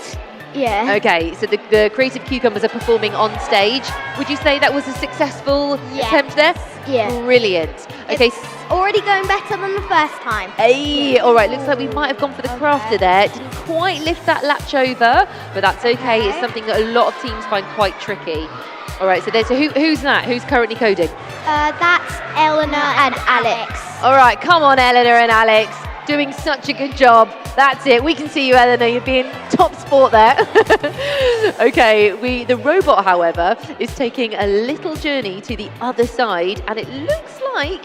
Speaker 16: Yeah.
Speaker 11: Okay, so the creative cucumbers are performing on stage. Would you say that was a successful attempt there?
Speaker 16: Yeah.
Speaker 11: Brilliant. Okay.
Speaker 16: It's already going better than the first time.
Speaker 11: Hey, all right, looks like we might have gone for the crafter there. Didn't quite lift that latch over, but that's okay. It's something that a lot of teams find quite tricky. All right, so who's that? Who's currently coding?
Speaker 16: That's Eleanor and Alex.
Speaker 11: All right, come on, Eleanor and Alex. Doing such a good job. That's it. We can see you, Eleanor. You're being top sport there. Okay, the robot, however, is taking a little journey to the other side, and it looks like...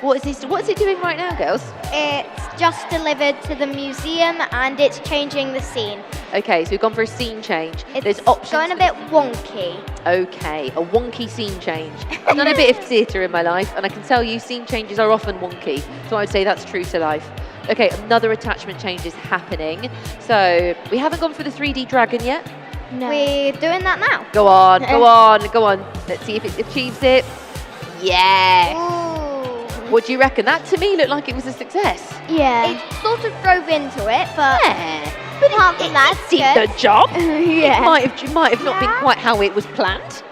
Speaker 11: What's it doing right now, girls?
Speaker 16: It's just delivered to the museum and it's changing the scene.
Speaker 11: Okay, so we've gone for a scene change.
Speaker 16: There's options. Going a bit wonky.
Speaker 11: Okay, a wonky scene change. I've done a bit of theatre in my life, and I can tell you scene changes are often wonky. So I'd say that's true to life. Okay, another attachment change is happening. So we haven't gone for the 3D dragon yet.
Speaker 16: No. We're doing that now.
Speaker 11: Go on, go on, go on. Let's see if it achieves it. Yeah.
Speaker 16: Ooh.
Speaker 11: What do you reckon? That to me looked like it was a success.
Speaker 16: Yeah. It sort of drove into it, but
Speaker 11: but it did the job.
Speaker 16: Yeah.
Speaker 11: It might have not been quite how it was planned,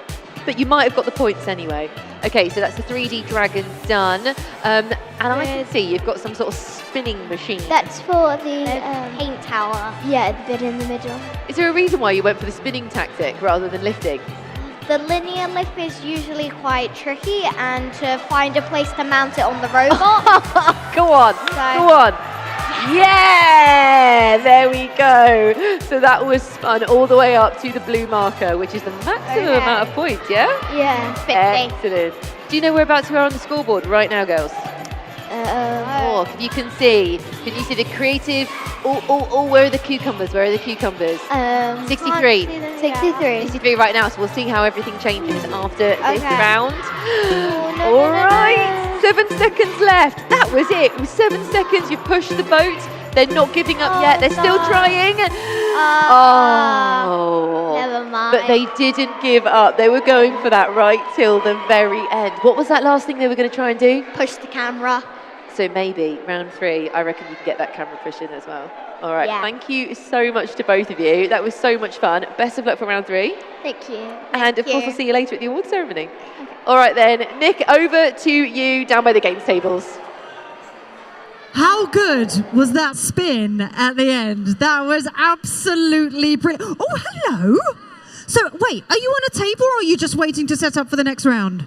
Speaker 11: but you might have got the points anyway. Okay, so that's the 3D dragon done. And I can see you've got some sort of spinning machine.
Speaker 16: That's for the paint tower. Yeah, the bit in the middle.
Speaker 11: Is there a reason why you went for the spinning tactic rather than lifting?
Speaker 16: The linear lift is usually quite tricky, and to find a place to mount it on the robot.
Speaker 11: Go on, go on. Yeah, there we go. So that was spun all the way up to the blue marker, which is the maximum amount of points, yeah?
Speaker 16: Yeah, 50.
Speaker 11: Excellent. Do you know whereabouts we are on the scoreboard right now, girls? Oh, you can see the creative, where are the cucumbers? Where are the cucumbers? 63. 63 right now, so we'll see how everything changes after this round. All right, 7 seconds left. That was it. It was 7 seconds. You pushed the boat. They're not giving up yet. They're still trying.
Speaker 16: Never mind.
Speaker 11: But they didn't give up. They were going for that right till the very end. What was that last thing they were going to try and do?
Speaker 16: Push the camera.
Speaker 11: So maybe round 3, I reckon you can get that camera push in as well. All right, Thank you so much to both of you. That was so much fun. Best of luck for round 3.
Speaker 16: Thank you.
Speaker 11: And of course, we'll see you later at the award ceremony. Okay. All right then, Nick, over to you down by the games tables.
Speaker 9: How good was that spin at the end? That was absolutely brilliant. Oh, hello. So wait, are you on a table or are you just waiting to set up for the next round?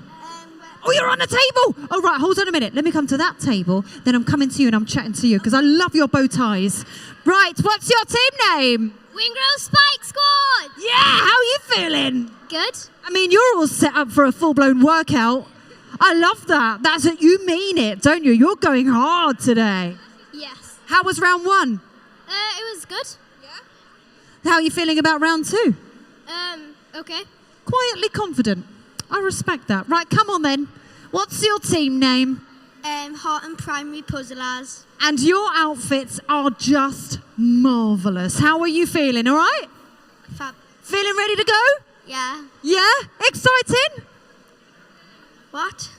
Speaker 9: Oh, you're on a table. Oh, right, hold on a minute. Let me come to that table. Then I'm coming to you and I'm chatting to you because I love your bow ties. Right, what's your team name?
Speaker 10: Wingrove Spike Squad.
Speaker 9: Yeah, how are you feeling?
Speaker 10: Good.
Speaker 9: I mean, you're all set up for a full-blown workout. I love that. That's it. You mean it, don't you? You're going hard today.
Speaker 10: Yes.
Speaker 9: How was round 1?
Speaker 10: It was good.
Speaker 9: How are you feeling about round 2?
Speaker 10: Okay.
Speaker 9: Quietly confident. I respect that. Right, come on then. What's your team name?
Speaker 10: Hearton Primary Puzzlers.
Speaker 9: And your outfits are just marvellous. How are you feeling, all right?
Speaker 10: Fab.
Speaker 9: Feeling ready to go?
Speaker 10: Yeah.
Speaker 9: Yeah? Exciting?
Speaker 10: What?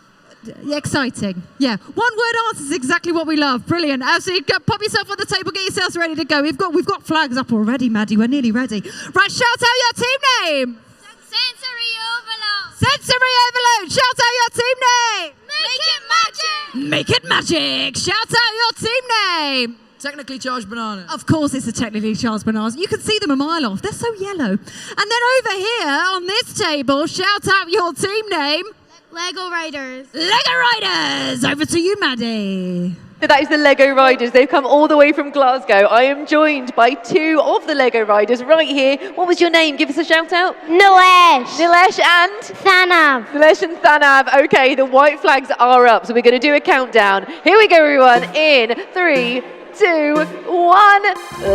Speaker 9: Exciting. Yeah. One word answer is exactly what we love. Brilliant. So pop yourself on the table, get yourselves ready to go. We've got flags up already, Maddie. We're nearly ready. Right, shout out your team name.
Speaker 10: Sensory Overload.
Speaker 9: Sensory Overload. Shout out your team name.
Speaker 10: Make it magic.
Speaker 9: Make it magic. Shout out your team name.
Speaker 7: Technically charged bananas.
Speaker 9: Of course it's a technically charged bananas. You can see them a mile off. They're so yellow. And then over here on this table, shout out your team name.
Speaker 10: Lego Riders.
Speaker 9: Lego Riders. Over to you, Maddie.
Speaker 11: So that is the Lego Riders. They've come all the way from Glasgow. I am joined by 2 of the Lego Riders right here. What was your name? Give us a shout out.
Speaker 16: Nilesh.
Speaker 11: Nilesh and?
Speaker 16: Thanav.
Speaker 11: Nilesh and Thanav. Okay, the white flags are up. So we're going to do a countdown. Here we go, everyone. In 3, 2, 1,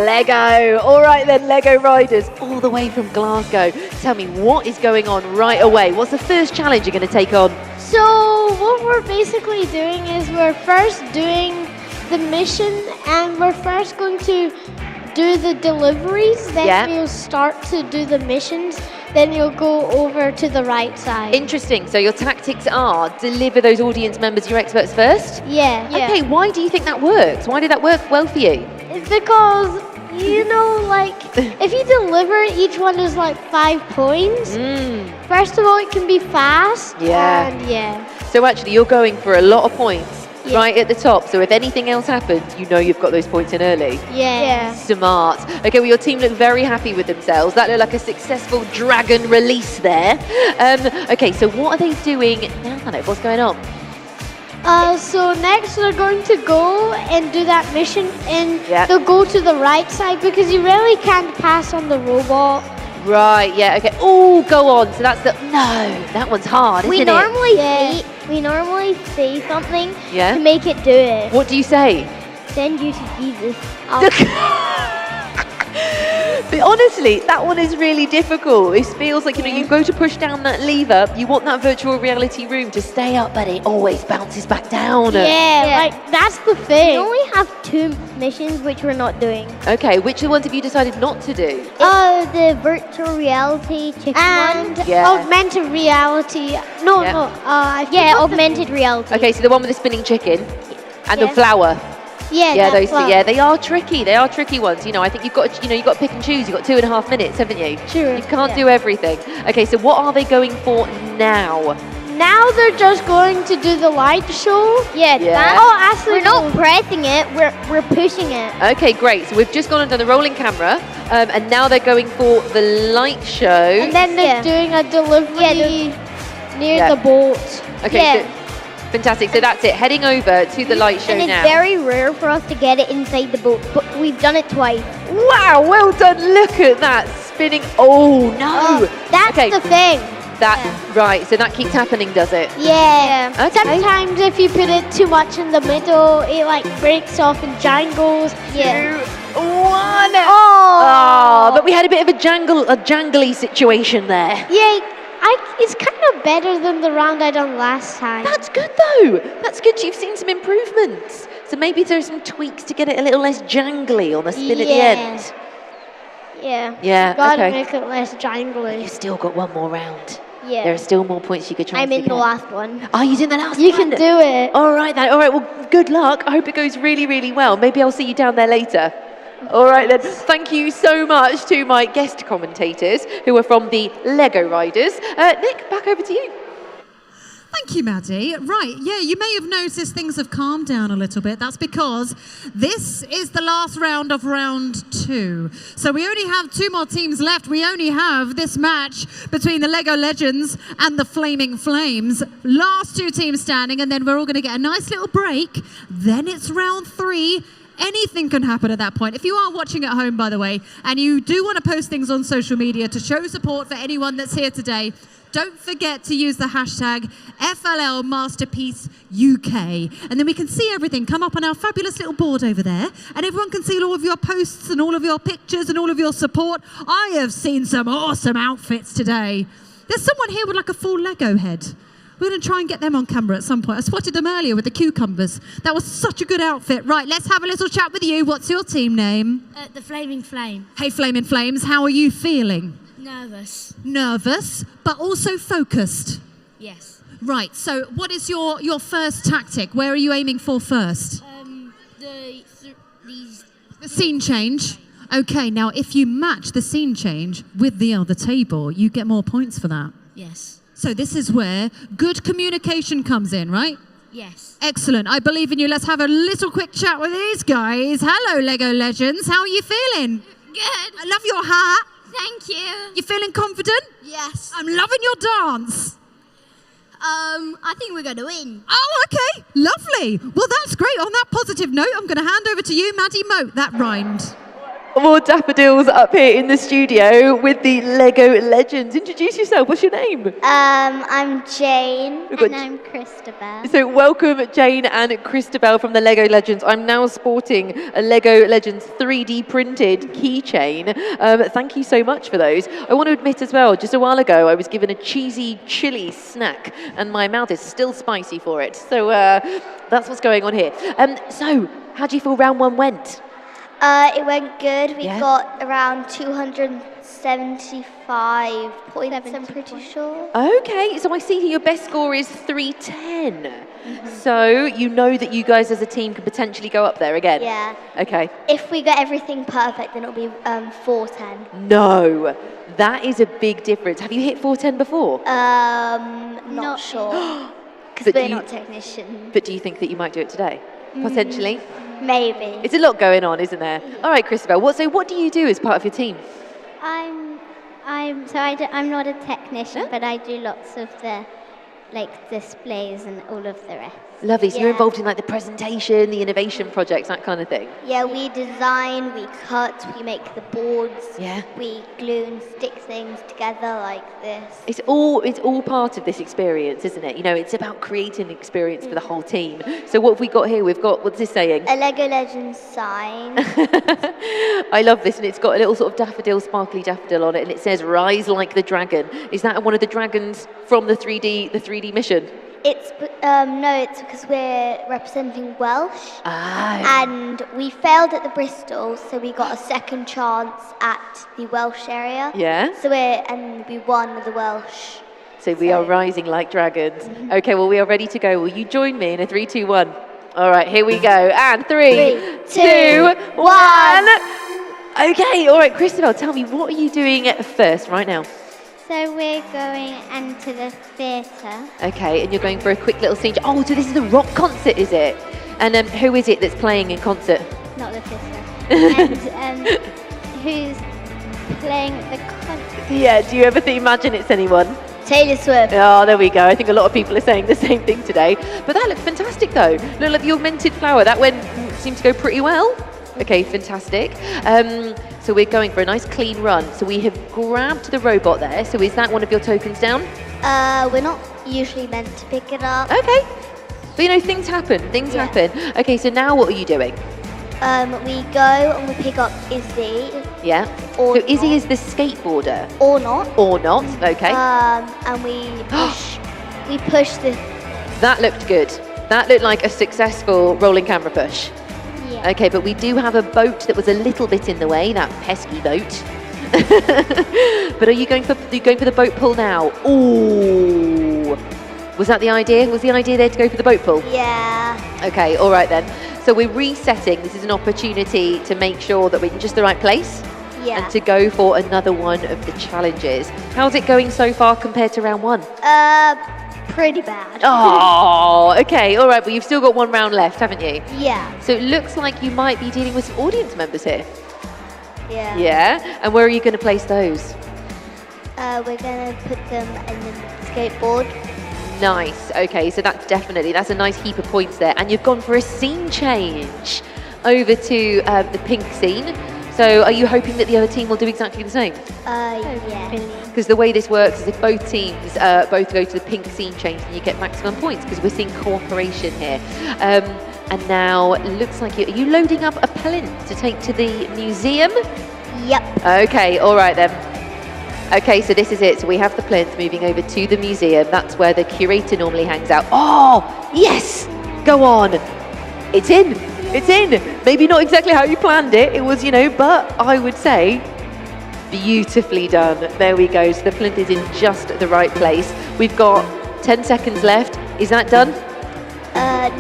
Speaker 11: Lego. All right then, Lego Riders, all the way from Glasgow. Tell me, what is going on right away? What's the first challenge you're going to take on?
Speaker 10: So what we're basically doing is we're first doing the mission, and we're first going to do the deliveries, then we'll start to do the missions, then you'll go over to the right side.
Speaker 11: Interesting. So your tactics are deliver those audience members, your experts first?
Speaker 10: Yeah.
Speaker 11: Okay, why do you think that works? Why did that work well for you?
Speaker 10: It's because, you know, like, if you deliver deliver, each one is like 5 points. First of all, it can be fast.
Speaker 11: Yeah.
Speaker 10: And yeah.
Speaker 11: So actually, you're going for a lot of points
Speaker 10: Yeah.
Speaker 11: right at the top. So if anything else happens, you know you've got those points in early.
Speaker 10: Yeah.
Speaker 11: Smart. Okay, well, your team look very happy with themselves. That looked like a successful dragon release there. Okay, so what are they doing now, Hannah? What's going on?
Speaker 10: So next they're going to go and do that mission, and
Speaker 11: Yep.
Speaker 10: they'll go to the right side because you really can't pass on the robot.
Speaker 11: Right, yeah, okay. Oh, go on. So that's the... No, that one's hard,
Speaker 10: We
Speaker 11: isn't it?
Speaker 10: normally say something
Speaker 11: Yeah?
Speaker 10: to make it do it.
Speaker 11: What do you say?
Speaker 10: Send you to Jesus.
Speaker 11: But honestly, that one is really difficult. It feels like, you know, you go to push down that lever, you want that virtual reality room to stay up, but it always bounces back down.
Speaker 10: Yeah, like that's the thing. We only have 2 missions which we're not doing.
Speaker 11: Okay, which ones have you decided not to do?
Speaker 10: The virtual reality chicken and
Speaker 11: Yeah.
Speaker 10: augmented reality. No,
Speaker 11: Yeah.
Speaker 10: no. Augmented reality.
Speaker 11: Okay, so the one with the spinning chicken and the
Speaker 10: Yes.
Speaker 11: flower.
Speaker 10: Yeah,
Speaker 11: Yeah,
Speaker 10: that
Speaker 11: those.
Speaker 10: flower.
Speaker 11: Yeah, they are tricky. They are tricky ones. You know, I think you've got to, you've got to pick and choose. You've got 2.5 minutes, haven't you?
Speaker 10: Sure.
Speaker 11: You can't do everything. Okay, so what are they going for now?
Speaker 10: Now they're just going to do the light show. Yeah.
Speaker 11: Yeah.
Speaker 10: Actually, we're not pressing it. We're pushing it.
Speaker 11: Okay, great. So we've just gone and done the rolling camera, and now they're going for the light show.
Speaker 10: And then they're doing a delivery near the boat.
Speaker 11: Okay, so, fantastic. So that's it. Heading over to the light show
Speaker 10: And it's
Speaker 11: now.
Speaker 10: very rare for us to get it inside the boat, but we've done it twice.
Speaker 11: Wow, well done. Look at that spinning. Oh no.
Speaker 10: That's
Speaker 11: okay.
Speaker 10: the thing.
Speaker 11: Right, so that keeps happening, does it?
Speaker 10: Yeah.
Speaker 11: Okay.
Speaker 10: Sometimes if you put it too much in the middle, it like breaks off and jangles. Yeah.
Speaker 11: 1.
Speaker 10: Oh.
Speaker 11: But we had a bit of a jangly situation there.
Speaker 10: Yeah. It's kind of better than the round I done last time.
Speaker 11: That's good though. That's good. You've seen some improvements. So maybe there's some tweaks to get it a little less jangly on the spin at the end.
Speaker 10: Yeah.
Speaker 11: Yeah,
Speaker 10: Gotta
Speaker 11: okay.
Speaker 10: make it less jangly.
Speaker 11: You've still got one more round.
Speaker 10: Yeah.
Speaker 11: There are still more points you could try
Speaker 10: I'm
Speaker 11: and
Speaker 10: in the
Speaker 11: get.
Speaker 10: last one.
Speaker 11: Oh, you're in the last one?
Speaker 10: You can do it.
Speaker 11: All right then. All right, well, good luck. I hope it goes really, really well. Maybe I'll see you down there later. All right then. Thank you so much to my guest commentators who are from the Lego Riders. Nick, back over to you.
Speaker 9: Thank you, Maddie. Right, yeah, you may have noticed things have calmed down a little bit. That's because this is the last round of round 2. So we only have 2 more teams left. We only have this match between the Lego Legends and the Flaming Flames. Last 2 teams standing, and then we're all going to get a nice little break. Then it's round 3. Anything can happen at that point. If you are watching at home, by the way, and you do want to post things on social media to show support for anyone that's here today, don't forget to use the hashtag FLL Masterpiece UK. And then we can see everything come up on our fabulous little board over there. And everyone can see all of your posts and all of your pictures and all of your support. I have seen some awesome outfits today. There's someone here with like a full Lego head. We're going to try and get them on camera at some point. I spotted them earlier with the cucumbers. That was such a good outfit. Right, let's have a little chat with you. What's your team name?
Speaker 19: The Flaming Flame.
Speaker 9: Hey, Flaming Flames, how are you feeling?
Speaker 19: Nervous.
Speaker 9: Nervous, but also focused.
Speaker 19: Yes.
Speaker 9: Right, so what is your first tactic? Where are you aiming for first? The scene change. Okay, now if you match the scene change with the other table, you get more points for that.
Speaker 19: Yes.
Speaker 9: So this is where good communication comes in, right?
Speaker 19: Yes.
Speaker 9: Excellent. I believe in you. Let's have a little quick chat with these guys. Hello, Lego Legends. How are you feeling?
Speaker 19: Good.
Speaker 9: I love your hat.
Speaker 19: Thank you.
Speaker 9: You feeling confident?
Speaker 19: Yes.
Speaker 9: I'm loving your dance.
Speaker 19: I think we're going to win.
Speaker 9: Oh, okay. Lovely. Well, that's great. On that positive note, I'm going to hand over to you, Maddie Moat. That rhymed.
Speaker 11: More daffodils up here in the studio with the Lego Legends. Introduce yourself. What's your name?
Speaker 10: I'm Jane.
Speaker 11: We've got
Speaker 10: And I'm Christabel.
Speaker 11: So welcome Jane and Christabel from the Lego Legends. I'm now sporting a Lego Legends 3D printed keychain. Thank you so much for those. I want to admit as well, just a while ago I was given a cheesy chili snack and my mouth is still spicy for it. So that's what's going on here. So how do you feel round 1 went?
Speaker 10: It went good. We got around 275 points, I'm pretty sure.
Speaker 11: Okay, so I see here your best score is 310. So you know that you guys as a team could potentially go up there again?
Speaker 16: Yeah.
Speaker 11: Okay.
Speaker 16: If we get everything perfect, then it'll be 410.
Speaker 11: No, that is a big difference. Have you hit 410 before?
Speaker 16: Not sure. Because we're not technicians.
Speaker 11: But do you think that you might do it today? Potentially?
Speaker 16: Maybe.
Speaker 11: It's a lot going on, isn't there? All right, Christabel, what do you do as part of your team?
Speaker 19: I'm not a technician, but I do lots of the displays and all of the rest.
Speaker 11: Lovely. So you're involved in like the presentation, the innovation projects, that kind of thing.
Speaker 16: Yeah, we design, we cut, we make the boards.
Speaker 11: Yeah.
Speaker 16: We glue and stick things together like this.
Speaker 11: It's all part of this experience, isn't it? You know, it's about creating an experience for the whole team. So what have we got here? We've got, what's this saying?
Speaker 16: A Lego Legends sign.
Speaker 11: I love this, and it's got a little sort of daffodil, sparkly daffodil on it, and it says "Rise like the dragon." Is that one of the dragons from the 3D mission?
Speaker 16: It's because we're representing Welsh.
Speaker 11: Ah.
Speaker 16: And we failed at the Bristol, so we got a second chance at the Welsh area.
Speaker 11: Yeah.
Speaker 16: So we won the Welsh.
Speaker 11: So we are rising like dragons. Okay, well, we are ready to go. Will you join me in a 3, 2, 1? All right, here we go. And 3, 2, 1. Okay, all right, Christabel, tell me, what are you doing first right now?
Speaker 19: So we're going into the theatre.
Speaker 11: Okay, and you're going for a quick little scene. Oh, so this is a rock concert, is it? And who is it that's playing in concert?
Speaker 19: Not the theatre. And who's playing the concert?
Speaker 11: Yeah, do you ever imagine it's anyone?
Speaker 16: Taylor Swift.
Speaker 11: Oh, there we go. I think a lot of people are saying the same thing today. But that looks fantastic, though. Look like the augmented flower. That seemed to go pretty well. Okay, fantastic. So we're going for a nice clean run. So we have grabbed the robot there. So is that one of your tokens down?
Speaker 16: We're not usually meant to pick it up.
Speaker 11: Okay. But you know, things happen. Things happen. Okay, so now what are you doing?
Speaker 16: We go and we pick up Izzy.
Speaker 11: Yeah.
Speaker 16: Or
Speaker 11: so Izzy is the skateboarder.
Speaker 16: Or not.
Speaker 11: Or not. Okay.
Speaker 16: And we push the...
Speaker 11: That looked good. That looked like a successful rolling camera push.
Speaker 19: Yeah.
Speaker 11: Okay, but we do have a boat that was a little bit in the way, that pesky boat. But are you going for the boat pull now? Ooh. Was that the idea? Was the idea there to go for the boat pull?
Speaker 16: Yeah.
Speaker 11: Okay, all right then. So we're resetting. This is an opportunity to make sure that we're in just the right place.
Speaker 16: Yeah.
Speaker 11: And to go for another one of the challenges. How's it going so far compared to round 1?
Speaker 16: Pretty bad.
Speaker 11: Oh, okay, all right, but you've still got 1 round left, haven't you?
Speaker 16: Yeah.
Speaker 11: So it looks like you might be dealing with some audience members here.
Speaker 16: Yeah.
Speaker 11: Yeah? And where are you going to place those?
Speaker 16: We're going to put them in the skateboard.
Speaker 11: Nice, okay, so that's a nice heap of points there. And you've gone for a scene change over to the pink scene. So are you hoping that the other team will do exactly the same?
Speaker 16: Yeah.
Speaker 11: Because the way this works is if both teams both go to the pink scene change, then you get maximum points because we're seeing cooperation here. And now it looks like are you loading up a plinth to take to the museum?
Speaker 16: Yep.
Speaker 11: Okay, all right then. Okay, so this is it. So we have the plinth moving over to the museum. That's where the curator normally hangs out. Oh, yes! Go on. It's in. It's in. Maybe not exactly how you planned it. It was, but I would say beautifully done. There we go. So the plinth is in just the right place. We've got 10 seconds left. Is that done?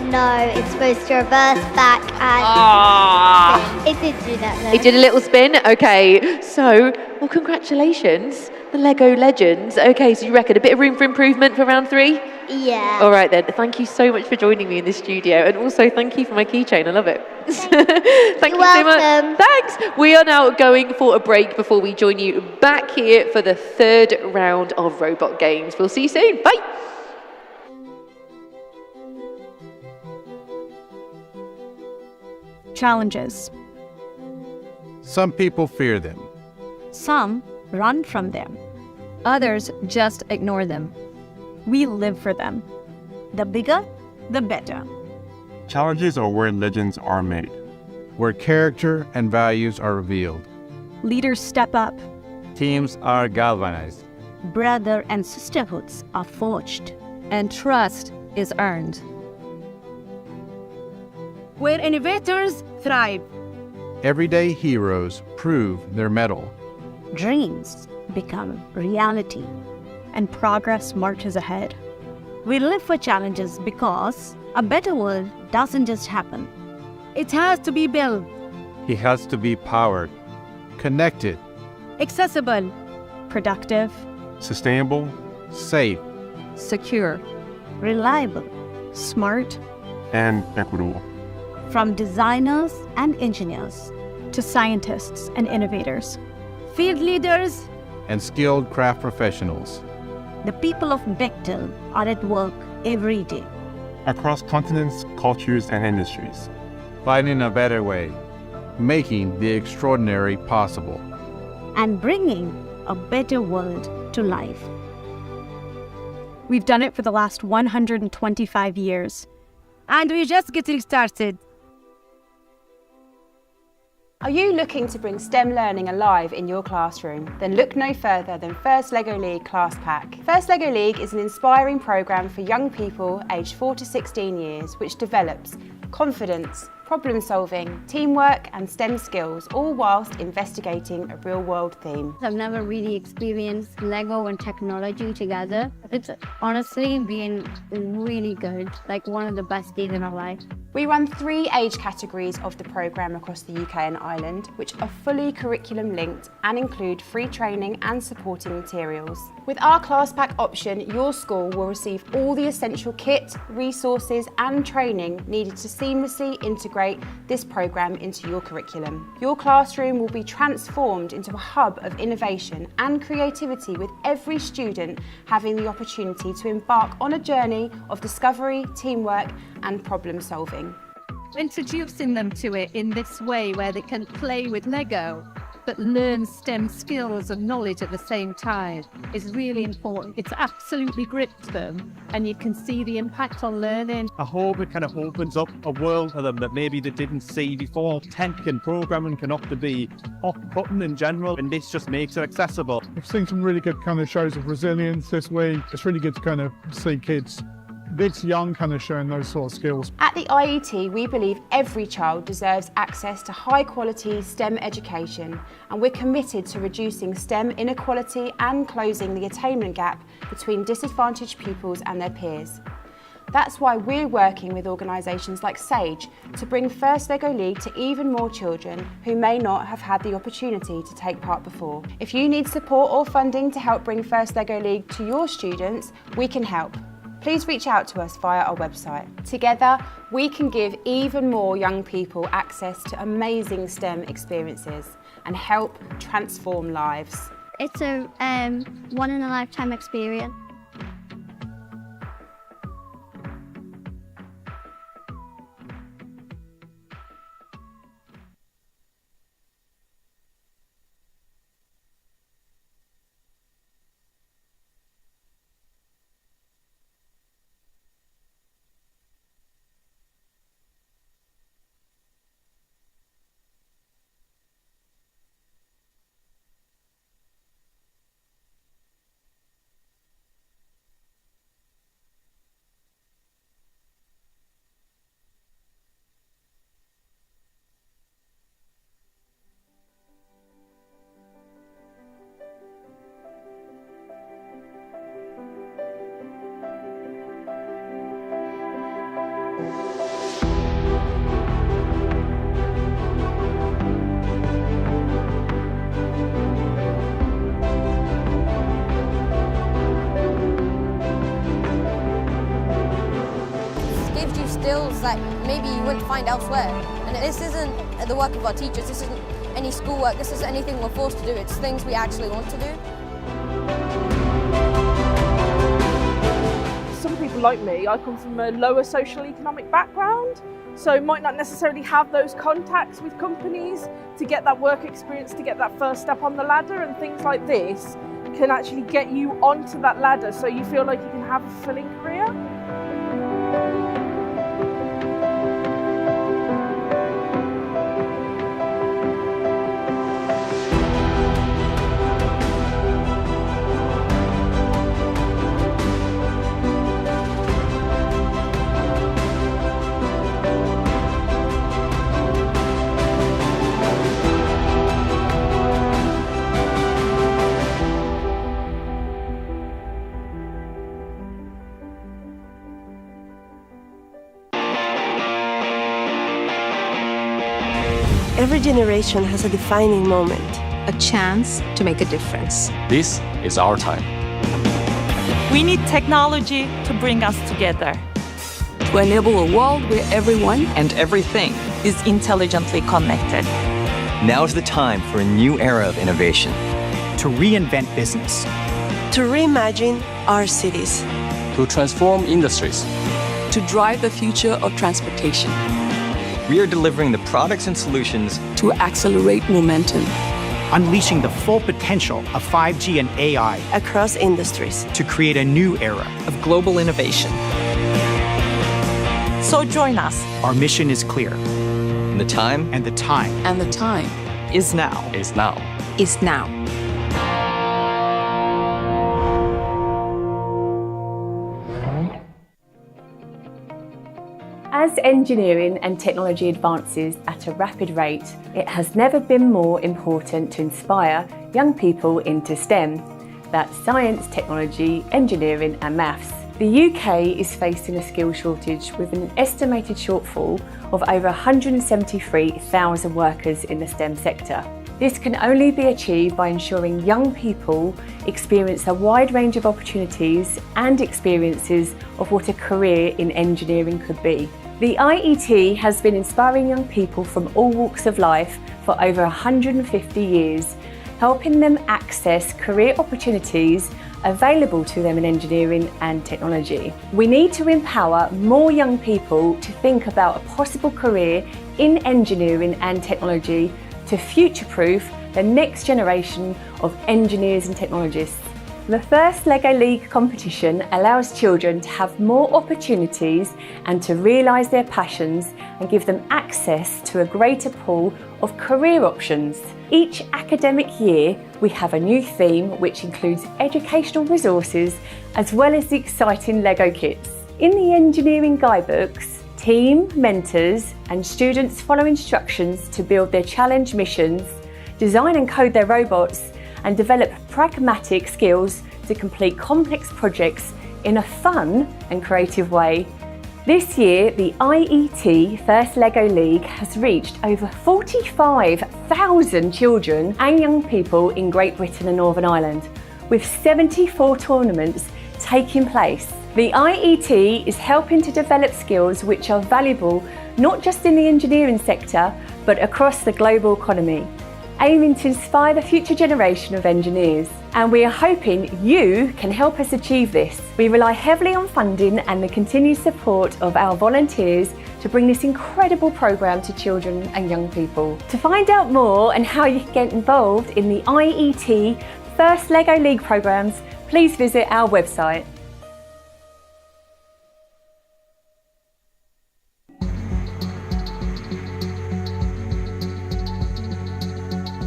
Speaker 16: No, it's supposed to reverse back and it did do that though.
Speaker 11: It did a little spin. Okay, so, well, congratulations, the Lego Legends. Okay, so you reckon a bit of room for improvement for round 3?
Speaker 16: Yeah.
Speaker 11: All right then, thank you so much for joining me in the studio, and also thank you for my keychain, I love it. Thank you so much. Thanks. We are now going for a break before we join you back here for the 3rd round of Robot Games. We'll see you soon. Bye.
Speaker 5: Challenges.
Speaker 20: Some people fear them.
Speaker 5: Some run from them. Others just ignore them. We live for them. The bigger, the better.
Speaker 20: Challenges are where legends are made.
Speaker 31: Where character and values are revealed.
Speaker 5: Leaders step up.
Speaker 20: Teams are galvanized.
Speaker 5: Brother and sisterhoods are forged. And trust is earned. Where innovators thrive.
Speaker 31: Everyday heroes prove their mettle.
Speaker 5: Dreams become reality. And progress marches ahead.
Speaker 6: We live for challenges because a better world doesn't just happen. It has to be built,
Speaker 20: He has to be powered, connected,
Speaker 6: accessible, productive,
Speaker 20: sustainable, safe,
Speaker 6: secure, reliable, smart,
Speaker 20: and equitable.
Speaker 6: from designers and engineers to scientists and innovators, field leaders.
Speaker 20: And skilled craft professionals.
Speaker 6: The people of Bechtel are at work every day.
Speaker 20: Across continents, cultures, and industries.
Speaker 21: Finding a better way, making the extraordinary possible.
Speaker 6: And bringing a better world to life. We've done it for the last 125 years. And we're just getting started.
Speaker 22: Are you looking to bring STEM learning alive in your classroom? Then look no further than FIRSTLego League Class Pack. FIRSTLego League is an inspiring programme for young people aged 4 to 16 years which develops confidence, problem solving, teamwork and STEM skills, all whilst investigating a real world theme.
Speaker 19: I've never really experienced Lego and technology together. It's honestly been really good, like one of the best days in my life.
Speaker 22: We run 3 age categories of the programme across the UK and Ireland, which are fully curriculum linked and include free training and supporting materials. With our class pack option, your school will receive all the essential kit, resources and training needed to seamlessly integrate this programme into your curriculum. Your classroom will be transformed into a hub of innovation and creativity, with every student having the opportunity to embark on a journey of discovery, teamwork and problem solving.
Speaker 6: Introducing them to it in this way where they can play with Lego but learn STEM skills and knowledge at the same time is really important. It's absolutely gripped them and you can see the impact on learning.
Speaker 23: I hope it kind of opens up a world for them that maybe they didn't see before. Tech and programming can often be off-putting in general, and this just makes it accessible.
Speaker 31: We've seen some really good kind of shows of resilience this week. It's really good to kind of see kids this young kind of showing those sort of skills.
Speaker 22: At the IET, we believe every child deserves access to high quality STEM education, and we're committed to reducing STEM inequality and closing the attainment gap between disadvantaged pupils and their peers. That's why we're working with organisations like SAGE to bring FIRSTLego League to even more children who may not have had the opportunity to take part before. If you need support or funding to help bring FIRSTLego League to your students, we can help. Please reach out to us via our website. Together, we can give even more young people access to amazing STEM experiences and help transform lives.
Speaker 19: It's a one-in-a-lifetime experience.
Speaker 24: Skills that maybe you wouldn't find elsewhere. And this isn't the work of our teachers, this isn't any schoolwork, this isn't anything we're forced to do, it's things we actually want to do.
Speaker 25: Some people like me, I come from a lower socio-economic background, so might not necessarily have those contacts with companies to get that work experience, to get that first step on the ladder, and things like this can actually get you onto that ladder so you feel like you can have a fulfilling career.
Speaker 8: generation has a defining moment.
Speaker 12: A chance to make a difference.
Speaker 13: This is our time.
Speaker 14: We need technology to bring us together.
Speaker 12: To enable a world where everyone
Speaker 14: and everything is intelligently connected.
Speaker 15: Now's the time for a new era of innovation.
Speaker 18: To reinvent business.
Speaker 8: To reimagine our cities.
Speaker 13: To transform industries.
Speaker 12: To drive the future of transportation.
Speaker 15: We are delivering the products and solutions
Speaker 12: to accelerate momentum.
Speaker 18: Unleashing the full potential of 5G and AI
Speaker 8: across industries
Speaker 18: to create a new era
Speaker 12: of global innovation.
Speaker 14: So join us.
Speaker 18: Our mission is clear.
Speaker 15: And the time?
Speaker 18: And the time.
Speaker 12: And the time
Speaker 14: is now.
Speaker 13: Is now.
Speaker 12: Is now.
Speaker 22: As engineering and technology advances at a rapid rate, it has never been more important to inspire young people into STEM. That's science, technology, engineering and maths. The UK is facing a skill shortage with an estimated shortfall of over 173,000 workers in the STEM sector. This can only be achieved by ensuring young people experience a wide range of opportunities and experiences of what a career in engineering could be. The IET has been inspiring young people from all walks of life for over 150 years, helping them access career opportunities available to them in engineering and technology. We need to empower more young people to think about a possible career in engineering and technology to future-proof the next generation of engineers and technologists. The FIRSTLego League competition allows children to have more opportunities and to realise their passions and give them access to a greater pool of career options. Each academic year we have a new theme which includes educational resources as well as the exciting Lego kits. In the engineering guidebooks, team, mentors and students follow instructions to build their challenge missions, design and code their robots and develop pragmatic skills to complete complex projects in a fun and creative way. This year, the IET FIRSTLego League has reached over 45,000 children and young people in Great Britain and Northern Ireland, with 74 tournaments taking place. The IET is helping to develop skills which are valuable not just in the engineering sector, but across the global economy, aiming to inspire the future generation of engineers. And we are hoping you can help us achieve this. We rely heavily on funding and the continued support of our volunteers to bring this incredible programme to children and young people. To find out more and how you can get involved in the IET FIRSTLego League programmes, please visit our website.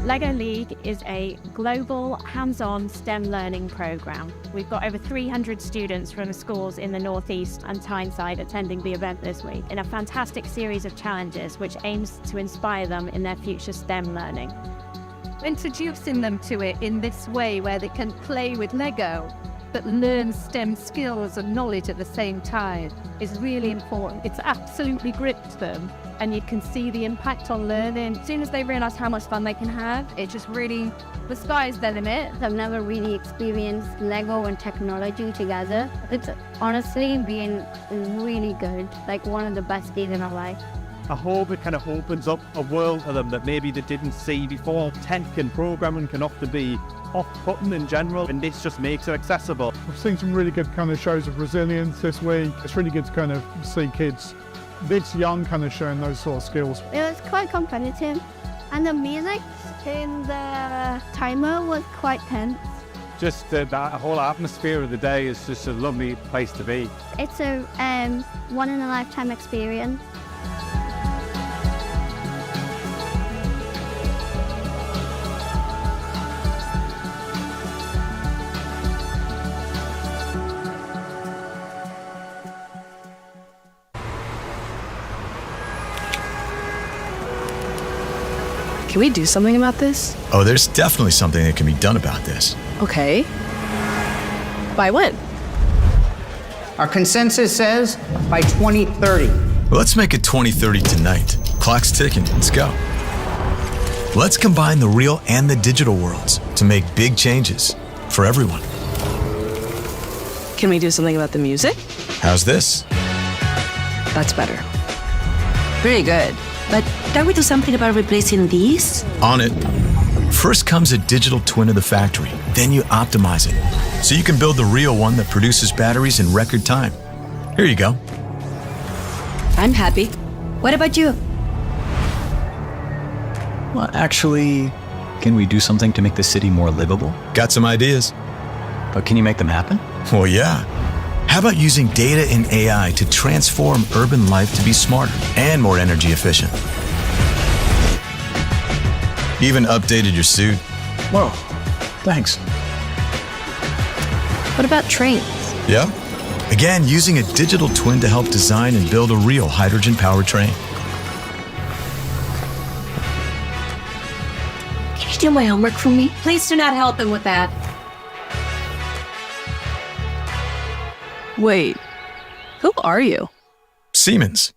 Speaker 26: LEGO League is a global, hands-on STEM learning programme. We've got over 300 students from schools in the North East and Tyneside attending the event this week in a fantastic series of challenges which aims to inspire them in their future STEM learning.
Speaker 6: Introducing them to it in this way where they can play with Lego but learn STEM skills and knowledge at the same time is really important. It's absolutely gripped them and you can see the impact on learning.
Speaker 26: As soon as they realise how much fun they can have, it just really, the sky's the limit.
Speaker 19: I've never really experienced Lego and technology together. It's honestly been really good, like one of the best days in our life.
Speaker 23: I hope it kind of opens up a world for them that maybe they didn't see before. Tech and programming can often be off-putting in general, and this just makes it accessible.
Speaker 31: We've seen some really good kind of shows of resilience this week. It's really good to kind of see kids this young kind of showing those sort of skills.
Speaker 19: It was quite competitive, and the music in the timer was quite tense.
Speaker 23: Just that whole atmosphere of the day is just a lovely place to be.
Speaker 19: It's a one-in-a-lifetime experience.
Speaker 27: Can we do something about this?
Speaker 28: Oh, there's definitely something that can be done about this.
Speaker 27: Okay. By when?
Speaker 29: Our consensus says by 2030.
Speaker 28: Well, let's make it 2030 tonight. Clock's ticking. Let's go. Let's combine the real and the digital worlds to make big changes for everyone.
Speaker 27: Can we do something about the music?
Speaker 28: How's this?
Speaker 27: That's better.
Speaker 1: Pretty good. But can we do something about replacing these?
Speaker 28: On it. First comes a digital twin of the factory, then you optimize it, so you can build the real one that produces batteries in record time. Here you go.
Speaker 1: I'm happy. What about you?
Speaker 2: Well, actually, can we do something to make the city more livable?
Speaker 28: Got some ideas.
Speaker 2: But can you make them happen?
Speaker 28: Well, yeah. How about using data and AI to transform urban life to be smarter and more energy efficient? Even updated your suit.
Speaker 2: Whoa, thanks.
Speaker 27: What about trains?
Speaker 28: Yeah. Again, using a digital twin to help design and build a real hydrogen-powered train.
Speaker 1: Can you do my homework for me? Please do not help him with that.
Speaker 27: Wait, who are you?
Speaker 28: Siemens.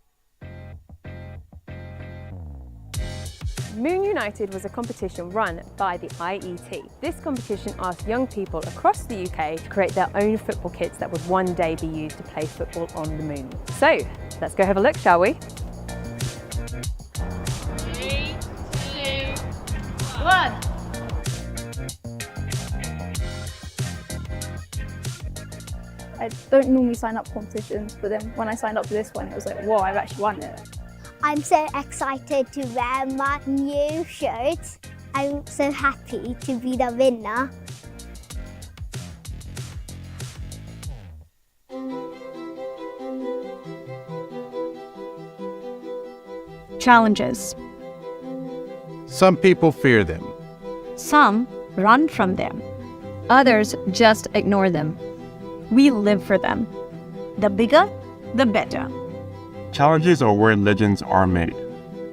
Speaker 3: Moon United was a competition run by the IET. This competition asked young people across the UK to create their own football kits that would one day be used to play football on the moon. So, let's go have a look, shall we?
Speaker 4: 3, 2, 1.
Speaker 7: I don't normally sign up for competitions, but then when I signed up for this one, it was like, whoa, I've actually won it.
Speaker 9: I'm so excited to wear my new shirt. I'm so happy to be the winner.
Speaker 26: Challenges.
Speaker 21: Some people fear them.
Speaker 26: Some run from them. Others just ignore them. We live for them. The bigger, the better.
Speaker 21: Challenges are where legends are made,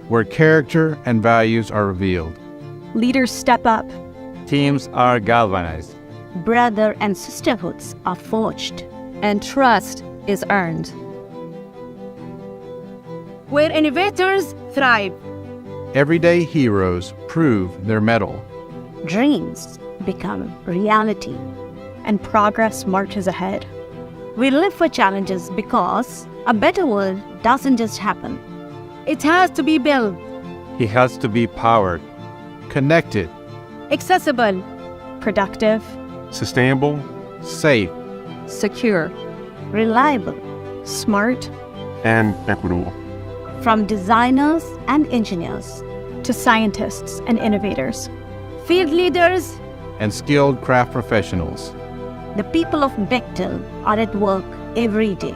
Speaker 21: where character and values are revealed.
Speaker 26: Leaders step up.
Speaker 21: Teams are galvanized.
Speaker 26: Brother and sisterhoods are forged. And trust is earned.
Speaker 6: Where innovators thrive.
Speaker 21: Everyday heroes prove their mettle.
Speaker 26: Dreams become reality. And progress marches ahead. We live for challenges because a better world doesn't just happen. It has to be built.
Speaker 21: He has to be powered, connected,
Speaker 26: Accessible. Productive.
Speaker 21: sustainable, safe,
Speaker 26: Secure. Reliable. Smart.
Speaker 21: and equitable.
Speaker 26: From designers and engineers to scientists and innovators. Field leaders.
Speaker 21: And skilled craft professionals.
Speaker 26: The people of Bechtel are at work every day.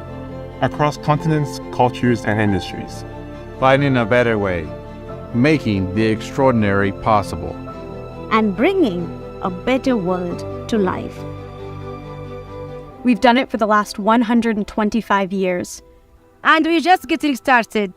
Speaker 21: Across continents, cultures, and industries. Finding a better way, making the extraordinary possible.
Speaker 26: And bringing a better world to life. We've done it for the last 125 years.
Speaker 6: And we're just getting started.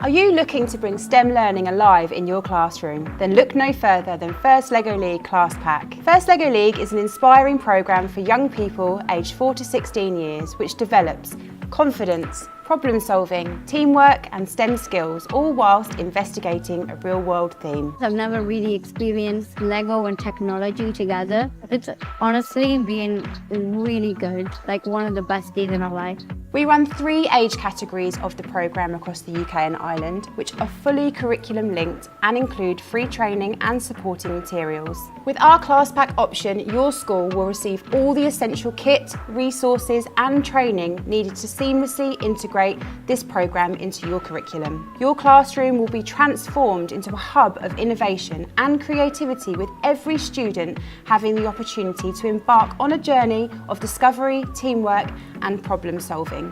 Speaker 22: Are you looking to bring STEM learning alive in your classroom? Then look no further than FIRSTLego League Class Pack. FIRSTLego League is an inspiring programme for young people aged 4 to 16 years which develops confidence, problem solving, teamwork and STEM skills, all whilst investigating a real world theme.
Speaker 19: I've never really experienced Lego and technology together. It's honestly been really good, like one of the best days in our life.
Speaker 22: We run 3 age categories of the programme across the UK and Ireland, which are fully curriculum linked and include free training and supporting materials. With our class pack option, your school will receive all the essential kit, resources and training needed to seamlessly integrate this programme into your curriculum. Your classroom will be transformed into a hub of innovation and creativity, with every student having the opportunity to embark on a journey of discovery, teamwork and problem solving.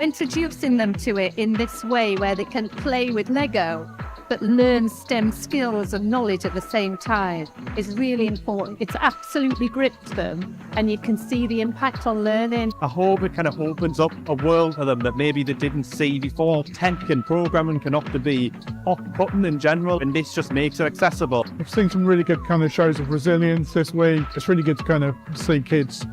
Speaker 6: Introducing them to it in this way where they can play with Lego but learn STEM skills and knowledge at the same time is really important. It's absolutely gripped them and you can see the impact on learning.
Speaker 23: I hope it kind of opens up a world for them that maybe they didn't see before. Tech and programming can often be off-putting in general, and this just makes it accessible.
Speaker 31: I've seen some really good kind of shows of resilience this week. It's really good to kind of see kids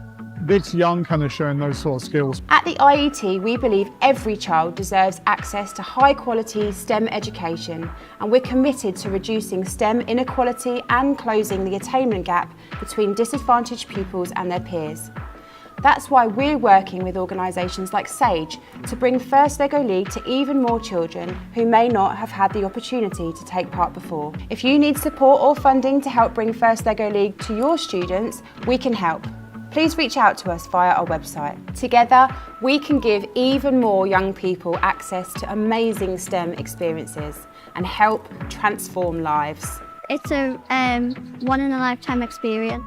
Speaker 31: this young kind of showing those sort of skills.
Speaker 22: At the IET, we believe every child deserves access to high-quality STEM education, and we're committed to reducing STEM inequality and closing the attainment gap between disadvantaged pupils and their peers. That's why we're working with organisations like SAGE to bring FIRSTLego League to even more children who may not have had the opportunity to take part before. If you need support or funding to help bring FIRSTLego League to your students, we can help. Please reach out to us via our website. Together, we can give even more young people access to amazing STEM experiences and help transform lives.
Speaker 9: It's a one-in-a-lifetime experience.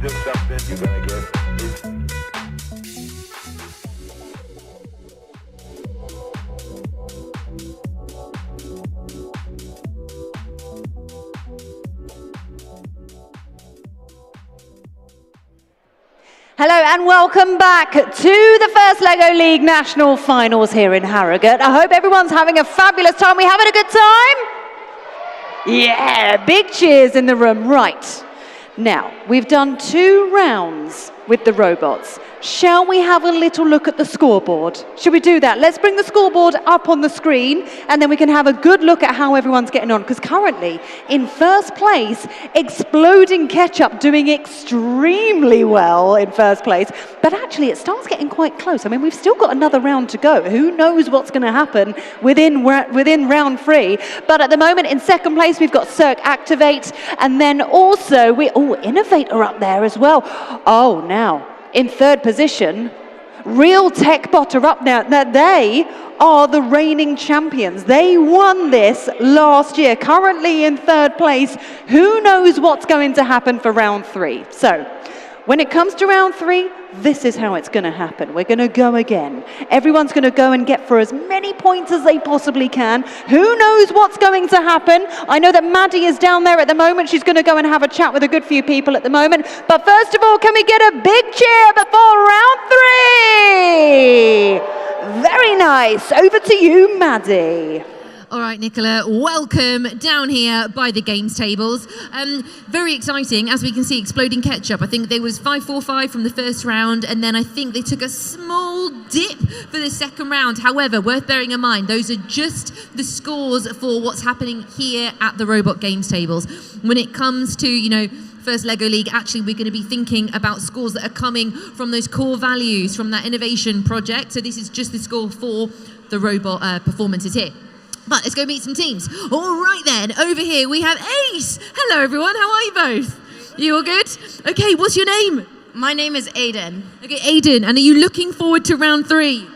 Speaker 5: Hello and welcome back to the FIRSTLego League National Finals here in Harrowgate. I hope everyone's having a fabulous time. We having a good time? Yeah, big cheers in the room. Right, now we've done 2 rounds with the robots. Shall we have a little look at the scoreboard? Should we do that? Let's bring the scoreboard up on the screen and then we can have a good look at how everyone's getting on. Because currently, in first place, Exploding Ketchup doing extremely well in first place. But actually, it starts getting quite close. I mean, we've still got another round to go. Who knows what's going to happen within round 3. But at the moment, in second place, we've got Cirque Activate. And then also, Innovator up there as well. Oh, now, in third position, Real TechBot are up now. Now, they are the reigning champions. They won this last year, currently in third place. Who knows what's going to happen for round 3? So, when it comes to round 3, this is how it's going to happen. We're going to go again. Everyone's going to go and get for as many points as they possibly can. Who knows what's going to happen? I know that Maddie is down there at the moment. She's going to go and have a chat with a good few people at the moment. But first of all, can we get a big cheer before round 3? Very nice. Over to you, Maddie.
Speaker 8: All right, Nicola, welcome down here by the games tables. Very exciting, as we can see, Exploding Ketchup. I think there was 5-4-5 from the first round, and then I think they took a small dip for the second round. However, worth bearing in mind, those are just the scores for what's happening here at the robot games tables. When it comes to, FIRSTLego League, actually we're going to be thinking about scores that are coming from those core values, from that innovation project. So this is just the score for the robot performances here. But let's go meet some teams. All right then, over here we have Ace. Hello everyone, how are you both? You all good? Okay, what's your name?
Speaker 10: My name is Aiden.
Speaker 8: Okay, Aiden, and are you looking forward to round 3?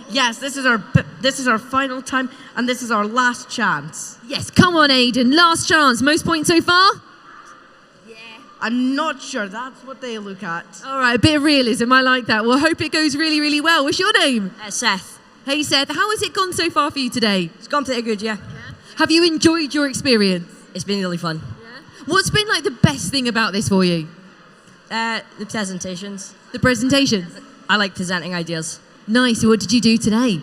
Speaker 10: Yes, this is our final time, and this is our last chance.
Speaker 8: Yes, come on Aiden, last chance. Most points so far?
Speaker 10: Yeah. I'm not sure, that's what they look at.
Speaker 8: All right, a bit of realism, I like that. Well, hope it goes really, really well. What's your name?
Speaker 10: Seth.
Speaker 8: Hey Seth, how has it gone so far for you today?
Speaker 10: It's gone pretty good, yeah.
Speaker 8: Have you enjoyed your experience?
Speaker 10: It's been really fun.
Speaker 8: Yeah. What's been like the best thing about this for you?
Speaker 10: The presentations.
Speaker 8: The presentations?
Speaker 10: I like presenting ideas.
Speaker 8: Nice, what did you do today?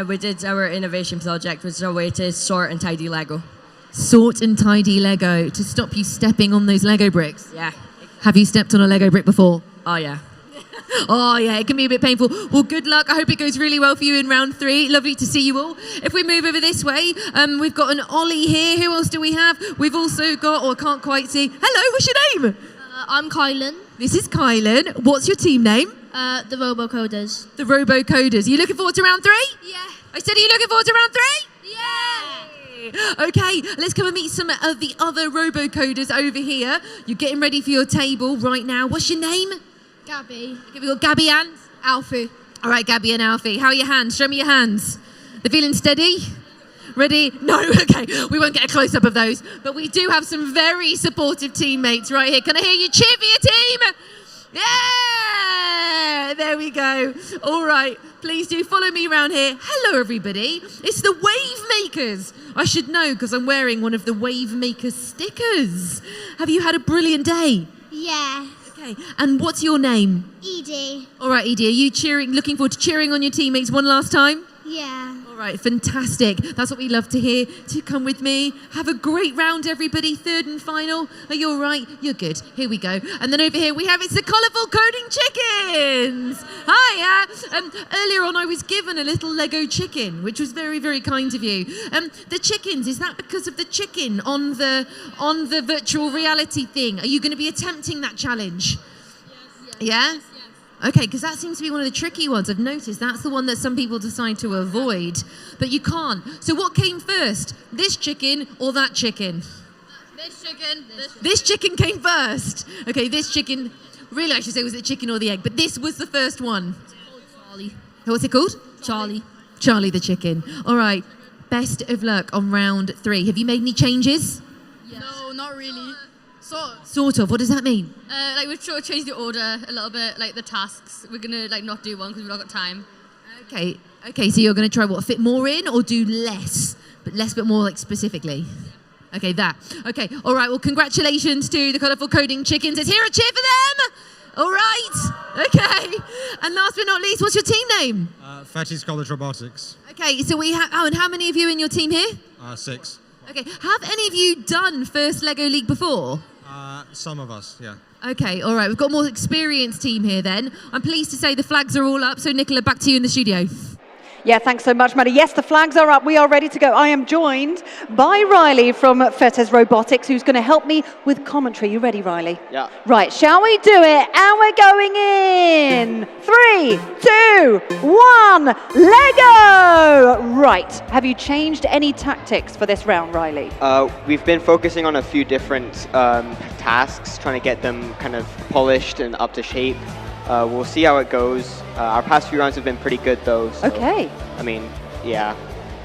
Speaker 10: We did our innovation project, which is our way to sort and tidy Lego.
Speaker 8: Sort and tidy Lego, to stop you stepping on those Lego bricks?
Speaker 10: Yeah.
Speaker 8: Have you stepped on a Lego brick before?
Speaker 10: Oh yeah.
Speaker 8: Oh yeah, it can be a bit painful. Well, good luck. I hope it goes really well for you in round 3. Lovely to see you all. If we move over this way, we've got an Ollie here. Who else do we have? We've also got, I can't quite see. Hello, what's your name?
Speaker 31: I'm Kylan.
Speaker 8: This is Kylan. What's your team name?
Speaker 31: The Robocoders.
Speaker 8: The Robocoders. Are you looking forward to round 3?
Speaker 31: Yeah.
Speaker 8: I said, are you looking forward to round 3?
Speaker 31: Yeah.
Speaker 8: Okay, let's come and meet some of the other Robocoders over here. You're getting ready for your table right now. What's your name?
Speaker 31: Gabby.
Speaker 8: Okay, we've got Gabby and?
Speaker 31: Alfie.
Speaker 8: All right, Gabby and Alfie. How are your hands? Show me your hands. They're feeling steady? Ready? No? Okay, we won't get a close-up of those. But we do have some very supportive teammates right here. Can I hear you cheer for your team? Yeah! There we go. All right, please do follow me around here. Hello, everybody. It's the Wave Makers. I should know because I'm wearing one of the Wave Makers stickers. Have you had a brilliant day?
Speaker 9: Yeah.
Speaker 8: Okay, and what's your name?
Speaker 9: Edie.
Speaker 8: All right, Edie, are you looking forward to cheering on your teammates one last time?
Speaker 9: Yeah.
Speaker 8: All right, fantastic. That's what we love to hear. To come with me. Have a great round, everybody. Third and final. Are you all right? You're good. Here we go. And then over here we have, it's the colourful coding chickens. Hiya. Earlier on I was given a little Lego chicken, which was very, very kind of you. The chickens, is that because of the chicken on the virtual reality thing? Are you going to be attempting that challenge? Yes. Yeah? Okay, because that seems to be one of the tricky ones. I've noticed that's the one that some people decide to avoid, but you can't. So what came first? This chicken or that chicken?
Speaker 31: This chicken.
Speaker 8: This chicken came first. Okay, this chicken, really I should say was it chicken or the egg, but this was the first one.
Speaker 31: It's called Charlie.
Speaker 8: What's it called?
Speaker 31: Charlie.
Speaker 8: Charlie the chicken. All right, best of luck on round 3. Have you made any changes?
Speaker 31: Yes. No, not really.
Speaker 8: Sort of. What does that mean?
Speaker 11: Like we've sort of changed the order a little bit, like the tasks. We're gonna like not do one because we've not got time.
Speaker 8: Okay. Okay. So you're going to try what? Fit more in or do less, but more like specifically. Okay, that. Okay. All right. Well, congratulations to the colourful coding chickens. Let's hear a cheer for them. All right. Okay. And last but not least, what's your team name?
Speaker 13: Fatty's College Robotics.
Speaker 8: Okay. So we have. Oh, and how many of you in your team here?
Speaker 13: 6.
Speaker 8: Okay. Have any of you done First Lego League before?
Speaker 13: Some of us, yeah.
Speaker 8: Okay, all right. We've got a more experienced team here then. I'm pleased to say the flags are all up. So, Nicola, back to you in the studio.
Speaker 5: Yeah, thanks so much, Maddie. Yes, the flags are up. We are ready to go. I am joined by Riley from FIRSTLego Robotics, who's going to help me with commentary. You ready, Riley?
Speaker 14: Yeah.
Speaker 5: Right, shall we do it? And we're going in. 3, 2, 1, Lego! Right. Have you changed any tactics for this round, Riley?
Speaker 14: We've been focusing on a few different tasks, trying to get them kind of polished and up to shape. We'll see how it goes. Our past few rounds have been pretty good, though. So,
Speaker 5: okay.
Speaker 14: I mean, yeah.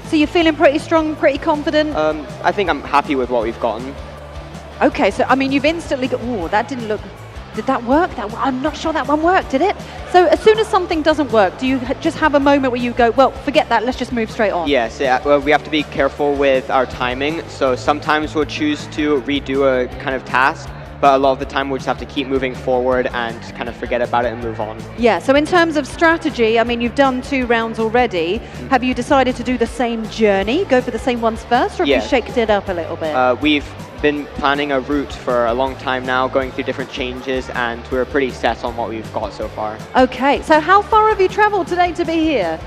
Speaker 5: So you're feeling pretty strong, pretty confident?
Speaker 14: I think I'm happy with what we've gotten.
Speaker 5: Okay, so I mean, you've instantly got. Oh, that didn't look. Did that work? I'm not sure that one worked, did it? So as soon as something doesn't work, do you just have a moment where you go, well, forget that, let's just move straight on?
Speaker 14: Yes, yeah. Well, we have to be careful with our timing. So sometimes we'll choose to redo a kind of task, but a lot of the time we'll just have to keep moving forward and kind of forget about it and move on.
Speaker 5: Yeah, so in terms of strategy, I mean, you've done 2 rounds already. Have you decided to do the same journey, go for the same ones first, or have you shaked it up a little bit?
Speaker 14: We've been planning a route for a long time now, going through different changes, and we're pretty set on what we've got so far.
Speaker 5: Okay, so how far have you traveled today to be here?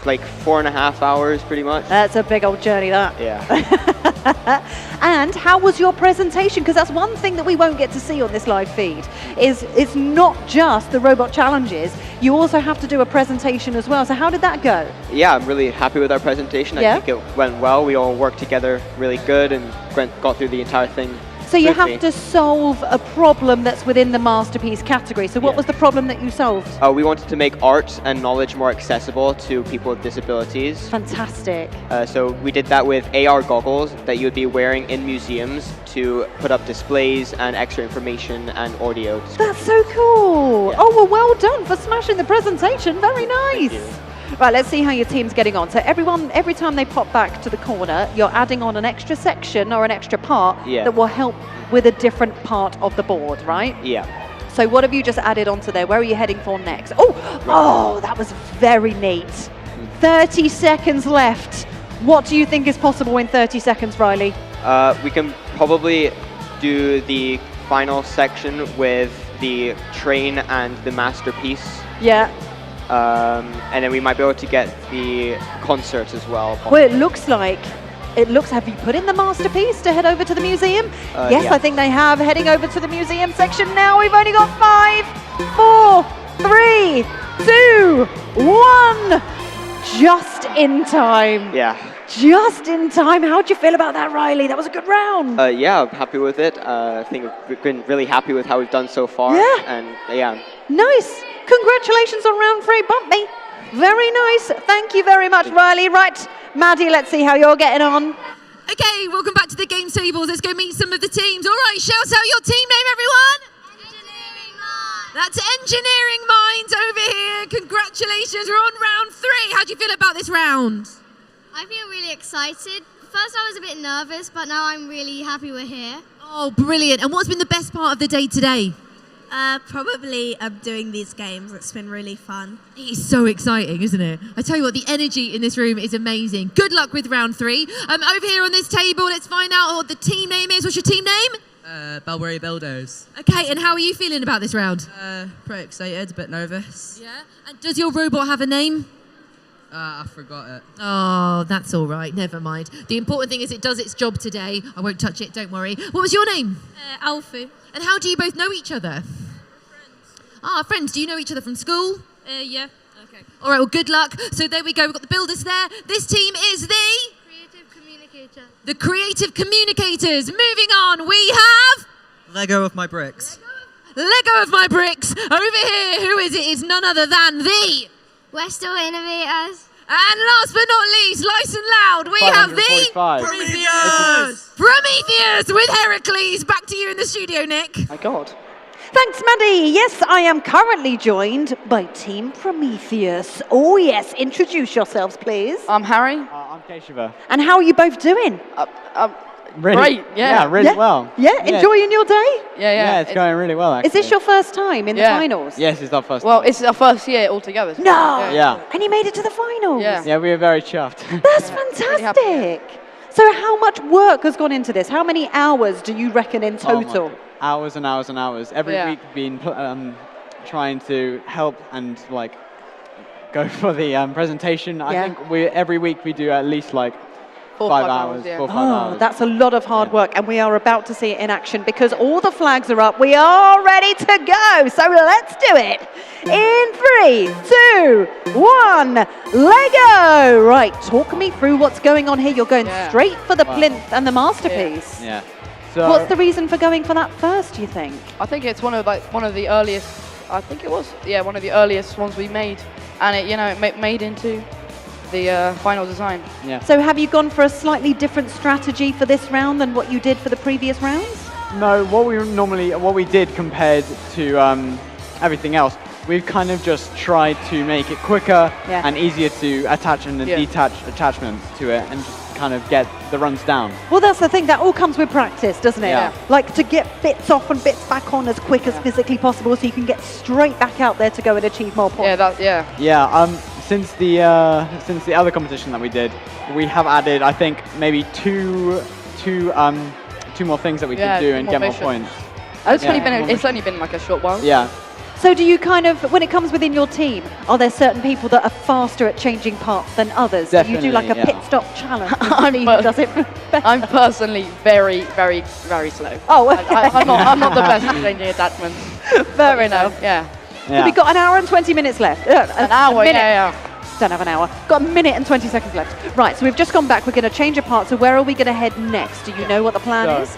Speaker 14: Like 4.5 hours, pretty much.
Speaker 5: That's a big old journey, that.
Speaker 14: Yeah.
Speaker 5: And how was your presentation? Because that's one thing that we won't get to see on this live feed, is it's not just the robot challenges, you also have to do a presentation as well. So how did that go?
Speaker 14: Yeah, I'm really happy with our presentation. I think it went well. We all worked together really good and got through the entire thing.
Speaker 5: So you have to solve a problem that's within the masterpiece category. So what was the problem that you solved?
Speaker 14: We wanted to make art and knowledge more accessible to people with disabilities.
Speaker 5: Fantastic.
Speaker 14: So we did that with AR goggles that you would be wearing in museums to put up displays and extra information and audio.
Speaker 5: That's so cool. Oh, well done for smashing the presentation. Very nice. Right, let's see how your team's getting on. So everyone, every time they pop back to the corner, you're adding on an extra section or an extra part that will help with a different part of the board, right?
Speaker 14: Yeah.
Speaker 5: So what have you just added onto there? Where are you heading for next? Oh, that was very neat. 30 seconds left. What do you think is possible in 30 seconds, Riley?
Speaker 14: We can probably do the final section with the train and the masterpiece.
Speaker 5: Yeah.
Speaker 14: And then we might be able to get the concert as well.
Speaker 5: Well, it looks, have you put in the masterpiece to head over to the museum? Yes,
Speaker 14: yeah.
Speaker 5: I think they have. Heading over to the museum section now. We've only got 5, 4, 3, 2, 1. Just in time.
Speaker 14: Yeah.
Speaker 5: Just in time. How'd you feel about that, Riley? That was a good round.
Speaker 14: Yeah, I'm happy with it. I think we've been really happy with how we've done so far.
Speaker 5: Yeah.
Speaker 14: And yeah.
Speaker 5: Nice. Congratulations on round 3, Bumpy. Very nice. Thank you very much, Riley. Right, Maddie, let's see how you're getting on.
Speaker 8: Okay, welcome back to the games tables. Let's go meet some of the teams. All right, shout out your team name, everyone. Engineering Minds. That's Engineering Minds over here. Congratulations, we're on round 3. How do you feel about this round?
Speaker 15: I feel really excited. First I was a bit nervous, but now I'm really happy we're here.
Speaker 8: Oh, brilliant. And what's been the best part of the day today?
Speaker 16: Probably doing these games. It's been really fun.
Speaker 8: It's so exciting, isn't it? I tell you what, the energy in this room is amazing. Good luck with round 3. Over here on this table, let's find out what the team name is. What's your team name?
Speaker 17: Balbury Builders.
Speaker 8: Okay, and how are you feeling about this round?
Speaker 17: Pretty excited, a bit nervous.
Speaker 8: Yeah? And does your robot have a name?
Speaker 17: I forgot it.
Speaker 8: Oh, that's all right. Never mind. The important thing is it does its job today. I won't touch it, don't worry. What was your name?
Speaker 15: Alfie.
Speaker 8: And how do you both know each other? Friends. Ah, friends. Do you know each other from school?
Speaker 15: Yeah.
Speaker 8: Okay. All right, well, good luck. So there we go. We've got the builders there. This team is the...
Speaker 15: Creative Communicator.
Speaker 8: The Creative Communicators. Moving on, we have...
Speaker 17: Lego of my bricks.
Speaker 8: Lego of my bricks. Over here, who is it? It's none other than the...
Speaker 15: We're still innovators.
Speaker 8: And last but not least, nice and loud, we have the
Speaker 1: 545.
Speaker 8: Prometheus with Heracles. Back to you in the studio, Nick.
Speaker 1: My God.
Speaker 5: Thanks, Maddie. Yes, I am currently joined by Team Prometheus. Oh, yes. Introduce yourselves, please.
Speaker 1: I'm Harry.
Speaker 14: I'm Keshiva.
Speaker 5: And how are you both doing?
Speaker 14: Really,
Speaker 1: Great, yeah.
Speaker 14: really well.
Speaker 5: Yeah, enjoying your day?
Speaker 1: Yeah.
Speaker 14: It's going really well, actually.
Speaker 5: Is this your first time in the finals?
Speaker 14: Yes, it's our first
Speaker 1: Well, it's our first year altogether.
Speaker 5: No!
Speaker 14: Yeah.
Speaker 5: And you made it to the finals?
Speaker 1: Yeah.
Speaker 14: We were very chuffed.
Speaker 5: That's fantastic. So how much work has gone into this? How many hours do you reckon in total?
Speaker 14: Hours and hours and hours. Every
Speaker 1: Yeah.
Speaker 14: week been trying to help and like go for the presentation. I think every week we do at least like 4 or 5 hours. 4 or 5 hours.
Speaker 5: That's a lot of hard work, and we are about to see it in action because all the flags are up. We are ready to go. So let's do it. In 3, 2, 1, Lego. Right, talk me through what's going on here. You're going straight for the plinth and the masterpiece.
Speaker 1: Yeah.
Speaker 14: So
Speaker 5: what's the reason for going for that first, do you think?
Speaker 1: I think it's one of the earliest. I think it was one of the earliest ones we made, and it made into the final design.
Speaker 14: Yeah.
Speaker 5: So have you gone for a slightly different strategy for this round than what you did for the previous rounds?
Speaker 14: No, what we did compared to everything else, we've kind of just tried to make it quicker and easier to attach and detach attachments to it, and just kind of get the runs down.
Speaker 5: Well, that's the thing, that all comes with practice, doesn't it?
Speaker 14: Yeah.
Speaker 5: Like to get bits off and bits back on as quick as physically possible so you can get straight back out there to go and achieve more points.
Speaker 14: Since the other competition that we did, we have added, I think, maybe two more things that we could do and get more points.
Speaker 1: It's only been like a short while.
Speaker 14: Yeah.
Speaker 5: So do you kind of, when it comes within your team, are there certain people that are faster at changing parts than others?
Speaker 14: Definitely,
Speaker 5: you do like a pit stop challenge and see who does it better?
Speaker 1: I'm personally very, very, very slow.
Speaker 5: Oh, okay.
Speaker 1: I'm not the best at changing attachments.
Speaker 5: Fair enough. So we've got an hour and 20 minutes left.
Speaker 1: An hour,
Speaker 5: minute. Don't have an hour. Got a minute and 20 seconds left. Right, so we've just gone back. We're going to change a part. So where are we going to head next? Do you know what the plan is?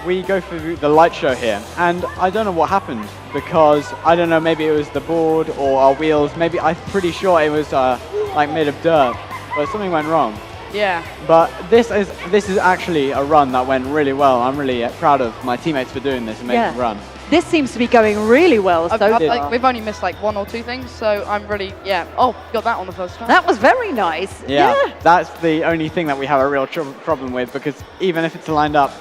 Speaker 14: We go through the light show here, and I don't know what happened, because I don't know, maybe it was the board or our wheels. Maybe I'm pretty sure it was like made of dirt, but something went wrong.
Speaker 1: Yeah.
Speaker 14: But this is actually a run that went really well. I'm really proud of my teammates for doing this amazing run.
Speaker 5: This seems to be going really well.
Speaker 1: We've only missed like 1 or 2 things, so I'm really, Oh, got that on the first try.
Speaker 5: That was very nice.
Speaker 14: Yeah. That's the only thing that we have a real problem with, because even if it's lined up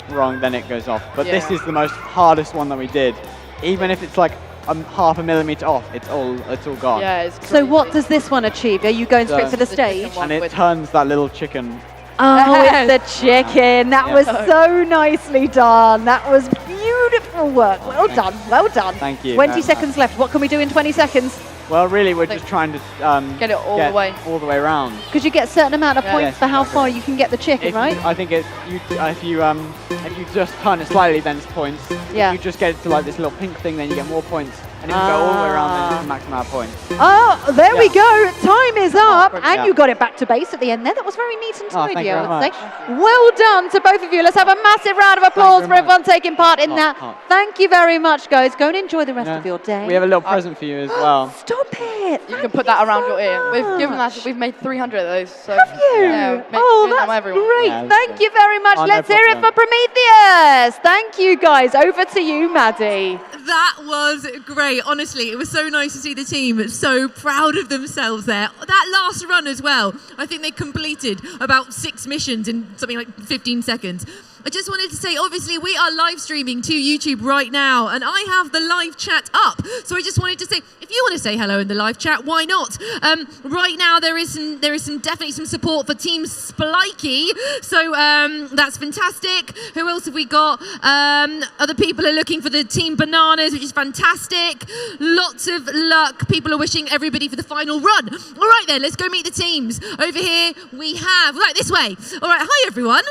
Speaker 14: wrong, then it goes off. But this is the most hardest one that we did. Even if it's like half a millimeter off, it's all gone.
Speaker 1: Yeah, it's crazy.
Speaker 5: So what does this one achieve? Are you going straight to the stage?
Speaker 14: And it turns that little chicken.
Speaker 5: Oh, it's the chicken. That was so nicely done. That was beautiful work. Well done. Well done.
Speaker 14: Thank you.
Speaker 5: 20 seconds left. What can we do in 20 seconds?
Speaker 14: Well, really, we're just trying to
Speaker 1: get it all the way
Speaker 14: around.
Speaker 5: Because you get a certain amount of points for how far you can get the chicken, right?
Speaker 14: I think if you just turn it slightly, then it's points.
Speaker 5: Yeah.
Speaker 14: If you just get it to like this little pink thing, then you get more points. And if you go all the way around, then it's the max amount of points.
Speaker 5: Oh, there we go. Time is up. And you got it back to base at the end there. That was very neat and
Speaker 14: thank
Speaker 5: tidy,
Speaker 14: you
Speaker 5: I
Speaker 14: very
Speaker 5: would say. Well done to both of you. Let's have a massive round of applause for everyone taking part in that. Thank you very much, guys. Go and enjoy the rest of your day.
Speaker 14: We have a little present for you as well.
Speaker 5: Stop it.
Speaker 1: You can put that around your ear. We've made 300 of those. So
Speaker 5: have you? That's great.
Speaker 14: Yeah,
Speaker 5: thank you very much. Let's hear it for Prometheus. Thank you, guys. Over to you, Maddie.
Speaker 8: That was great. Honestly, it was so nice to see the team so proud of themselves there. That last run as well, I think they completed about 6 missions in something like 15 seconds. I just wanted to say, obviously, we are live streaming to YouTube right now, and I have the live chat up. So I just wanted to say, if you want to say hello in the live chat, why not? Right now, there is definitely some support for Team Splikey, so that's fantastic. Who else have we got? Other people are looking for the Team Bananas, which is fantastic. Lots of luck. People are wishing everybody for the final run. All right then, let's go meet the teams. Over here we have, right, this way. All right, hi everyone.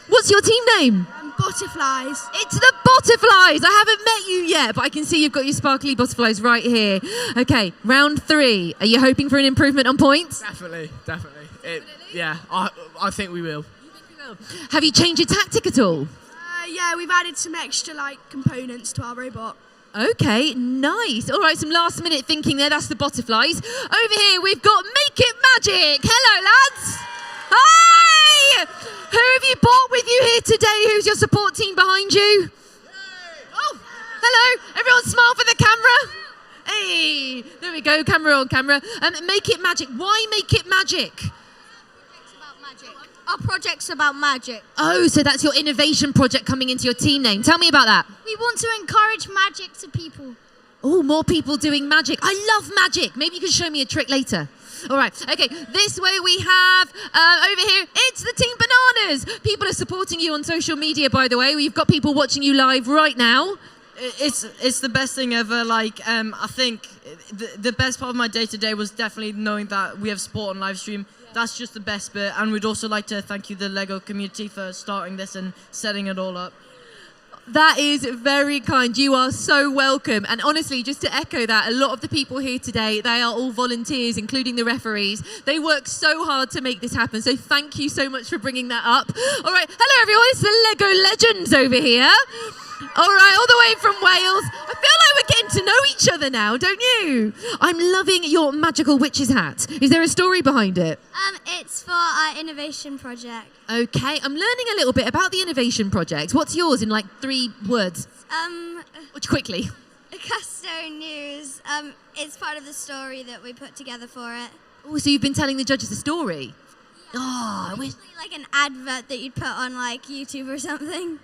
Speaker 8: What's your team name?
Speaker 2: Butterflies.
Speaker 8: It's the Butterflies. I haven't met you yet, but I can see you've got your sparkly butterflies right here. Okay, round 3. Are you hoping for an improvement on points?
Speaker 2: Definitely. I think we will.
Speaker 8: Have you changed your tactic at all?
Speaker 2: Yeah, we've added some extra components to our robot.
Speaker 8: Okay, nice. All right, some last minute thinking there. That's the butterflies. Over here, we've got Make It Magic. Hello, lads. Hi. Who have you brought with you here today? Who's your support team behind you? Oh, hello. Everyone smile for the camera. Hey, there we go. Camera on camera. Make It Magic. Why Make It Magic?
Speaker 15: Our project's about magic.
Speaker 8: Oh, so that's your innovation project coming into your team name. Tell me about that.
Speaker 15: We want to encourage magic to people.
Speaker 8: Oh, more people doing magic. I love magic. Maybe you can show me a trick later. All right. Okay. This way we have over here. It's the Team Bananas. People are supporting you on social media, by the way. We've got people watching you live right now.
Speaker 10: It's the best thing ever. Like I think the best part of my day today was definitely knowing that we have support on live stream. That's just the best bit, and we'd also like to thank you, the LEGO community, for starting this and setting it all up.
Speaker 8: That is very kind. You are so welcome. And honestly, just to echo that, a lot of the people here today, they are all volunteers, including the referees. They work so hard to make this happen. So thank you so much for bringing that up. All right. Hello, everyone. It's the LEGO Legends over here. All right, all the way from Wales. I feel like we're getting to know each other now, don't you? I'm loving your magical witch's hat. Is there a story behind it?
Speaker 15: It's for our innovation project.
Speaker 8: Okay, I'm learning a little bit about the innovation project. What's yours in like 3 words? Quickly.
Speaker 15: Casto News. It's part of the story that we put together for it.
Speaker 8: Oh, so you've been telling the judges a story? Yeah. Oh, I wish.
Speaker 15: Like an advert that you'd put on like YouTube or something.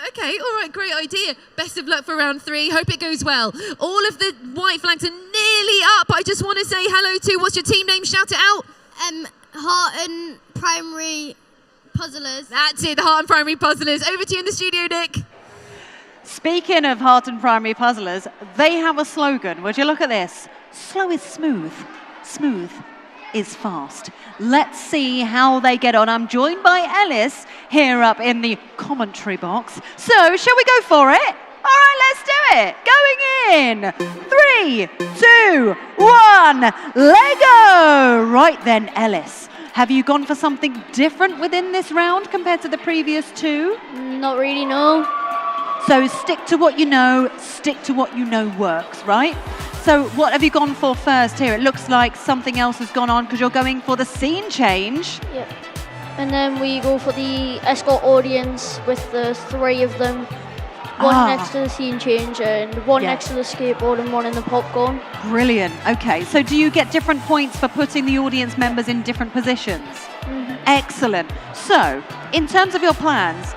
Speaker 8: Okay, all right, great idea. Best of luck for round 3. Hope it goes well. All of the white flags are nearly up. I just want to say hello to, what's your team name? Shout it out.
Speaker 15: Harton Primary Puzzlers.
Speaker 8: That's it, the Harton Primary Puzzlers. Over to you in the studio, Nick.
Speaker 5: Speaking of Harton Primary Puzzlers, they have a slogan. Would you look at this? Slow is smooth. Smooth is fast. Let's see how they get on. I'm joined by Ellis here up in the commentary box. So, shall we go for it? All right, let's do it. Going in. 3, 2, 1. Lego. Right then, Ellis. Have you gone for something different within this round compared to the previous 2?
Speaker 3: Not really, no.
Speaker 5: So stick to what you know, stick to what you know works, right? So what have you gone for first here? It looks like something else has gone on because you're going for the scene change.
Speaker 3: Yeah. And then we go for the escort audience with the 3 of them. One next to the scene change and one next to the skateboard and one in the popcorn.
Speaker 5: Brilliant. Okay, so do you get different points for putting the audience members in different positions?
Speaker 3: Mm-hmm.
Speaker 5: Excellent. So, in terms of your plans,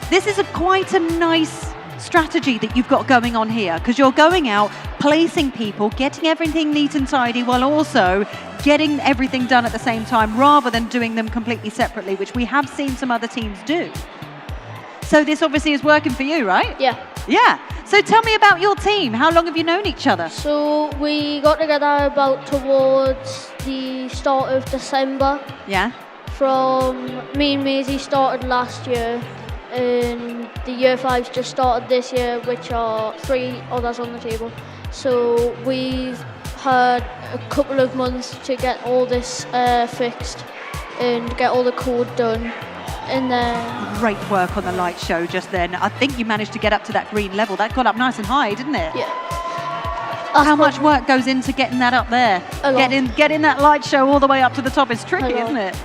Speaker 5: this is quite a nice strategy that you've got going on here because you're going out, placing people, getting everything neat and tidy while also getting everything done at the same time rather than doing them completely separately, which we have seen some other teams do. So this obviously is working for you, right?
Speaker 3: Yeah.
Speaker 5: Yeah. So tell me about your team. How long have you known each other?
Speaker 3: So we got together about towards the start of December.
Speaker 5: Yeah.
Speaker 3: From me and Maisie started last year and the year 5s just started this year, which are 3 others on the table. So we've had a couple of months to get all this fixed and get all the code done. And then
Speaker 5: great work on the light show just then. I think you managed to get up to that green level. That got up nice and high, didn't it?
Speaker 3: Yeah.
Speaker 5: How much work goes into getting that up there? Getting that light show all the way up to the top is tricky, isn't it?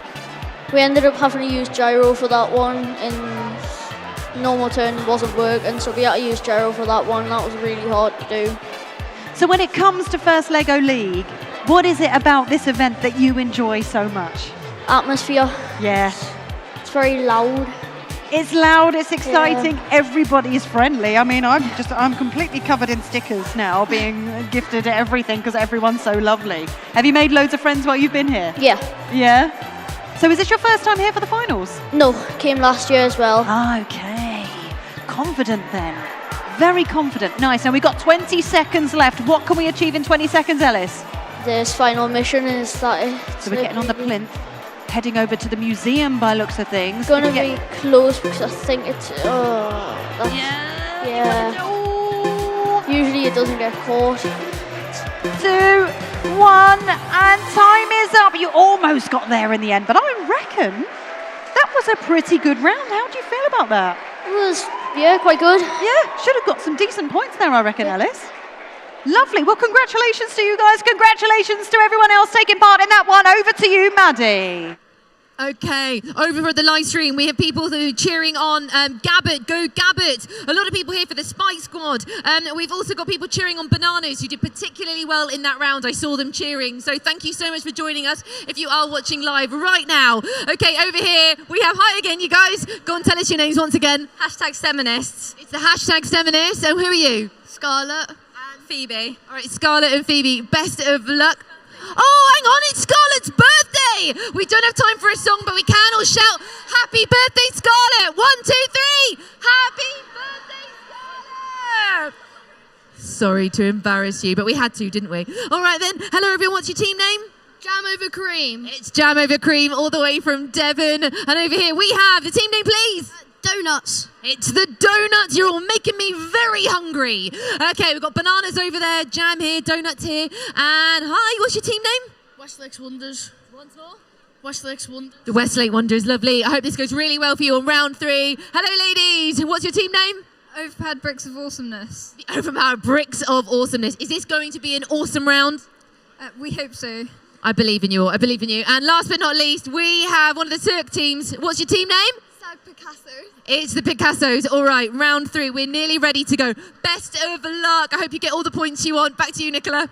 Speaker 3: We ended up having to use gyro for that one, and normal turn wasn't working, so we had to use gyro for that one. That was really hard to do.
Speaker 5: So when it comes to FIRSTLego League, what is it about this event that you enjoy so much?
Speaker 3: Atmosphere.
Speaker 5: Yeah.
Speaker 3: It's very loud.
Speaker 5: It's loud, it's exciting, everybody is friendly. I mean, I'm completely covered in stickers now, being gifted everything because everyone's so lovely. Have you made loads of friends while you've been here?
Speaker 3: Yeah.
Speaker 5: Yeah? So is this your first time here for the finals?
Speaker 3: No, came last year as well.
Speaker 5: Okay. Confident then. Very confident. Nice. And we've got 20 seconds left. What can we achieve in 20 seconds, Ellis?
Speaker 3: This final mission is that
Speaker 5: so we're getting on the plinth, heading over to the museum by looks of things.
Speaker 3: It's going to be close because I think it's... Usually it doesn't get caught.
Speaker 5: 2, 1, and time is up. You almost got there in the end, but I reckon that was a pretty good round. How do you feel about that?
Speaker 3: It was, quite good.
Speaker 5: Yeah, should have got some decent points there, I reckon, Ellis. Lovely. Well, congratulations to you guys. Congratulations to everyone else taking part in that one. Over to you, Maddie.
Speaker 8: Okay, over at the live stream, we have people who are cheering on Gabbett, go Gabbett. A lot of people here for the Spike Squad. We've also got people cheering on Bananas, who did particularly well in that round. I saw them cheering. So thank you so much for joining us if you are watching live right now. Okay, over here, we have, hi again, you guys. Go and tell us your names once again.
Speaker 11: #Steminists.
Speaker 8: It's the #Steminists. And who are you?
Speaker 11: Scarlett and Phoebe.
Speaker 8: All right, Scarlett and Phoebe, best of luck. Oh, hang on, it's Scarlett's birthday. We don't have time for a song, but we can all shout, happy birthday, Scarlett. 1, 2, 3. Happy birthday, Scarlett. Sorry to embarrass you, but we had to, didn't we? All right then, hello everyone, what's your team name?
Speaker 11: Jam over cream.
Speaker 8: It's Jam over Cream, all the way from Devon. And over here we have the team name, please.
Speaker 11: Donuts.
Speaker 8: It's the Donuts. You're all making me very hungry. Okay, we've got Bananas over there, Jam here, Donuts here. And hi, what's your team name?
Speaker 11: Westlake Wonders. Once more. Westlake Wonders.
Speaker 8: The Westlake Wonders, lovely. I hope this goes really well for you on round 3. Hello, ladies. What's your team name?
Speaker 11: Overpowered Bricks of Awesomeness.
Speaker 8: The Overpowered Bricks of Awesomeness. Is this going to be an awesome round?
Speaker 11: We hope so.
Speaker 8: I believe in you. I believe in you. And last but not least, we have one of the Cirque teams. What's your team name?
Speaker 11: Picasso.
Speaker 8: It's the Picassos. All right, round 3. We're nearly ready to go. Best of luck. I hope you get all the points you want. Back to you, Nicola.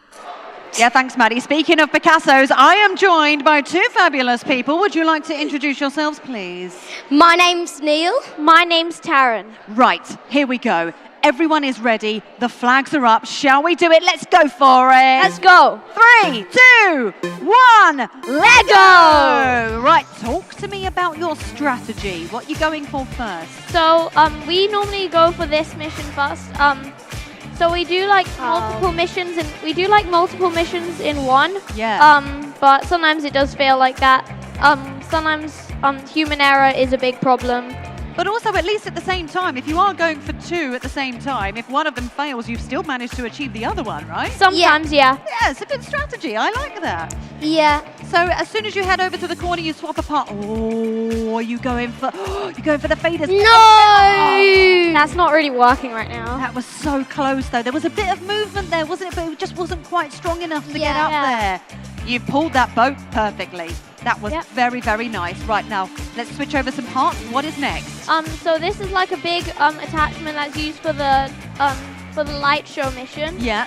Speaker 5: Yeah, thanks, Maddie. Speaking of Picassos, I am joined by 2 fabulous people. Would you like to introduce yourselves, please?
Speaker 9: My name's Neil.
Speaker 3: My name's Taryn.
Speaker 5: Right, here we go. Everyone is ready. The flags are up. Shall we do it? Let's go for it.
Speaker 3: Let's go.
Speaker 5: 3, 2, 1, Lego! Right, talk to me about your strategy. What are you going for first?
Speaker 3: So we normally go for this mission first. So we do like multiple missions, and we do like multiple missions in one.
Speaker 5: Yeah.
Speaker 3: But sometimes it does fail like that. Sometimes human error is a big problem.
Speaker 5: But also, at least at the same time, if you are going for 2 at the same time, if one of them fails, you've still managed to achieve the other one, right?
Speaker 3: Sometimes, yeah.
Speaker 5: Yeah, it's a good strategy. I like that.
Speaker 9: Yeah.
Speaker 5: So as soon as you head over to the corner, you swap apart. Oh, you going for the faders?
Speaker 3: No! That's not really working right now.
Speaker 5: That was so close, though. There was a bit of movement there, wasn't it? But it just wasn't quite strong enough to get up there. You pulled that boat perfectly. That was very, very nice. Right, now, let's switch over some parts. What is next?
Speaker 3: So this is like a big attachment that's used for the light show mission.
Speaker 5: Yeah.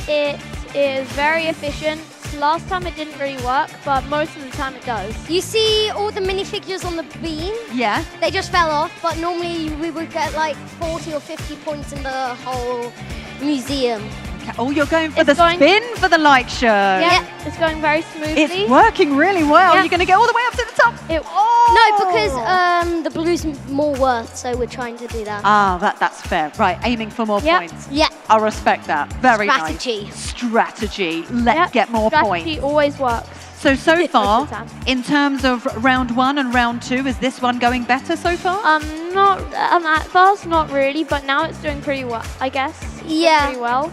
Speaker 3: It is very efficient. Last time it didn't really work, but most of the time it does.
Speaker 9: You see all the minifigures on the beam?
Speaker 5: Yeah.
Speaker 9: They just fell off, but normally we would get like 40 or 50 points in the whole museum.
Speaker 5: Oh, you're going for the spin for the light show.
Speaker 3: Yeah, it's going very smoothly.
Speaker 5: It's working really well. You're going to get all the way up to the top.
Speaker 9: No, because the blue's more worth, so we're trying to do that.
Speaker 5: Ah, that's fair. Right, aiming for more points.
Speaker 9: Yeah.
Speaker 5: I respect that. Very
Speaker 9: Strategy.
Speaker 5: nice. Strategy. Let's get more points.
Speaker 3: Strategy always works.
Speaker 5: So far, in terms of round 1 and round 2, is this one going better so far?
Speaker 3: Not at first, not really, but now it's doing pretty well, I guess.
Speaker 9: Yeah.
Speaker 3: Pretty well.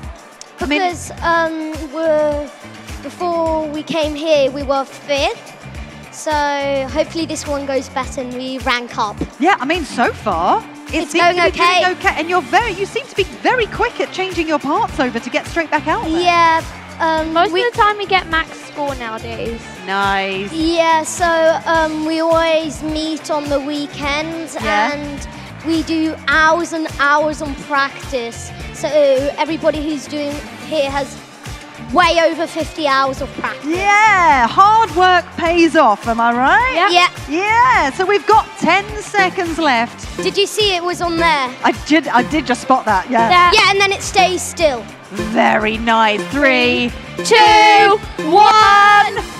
Speaker 9: Because before we came here, we were 5th. So hopefully this one goes better and we rank up.
Speaker 5: Yeah, I mean, so far,
Speaker 9: it's going okay.
Speaker 5: Doing okay. And you seem to be very quick at changing your parts over to get straight back out there.
Speaker 9: Yeah.
Speaker 3: Most of the time we get max score nowadays.
Speaker 5: Nice.
Speaker 9: Yeah, so we always meet on the weekends and we do hours and hours on practice. So everybody who's doing here has way over 50 hours of practice.
Speaker 5: Yeah, hard work pays off, am I right?
Speaker 9: Yeah.
Speaker 5: Yeah, so we've got 10 seconds left.
Speaker 9: Did you see it was on there?
Speaker 5: I did just spot that, yeah.
Speaker 9: Yeah, and then it stays still.
Speaker 5: Very nice. 3, 2, 1.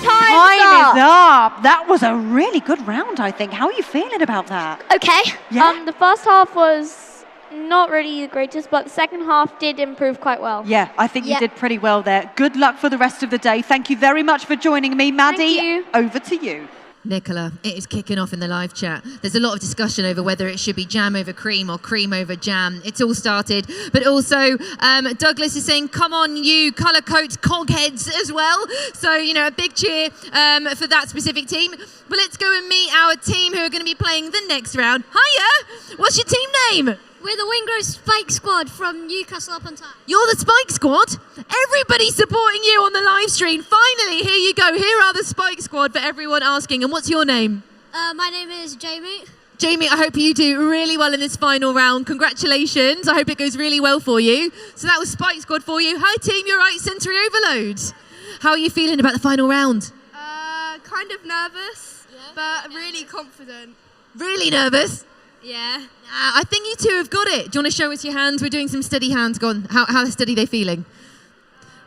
Speaker 3: Time
Speaker 5: is up. That was a really good round, I think. How are you feeling about that?
Speaker 9: Okay.
Speaker 5: Yeah.
Speaker 3: The first half was not really the greatest, but the second half did improve quite well.
Speaker 5: Yeah, I think you did pretty well there. Good luck for the rest of the day. Thank you very much for joining me. Maddie, over to you.
Speaker 8: Nicola, it is kicking off in the live chat. There's a lot of discussion over whether it should be jam over cream or cream over jam. It's all started. But also, Douglas is saying, come on, you colour coats, cogheads as well. So, a big cheer for that specific team. But let's go and meet our team who are going to be playing the next round. Hiya! What's your team name?
Speaker 15: We're the Wingrove Spike Squad from Newcastle upon Tyne.
Speaker 8: You're the Spike Squad? Everybody's supporting you on the live stream. Finally, here you go. Here are the Spike Squad for everyone asking. And what's your name?
Speaker 15: My name is Jamie.
Speaker 8: Jamie, I hope you do really well in this final round. Congratulations. I hope it goes really well for you. So that was Spike Squad for you. Hi, team. You're right. Sensory overload. How are you feeling about the final round?
Speaker 4: Kind of nervous, but really confident.
Speaker 8: Really nervous?
Speaker 4: Yeah.
Speaker 8: I think you two have got it. Do you want to show us your hands? We're doing some steady hands. Go on. How steady are they feeling?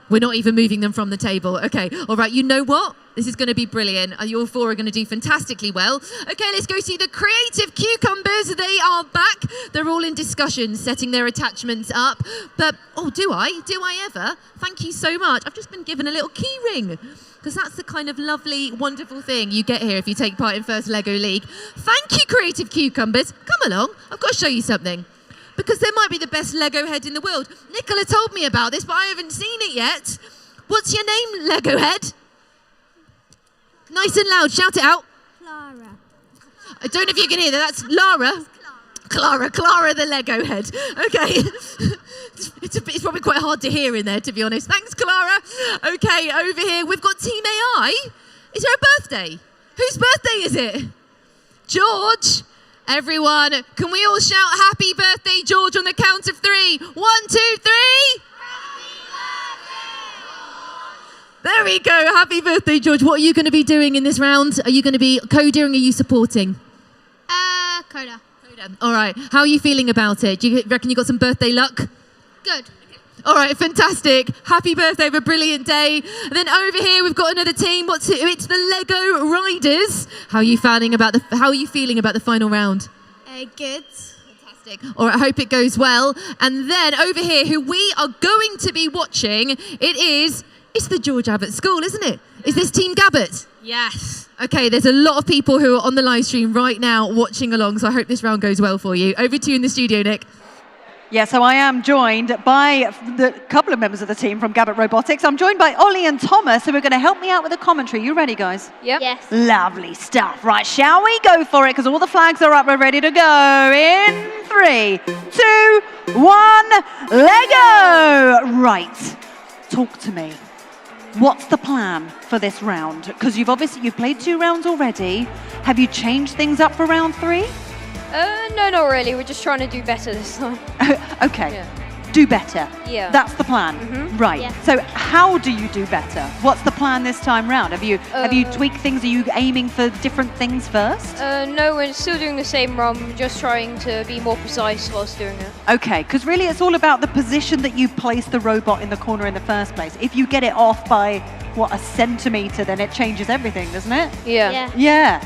Speaker 8: We're not even moving them from the table. Okay. All right. You know what? This is going to be brilliant. You all four are going to do fantastically well. Okay, let's go see the creative cucumbers. They are back. They're all in discussion, setting their attachments up. But, oh, do I? Do I ever? Thank you so much. I've just been given a little key ring, because that's the kind of lovely, wonderful thing you get here if you take part in First Lego League. Thank you, creative cucumbers. Come along. I've got to show you something. Because there might be the best Lego head in the world. Nicola told me about this, but I haven't seen it yet. What's your name, Lego head? Nice and loud. Shout it out.
Speaker 4: Clara.
Speaker 8: I don't know if you can hear that. That's Lara. Clara the Lego head. Okay. It's probably quite hard to hear in there, to be honest. Thanks, Clara. Okay, over here we've got Team AI. Is there a birthday? Whose birthday is it? George. Everyone, can we all shout happy birthday, George, on the count of 3? 1, 2, 3. There we go. Happy birthday, George. What are you going to be doing in this round? Are you going to be coding or are you supporting?
Speaker 15: Coda.
Speaker 8: All right. How are you feeling about it? Do you reckon you got some birthday luck?
Speaker 15: Good.
Speaker 8: All right, fantastic. Happy birthday, have a brilliant day. And then over here, we've got another team. It's the Lego Riders. How are you feeling about the final round?
Speaker 4: Good.
Speaker 8: Fantastic. All right, I hope it goes well. And then over here, who we are going to be watching, it's the George Abbott School, isn't it? Is this Team Gabbett?
Speaker 4: Yes.
Speaker 8: Okay, there's a lot of people who are on the live stream right now watching along, so I hope this round goes well for you. Over to you in the studio, Nick.
Speaker 5: Yeah, so I am joined by a couple of members of the team from Gabbett Robotics. I'm joined by Ollie and Thomas, who are going to help me out with the commentary. You ready, guys?
Speaker 3: Yep.
Speaker 15: Yes.
Speaker 5: Lovely stuff. Right, shall we go for it? Because all the flags are up. We're ready to go. In 3, 2, 1, Lego! Right, talk to me. What's the plan for this round? Because you've played 2 rounds already. Have you changed things up for round 3?
Speaker 3: No, not really. We're just trying to do better this time.
Speaker 5: Okay.
Speaker 3: Yeah.
Speaker 5: Do better.
Speaker 3: Yeah.
Speaker 5: That's the plan. Right.
Speaker 3: Yeah.
Speaker 5: So how do you do better? What's the plan this time round? Have you tweaked things? Are you aiming for different things first?
Speaker 3: No, we're still doing the same run, just trying to be more precise whilst doing it.
Speaker 5: Okay, because really it's all about the position that you place the robot in the corner in the first place. If you get it off by, a centimetre, then it changes everything, doesn't it?
Speaker 3: Yeah.
Speaker 5: Yeah.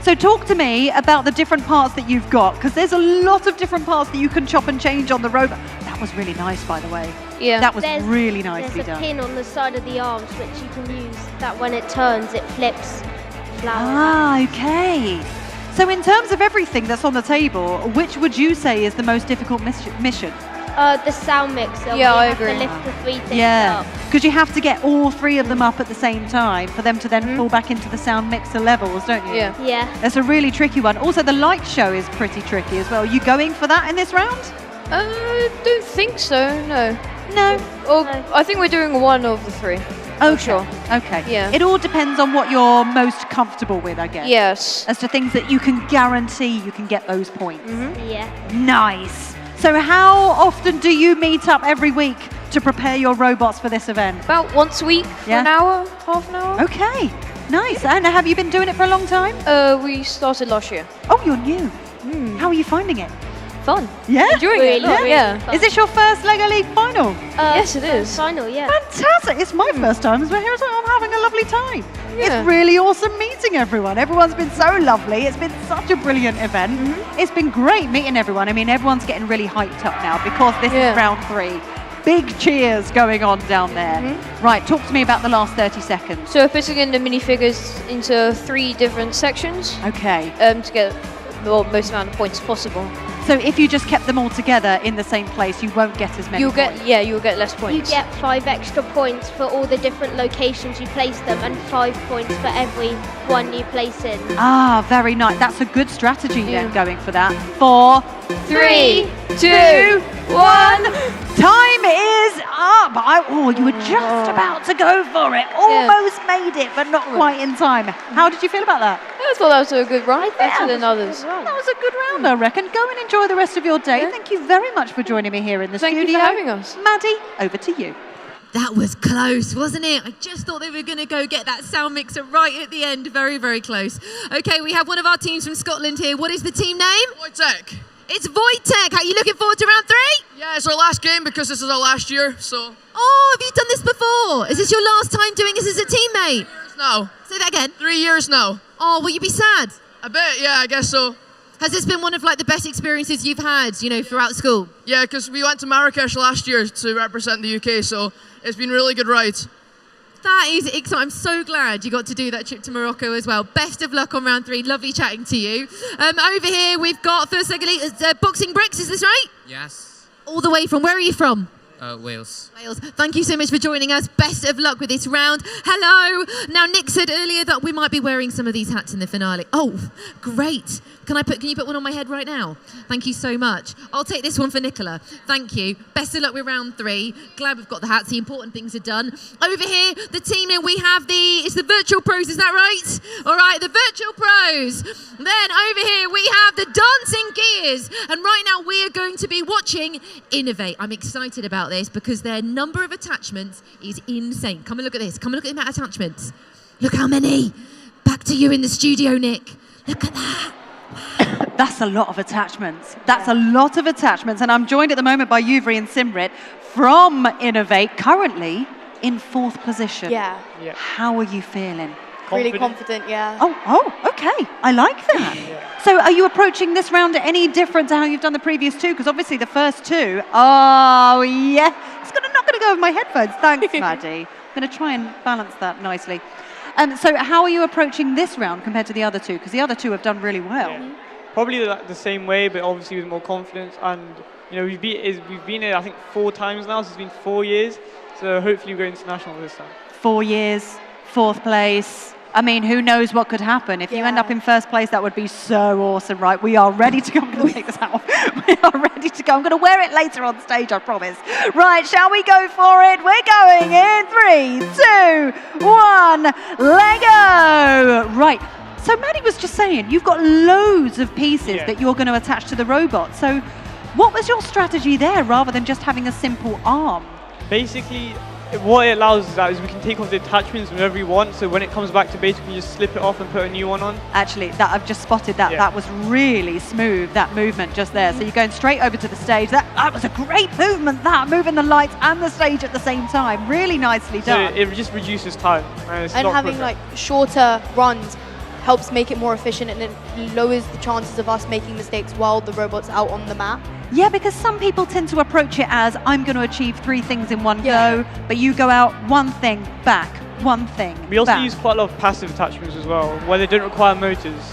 Speaker 5: So talk to me about the different parts that you've got, because there's a lot of different parts that you can chop and change on the robot. That was really nice, by the way.
Speaker 3: Yeah.
Speaker 5: That was really nicely
Speaker 9: There's a
Speaker 5: done.
Speaker 9: pin on the side of the arms which you can use, that when it turns, it flips flowers.
Speaker 5: Ah, okay. So in terms of everything that's on the table, which would you say is the most difficult mission?
Speaker 9: The sound mixer.
Speaker 3: Yeah, I
Speaker 9: have
Speaker 3: agree.
Speaker 9: to lift the 3 things
Speaker 5: Yeah,
Speaker 9: up.
Speaker 5: because you have to get all 3 of them up at the same time for them to then fall back into the sound mixer levels, don't you?
Speaker 3: Yeah.
Speaker 9: Yeah.
Speaker 5: That's a really tricky one. Also, the light show is pretty tricky as well. Are you going for that in this round?
Speaker 3: Don't think so, no.
Speaker 5: No.
Speaker 3: I think we're doing 1 of the 3.
Speaker 5: Okay.
Speaker 3: Sure.
Speaker 5: Okay.
Speaker 3: Yeah.
Speaker 5: It all depends on what you're most comfortable with, I guess.
Speaker 3: Yes.
Speaker 5: As to things that you can guarantee you can get those points.
Speaker 9: Yeah.
Speaker 5: Nice. So how often do you meet up every week to prepare your robots for this event?
Speaker 3: About once a week for an hour, half an hour.
Speaker 5: Okay. Nice. And have you been doing it for a long time?
Speaker 3: We started last year.
Speaker 5: Oh, you're new. How are you finding it?
Speaker 3: Fun.
Speaker 5: Yeah?
Speaker 3: Enjoying it a lot, yeah.
Speaker 5: Is this your first Lego League final?
Speaker 3: Yes, it is.
Speaker 9: Final, yeah.
Speaker 5: Fantastic. It's my first time as well here, so I'm having a lovely time.
Speaker 3: Yeah.
Speaker 5: It's really awesome meeting everyone. Everyone's been so lovely. It's been such a brilliant event. It's been great meeting everyone. I mean, everyone's getting really hyped up now because this is round 3. Big cheers going on down there. Right, talk to me about the last 30 seconds.
Speaker 3: So we're putting in the minifigures into 3 different sections.
Speaker 5: Okay.
Speaker 3: To get the most amount of points possible.
Speaker 5: So if you just kept them all together in the same place, you won't get as many
Speaker 1: You'll
Speaker 5: points.
Speaker 1: get less points.
Speaker 3: You get 5 extra points for all the different locations you place them, and 5 points for every one you place in.
Speaker 5: Ah, very nice. That's a good strategy then, going for that. 4,
Speaker 1: 3, 2, 1.
Speaker 5: Time is up. You were just about to go for it. Almost made it, but not quite in time. How did you feel about that?
Speaker 1: I thought that was a good round, better than others.
Speaker 5: That was a good round, I reckon. Go and enjoy the rest of your day. Thank you very much for joining me here in the studio.
Speaker 1: Thank you for having us.
Speaker 5: Maddie, over to you.
Speaker 8: That was close, wasn't it? I just thought they were going to go get that sound mixer right at the end. Very, very close. Okay, we have one of our teams from Scotland here. What is the team name?
Speaker 7: Wojtek.
Speaker 8: It's Wojtek. Are you looking forward to round 3?
Speaker 7: Yeah, it's our last game because this is our last year, so...
Speaker 8: Oh, have you done this before? Is this your last time doing this as a teammate?
Speaker 7: 3 years now.
Speaker 8: Say that again.
Speaker 7: 3 years now.
Speaker 8: Oh, will you be sad?
Speaker 7: A bit, yeah, I guess so.
Speaker 8: Has this been one of like the best experiences you've had, you know, throughout school?
Speaker 7: Yeah, because we went to Marrakesh last year to represent the UK, so it's been a really good ride.
Speaker 8: That is exciting. I'm so glad you got to do that trip to Morocco as well. Best of luck on round 3. Lovely chatting to you. Over here, we've got FIRSTLego Boxing Bricks. Is this right?
Speaker 12: Yes.
Speaker 8: All the way from, where are you from?
Speaker 12: Wales.
Speaker 8: Wales. Thank you so much for joining us. Best of luck with this round. Hello. Now, Nick said earlier that we might be wearing some of these hats in the finale. Oh, great. Can you put one on my head right now? Thank you so much. I'll take this one for Nicola. Thank you. Best of luck with round 3. Glad we've got the hats. The important things are done. Over here, the team, and we have it's the virtual pros. Is that right? All right, the virtual pros. Then over here, we have the dancing gears. And right now, we are going to be watching Innovate. I'm excited about this because their number of attachments is insane. Come and look at this. Come and look at the amount of attachments. Look how many. Back to you in the studio, Nick. Look at that.
Speaker 5: That's a lot of attachments. That's a lot of attachments. And I'm joined at the moment by Yuvri and Simrit from Innovate, currently in 4th position.
Speaker 1: Yeah.
Speaker 5: How are you feeling?
Speaker 1: Really confident, yeah.
Speaker 5: Oh, okay. I like that. So are you approaching this round any different to how you've done the previous 2? Because obviously the first 2, oh, yeah. It's not going to go with my headphones. Thanks, Maddie. I'm going to try and balance that nicely. So how are you approaching this round compared to the other 2? Because the other 2 have done really well.
Speaker 18: Yeah. Probably the same way, but obviously with more confidence. And you know, we've been here I think 4 times now. So it's been 4 years. So hopefully we go international this time.
Speaker 5: 4 years, 4th place. I mean, who knows what could happen? If you end up in 1st place, that would be so awesome, right? We are ready to go. I'm going to take this out. We are ready to go. I'm going to wear it later on stage, I promise. Right, shall we go for it? We're going in 3, 2, 1, Lego. Right. So Maddie was just saying, you've got loads of pieces that you're going to attach to the robot. So what was your strategy there rather than just having a simple arm?
Speaker 18: Basically, what it allows is we can take off the attachments whenever we want. So when it comes back to base, we can just slip it off and put a new one on.
Speaker 5: Actually, I've just spotted that. That was really smooth, that movement just there. So you're going straight over to the stage. That was a great movement, moving the lights and the stage at the same time. Really nicely done.
Speaker 18: So it just reduces time.
Speaker 1: And having like shorter runs helps make it more efficient, and it lowers the chances of us making mistakes while the robot's out on the map.
Speaker 5: Yeah, because some people tend to approach it as, I'm going to achieve 3 things in one go, but you go out 1 thing, back, 1 thing,
Speaker 18: We also
Speaker 5: back.
Speaker 18: use quite a lot of passive attachments as well, where they don't require motors.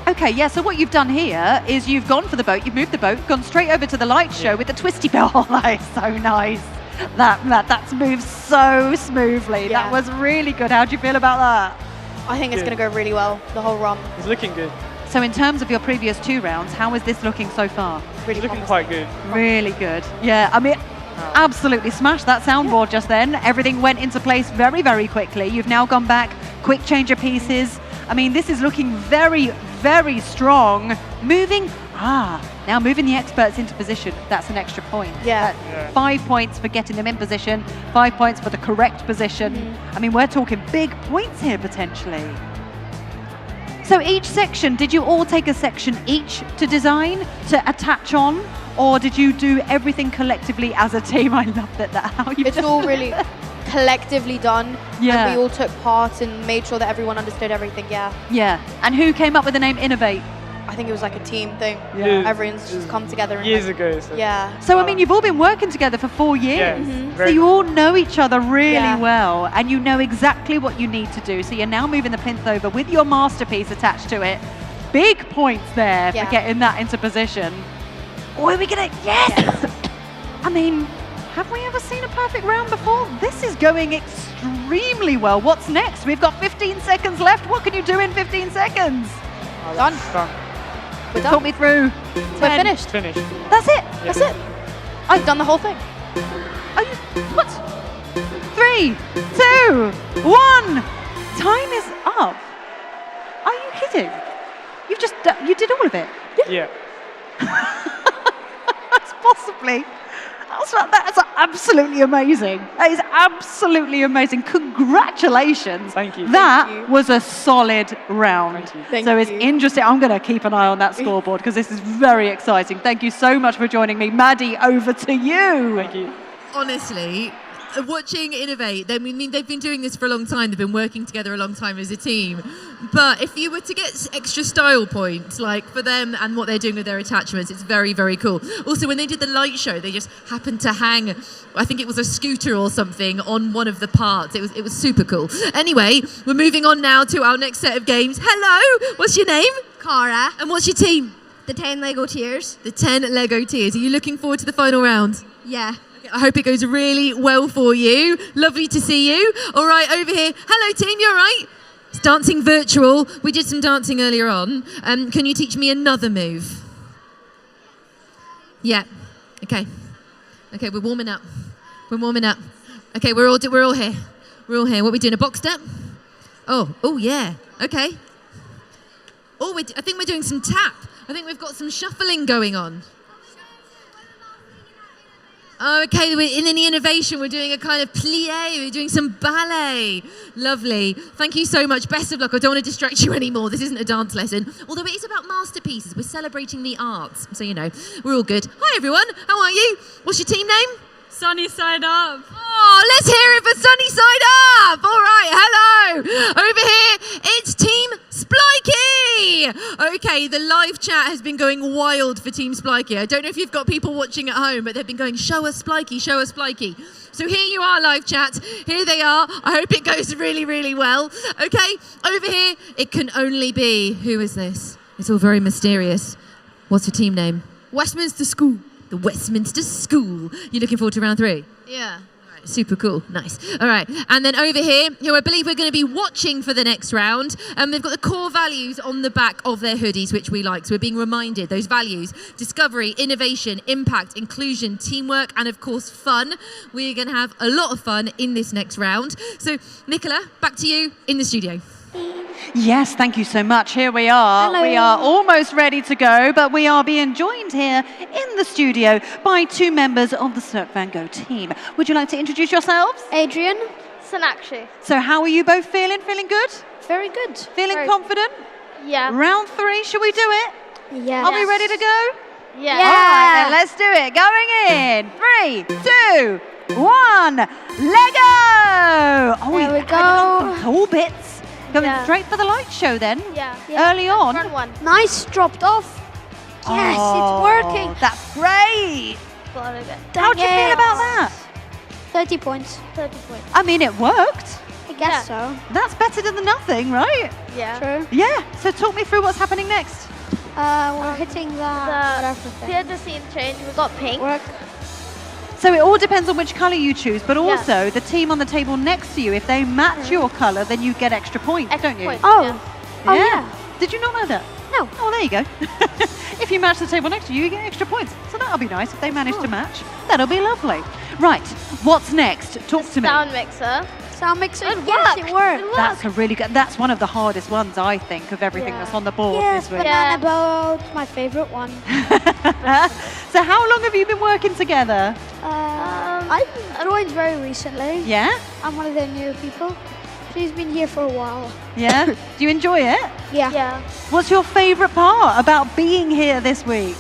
Speaker 5: Okay, yeah, so what you've done here is you've gone for the boat, you've moved the boat, gone straight over to the light show with the twisty bell. Oh, that is so nice. That's moved so smoothly. That was really good. How do you feel about that?
Speaker 1: I think it's going to go really well, the whole run.
Speaker 18: It's looking good.
Speaker 5: So in terms of your previous 2 rounds, how is this looking so far?
Speaker 18: It's looking quite good.
Speaker 5: Really good. Yeah, I mean, absolutely smashed that soundboard just then. Everything went into place very, very quickly. You've now gone back, quick change of pieces. I mean, this is looking very, very strong. Now moving the experts into position, that's an extra point.
Speaker 1: Yeah.
Speaker 5: 5 points for getting them in position, 5 points for the correct position. I mean, we're talking big points here potentially. So each section, did you all take a section each to design, to attach on, or did you do everything collectively as a team? I love that how you.
Speaker 1: It's all really collectively done.
Speaker 5: Yeah.
Speaker 1: And we all took part and made sure that everyone understood everything. Yeah.
Speaker 5: Yeah. And who came up with the name Innovate?
Speaker 1: I think it was like a team thing.
Speaker 18: Yeah.
Speaker 1: Everyone's just come together. And
Speaker 18: Years ago. So.
Speaker 1: Yeah.
Speaker 5: So I mean, you've all been working together for 4 years.
Speaker 18: Yeah,
Speaker 5: So you all know each other really well, and you know exactly what you need to do. So you're now moving the plinth over with your masterpiece attached to it. big points there
Speaker 3: Yeah.
Speaker 5: for getting that into position. Or are we gonna, yes! I mean, have we ever seen a perfect round before? This is going extremely well. What's next? We've got 15 seconds left. What can you do in 15 seconds?
Speaker 1: Done. We're done.
Speaker 5: Talk me through.
Speaker 1: We're
Speaker 5: 10.
Speaker 1: finished.
Speaker 18: Finished.
Speaker 5: That's it.
Speaker 1: That's it. I've done the whole thing.
Speaker 5: Are you, what? 3, 2, 1. Time is up. Are you kidding? You did all of it?
Speaker 18: Yeah.
Speaker 5: That's possibly. That's absolutely amazing. That is absolutely amazing. Congratulations.
Speaker 18: Thank you.
Speaker 5: That was a solid round.
Speaker 1: Thank
Speaker 5: so it's
Speaker 1: you.
Speaker 5: interesting. I'm going to keep an eye on that scoreboard because this is very exciting. Thank you so much for joining me. Maddie, over to you.
Speaker 18: Thank you.
Speaker 8: Honestly, watching Innovate, they've been doing this for a long time. They've been working together a long time as a team. But if you were to get extra style points, like for them and what they're doing with their attachments, it's very, very cool. Also, when they did the light show, they just happened to hang, I think it was a scooter or something, on one of the parts. It was super cool. Anyway, we're moving on now to our next set of games. Hello, what's your name?
Speaker 15: Cara.
Speaker 8: And what's your team?
Speaker 15: The 10 Lego Tiers.
Speaker 8: The 10 Lego Tiers. Are you looking forward to the final round?
Speaker 15: Yeah.
Speaker 8: I hope it goes really well for you. Lovely to see you. All right, over here. Hello, team. You all right? It's dancing virtual. We did some dancing earlier on. Can you teach me another move? Yeah. Okay. Okay, we're warming up. We're warming up. Okay, we're all here. We're all here. What are we doing? A box step? Oh yeah. Okay. Oh, I think we're doing some tap. I think we've got some shuffling going on. Okay, in the innovation, we're doing a kind of plie, we're doing some ballet. Lovely. Thank you so much. Best of luck. I don't want to distract you anymore. This isn't a dance lesson. Although it is about masterpieces. We're celebrating the arts. So, we're all good. Hi, everyone. How are you? What's your team name?
Speaker 11: Sunny side up.
Speaker 8: Oh, let's hear it for Sunny Side Up. All right, hello. Over here, it's Team Splykey. Okay, the live chat has been going wild for Team Splykey. I don't know if you've got people watching at home, but they've been going, show us Splykey, show us Splykey. So here you are, live chat. Here they are. I hope it goes really, really well. Okay, over here, it can only be, who is this? It's all very mysterious. What's your team name?
Speaker 11: Westminster School.
Speaker 8: The Westminster School. You looking forward to round 3?
Speaker 11: Yeah.
Speaker 8: Super cool. Nice. All right. And then over here, who I believe we're going to be watching for the next round, they've got the core values on the back of their hoodies, which we like. So we're being reminded, those values: discovery, innovation, impact, inclusion, teamwork, and of course, fun. We're going to have a lot of fun in this next round. So, Nicola, back to you in the studio.
Speaker 5: Yes, thank you so much. Here we are.
Speaker 3: Hello.
Speaker 5: We are almost ready to go, but we are being joined here in the studio by 2 members of the Cirque Van Gogh team. Would you like to introduce yourselves?
Speaker 3: Adrian. Sanakshi.
Speaker 5: So how are you both feeling? Feeling good?
Speaker 3: Very good.
Speaker 5: Feeling
Speaker 3: Very-
Speaker 5: confident?
Speaker 3: Yeah.
Speaker 5: Round 3, should we do it?
Speaker 3: Yeah.
Speaker 5: Are we ready to go?
Speaker 3: Yeah.
Speaker 5: All right, then let's do it. Going in. 3, 2, 1. Lego! Oh,
Speaker 3: There we
Speaker 5: added
Speaker 3: go.
Speaker 5: on some cool bits. Going
Speaker 3: Yeah.
Speaker 5: straight for the light show then.
Speaker 3: Yeah.
Speaker 5: Early on.
Speaker 3: Front one. Nice, dropped off. Yes,
Speaker 5: Oh,
Speaker 3: it's working.
Speaker 5: That's great.
Speaker 3: Got it.
Speaker 5: How do you feel about that?
Speaker 3: 30 points. 30 points.
Speaker 5: I mean, it worked.
Speaker 3: I guess so.
Speaker 5: That's better than nothing, right?
Speaker 3: Yeah. True.
Speaker 5: Yeah. So talk me through what's happening next.
Speaker 3: We're hitting the
Speaker 12: Here's the scene change. We've got pink.
Speaker 3: Work.
Speaker 5: So it all depends on which colour you choose, but also the team on the table next to you, if they match your colour, then you get extra points, don't you?
Speaker 12: points,
Speaker 3: Oh.
Speaker 12: yeah.
Speaker 3: Oh, yeah.
Speaker 5: Did you not know that?
Speaker 3: No.
Speaker 5: Oh, there you go. If you match the table next to you, you get extra points. So that'll be nice if they manage to match. That'll be lovely. Right, what's next? Talk to me.
Speaker 12: Sound mixer.
Speaker 3: Sound mixer.
Speaker 12: It
Speaker 3: Yes,
Speaker 12: worked.
Speaker 3: it worked.
Speaker 5: That's a really good, that's one of the hardest ones, I think, of everything that's on the board
Speaker 3: Yes,
Speaker 5: this week.
Speaker 3: banana boat. My favorite one.
Speaker 5: So how long have you been working together?
Speaker 3: I joined very recently.
Speaker 5: Yeah?
Speaker 3: I'm one of their new people. She's been here for a while.
Speaker 5: Yeah? Do you enjoy it?
Speaker 3: Yeah. Yeah.
Speaker 5: What's your favourite part about being here this week?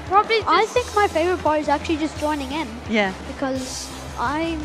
Speaker 3: Probably. I think my favorite part is actually just joining in.
Speaker 5: Yeah.
Speaker 3: Because I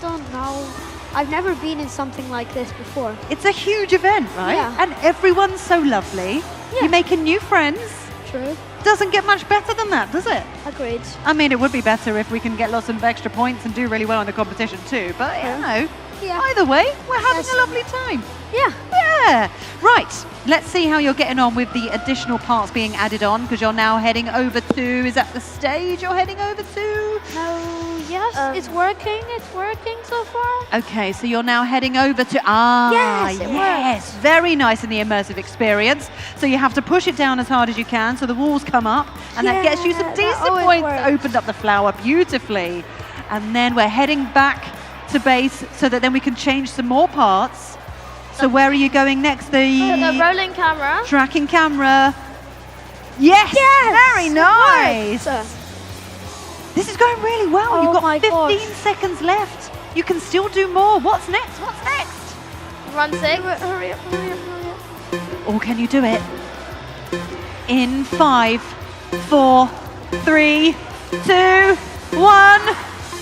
Speaker 3: don't know. I've never been in something like this before.
Speaker 5: It's a huge event, right?
Speaker 3: Yeah.
Speaker 5: And everyone's so lovely.
Speaker 3: Yeah.
Speaker 5: You're making new friends.
Speaker 3: True.
Speaker 5: Doesn't get much better than that, does it?
Speaker 3: Agreed.
Speaker 5: I mean, it would be better if we can get lots of extra points and do really well in the competition too. But, you know,
Speaker 3: Yeah.
Speaker 5: either way, we're having a lovely time.
Speaker 3: Yeah.
Speaker 5: Yeah. Yeah. Right. Let's see how you're getting on with the additional parts being added on, because you're now heading over to, is that the stage you're heading over to?
Speaker 3: No, yes, it's working. It's working so far.
Speaker 5: Okay, so you're now heading over to,
Speaker 3: Yes, it
Speaker 5: yes, very nice in the immersive experience. So you have to push it down as hard as you can so the walls come up, and that gets you some
Speaker 3: that
Speaker 5: decent
Speaker 3: always
Speaker 5: points.
Speaker 3: works.
Speaker 5: Opened up the flower beautifully. And then we're heading back to base so that then we can change some more parts. So where are you going next?
Speaker 3: The rolling camera.
Speaker 5: Tracking camera. Yes, very nice. This is going really well. You've got 15 seconds left. You can still do more. What's next? What's next?
Speaker 3: Run 6. Hurry up, hurry up, hurry up.
Speaker 5: Or can you do it? In 5, 4, 3, 2, 1.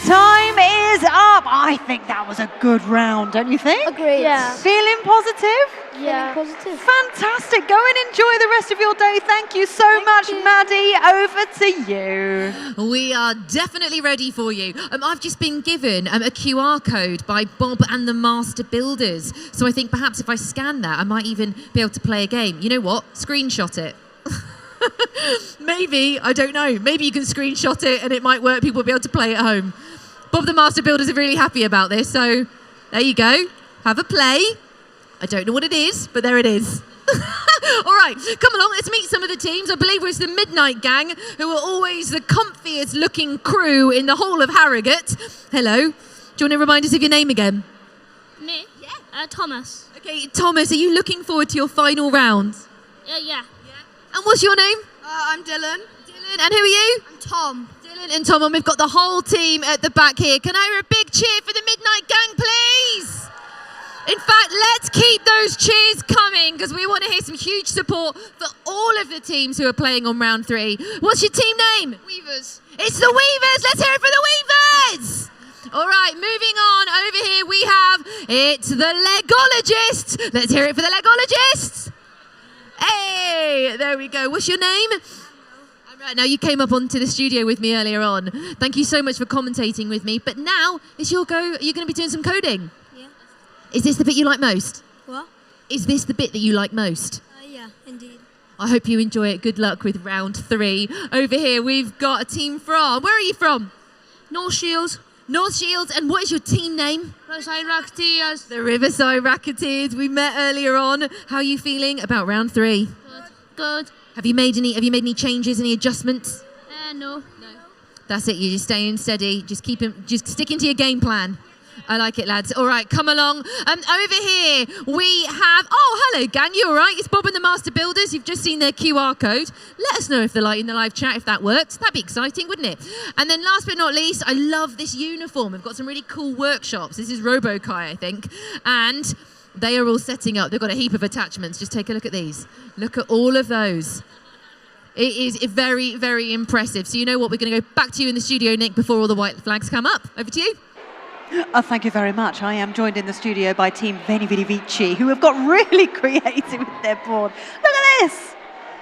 Speaker 5: Time is up. I think that was a good round, don't you think?
Speaker 3: Agreed. Yeah.
Speaker 5: Feeling positive?
Speaker 3: Yeah. Feeling positive.
Speaker 5: Fantastic. Go and enjoy the rest of your day. Thank you so much, Maddie. Over to you.
Speaker 8: We are definitely ready for you. I've just been given a QR code by Bob and the Master Builders. So I think perhaps if I scan that, I might even be able to play a game. You know what? Screenshot it. Maybe, I don't know. Maybe you can screenshot it and it might work. People will be able to play at home. Bob the Master Builders are really happy about this. So there you go. Have a play. I don't know what it is, but there it is. All right, come along. Let's meet some of the teams. I believe it's the Midnight Gang, who are always the comfiest looking crew in the whole of Harrowgate. Hello. Do you want to remind us of your name again?
Speaker 15: Me? Yeah. Thomas.
Speaker 8: Okay, Thomas, are you looking forward to your final round?
Speaker 15: Yeah.
Speaker 8: And what's your name?
Speaker 4: I'm Dylan.
Speaker 8: Dylan. And who are you?
Speaker 4: I'm Tom.
Speaker 8: Dylan and Tom, and we've got the whole team at the back here. Can I hear a big cheer for the Midnight Gang, please? In fact, let's keep those cheers coming, because we want to hear some huge support for all of the teams who are playing on round 3. What's your team name?
Speaker 4: Weavers.
Speaker 8: It's the Weavers. Let's hear it for the Weavers. All right, moving on. Over here we have, it's the Legologists. Let's hear it for the Legologists. Hey, there we go. What's your name? Right, now you came up onto the studio with me earlier on. Thank you so much for commentating with me. But now it's your go. You're going to be doing some coding.
Speaker 15: Yeah.
Speaker 8: Is this the bit you like most?
Speaker 15: What?
Speaker 8: Is this the bit that you like most?
Speaker 15: Yeah, indeed.
Speaker 8: I hope you enjoy it. Good luck with round 3. Over here we've got a team from, where are you from?
Speaker 11: North Shields.
Speaker 8: North Shields. And what is your team name?
Speaker 11: Riverside Racketeers.
Speaker 8: The Riverside Racketeers. We met earlier on. How are you feeling about round 3?
Speaker 11: Good.
Speaker 8: Have you made any changes, any adjustments?
Speaker 11: No.
Speaker 8: That's it. You're just staying steady. Just sticking to your game plan. I like it, lads. All right, come along. Over here we have. Oh, hello, gang. You all right? It's Bob and the Master Builders. You've just seen their QR code. Let us know if they're in the live chat if that works. That'd be exciting, wouldn't it? And then, last but not least, I love this uniform. We've got some really cool workshops. This is RoboKai, I think, and they are all setting up. They've got a heap of attachments. Just take a look at these. Look at all of those. It is very, very impressive. So you know what? We're going to go back to you in the studio, Nick, before all the white flags come up. Over to you.
Speaker 5: Oh, thank you very much. I am joined in the studio by Team Veni Vidi Vici, who have got really creative with their board. Look at this.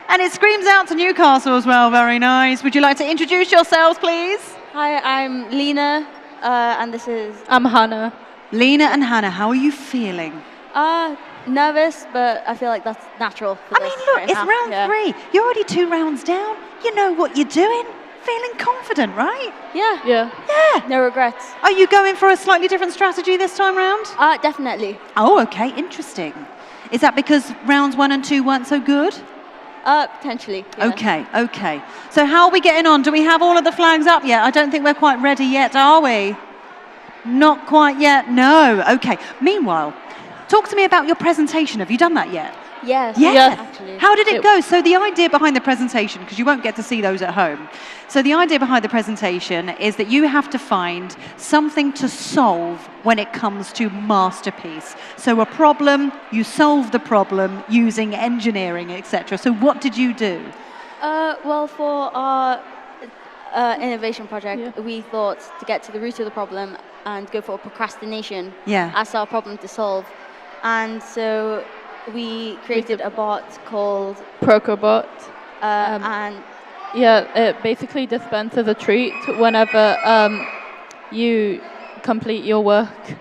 Speaker 5: And it screams out to Newcastle as well. Very nice. Would you like to introduce yourselves, please?
Speaker 6: Hi, I'm Lena, and this is...
Speaker 1: I'm Hannah.
Speaker 5: Lena and Hannah, how are you feeling?
Speaker 6: Nervous, but I feel like that's natural for this.
Speaker 5: Look, it's round 3. You're already 2 rounds down. You know what you're doing. Feeling confident, right?
Speaker 6: Yeah. No regrets.
Speaker 5: Are you going for a slightly different strategy this time round?
Speaker 6: Definitely.
Speaker 5: Oh, okay, interesting. Is that because rounds 1 and 2 weren't so good?
Speaker 6: Potentially. Yeah.
Speaker 5: Okay. So how are we getting on? Do we have all of the flags up yet? I don't think we're quite ready yet, are we? Not quite yet, no. Okay. Meanwhile, talk to me about your presentation. Have you done that yet?
Speaker 6: Yes.
Speaker 5: Yeah.
Speaker 6: Actually.
Speaker 5: How did it go? So the idea behind the presentation, because you won't get to see those at home. So the idea behind the presentation is that you have to find something to solve when it comes to masterpiece. So a problem, you solve the problem using engineering, etc. So what did you do?
Speaker 6: Well, for our innovation project, we thought to get to the root of the problem and go for procrastination as our problem to solve. And so we created a bot called
Speaker 1: Procobot.
Speaker 6: And
Speaker 1: it basically dispenses a treat whenever you complete your work.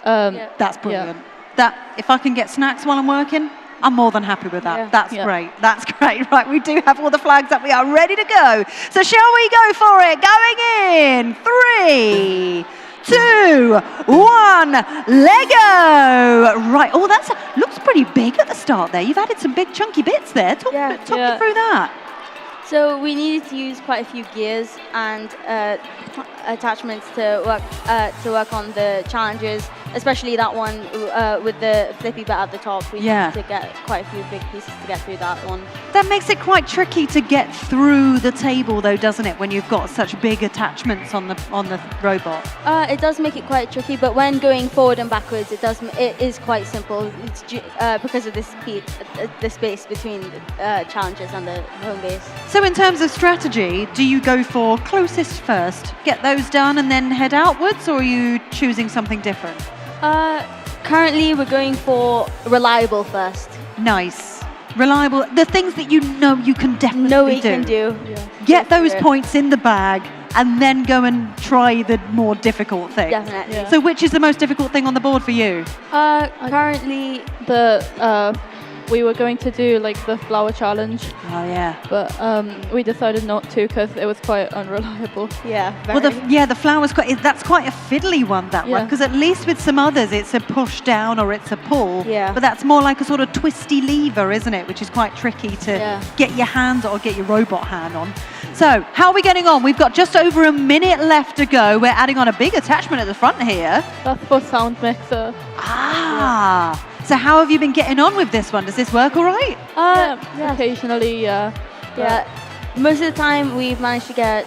Speaker 5: That's brilliant. that if I can get snacks while I'm working, I'm more than happy with that.
Speaker 1: Yeah.
Speaker 5: That's
Speaker 1: Yeah.
Speaker 5: great. That's great. Right, we do have all the flags up. We are ready to go. So shall we go for it? Going in. 3, 2, 1, Lego. Right. Oh, looks pretty big at the start there. You've added some big chunky bits there. Talk me through that.
Speaker 6: So we needed to use quite a few gears and attachments to work on the challenges, especially that one with the flippy bit at the top. We needed to get quite a few big pieces to get through that one.
Speaker 5: That makes it quite tricky to get through the table, though, doesn't it? When you've got such big attachments on the robot.
Speaker 6: It does make it quite tricky, but when going forward and backwards, it is quite simple. It's because of the space between the challenges and the home base.
Speaker 5: So in terms of strategy, do you go for closest first, get those done and then head outwards, or are you choosing something different?
Speaker 6: Currently, we're going for reliable first.
Speaker 5: Nice. Reliable, the things that you know you can definitely
Speaker 6: do.
Speaker 5: Get those points in the bag and then go and try the more difficult thing.
Speaker 6: Definitely. Yeah.
Speaker 5: So which is the most difficult thing on the board for you?
Speaker 6: Currently,
Speaker 1: we were going to do like the flower challenge.
Speaker 5: Oh yeah.
Speaker 1: But we decided not to because it was quite unreliable.
Speaker 6: Yeah.
Speaker 5: Well, the flower's that's quite a fiddly one, that one, because at least with some others it's a push down or it's a pull.
Speaker 6: Yeah.
Speaker 5: But that's more like a sort of twisty lever, isn't it? Which is quite tricky to get your hand or get your robot hand on. So how are we getting on? We've got just over a minute left to go. We're adding on a big attachment at the front here.
Speaker 1: That's for sound mixer.
Speaker 5: Ah. So how have you been getting on with this one? Does this work all right?
Speaker 1: Occasionally, yeah.
Speaker 6: Yeah. Most of the time, we've managed to get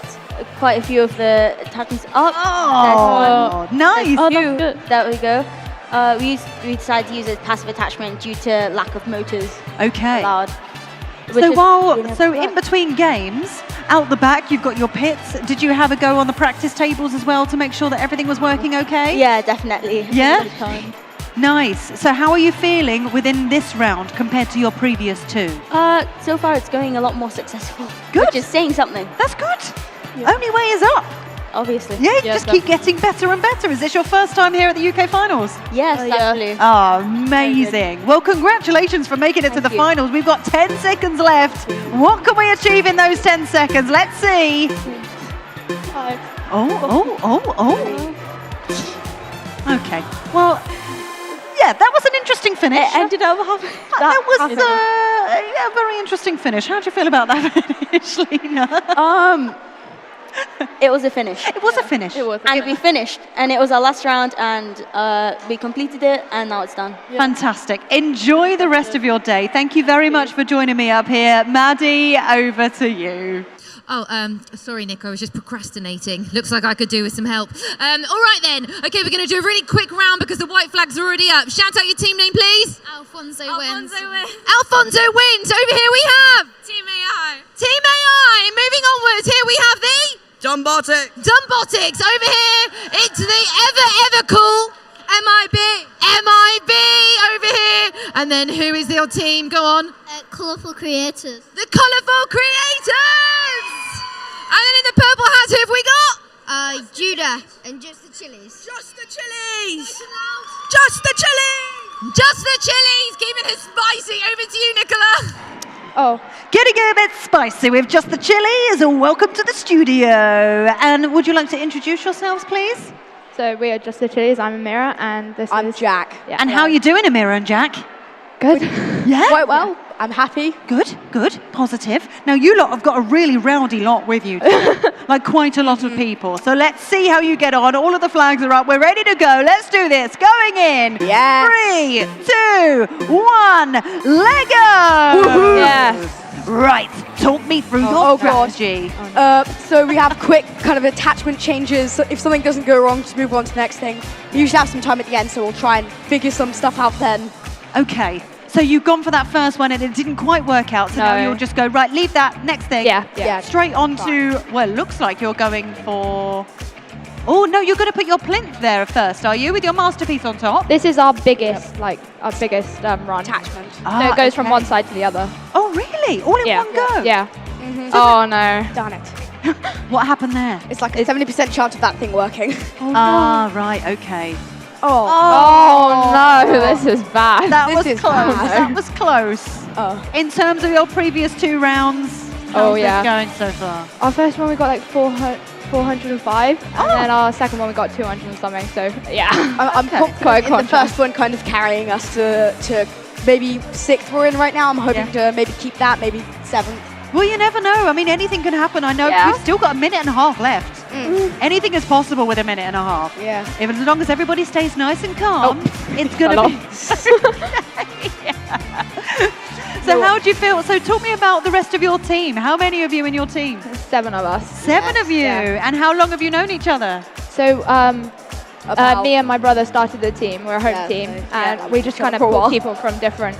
Speaker 6: quite a few of the attachments up.
Speaker 5: Oh, nice.
Speaker 1: Oh, that's good.
Speaker 6: There we go. We decided to use a passive attachment due to lack of motors.
Speaker 5: Okay.
Speaker 6: Allowed.
Speaker 5: So in between games, out the back you've got your pits. Did you have a go on the practice tables as well to make sure that everything was working okay?
Speaker 6: Yeah, definitely.
Speaker 5: Yeah? Nice. So how are you feeling within this round compared to your previous two?
Speaker 6: So far it's going a lot more successful.
Speaker 5: Good.
Speaker 6: Which is saying something.
Speaker 5: That's good. Only way is up.
Speaker 6: Obviously.
Speaker 5: Yeah, just keep getting better and better. Is this your first time here at the UK Finals?
Speaker 6: Yes, actually.
Speaker 5: Oh, amazing. Well, congratulations for making it to the finals. We've got 10 seconds left. What can we achieve in those 10 seconds? Let's see. Okay. Well, yeah, that was an interesting finish.
Speaker 6: It ended up having
Speaker 5: that was a very interesting finish. How do you feel about that finish, Lena?
Speaker 6: It was a finish.
Speaker 5: It was a finish.
Speaker 1: It was.
Speaker 6: And we finished, and it was our last round, and we completed it, and now it's done.
Speaker 5: Yeah. Fantastic. Enjoy the rest of your day. Thank you very much for joining me up here. Maddie, over to you.
Speaker 8: Oh, sorry, Nick, I was just procrastinating. Looks like I could do with some help. All right then. Okay, we're going to do a really quick round because the white flag's are already up. Shout out your team name, please.
Speaker 15: Alfonso wins.
Speaker 8: Alfonso wins. Over here we have
Speaker 4: Team AI.
Speaker 8: Team AI. Moving onwards, here we have the Dumbotics. Over here, it's the ever cool MIB over here. And then who is your team? Go on.
Speaker 15: Colourful Creators.
Speaker 8: The Colourful Creators. And then in the purple hat, who have we got?
Speaker 15: Judah and Just the Chilies.
Speaker 4: Just the Chilies. Just the Chilies.
Speaker 8: Just the Chilies. Keeping it spicy. Over to you, Nicola.
Speaker 5: Oh, getting a bit spicy with Just the Chilies. Welcome to the studio. And would you like to introduce yourselves, please?
Speaker 19: So we are Just the Chilies. I'm Amira, and I'm
Speaker 20: Jack.
Speaker 19: Yeah.
Speaker 5: And how are you doing, Amira and Jack?
Speaker 19: Good.
Speaker 5: Yeah?
Speaker 19: Quite well. I'm happy.
Speaker 5: Good, positive. Now you lot have got a really rowdy lot with you, like quite a lot of people. So let's see how you get on. All of the flags are up. We're ready to go. Let's do this. Going in.
Speaker 20: Yes.
Speaker 5: 3, 2, 1, Lego.
Speaker 19: Yes.
Speaker 5: Right. Talk me through your strategy.
Speaker 20: So we have quick kind of attachment changes. So if something doesn't go wrong, just move on to the next thing. We usually have some time at the end, so we'll try and figure some stuff out then.
Speaker 5: Okay. So you've gone for that first one and it didn't quite work out. So now you'll just go, right, leave that, next thing.
Speaker 19: Yeah.
Speaker 5: Straight on to, well, looks like you're going for... Oh, no, you're going to put your plinth there first, are you, with your masterpiece on top?
Speaker 19: This is our biggest, run. Attachment. So it goes from one side to the other.
Speaker 5: Oh, really? All in one go?
Speaker 19: Yeah.
Speaker 20: Mm-hmm.
Speaker 19: Oh, no.
Speaker 20: Darn it.
Speaker 5: What happened there?
Speaker 20: It's like a 70% chance of that thing working.
Speaker 5: Ah, right, okay.
Speaker 19: Oh no, this is bad.
Speaker 5: That
Speaker 20: This
Speaker 5: was
Speaker 20: is
Speaker 5: close.
Speaker 20: bad.
Speaker 5: That was close. In terms of your previous 2 rounds, how's this going so far?
Speaker 19: Our first one we got like 405, and then our second one we got 200 and something. So yeah,
Speaker 20: I'm confident in the first one kind of carrying us to maybe 6th we're in right now. I'm hoping to maybe keep that, maybe 7th.
Speaker 5: Well, you never know. I mean, anything can happen. I know we've still got a minute and a half left. Anything is possible with a minute and a half.
Speaker 20: Yeah.
Speaker 5: If as long as everybody stays nice and calm, it's going to be. So how do you feel? So talk me about the rest of your team. How many of you in your team?
Speaker 19: 7 of us.
Speaker 5: 7 of you.
Speaker 19: Yeah.
Speaker 5: And how long have you known each other?
Speaker 19: So me and my brother started the team. We're a home team, and we just kind of pulled people from different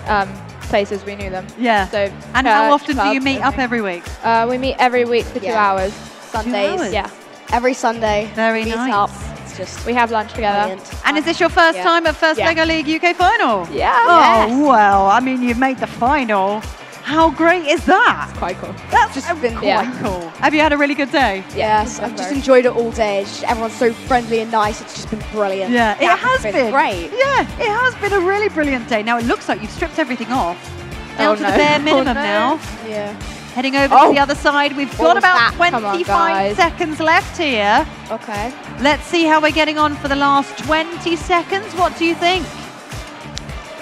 Speaker 19: places. We knew them.
Speaker 5: Yeah.
Speaker 19: So
Speaker 5: and how often do you meet up every week?
Speaker 19: We meet every week for 2 hours.
Speaker 20: Sundays.
Speaker 5: 2 hours?
Speaker 19: Yeah.
Speaker 20: Every Sunday.
Speaker 5: Very
Speaker 20: meet
Speaker 5: nice.
Speaker 20: up. It's just
Speaker 19: we have lunch together.
Speaker 20: brilliant.
Speaker 5: And is this your first time at First Lego League UK final?
Speaker 19: Yeah.
Speaker 5: Oh, well, I mean, you've made the final. How great is that?
Speaker 19: It's quite cool.
Speaker 5: That's just been quite cool. Have you had a really good day?
Speaker 20: Yes, I've just enjoyed it all day. It's just, everyone's so friendly and nice. It's just been brilliant.
Speaker 5: Yeah, it has
Speaker 20: It's
Speaker 5: been.
Speaker 20: great.
Speaker 5: Yeah, it has been a really brilliant day. Now, it looks like you've stripped everything off. Down to the
Speaker 19: no.
Speaker 5: bare
Speaker 19: Oh,
Speaker 5: minimum
Speaker 19: no.
Speaker 5: now.
Speaker 20: Yeah.
Speaker 5: Heading over to the other side. We've got
Speaker 20: was
Speaker 5: about
Speaker 20: that?
Speaker 19: Come on,
Speaker 5: 25
Speaker 19: guys.
Speaker 5: seconds left here.
Speaker 20: Okay.
Speaker 5: Let's see how we're getting on for the last 20 seconds. What do you think?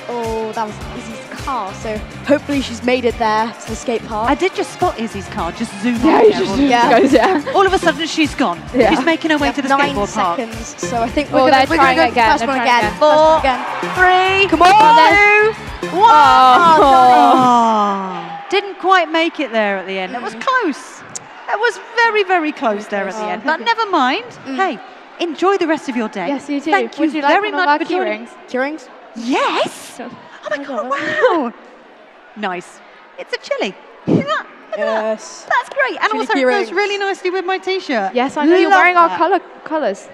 Speaker 20: Oh, that was Izzy's car. So hopefully she's made it there to the skate park.
Speaker 5: I did just spot Izzy's car, just zoom
Speaker 19: Yeah,
Speaker 5: on
Speaker 19: you
Speaker 5: there
Speaker 19: just
Speaker 5: all
Speaker 19: zoom
Speaker 5: of a
Speaker 19: goes,
Speaker 5: sudden.
Speaker 19: yeah.
Speaker 5: All of a sudden she's gone.
Speaker 19: Yeah.
Speaker 5: She's making her way to the
Speaker 20: 9
Speaker 5: skateboard park.
Speaker 20: seconds. So I think
Speaker 19: Well,
Speaker 20: we're
Speaker 19: they're
Speaker 20: going to
Speaker 19: trying
Speaker 20: go for the
Speaker 19: again,
Speaker 20: first
Speaker 19: they're
Speaker 20: one
Speaker 19: trying
Speaker 20: again.
Speaker 19: again.
Speaker 20: 4,
Speaker 5: 3,
Speaker 20: come on.
Speaker 5: 2, 1. Oh, didn't quite make it there at the end. It was close. It was very, very close there at the end. But never mind. Hey, enjoy the rest of your day.
Speaker 19: Yes, you too.
Speaker 5: Thank you
Speaker 19: Would you like
Speaker 5: very
Speaker 19: one of
Speaker 5: much
Speaker 19: our
Speaker 5: for joining.
Speaker 19: keyrings?
Speaker 20: Keyrings?
Speaker 5: Yes. Oh my God! Wow. Nice. It's a chili. Look at that. Look at that. That's great. And
Speaker 20: Chili
Speaker 5: also it
Speaker 20: keyrings.
Speaker 5: goes really nicely with my t-shirt.
Speaker 19: Yes, I know you're
Speaker 5: Love
Speaker 19: wearing
Speaker 5: that.
Speaker 19: our colours.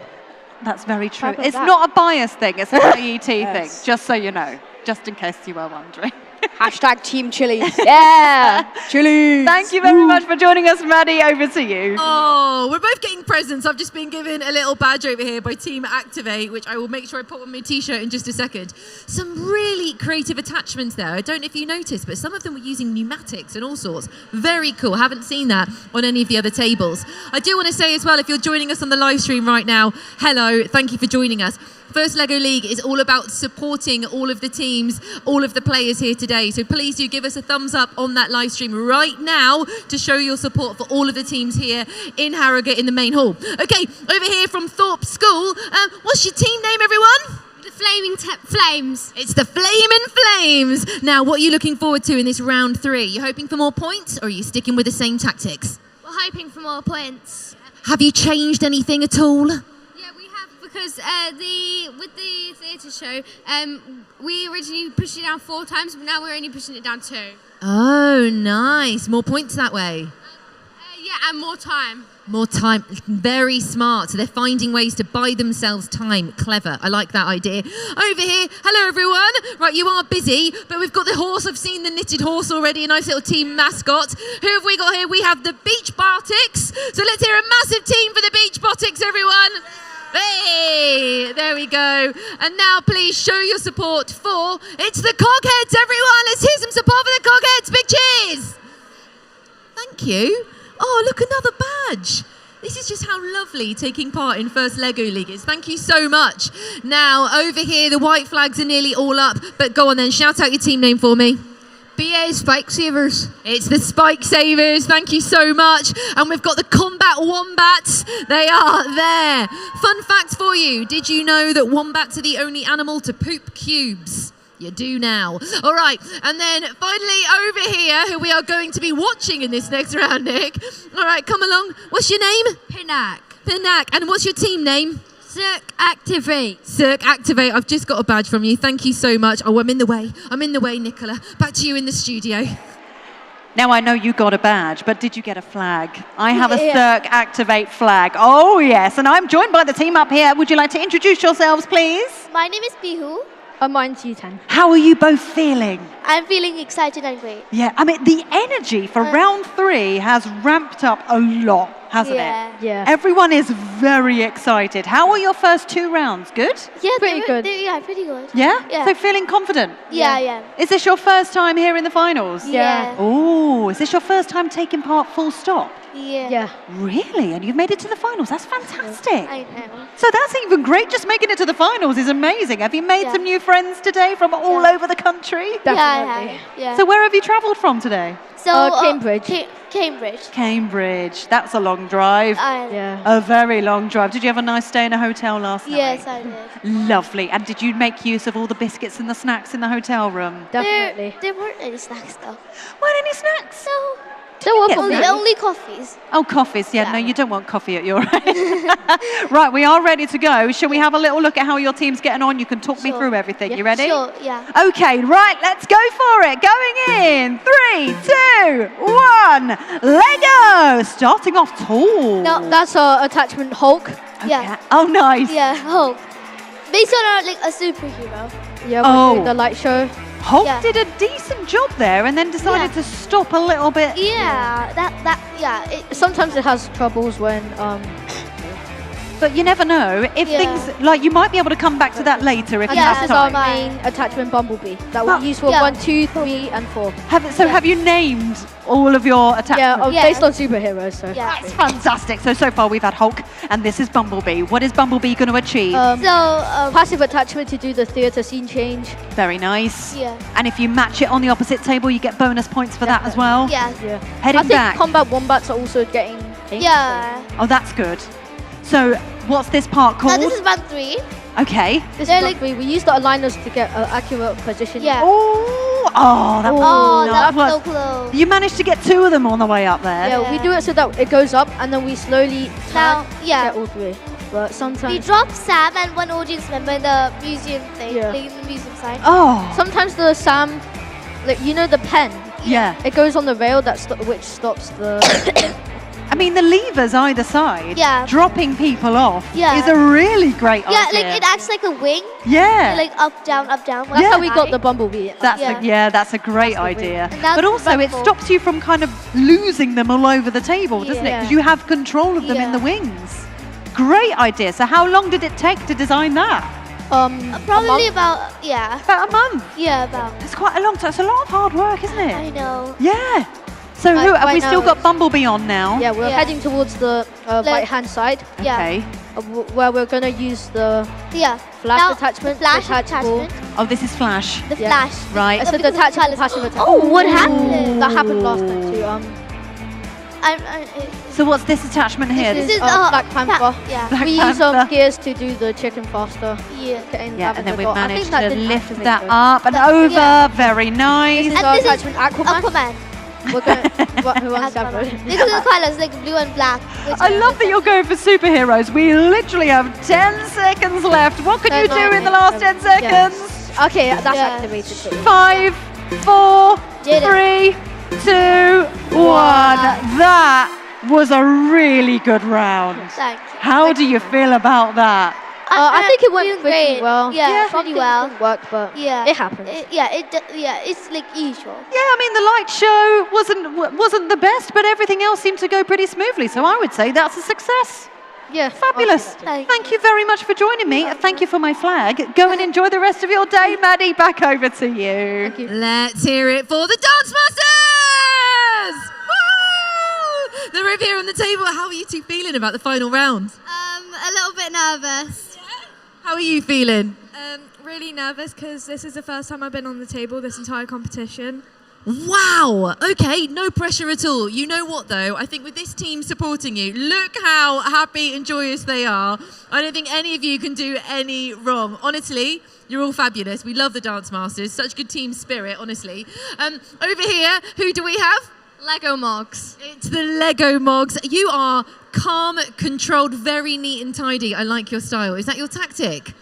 Speaker 5: That's very true.
Speaker 19: Purple
Speaker 5: It's
Speaker 19: black.
Speaker 5: not a bias thing, it's an IET thing,
Speaker 20: Yes.
Speaker 5: just so you know, just in case you were wondering.
Speaker 20: Hashtag Team Chilies.
Speaker 19: Yeah.
Speaker 20: Chilies.
Speaker 5: Thank you very much for joining us, Maddie. Over to you.
Speaker 8: Oh, we're both getting presents. I've just been given a little badge over here by Team Activate, which I will make sure I put on my t-shirt in just a second. Some really creative attachments there. I don't know if you noticed, but some of them were using pneumatics and all sorts. Very cool. Haven't seen that on any of the other tables. I do want to say as well, if you're joining us on the live stream right now, hello, thank you for joining us. First Lego League is all about supporting all of the teams, all of the players here today. So please do give us a thumbs up on that live stream right now to show your support for all of the teams here in Harrowgate in the main hall. Okay, over here from Thorpe School, what's your team name, everyone?
Speaker 15: The Flaming Flames.
Speaker 8: It's the Flamin' Flames. Now, what are you looking forward to in this round 3? You hoping for more points, or are you sticking with the same tactics?
Speaker 15: We're hoping for more points.
Speaker 8: Have you changed anything at all?
Speaker 15: Because with the theatre show, we originally pushed it down 4 times, but now we're only pushing it down 2.
Speaker 8: Oh, nice. More points that way.
Speaker 15: Yeah, and more time.
Speaker 8: More time. Very smart. So they're finding ways to buy themselves time. Clever. I like that idea. Over here. Hello, everyone. Right, you are busy, but we've got the horse. I've seen the knitted horse already. A nice little team mascot. Who have we got here? We have the Beach Bartics. So let's hear a massive team for the Beach Bartics, everyone. Hey, there we go. And now please show your support for, it's the Cogheads, everyone. Let's hear some support for the Cogheads. Big cheers. Thank you. Oh, look, another badge. This is just how lovely taking part in First Lego League is. Thank you so much. Now, over here, the white flags are nearly all up. But go on then, shout out your team name for me.
Speaker 11: BA Spike Savers.
Speaker 8: It's the Spike Savers, thank you so much. And we've got the Combat Wombats. They are there. Fun fact for you, did you know that wombats are the only animal to poop cubes? You do now. All right, and then finally over here, who we are going to be watching in this next round, Nick. All right, come along. What's your name?
Speaker 15: Pinnack.
Speaker 8: Pinnack. And what's your team name?
Speaker 15: Cirque Activate.
Speaker 8: Cirque Activate. I've just got a badge from you. Thank you so much. Oh, I'm in the way. I'm in the way, Nicola. Back to you in the studio.
Speaker 5: Now, I know you got a badge, but did you get a flag? I have a Cirque Activate flag. Oh, yes. And I'm joined by the team up here. Would you like to introduce yourselves, please?
Speaker 9: My name is Bihu.
Speaker 19: Mine's U10.
Speaker 5: How are you both feeling?
Speaker 9: I'm feeling excited and great.
Speaker 5: Yeah, I mean, the energy for round 3 has ramped up a lot. hasn't
Speaker 3: Yeah.
Speaker 5: it?
Speaker 3: Yeah.
Speaker 5: Everyone is very excited. How were your first 2 rounds? Good?
Speaker 9: Yeah,
Speaker 3: Pretty good.
Speaker 9: Yeah, pretty good.
Speaker 5: Yeah?
Speaker 9: Yeah.
Speaker 5: So feeling confident?
Speaker 9: Yeah.
Speaker 5: Is this your first time here in the finals?
Speaker 9: Yeah.
Speaker 5: Oh, is this your first time taking part full stop?
Speaker 9: Yeah.
Speaker 5: Really? And you've made it to the finals? That's fantastic.
Speaker 9: I know.
Speaker 5: So that's even great. Just making it to the finals is amazing. Have you made
Speaker 9: Yeah.
Speaker 5: some new friends today from all over the country?
Speaker 9: Yeah, I have. Yeah.
Speaker 5: So where have you travelled from today?
Speaker 9: So
Speaker 3: Cambridge.
Speaker 9: Cambridge.
Speaker 5: Cambridge. That's a long drive.
Speaker 3: Yeah.
Speaker 5: A very long drive. Did you have a nice stay in a hotel last night?
Speaker 9: Yes, I did.
Speaker 5: Lovely. And did you make use of all the biscuits and the snacks in the hotel room?
Speaker 3: Definitely.
Speaker 9: There weren't any snacks though.
Speaker 5: Weren't any snacks?
Speaker 9: No.
Speaker 3: There were
Speaker 9: Only coffees.
Speaker 5: Oh, coffees. Yeah, no, you don't want coffee at your age. Right, we are ready to go. Shall we have a little look at how your team's getting on? You can talk me through everything. You ready?
Speaker 9: Sure, yeah.
Speaker 5: Okay, right, let's go for it. Going in. 3, 2, 1. Lego. Starting off tall.
Speaker 3: No, that's our attachment Hulk.
Speaker 9: Yeah.
Speaker 5: Oh, nice.
Speaker 9: Yeah, Hulk. Based on like a superhero.
Speaker 3: Yeah, we're doing the light show.
Speaker 5: Hulk
Speaker 9: Yeah.
Speaker 5: did a decent job there and then decided to stop a little bit.
Speaker 9: Yeah,
Speaker 3: Sometimes it has troubles when
Speaker 5: But you never know. If things, like, you might be able to come back to that later if
Speaker 3: and
Speaker 5: you
Speaker 3: this
Speaker 5: have
Speaker 3: is our
Speaker 5: time.
Speaker 3: main attachment Bumblebee that we use for 1, 2, 3, and 4.
Speaker 5: Have you named all of your attachments?
Speaker 3: Yeah, based on superheroes. So.
Speaker 5: That's fantastic. So far we've had Hulk and this is Bumblebee. What is Bumblebee going to achieve?
Speaker 3: Passive attachment to do the theatre scene change.
Speaker 5: Very nice.
Speaker 9: Yeah.
Speaker 5: And if you match it on the opposite table, you get bonus points for that as well.
Speaker 9: Yeah.
Speaker 5: Heading
Speaker 3: I think
Speaker 5: back.
Speaker 3: combat wombats are also getting pink.
Speaker 9: Yeah.
Speaker 5: Oh, that's good. So what's this part
Speaker 9: Now
Speaker 5: called?
Speaker 9: this is round 3.
Speaker 5: Okay.
Speaker 3: This is like we use the aligners to get accurate position.
Speaker 9: Yeah.
Speaker 5: Oh, that
Speaker 9: that was
Speaker 5: was
Speaker 9: so close.
Speaker 5: You managed to get 2 of them on the way up there.
Speaker 3: Yeah, we do it so that it goes up and then we slowly
Speaker 9: Now,
Speaker 3: get all 3. But sometimes
Speaker 9: We dropped Sam and one audience member in the museum thing,
Speaker 3: Yeah.
Speaker 9: like in the museum side.
Speaker 5: Oh.
Speaker 3: Sometimes the Sam, like you know the pen.
Speaker 5: Yeah.
Speaker 3: It goes on the rail which stops the.
Speaker 5: I mean, the levers either side,
Speaker 9: Yeah.
Speaker 5: dropping people off,
Speaker 9: Yeah.
Speaker 5: is a really great
Speaker 9: Yeah,
Speaker 5: idea.
Speaker 9: like it acts like a wing.
Speaker 5: Yeah.
Speaker 9: Like up, down, up, down.
Speaker 3: That's how we got the Bumblebee.
Speaker 5: That's a great idea.
Speaker 9: And now
Speaker 5: But
Speaker 9: the
Speaker 5: also, it
Speaker 9: Rumble.
Speaker 5: stops you from kind of losing them all over the table, doesn't it?
Speaker 9: Yeah.
Speaker 5: Because you have control of them in the wings. Great idea. So how long did it take to design that?
Speaker 9: Probably about
Speaker 5: About a month.
Speaker 9: Yeah, about.
Speaker 5: That's quite a long time. It's a lot of hard work, isn't it?
Speaker 9: I know.
Speaker 5: Yeah. So who have
Speaker 3: right
Speaker 5: we
Speaker 3: now
Speaker 5: still got
Speaker 3: it's-
Speaker 5: Bumblebee on now?
Speaker 3: Yeah, we're heading towards the right-hand side.
Speaker 9: Yeah.
Speaker 5: Okay.
Speaker 3: Where we're gonna use the flash
Speaker 9: Now,
Speaker 3: attachment.
Speaker 9: the flash
Speaker 3: detachable.
Speaker 9: attachment.
Speaker 5: Oh, this is Flash.
Speaker 9: The flash.
Speaker 5: Right.
Speaker 3: It's a
Speaker 9: Because
Speaker 3: detachable
Speaker 9: it's
Speaker 3: passive attack.
Speaker 9: Oh, what happened?
Speaker 3: That happened last time too.
Speaker 5: So what's this attachment here?
Speaker 3: This is Black Panther.
Speaker 9: Yeah.
Speaker 3: We use gears to do the chicken faster.
Speaker 9: Yeah.
Speaker 5: Yeah, and then we managed
Speaker 3: that
Speaker 5: to
Speaker 3: didn't
Speaker 5: lift
Speaker 3: activate
Speaker 5: that
Speaker 3: it.
Speaker 5: up and over. Very nice.
Speaker 3: This is
Speaker 9: And
Speaker 3: our
Speaker 9: this is
Speaker 3: attachment Aquaman.
Speaker 9: Aquaman.
Speaker 3: We're going. Who wants that?
Speaker 9: This is the colors like blue and black.
Speaker 5: I love that you're going for superheroes. We literally have 10 seconds left. What can you do in the last 10 seconds?
Speaker 3: Okay, that's activated. Too.
Speaker 5: 5, 4,
Speaker 9: Did it.
Speaker 5: 3, 2, 1. That was a really good round.
Speaker 9: Thanks.
Speaker 5: How do you feel about that?
Speaker 3: I think it went pretty
Speaker 9: great.
Speaker 3: well.
Speaker 9: Yeah, pretty well.
Speaker 3: It worked, but
Speaker 9: Yeah.
Speaker 3: it happens.
Speaker 9: It's like usual.
Speaker 5: Yeah, I mean the light show wasn't the best, but everything else seemed to go pretty smoothly. So I would say that's a success.
Speaker 3: Yeah,
Speaker 5: fabulous. Thank you very much for joining me. Thank you for my flag. Go and enjoy the rest of your day, Maddie. Back over to you.
Speaker 3: Thank you.
Speaker 8: Let's hear it for the Dance Masters! Woo! They're over here on the table. How are you two feeling about the final round?
Speaker 15: A little bit nervous.
Speaker 8: How are you feeling?
Speaker 21: Really nervous because this is the first time I've been on the table this entire competition.
Speaker 8: Wow. Okay, no pressure at all. You know what, though? I think with this team supporting you, look how happy and joyous they are. I don't think any of you can do any wrong. Honestly, you're all fabulous. We love the Dance Masters. Such good team spirit, honestly. Over here, who do we have?
Speaker 11: Lego Mogs.
Speaker 8: It's the Lego Mogs. You are calm, controlled, very neat and tidy. I like your style. Is that your tactic?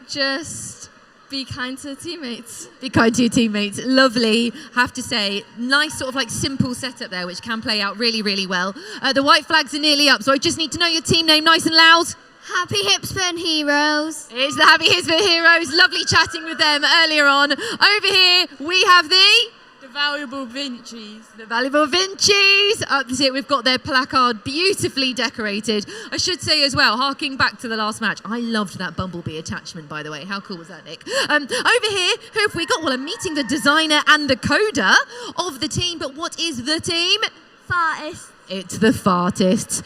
Speaker 11: Just be kind to teammates.
Speaker 8: Be kind to your teammates. Lovely. Have to say, nice sort of like simple setup there, which can play out really, really well. The white flags are nearly up, so I just need to know your team name nice and loud.
Speaker 15: Happy Hipspin Heroes.
Speaker 8: It's the Happy Hipspin Heroes. Lovely chatting with them earlier on. Over here, we have the
Speaker 10: valuable Vinci's.
Speaker 8: The valuable Vinci's. That's it. We've got their placard beautifully decorated. I should say as well, harking back to the last match, I loved that bumblebee attachment, by the way. How cool was that, Nick? Over here, who have we got? Well, I'm meeting the designer and the coder of the team. But what is the team?
Speaker 12: Fartists.
Speaker 8: It's the Fartists,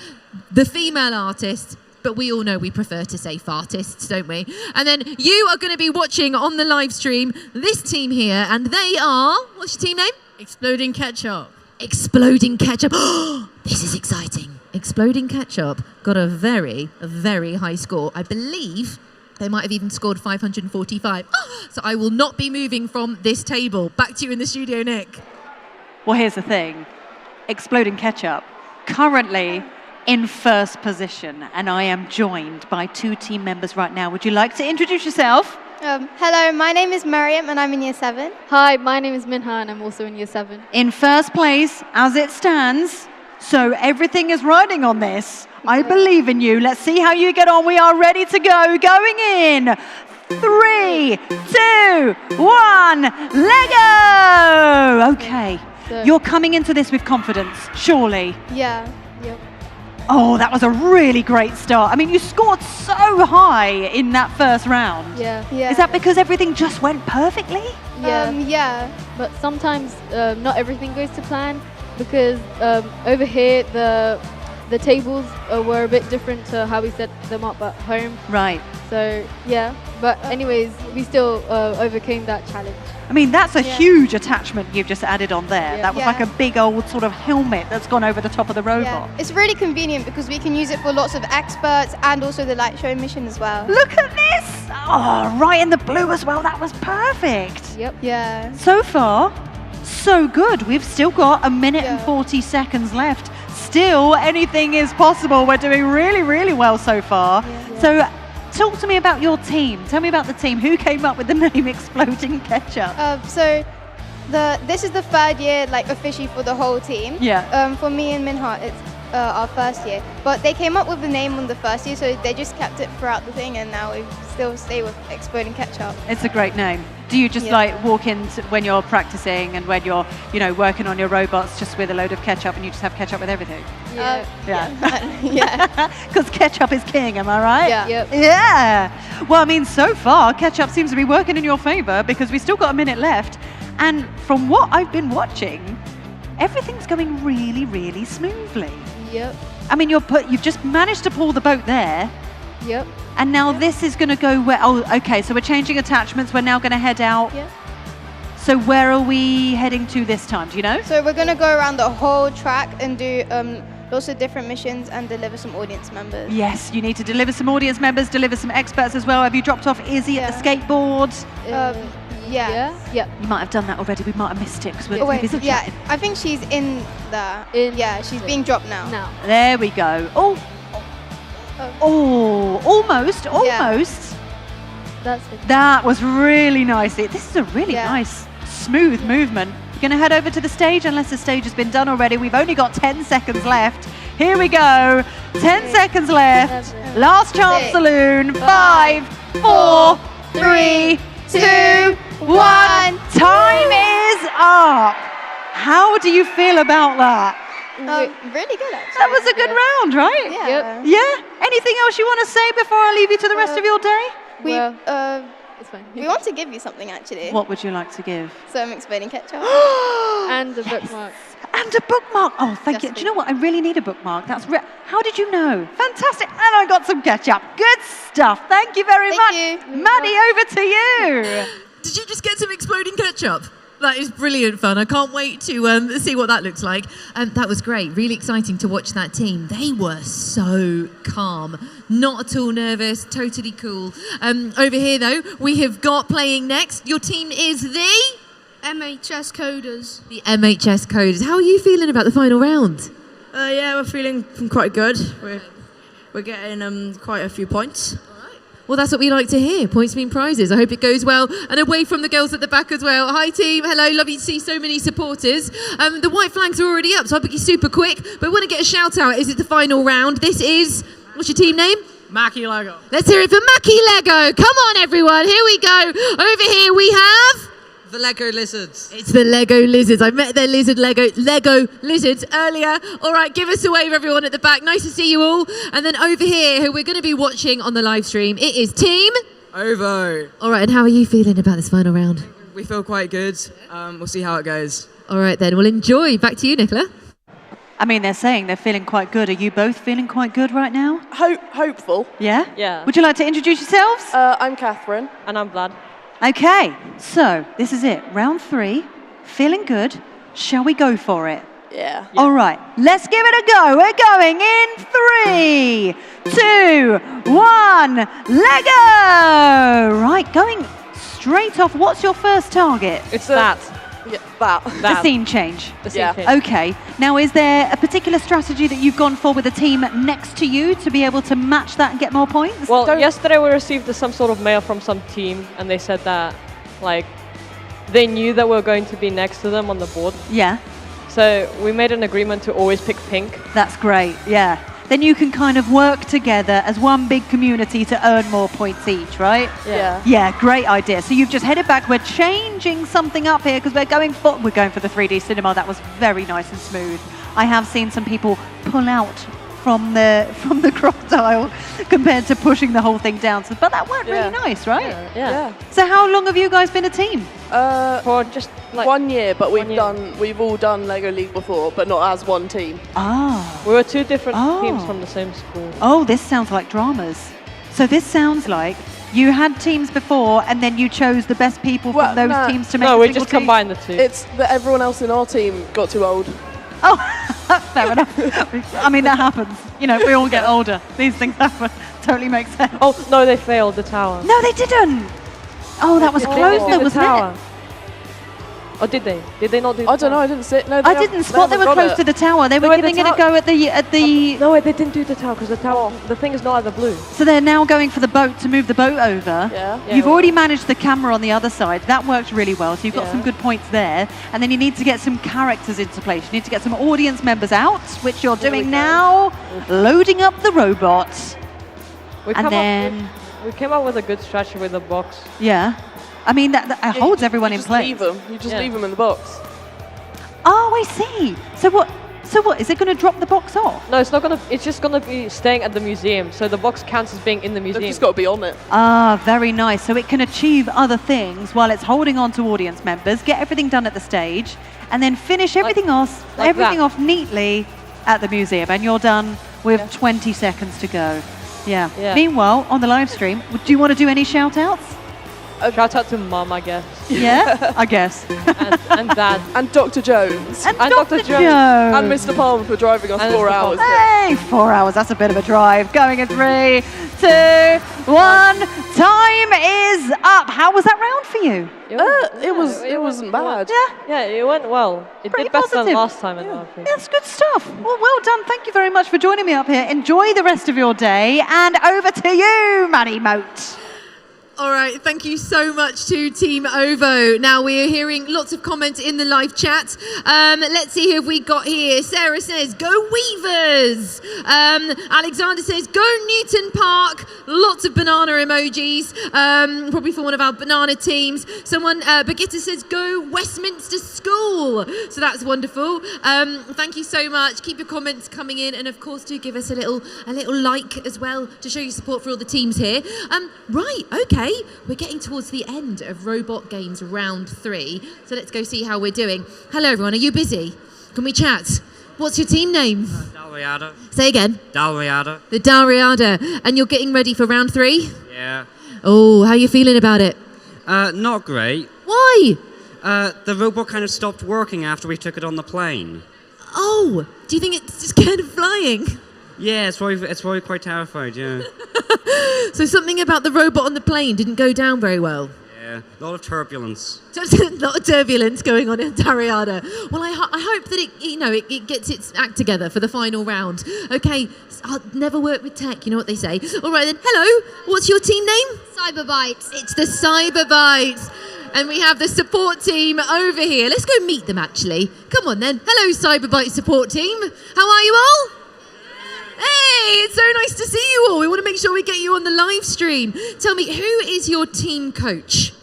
Speaker 8: the female artists. But we all know we prefer to say Fartists, don't we? And then you are going to be watching on the live stream this team here, and they are, what's your team name?
Speaker 10: Exploding Ketchup.
Speaker 8: Exploding Ketchup. This is exciting. Exploding Ketchup got a very high score. I believe they might have even scored 545. So I will not be moving from this table. Back to you in the studio, Nick.
Speaker 5: Well, here's the thing. Exploding Ketchup, currently in first position, and I am joined by two team members right now. Would you like to introduce yourself?
Speaker 13: Hello, my name is Mariam and I'm in year 7.
Speaker 22: Hi, my name is Minha and I'm also in year 7.
Speaker 5: In first place, as it stands, so everything is riding on this. I believe in you. Let's see how you get on. We are ready to go. Going in. 3, 2, 1, Lego! Okay, you're coming into this with confidence, surely.
Speaker 13: Yeah, yep.
Speaker 5: Oh, that was a really great start. I mean, you scored so high in that first round.
Speaker 22: Yeah.
Speaker 5: Is that because everything just went perfectly?
Speaker 22: Yeah.
Speaker 13: Yeah.
Speaker 22: But sometimes not everything goes to plan because over here the tables were a bit different to how we set them up at home.
Speaker 5: Right.
Speaker 22: So, yeah. But anyways, we still overcame that challenge.
Speaker 5: I mean, that's a huge attachment you've just added on there. That was like a big old sort of helmet that's gone over the top of the robot.
Speaker 13: Yeah. It's really convenient because we can use it for lots of experts and also the light show mission as well.
Speaker 5: Look at this! Oh, right in the blue as well. That was perfect.
Speaker 22: Yep.
Speaker 13: Yeah.
Speaker 5: So far, so good. We've still got 1 minute and 40 seconds left. Still, anything is possible. We're doing really, really well so far. So, talk to me about your team. Tell me about the team. Who came up with the name Exploding Ketchup?
Speaker 13: So this is the 3rd year, like officially for the whole team.
Speaker 5: Yeah.
Speaker 13: For me and Minha, it's our 1st year. But they came up with the name on the 1st year, so they just kept it throughout the thing, and now we still stay with Exploding Ketchup.
Speaker 5: It's a great name. Do you just like walk in when you're practicing and when you're, working on your robots just with a load of ketchup and you just have ketchup with everything?
Speaker 22: Yeah.
Speaker 13: Yeah.
Speaker 5: Because ketchup is king, am I right?
Speaker 22: Yeah. Yep.
Speaker 5: Yeah. Well, I mean, so far, ketchup seems to be working in your favor because we've still got 1 minute left. And from what I've been watching, everything's going really, really smoothly.
Speaker 22: Yep.
Speaker 5: I mean, you've just managed to pull the boat there.
Speaker 22: Yep.
Speaker 5: And now this is going to go where... Oh, okay, so we're changing attachments. We're now going to head out.
Speaker 13: Yeah.
Speaker 5: So where are we heading to this time? Do you know?
Speaker 13: So we're going to go around the whole track and do lots of different missions and deliver some audience members.
Speaker 5: Yes, you need to deliver some audience members, deliver some experts as well. Have you dropped off Izzy at the skateboard?
Speaker 13: Yeah.
Speaker 5: You might have done that already. We might have missed it because we're
Speaker 13: wait,
Speaker 5: busy
Speaker 13: yeah,
Speaker 5: chatting.
Speaker 13: I think she's in there. Yeah, she's being dropped now.
Speaker 5: There we go. Almost. That was really nice. This is a really nice, smooth movement. You're going to head over to the stage unless the stage has been done already. We've only got 10 seconds left. Here we go. 10 seconds left. Last chance saloon. 5, 4, 3, 2, 1. Time is up. How do you feel about that?
Speaker 13: Really good, actually.
Speaker 5: That was a good round, right?
Speaker 13: Yeah.
Speaker 5: Yeah? Anything else you want to say before I leave you to the rest of your day?
Speaker 13: It's fine. We want to give you something, actually.
Speaker 5: What would you like to give?
Speaker 13: Some Exploding Ketchup.
Speaker 22: And a bookmark.
Speaker 5: And a bookmark. Oh, thank you. Do you know what? I really need a bookmark. How did you know? Fantastic. And I got some ketchup. Good stuff. Thank you very much. Maddie, over to you.
Speaker 8: Did you just get some Exploding Ketchup? That is brilliant fun. I can't wait to see what that looks like. That was great. Really exciting to watch that team. They were so calm. Not at all nervous. Totally cool. Over here, though, we have got playing next. Your team is the...
Speaker 21: MHS Coders.
Speaker 8: The MHS Coders. How are you feeling about the final round?
Speaker 10: Yeah, we're feeling quite good. We're getting quite a few points.
Speaker 8: Well, that's what we like to hear. Points mean prizes. I hope it goes well. And away from the girls at the back as well. Hi, team. Hello. Lovely to see so many supporters. The white flags are already up, so I'll be super quick. But I want to get a shout out. Is it the final round? This is... What's your team name?
Speaker 10: Mackie Lego.
Speaker 8: Let's hear it for Mackie Lego. Come on, everyone. Here we go. Over here we have...
Speaker 16: The Lego lizards.
Speaker 8: It's the Lego lizards. I met their Lego lizards earlier. All right, give us a wave, everyone at the back. Nice to see you all. And then over here, who we're going to be watching on the live stream, it is Team
Speaker 17: Ovo.
Speaker 8: All right, and how are you feeling about this final round?
Speaker 17: We feel quite good. We'll see how it goes.
Speaker 8: All right, then. Well, enjoy. Back to you, Nicola.
Speaker 5: I mean, they're saying they're feeling quite good. Are you both feeling quite good right now?
Speaker 23: Hopeful.
Speaker 5: Yeah?
Speaker 23: Yeah.
Speaker 5: Would you like to introduce yourselves?
Speaker 23: I'm Catherine.
Speaker 24: And I'm Vlad.
Speaker 5: Okay, so this is it. Round 3. Feeling good. Shall we go for it?
Speaker 23: Yeah.
Speaker 5: All right, let's give it a go. We're going in 3, 2, 1, Lego! Right, going straight off. What's your first target?
Speaker 24: It's that.
Speaker 23: Yeah, that.
Speaker 5: The scene change.
Speaker 24: The scene change.
Speaker 5: Okay. Now, is there a particular strategy that you've gone for with the team next to you to be able to match that and get more points?
Speaker 24: Well, yesterday we received some sort of mail from some team, and they said that, like, they knew that we were going to be next to them on the board.
Speaker 5: Yeah.
Speaker 24: So we made an agreement to always pick pink.
Speaker 5: That's great, yeah. Then you can kind of work together as one big community to earn more points each, right?
Speaker 23: Yeah.
Speaker 5: Yeah, great idea. So you've just headed back. We're changing something up here because we're going for the 3D cinema. That was very nice and smooth. I have seen some people pull out from the crocodile compared to pushing the whole thing down. So, but that worked really nice, right?
Speaker 24: Yeah.
Speaker 5: So how long have you guys been a team?
Speaker 24: For just like
Speaker 23: 1 year, but we've all done Lego League before, but not as one team.
Speaker 5: Ah.
Speaker 24: We were 2 different teams from the same school.
Speaker 5: Oh, this sounds like dramas. So this sounds like you had teams before and then you chose the best people from those teams to make a
Speaker 24: No, we
Speaker 5: single
Speaker 24: just
Speaker 5: team?
Speaker 24: combined the 2.
Speaker 23: It's that everyone else in our team got too old.
Speaker 5: Oh, fair enough. I mean, that happens. You know, we all get older. These things happen. Totally makes sense.
Speaker 24: Oh, no, they failed the tower.
Speaker 5: No, they didn't. Oh, that was close though, wasn't it?
Speaker 24: Or did they? Did they not do?
Speaker 23: I don't know. I didn't sit. No,
Speaker 5: I didn't spot they were close to the tower. They were giving it a go at the.
Speaker 24: No, they didn't do the tower because the tower, the thing is not at the blue.
Speaker 5: So they're now going for the boat to move the boat over.
Speaker 23: Yeah.
Speaker 5: You've already managed the camera on the other side. That worked really well. So you've got some good points there. And then you need to get some characters into place. You need to get some audience members out, which you're doing now. Loading up the robots.
Speaker 24: We came up with a good strategy with the box.
Speaker 5: Yeah. I mean, that holds everyone in place.
Speaker 23: You just leave them in the box.
Speaker 5: Oh, I see. So what? Is it going to drop the box off?
Speaker 24: No, it's not going to. It's just going to be staying at the museum. So the box counts as being in the museum.
Speaker 23: They've just got to be on it.
Speaker 5: Ah, very nice. So it can achieve other things while it's holding on to audience members, get everything done at the stage, and then finish everything off neatly at the museum. And you're done with 20 seconds to go. Yeah. Meanwhile, on the live stream, do you want to do any shout-outs?
Speaker 24: Shout out to Mum, I guess.
Speaker 5: Yeah, I guess.
Speaker 24: and Dad.
Speaker 23: And Dr. Jones.
Speaker 5: And Dr. Jones.
Speaker 23: And Mr. Palmer for driving us 4 hours.
Speaker 5: Hey, 4 hours, that's a bit of a drive. Going in 3, 2, 1. Time is up. How was that round for you?
Speaker 23: It wasn't bad.
Speaker 24: Yeah, it went well. It
Speaker 5: Pretty
Speaker 24: did better
Speaker 5: positive.
Speaker 24: than last time, I think.
Speaker 5: That's good stuff. Well done. Thank you very much for joining me up here. Enjoy the rest of your day. And over to you, Maddie Moat.
Speaker 8: All right, thank you so much to Team Ovo. Now we're hearing lots of comments in the live chat. Let's see who we got here. Sarah says, "Go Weavers." Alexander says, "Go Newton Park." Lots of banana emojis, probably for one of our banana teams. Someone, Bagitta says, "Go Westminster School." So that's wonderful. Thank you so much. Keep your comments coming in, and of course, do give us a little like as well to show your support for all the teams here. Right, okay. We're getting towards the end of Robot Games round 3. So let's go see how we're doing. Hello, everyone. Are you busy? Can we chat? What's your team name?
Speaker 25: Dalriada.
Speaker 8: Say again.
Speaker 25: Dalriada.
Speaker 8: The Dalriada. And you're getting ready for round 3?
Speaker 25: Yeah.
Speaker 8: Oh, how are you feeling about it?
Speaker 25: Not great.
Speaker 8: Why?
Speaker 25: The robot kind of stopped working after we took it on the plane.
Speaker 8: Oh, do you think it's scared of flying?
Speaker 25: Yeah, it's probably quite terrified, yeah.
Speaker 8: So something about the robot on the plane didn't go down very well?
Speaker 25: Yeah, a lot of turbulence.
Speaker 8: A lot of turbulence going on in Dalriada. Well, I hope that it gets its act together for the final round. Okay, I'll never work with tech, you know what they say. All right then, hello, what's your team name?
Speaker 15: Cyberbites.
Speaker 8: It's the Cyberbites. And we have the support team over here. Let's go meet them, actually. Come on then. Hello, Cyberbite support team. How are you all? Hey, it's so nice to see you all. We want to make sure we get you on the live stream. Tell me, who is your team coach?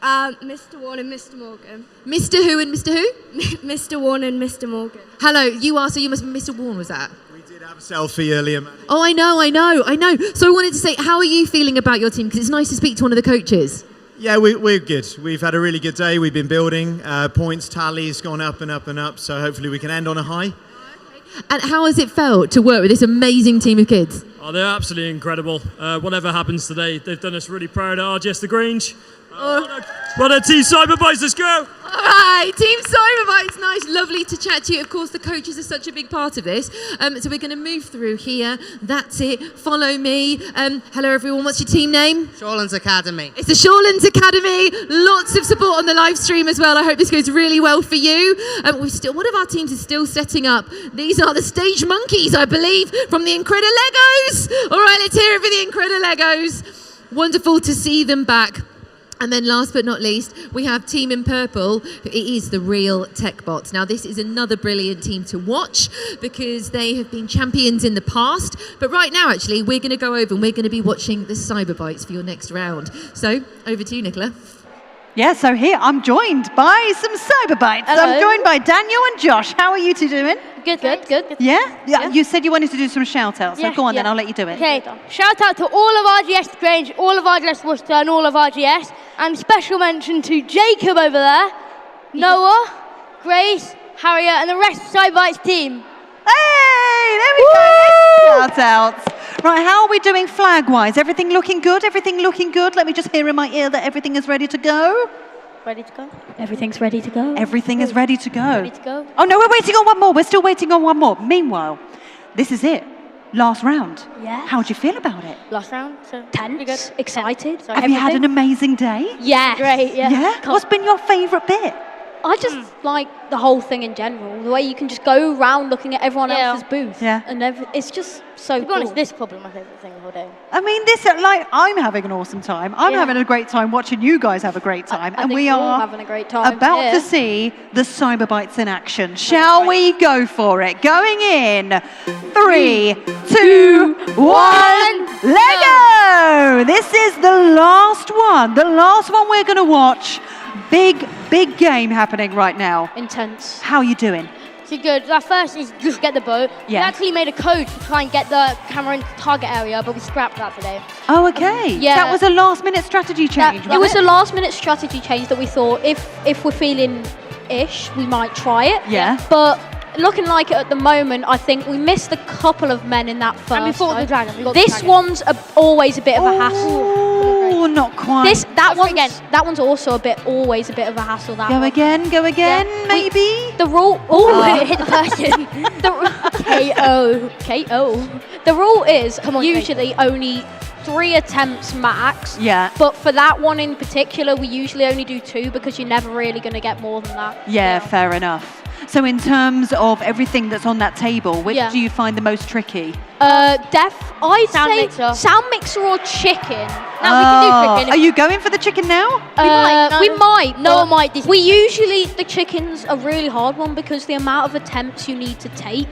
Speaker 21: Mr. Warren and Mr. Morgan.
Speaker 8: Mr. Who and Mr. Who?
Speaker 21: Mr. Warren and Mr. Morgan.
Speaker 8: Hello, you must be Mr. Warren, was that?
Speaker 2: Have a selfie earlier, man.
Speaker 8: Oh, I know. So I wanted to say, how are you feeling about your team? Because it's nice to speak to one of the coaches.
Speaker 2: Yeah, we're good. We've had a really good day. We've been building. Points tally's gone up and up and up. So hopefully we can end on a high.
Speaker 8: And how has it felt to work with this amazing team of kids?
Speaker 7: Oh, they're absolutely incredible. Whatever happens today, they've done us really proud at RGS The Grange. Brother Team Cyberbites, let's go!
Speaker 8: All right, Team Cyberbites, nice, lovely to chat to you. Of course, the coaches are such a big part of this. So we're going to move through here. That's it. Follow me. Hello, everyone. What's your team name?
Speaker 14: Shorelands Academy.
Speaker 8: It's the Shorelands Academy. Lots of support on the live stream as well. I hope this goes really well for you. One of our teams is still setting up. These are the stage monkeys, I believe, from the FIRSTLegos. All right, let's hear it for the FIRSTLegos. Wonderful to see them back. And then last but not least, we have Team in Purple. It is the real tech bots. Now, this is another brilliant team to watch because they have been champions in the past. But right now, actually, we're going to go over and we're going to be watching the Cyberbites for your next round. So, over to you, Nicola.
Speaker 5: Yeah, so here I'm joined by some Cyberbites.
Speaker 9: Hello.
Speaker 5: I'm joined by Daniel and Josh. How are you two doing?
Speaker 9: Good.
Speaker 5: Yeah? You said you wanted to do some shout-outs, so go on then, I'll let you do it.
Speaker 9: Okay, shout out to all of RGS Grange, all of RGS Worcester, and all of RGS. And special mention to Jacob over there, Noah, Grace, Harriet, and the rest of the Cyberbites team.
Speaker 5: Hey, there we go. Shout-outs. Right, how are we doing flag-wise? Everything looking good? Everything looking good? Let me just hear in my ear that everything is ready to go.
Speaker 9: Ready to go?
Speaker 5: Everything's ready to go. Everything is ready to go.
Speaker 9: Ready to go.
Speaker 5: Oh, no, we're waiting on one more. We're still waiting on one more. Meanwhile, this is it. Last round.
Speaker 9: Yeah.
Speaker 5: How do you feel about it?
Speaker 9: Last round, so
Speaker 5: Tense,
Speaker 9: excited.
Speaker 5: Have you had an amazing day?
Speaker 9: Yeah. Great, yeah.
Speaker 5: Yeah? What's been your favourite bit?
Speaker 22: I just like the whole thing in general. The way you can just go around looking at everyone else's booth.
Speaker 5: Yeah.
Speaker 22: And it's just so
Speaker 9: To be honest, this is probably my favourite thing the whole day.
Speaker 5: I mean, I'm having an awesome time. I'm having a great time watching you guys have a great time.
Speaker 22: I
Speaker 5: and
Speaker 22: think
Speaker 5: we
Speaker 22: we're all
Speaker 5: are
Speaker 22: having a great time
Speaker 5: about
Speaker 22: here.
Speaker 5: to see the Cyberbites in action. Shall we go for it? Going in 3, 2, 1, Lego! This is the last one. The last one we're going to watch. Big game happening right now.
Speaker 22: Intense.
Speaker 5: How are you doing?
Speaker 9: So good. Our first is just get the boat. We actually made a code to try and get the camera into the target area, but we scrapped that today.
Speaker 5: Oh, okay.
Speaker 22: Yeah.
Speaker 5: That was a last-minute strategy change,
Speaker 22: It was a last-minute strategy change that we thought if we're feeling ish, we might try it.
Speaker 5: Yeah.
Speaker 22: But looking like it at the moment, I think we missed a couple of men in that first.
Speaker 9: And we fought the
Speaker 22: fight.
Speaker 9: dragon. We got
Speaker 22: This
Speaker 9: the dragon.
Speaker 22: one's always a bit of a hassle.
Speaker 5: Oh, not quite.
Speaker 22: That one's also always a bit of a hassle. That
Speaker 5: Go
Speaker 22: one.
Speaker 5: again, maybe?
Speaker 22: The rule.
Speaker 9: Oh, hit the person.
Speaker 22: KO. The rule is usually only 3 attempts max.
Speaker 5: Yeah.
Speaker 22: But for that one in particular, we usually only do 2 because you're never really going to get more than that.
Speaker 5: Yeah, fair enough. So in terms of everything that's on that table, which do you find the most tricky?
Speaker 22: I'd
Speaker 9: Sound
Speaker 22: say
Speaker 9: mixer.
Speaker 22: sound mixer or chicken.
Speaker 9: No, we can do chicken.
Speaker 5: Are you going for the chicken now?
Speaker 22: We might.
Speaker 9: Noah might.
Speaker 22: We usually, the chicken's a really hard one because the amount of attempts you need to take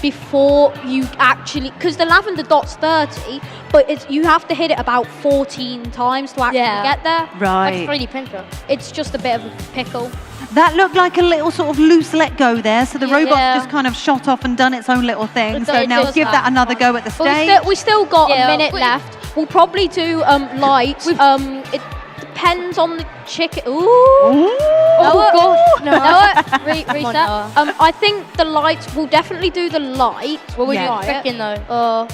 Speaker 22: before you actually, because the lavender dot's 30, but you have to hit it about 14 times to actually get there.
Speaker 5: Right.
Speaker 9: Like a 3D printer.
Speaker 22: It's just a bit of a pickle.
Speaker 5: That looked like a little sort of loose let go there, so the robot's just kind of shot off and done its own little thing.
Speaker 22: But
Speaker 5: So
Speaker 22: it
Speaker 5: now
Speaker 22: does
Speaker 5: give that
Speaker 22: that.
Speaker 5: another go at the
Speaker 22: But
Speaker 5: stage.
Speaker 22: we still got
Speaker 9: Yeah.
Speaker 22: a minute left. We'll probably do light. It depends on the chicken. Ooh.
Speaker 9: Oh, gosh. No.
Speaker 22: Reset. I think the lights, we'll definitely do the light.
Speaker 9: Well, we
Speaker 22: Try
Speaker 9: do
Speaker 22: it.
Speaker 9: chicken though.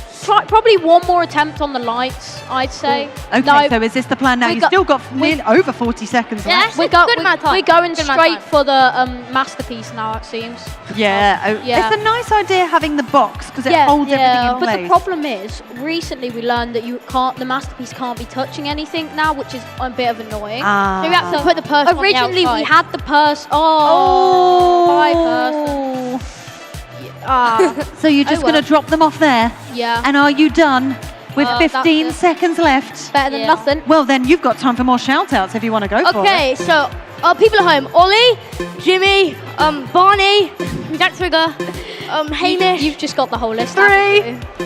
Speaker 22: Probably one more attempt on the lights, I'd say.
Speaker 5: Okay, so is this the plan now? You've still got nearly over 40 seconds left.
Speaker 22: We're going straight for the masterpiece now, it seems.
Speaker 5: Yeah, it's a nice idea having the box because it holds everything in
Speaker 22: But
Speaker 5: place.
Speaker 22: the problem is, recently we learned that the masterpiece can't be touching anything now, which is a bit of annoying.
Speaker 9: So we have to put the purse on the
Speaker 22: Originally we
Speaker 9: outside.
Speaker 22: had the purse. Bye purse.
Speaker 5: So you're just going to drop them off there?
Speaker 22: Yeah.
Speaker 5: And are you done with
Speaker 22: That's
Speaker 5: 15
Speaker 22: it.
Speaker 5: seconons left?
Speaker 22: Better than nothing.
Speaker 5: Well, then you've got time for more shout-outs if you want to go for it.
Speaker 9: Okay, so people at home: Ollie, Jimmy, Barney, Jack Trigger, Hamish.
Speaker 22: You've just got the whole list.
Speaker 5: 3, 2,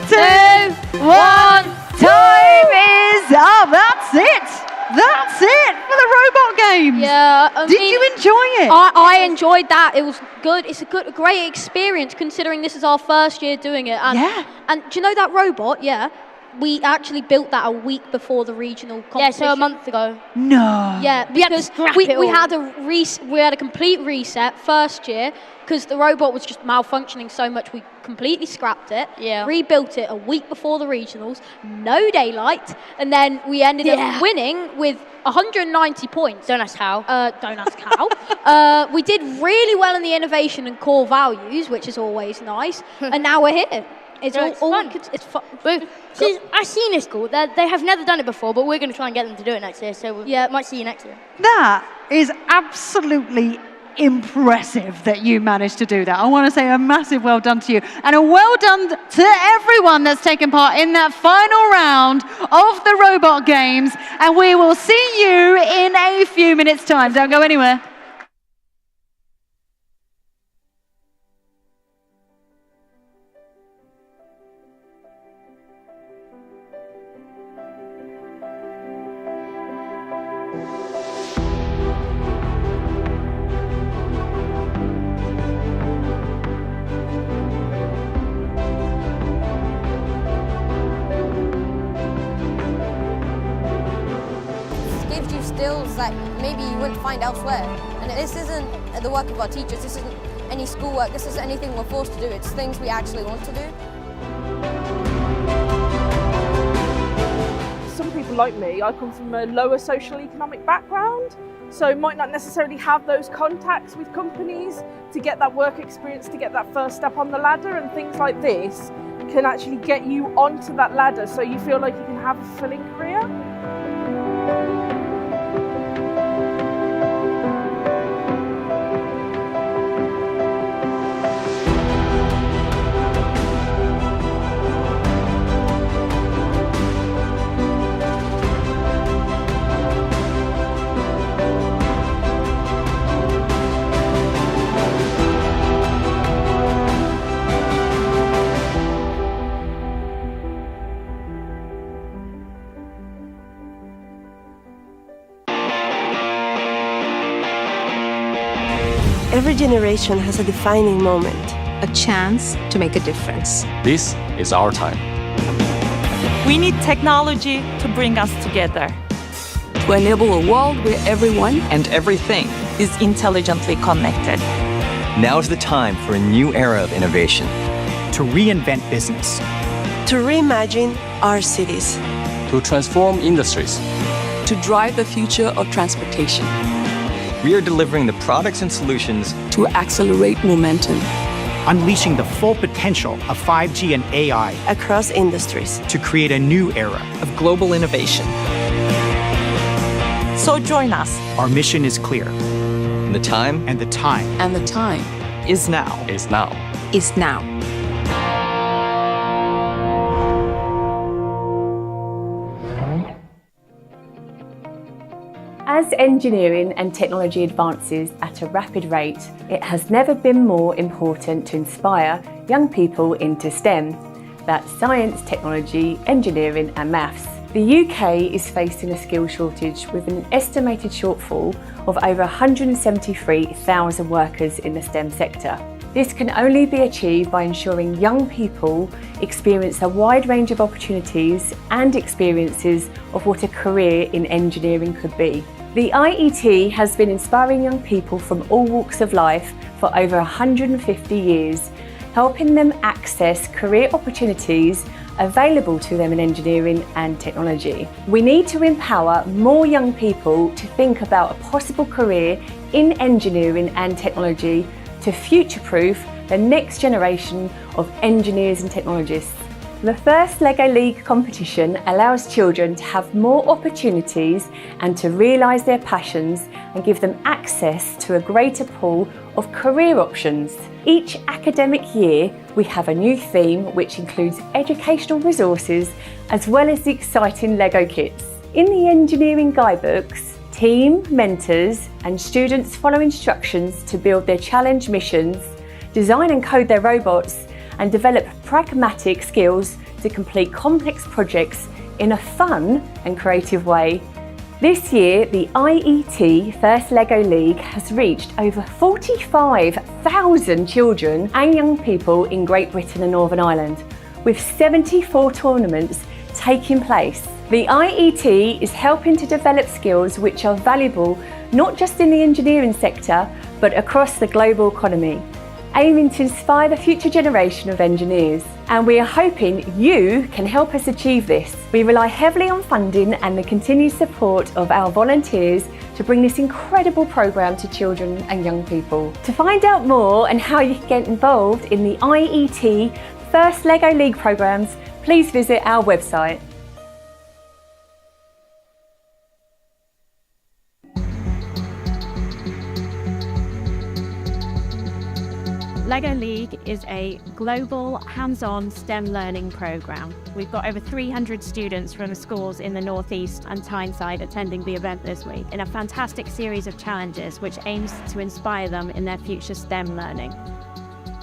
Speaker 5: 1. Time is up. That's it. That's it for the robot games.
Speaker 22: Yeah.
Speaker 5: Did you enjoy it?
Speaker 22: I enjoyed that. It was good. It's a great experience considering this is our first year doing it. And,
Speaker 5: yeah.
Speaker 22: And do you know that robot? Yeah. We actually built that a week before the regional competition.
Speaker 1: Yeah, so a month ago.
Speaker 5: No.
Speaker 22: Yeah, because we had a complete reset first year because the robot was just malfunctioning so much we completely scrapped it.
Speaker 1: Yeah.
Speaker 22: Rebuilt it a week before the regionals, no daylight, and then we ended up winning with 190 points.
Speaker 1: Don't ask how.
Speaker 22: Don't ask how. We did really well in the innovation and core values, which is always nice, and now we're here. It's fun. It's fun.
Speaker 1: I've seen this school. They have never done it before, but we're going to try and get them to do it next year. So yeah, might see you next year.
Speaker 5: That is absolutely impressive that you managed to do that. I want to say a massive well done to you and a well done to everyone that's taken part in that final round of the robot games. And we will see you in a few minutes' time. Don't go anywhere.
Speaker 6: Gives you skills that maybe you wouldn't find elsewhere. And this isn't the work of our teachers, this isn't any schoolwork, this isn't anything we're forced to do, it's things we actually want to do.
Speaker 14: Some people like me, I come from a lower social economic background, so might not necessarily have those contacts with companies to get that work experience, to get that first step on the ladder, and things like this can actually get you onto that ladder so you feel like you can have a fulfilling career.
Speaker 16: Every generation has a defining moment.
Speaker 18: A chance to make a difference.
Speaker 26: This is our time.
Speaker 27: We need technology to bring us together.
Speaker 18: To enable a world where everyone
Speaker 26: and everything
Speaker 27: is intelligently connected.
Speaker 28: Now's the time for a new era of innovation.
Speaker 29: To reinvent business.
Speaker 16: To reimagine our cities.
Speaker 26: To transform industries.
Speaker 18: To drive the future of transportation.
Speaker 28: We are delivering the products and solutions
Speaker 18: to accelerate momentum.
Speaker 29: Unleashing the full potential of 5G and AI
Speaker 16: across industries
Speaker 29: to create a new era
Speaker 27: of global innovation. So join us.
Speaker 29: Our mission is clear.
Speaker 28: And the time
Speaker 18: is now.
Speaker 26: Is now.
Speaker 18: Is now.
Speaker 30: As engineering and technology advances at a rapid rate, it has never been more important to inspire young people into STEM. That's science, technology, engineering and maths. The UK is facing a skill shortage with an estimated shortfall of over 173,000 workers in the STEM sector. This can only be achieved by ensuring young people experience a wide range of opportunities and experiences of what a career in engineering could be. The IET has been inspiring young people from all walks of life for over 150 years, helping them access career opportunities available to them in engineering and technology. We need to empower more young people to think about a possible career in engineering and technology to future-proof the next generation of engineers and technologists. The FIRSTLego League competition allows children to have more opportunities and to realise their passions and give them access to a greater pool of career options. Each academic year we have a new theme which includes educational resources as well as the exciting Lego kits. In the engineering guidebooks, team, mentors and students follow instructions to build their challenge missions, design and code their robots and develop pragmatic skills to complete complex projects in a fun and creative way. This year, the IET FIRSTLego League has reached over 45,000 children and young people in Great Britain and Northern Ireland, with 74 tournaments taking place. The IET is helping to develop skills which are valuable not just in the engineering sector, but across the global economy, aiming to inspire the future generation of engineers. And we are hoping you can help us achieve this. We rely heavily on funding and the continued support of our volunteers to bring this incredible programme to children and young people. To find out more and how you can get involved in the IET FIRSTLego League programmes, please visit our website.
Speaker 3: LEGO League is a global, hands-on STEM learning programme. We've got over 300 students from schools in the Northeast and Tyneside attending the event this week in a fantastic series of challenges which aims to inspire them in their future STEM learning.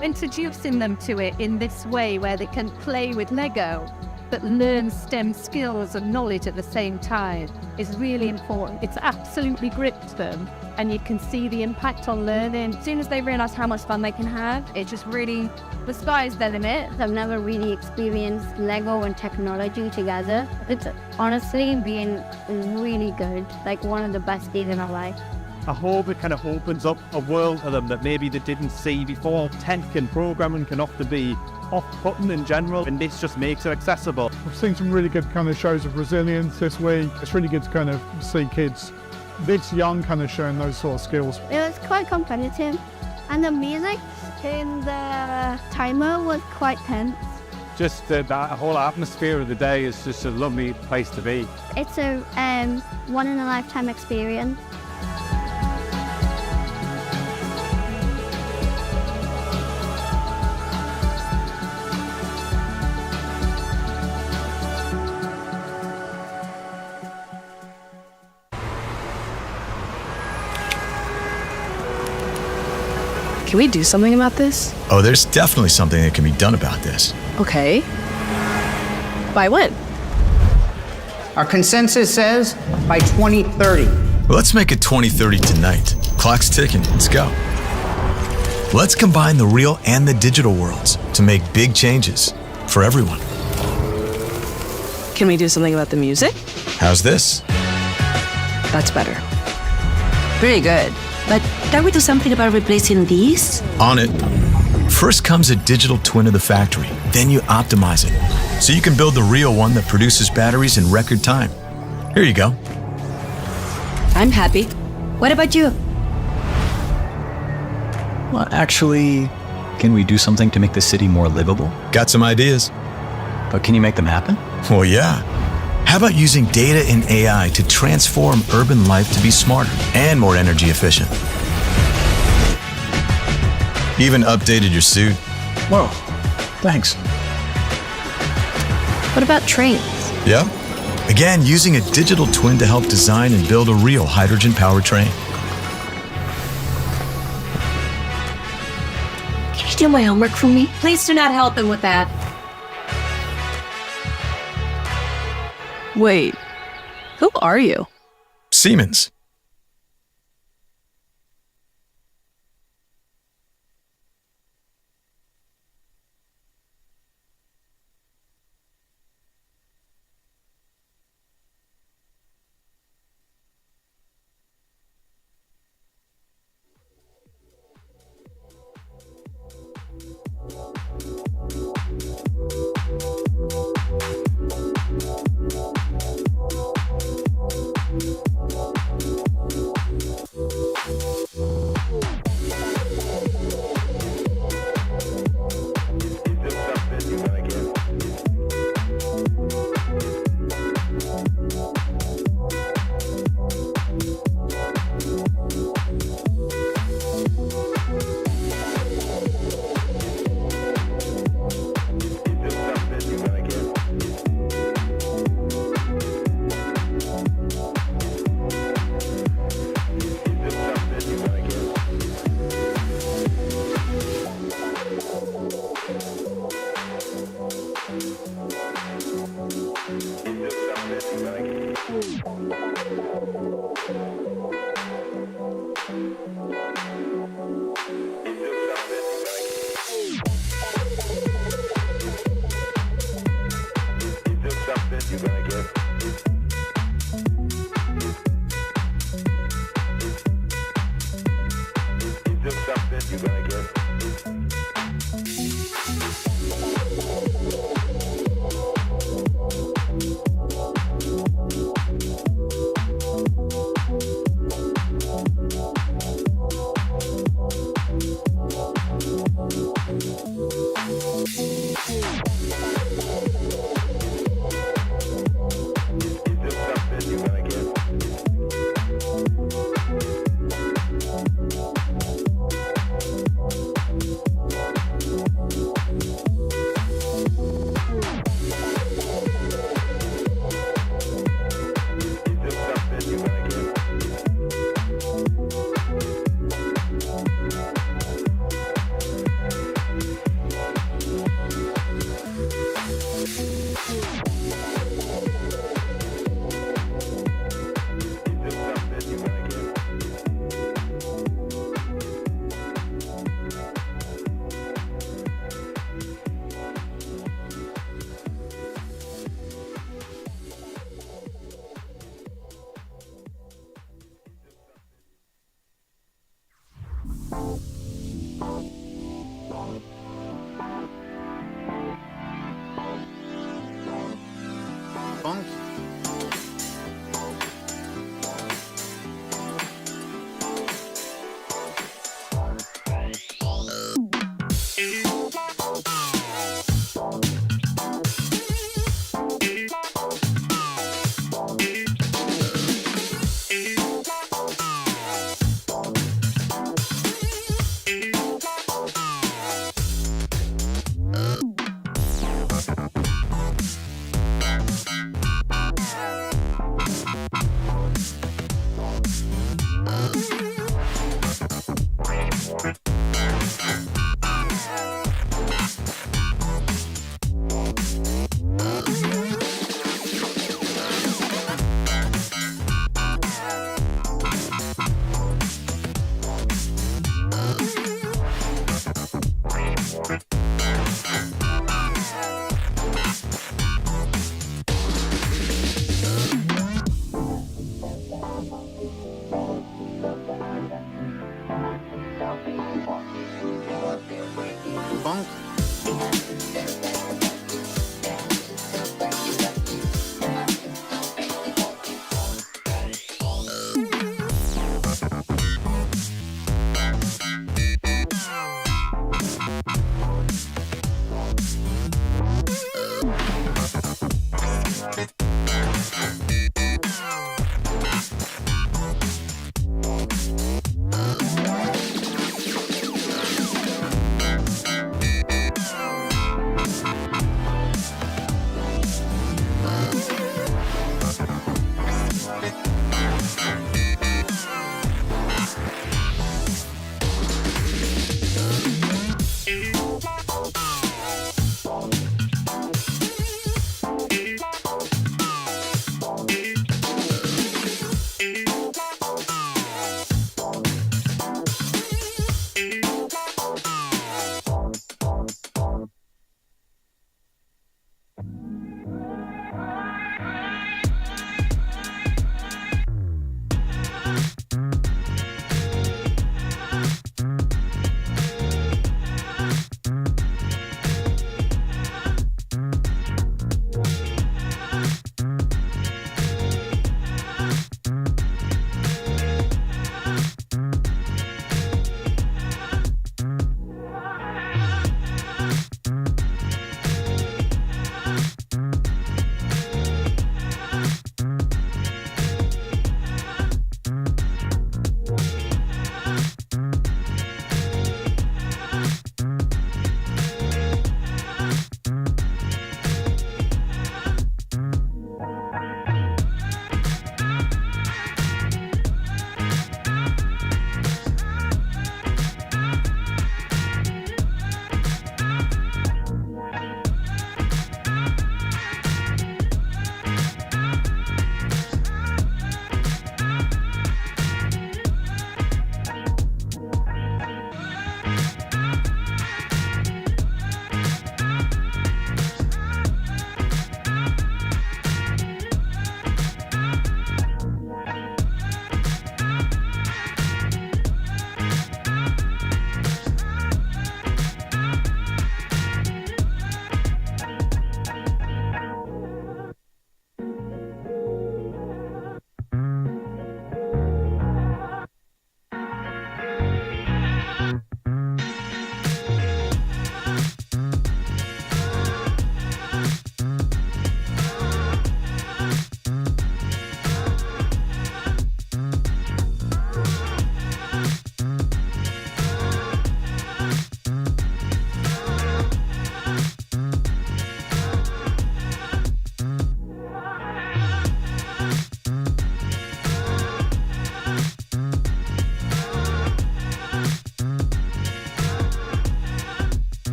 Speaker 4: Introducing them to it in this way where they can play with LEGO but learn STEM skills and knowledge at the same time is really important. It's absolutely gripped them, and you can see the impact on learning. As soon as they realise how much fun they can have, it just really, the sky's the limit.
Speaker 10: I've never really experienced Lego and technology together. It's honestly been really good, like one of the best days in our life.
Speaker 11: I hope it kind of opens up a world to them that maybe they didn't see before. Tech and programming can often be off-putting in general, and this just makes it accessible.
Speaker 12: We've seen some really good kind of shows of resilience this week. It's really good to kind of see kids this young kind of showing those sort of skills.
Speaker 10: It was quite competitive, and the music in the timer was quite tense.
Speaker 11: Just that whole atmosphere of the day is just a lovely place to be.
Speaker 10: It's a one-in-a-lifetime experience.
Speaker 13: Can we do something about this?
Speaker 17: Oh, there's definitely something that can be done about this.
Speaker 13: Okay. By when?
Speaker 19: Our consensus says by 2030.
Speaker 17: Well, let's make it 2030 tonight. Clock's ticking. Let's go. Let's combine the real and the digital worlds to make big changes for everyone.
Speaker 13: Can we do something about the music?
Speaker 17: How's this?
Speaker 13: That's better.
Speaker 20: Pretty good. But can we do something about replacing these?
Speaker 17: On it. First comes a digital twin of the factory. Then you optimize it, so you can build the real one that produces batteries in record time. Here you go.
Speaker 20: I'm happy. What about you?
Speaker 26: Well, actually, can we do something to make the city more livable?
Speaker 17: Got some ideas.
Speaker 26: But can you make them happen?
Speaker 17: Well, yeah. How about using data and AI to transform urban life to be smarter and more energy efficient? Even updated your suit.
Speaker 26: Whoa, thanks.
Speaker 20: What about trains?
Speaker 17: Yeah. Again, using a digital twin to help design and build a real hydrogen-powered train.
Speaker 20: Can you do my homework for me? Please do not help him with that.
Speaker 13: Wait, who are you?
Speaker 17: Siemens.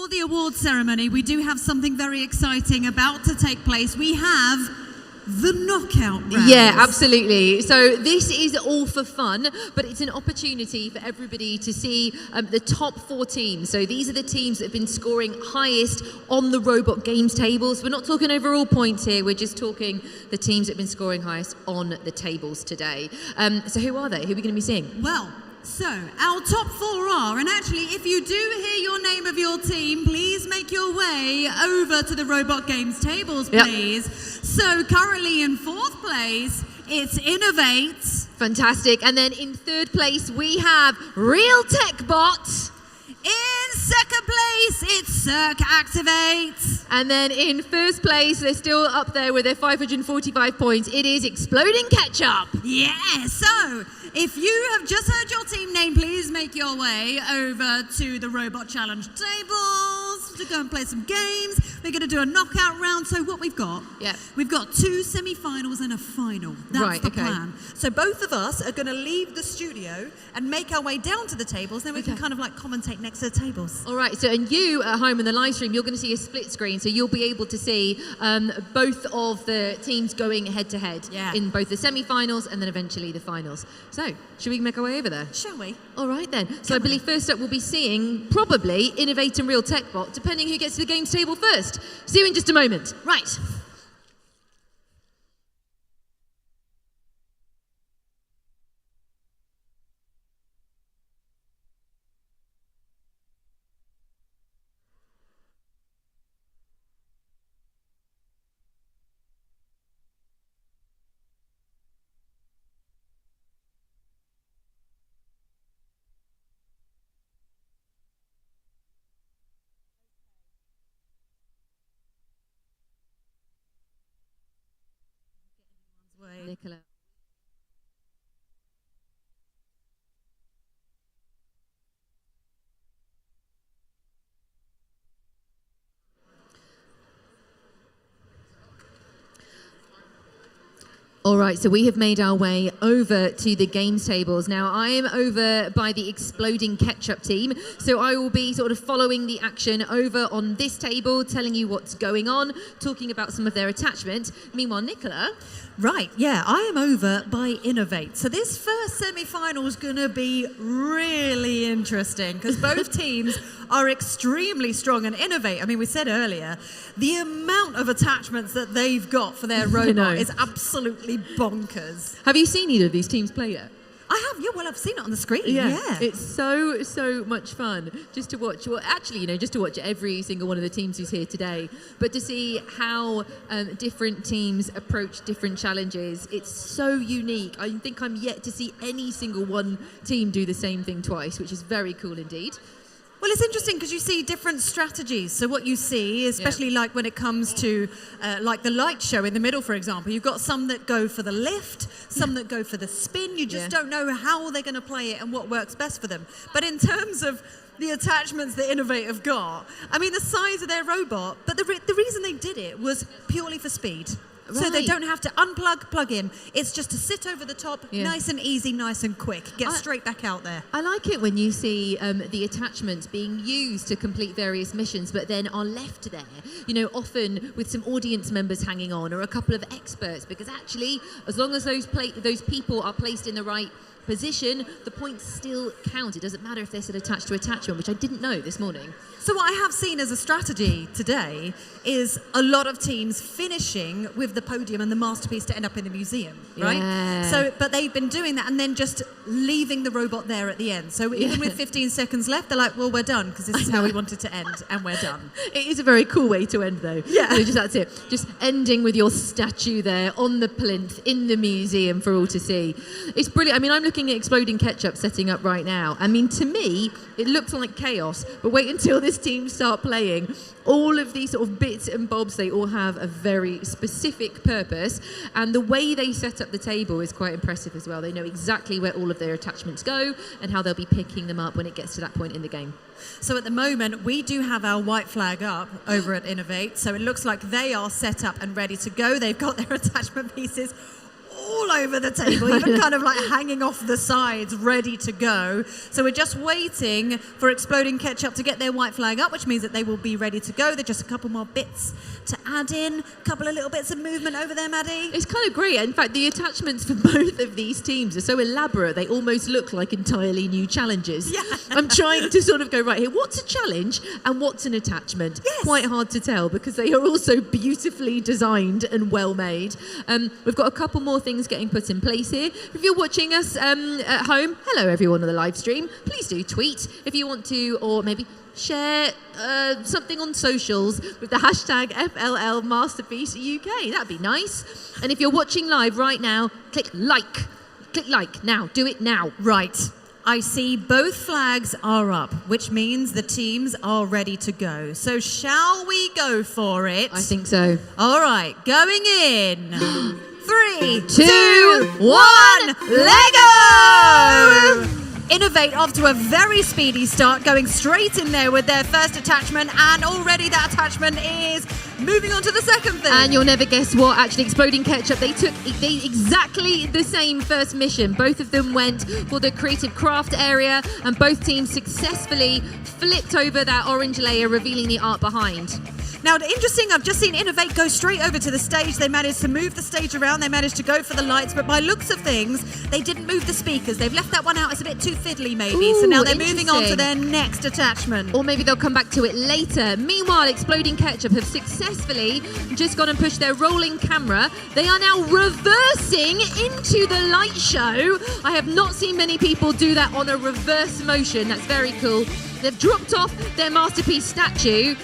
Speaker 2: the awards ceremony, we do have something very exciting about to take place. We have the knockout round.
Speaker 7: Yeah, absolutely. So this is all for fun, but it's an opportunity for everybody to see the top 4 teams. So these are the teams that have been scoring highest on the Robot Games tables. We're not talking overall points here, we're just talking the teams that have been scoring highest on the tables today. So who are they? Who are we going to be seeing?
Speaker 2: Well, so our top 4 are, and actually if you do hear your name of your team, please make your way over to the Robot Games tables, please. Yep. So currently in 4th place, it's Innovate.
Speaker 7: Fantastic. And then in 3rd place, we have Real Tech Bot.
Speaker 2: In 2nd place, it's Circ Activate.
Speaker 7: And then in 1st place, they're still up there with their 545 points. It is Exploding Ketchup.
Speaker 2: Yeah, so if you have just heard your team name, please make your way over to the Robot Challenge tables to go and play some games. We're going to do a knockout round. So what we've got, we've got 2 semi-finals and a final. That's the plan. So both of us are going to leave the studio and make our way down to the tables. Then we can kind of like commentate next to the tables.
Speaker 7: All right. So, and you at home in the live stream, you're going to see a split screen. So you'll be able to see both of the teams going head to head in both the semi-finals and then eventually the finals. So, should we make our way over there?
Speaker 2: Shall we?
Speaker 7: All right then. So I believe first up we'll be seeing probably Innovate and Real Tech Bot, depending who gets to the games table first. See you in just a moment. Right. Nicola. All right, so we have made our way over to the games tables. Now, I am over by the Exploding Ketchup team, so I will be sort of following the action over on this table, telling you what's going on, talking about some of their attachment. Meanwhile, Nicola...
Speaker 2: Right, yeah, I am over by Innovate. So this first semi-final is going to be really interesting because both teams are extremely strong and Innovate. I mean, we said earlier, the amount of attachments that they've got for their robot is absolutely bonkers.
Speaker 7: Have you seen either of these teams play yet?
Speaker 2: I have, well, I've seen it on the screen,
Speaker 7: It's so much fun just to watch, well, actually, just to watch every single one of the teams who's here today, but to see how different teams approach different challenges. It's so unique. I think I'm yet to see any single one team do the same thing twice, which is very cool indeed.
Speaker 2: Well, it's interesting because you see different strategies. So what you see, especially like when it comes to like the light show in the middle, for example, you've got some that go for the lift, some that go for the spin. You just don't know how they're going to play it and what works best for them. But in terms of the attachments that Innovate have got, I mean, the size of their robot, but the reason they did it was purely for speed. Right. So they don't have to unplug, plug in. It's just to sit over the top, nice and easy, nice and quick. Get straight back out there.
Speaker 7: I like it when you see the attachments being used to complete various missions, but then are left there, often with some audience members hanging on or a couple of experts, because actually, as long as those people are placed in the right position, the points still count. It doesn't matter if they're still attached to attachment, which I didn't know this morning.
Speaker 2: So what I have seen as a strategy today is a lot of teams finishing with the podium and the masterpiece to end up in the museum, right?
Speaker 7: Yeah.
Speaker 2: So, but they've been doing that and then just leaving the robot there at the end. So even with 15 seconds left, they're like, well, we're done because this is how we wanted to end and we're done.
Speaker 7: It is a very cool way to end though.
Speaker 2: Yeah.
Speaker 7: So that's it. Just ending with your statue there on the plinth in the museum for all to see. It's brilliant. I mean, I'm looking at Exploding Ketchup setting up right now. I mean, to me, it looks like chaos, but wait until this team start playing. All of these sort of bits and bobs, they all have a very specific purpose, and the way they set up the table is quite impressive as well. They know exactly where all of their attachments go and how they'll be picking them up when it gets to that point in the game.
Speaker 2: So at the moment, we do have our white flag up over at Innovate, so it looks like they are set up and ready to go. They've got their attachment pieces all over the table, even kind of like hanging off the sides, ready to go. So we're just waiting for Exploding Ketchup to get their white flag up, which means that they will be ready to go. There's just a couple more bits to add in, a couple of little bits of movement over there, Maddie.
Speaker 7: It's kind of great. In fact, the attachments for both of these teams are so elaborate, they almost look like entirely new challenges.
Speaker 2: Yeah.
Speaker 7: I'm trying to sort of go, right here, what's a challenge and what's an attachment?
Speaker 2: Yes.
Speaker 7: Quite hard to tell because they are all so beautifully designed and well made. We've got a couple more things getting put in place here. If you're watching us at home, hello everyone on the live stream. Please do tweet if you want to, or maybe share something on socials with the hashtag FLL Masterpiece UK. That'd be nice. And if you're watching live right now, click like. Click like now. Do it now.
Speaker 2: Right. I see both flags are up, which means the teams are ready to go. So shall we go for it?
Speaker 7: I think so.
Speaker 2: All right, going in. 3,
Speaker 7: 2,
Speaker 2: 1, Lego! Innovate off to a very speedy start, going straight in there with their first attachment, and already that attachment is moving on to the second thing.
Speaker 7: And you'll never guess what, actually, Exploding Ketchup, they took exactly the same first mission. Both of them went for the creative craft area, and both teams successfully flipped over that orange layer, revealing the art behind.
Speaker 2: Now, interesting, I've just seen Innovate go straight over to the stage. They managed to move the stage around. They managed to go for the lights. But by looks of things, they didn't move the speakers. They've left that one out. It's a bit too fiddly, maybe.
Speaker 7: Ooh,
Speaker 2: so now they're moving on to their next attachment.
Speaker 7: Or maybe they'll come back to it later. Meanwhile, Exploding Ketchup have successfully just gone and pushed their rolling camera. They are now reversing into the light show. I have not seen many people do that on a reverse motion. That's very cool. They've dropped off their masterpiece statue.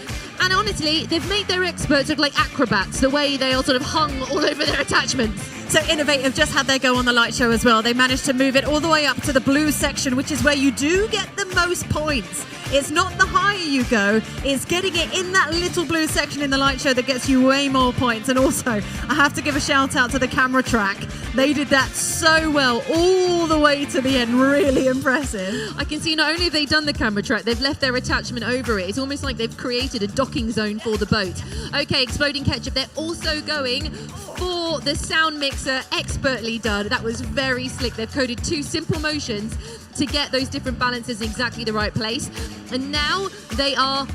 Speaker 7: And honestly, they've made their experts look like acrobats, the way they are sort of hung all over their attachments.
Speaker 2: So Innovate have just had their go on the light show as well. They managed to move it all the way up to the blue section, which is where you do get the most points. It's not the higher you go, it's getting it in that little blue section in the light show that gets you way more points. And also, I have to give a shout out to the camera track. They did that so well all the way to the end. Really impressive.
Speaker 7: I can see not only have they done the camera track, they've left their attachment over it. It's almost like they've created a docking zone for the boat. Okay, Exploding Ketchup, they're also going for the sound mixer, expertly done. That was very slick. They've coded 2 simple motions to get those different balances in exactly the right place. And now they are,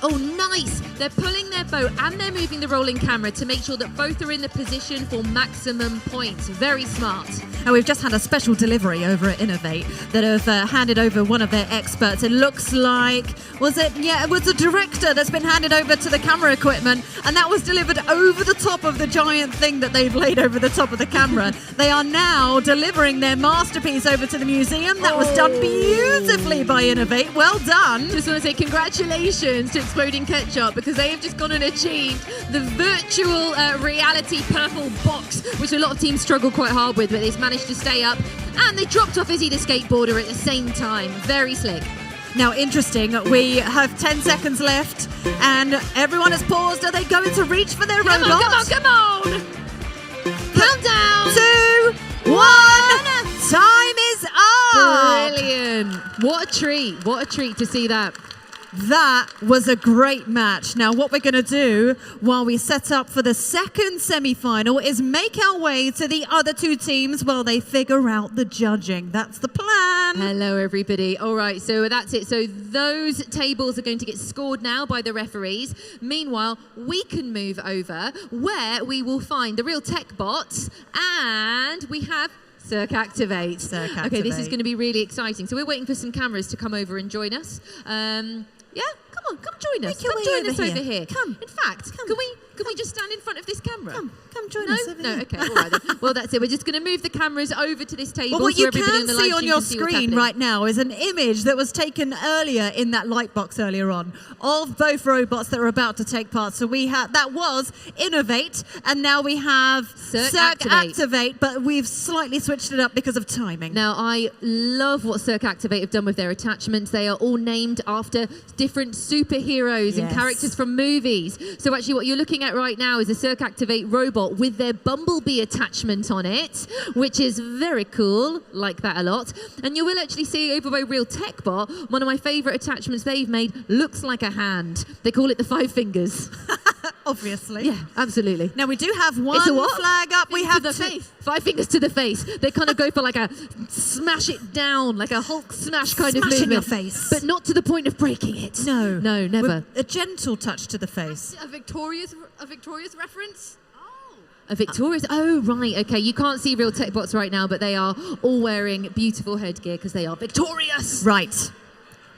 Speaker 7: oh nice, they're pulling their boat and they're moving the rolling camera to make sure that both are in the position for maximum points. Very smart.
Speaker 2: And we've just had a special delivery over at Innovate that have handed over one of their experts. It looks like, it was a director that's been handed over to the camera equipment, and that was delivered over the top of the giant thing that they've laid over the top of the camera. They are now delivering their masterpiece over to the museum. That was done beautifully by Innovate. Well done.
Speaker 7: Just want to say congratulations to Exploding Ketchup, because they have just gone and achieved the virtual reality purple box, which a lot of teams struggle quite hard with, but they've managed to stay up, and they dropped off Izzy the skateboarder at the same time. Very slick.
Speaker 2: Now, interesting, we have 10 seconds left, and everyone has paused. Are they going to reach for their robot?
Speaker 7: Come on! Countdown!
Speaker 2: 2, 1, time is up!
Speaker 7: Brilliant. What a treat to see that.
Speaker 2: That was a great match. Now, what we're going to do while we set up for the second semi-final is make our way to the other 2 teams while they figure out the judging. That's the plan.
Speaker 7: Hello, everybody. All right, so that's it. So those tables are going to get scored now by the referees. Meanwhile, we can move over where we will find the real tech bots, and we have Cirque Activate. Okay, this is going to be really exciting. So we're waiting for some cameras to come over and join us. Yeah, come join us. Come join us over here.
Speaker 2: Come.
Speaker 7: In fact, can we just stand in front of this camera?
Speaker 2: Come join us over here.
Speaker 7: Okay, all right then. Well, that's it. We're just going to move the cameras over to this table.
Speaker 2: Well, what
Speaker 7: so
Speaker 2: you
Speaker 7: everybody
Speaker 2: can
Speaker 7: on the
Speaker 2: see
Speaker 7: live
Speaker 2: on
Speaker 7: stream
Speaker 2: your
Speaker 7: can see what's
Speaker 2: screen
Speaker 7: happening.
Speaker 2: right now is an image that was taken earlier in that light box earlier on of both robots that are about to take part. So we had, that was Innovate, and now we have Cirque Activate, but we've slightly switched it up because of timing.
Speaker 7: Now, I love what Cirque Activate have done with their attachments. They are all named after different superheroes and characters from movies. So actually what you're looking at right now is a Cirque Activate robot with their Bumblebee attachment on it, which is very cool. Like that a lot. And you will actually see over by Real Tech Bot, one of my favourite attachments they've made looks like a hand. They call it the 5 fingers.
Speaker 2: obviously.
Speaker 7: Yeah, absolutely.
Speaker 2: Now we do have one
Speaker 7: It's a what?
Speaker 2: flag up. We have
Speaker 7: to the face. 5 fingers to the face. They kind of go for like a smash it down, like a Hulk smash kind of
Speaker 2: Smash in
Speaker 7: movement.
Speaker 2: your face.
Speaker 7: But not to the point of breaking it.
Speaker 2: No.
Speaker 7: No, never.
Speaker 2: With a gentle touch to the face.
Speaker 7: A victorious reference? A victorious, oh right, okay. You can't see real tech bots right now, but they are all wearing beautiful headgear because they are victorious.
Speaker 2: Right.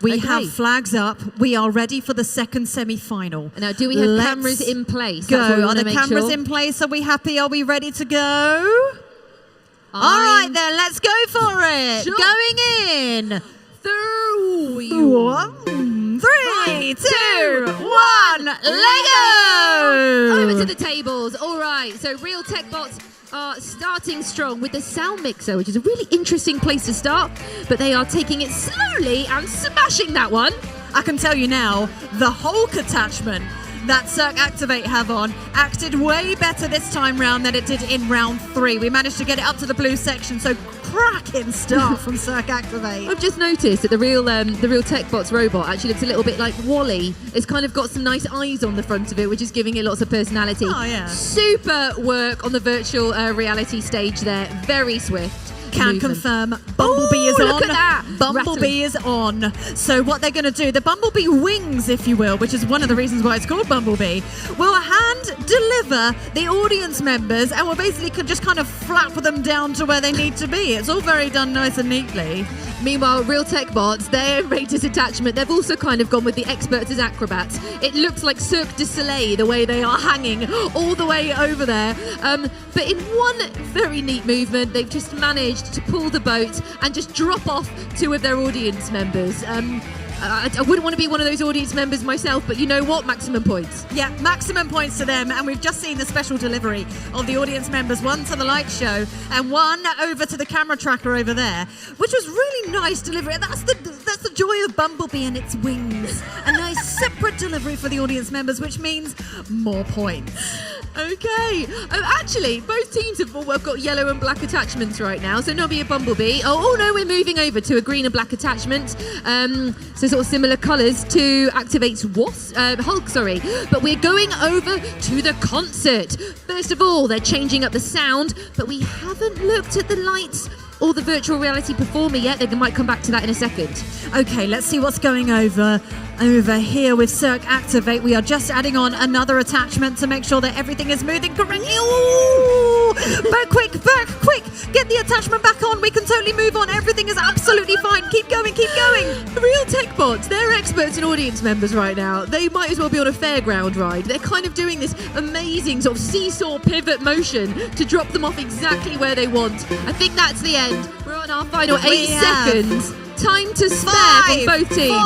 Speaker 2: We
Speaker 7: Okay.
Speaker 2: have flags up. We are ready for the second semi-final.
Speaker 7: Now, do we have cameras in place?
Speaker 2: Go.
Speaker 7: That's what we
Speaker 2: Are
Speaker 7: wanna
Speaker 2: the
Speaker 7: make
Speaker 2: cameras
Speaker 7: sure.
Speaker 2: in place? Are we happy? Are we ready to go? All right then, let's go for it.
Speaker 7: Sure.
Speaker 2: Going in. 3, 2, 1, Lego!
Speaker 7: Over to the tables. All right, so real tech bots are starting strong with the sound mixer, which is a really interesting place to start, but they are taking it slowly and smashing that one.
Speaker 2: I can tell you now, the Hulk attachment that Cirque Activate have on acted way better this time round than it did in round 3. We managed to get it up to the blue section, so cracking start from Cirque Activate.
Speaker 7: I've just noticed that the real tech bots robot actually looks a little bit like Wall-E. It's kind of got some nice eyes on the front of it, which is giving it lots of personality.
Speaker 2: Oh yeah.
Speaker 7: Super work on the virtual reality stage there. Very swift.
Speaker 2: Can
Speaker 7: movement.
Speaker 2: confirm Bumblebee is on.
Speaker 7: Look at that.
Speaker 2: Bumblebee is on. So what they're going to do, the Bumblebee wings, if you will, which is one of the reasons why it's called Bumblebee, will hand deliver the audience members and will basically just kind of flap them down to where they need to be. It's all very done nice and neatly.
Speaker 7: Meanwhile, real tech bots, their greatest attachment, they've also kind of gone with the experts as acrobats. It looks like Cirque du Soleil, the way they are hanging all the way over there. But in one very neat movement, they've just managed to pull the boat and just drop off 2 of their audience members. I wouldn't want to be one of those audience members myself, but you know what? Maximum points.
Speaker 2: Yeah, maximum points to them. And we've just seen the special delivery of the audience members, one to the light show and one over to the camera tracker over there, which was really nice delivery. That's the joy of Bumblebee and its wings. A nice separate delivery for the audience members, which means more points.
Speaker 7: Okay. Oh, actually, both teams have got yellow and black attachments right now. So Nobby a Bumblebee. Oh no, we're moving over to a green and black attachment. So sort of similar colours to Activate's Hulk, sorry. But we're going over to the concert. First of all, they're changing up the sound, but we haven't looked at the lights or the virtual reality performer yet. They might come back to that in a second.
Speaker 2: Okay, let's see what's going over here with Cirque Activate. We are just adding on another attachment to make sure that everything is moving correctly. Ooh! Back quick, get the attachment back on. We can totally move on. Everything is absolutely fine. Keep going.
Speaker 7: Real tech bots, they're experts and audience members right now. They might as well be on a fairground ride. They're kind of doing this amazing sort of seesaw pivot motion to drop them off exactly where they want. I think that's the end. We're on our final 8 seconds. Time to spare from both teams.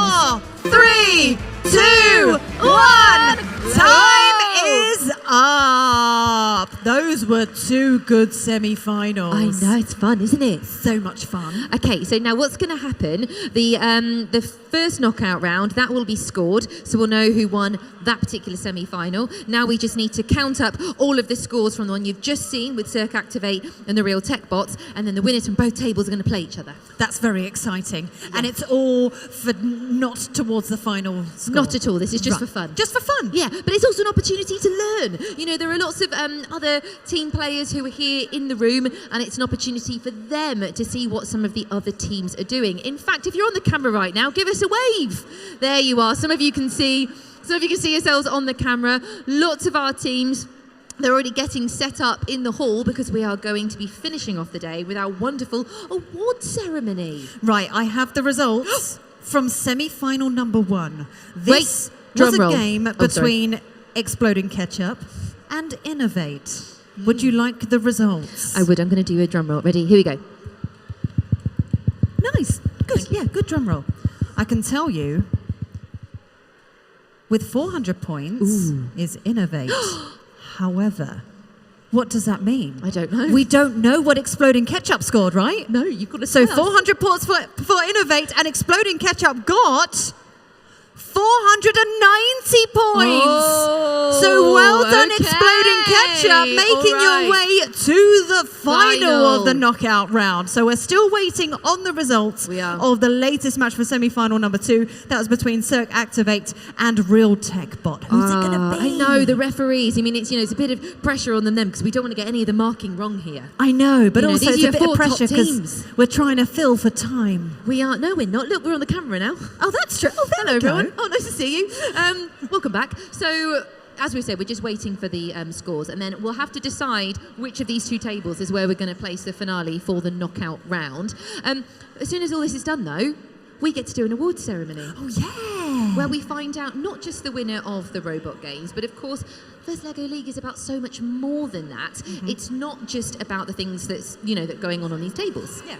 Speaker 2: 4, 3, 2, 1. Time is up. Those were 2 good semi-finals.
Speaker 7: I know, it's fun, isn't it?
Speaker 2: So much fun.
Speaker 7: Okay, so now what's going to happen? The first knockout round, that will be scored, so we'll know who won that particular semi-final. Now we just need to count up all of the scores from the one you've just seen with Cirque Activate and the real tech bots, and then the winners from both tables are going to play each other.
Speaker 2: That's very exciting. Yeah. And it's all for not towards the final score.
Speaker 7: Not at all. This is just for fun.
Speaker 2: Just for fun.
Speaker 7: Yeah, but it's also an opportunity to learn. You know, there are lots of other team players who are here in the room, and it's an opportunity for them to see what some of the other teams are doing. In fact, if you're on the camera right now, give us a wave. There you are. Some of you can see yourselves on the camera. Lots of our teams, they're already getting set up in the hall because we are going to be finishing off the day with our wonderful award ceremony.
Speaker 2: Right, I have the results from semi-final number 1. This was a game between Exploding Ketchup and Innovate. Would you like the results?
Speaker 7: I would. I'm going to do a drum roll. Ready? Here we go.
Speaker 2: Nice. Good. Yeah, good drum roll. I can tell you, with 400 points is Innovate. However, what does that mean?
Speaker 7: I don't know.
Speaker 2: We don't know what Exploding Ketchup scored, right?
Speaker 7: No, you've got to
Speaker 2: So 400 points for Innovate, and Exploding Ketchup got 490 points. So well done, Exploding Ketchup, making your way to the final of the knockout round. So we're still waiting on the results of the latest match for semi-final number 2. That was between Cirque Activate and Real Tech Bot. Who's it going to be?
Speaker 7: I know, the referees. I mean, it's it's a bit of pressure on them because we don't want to get any of the marking wrong here.
Speaker 2: I know, but also it's a bit of
Speaker 7: top
Speaker 2: pressure because
Speaker 7: teams.
Speaker 2: we're trying to fill for time.
Speaker 7: We are. No, we're not. Look, we're on the camera now.
Speaker 2: Oh, that's true. Oh,
Speaker 7: hello, everyone. Oh, nice to see you. Welcome back. So, as we said, we're just waiting for the scores, and then we'll have to decide which of these 2 tables is where we're going to place the finale for the knockout round. As soon as all this is done, though, we get to do an awards ceremony.
Speaker 2: Oh, yeah.
Speaker 7: Where we find out not just the winner of the robot games, but of course, FIRSTLego League is about so much more than that. Mm-hmm. It's not just about the things that's, that are going on these tables.
Speaker 2: Yeah,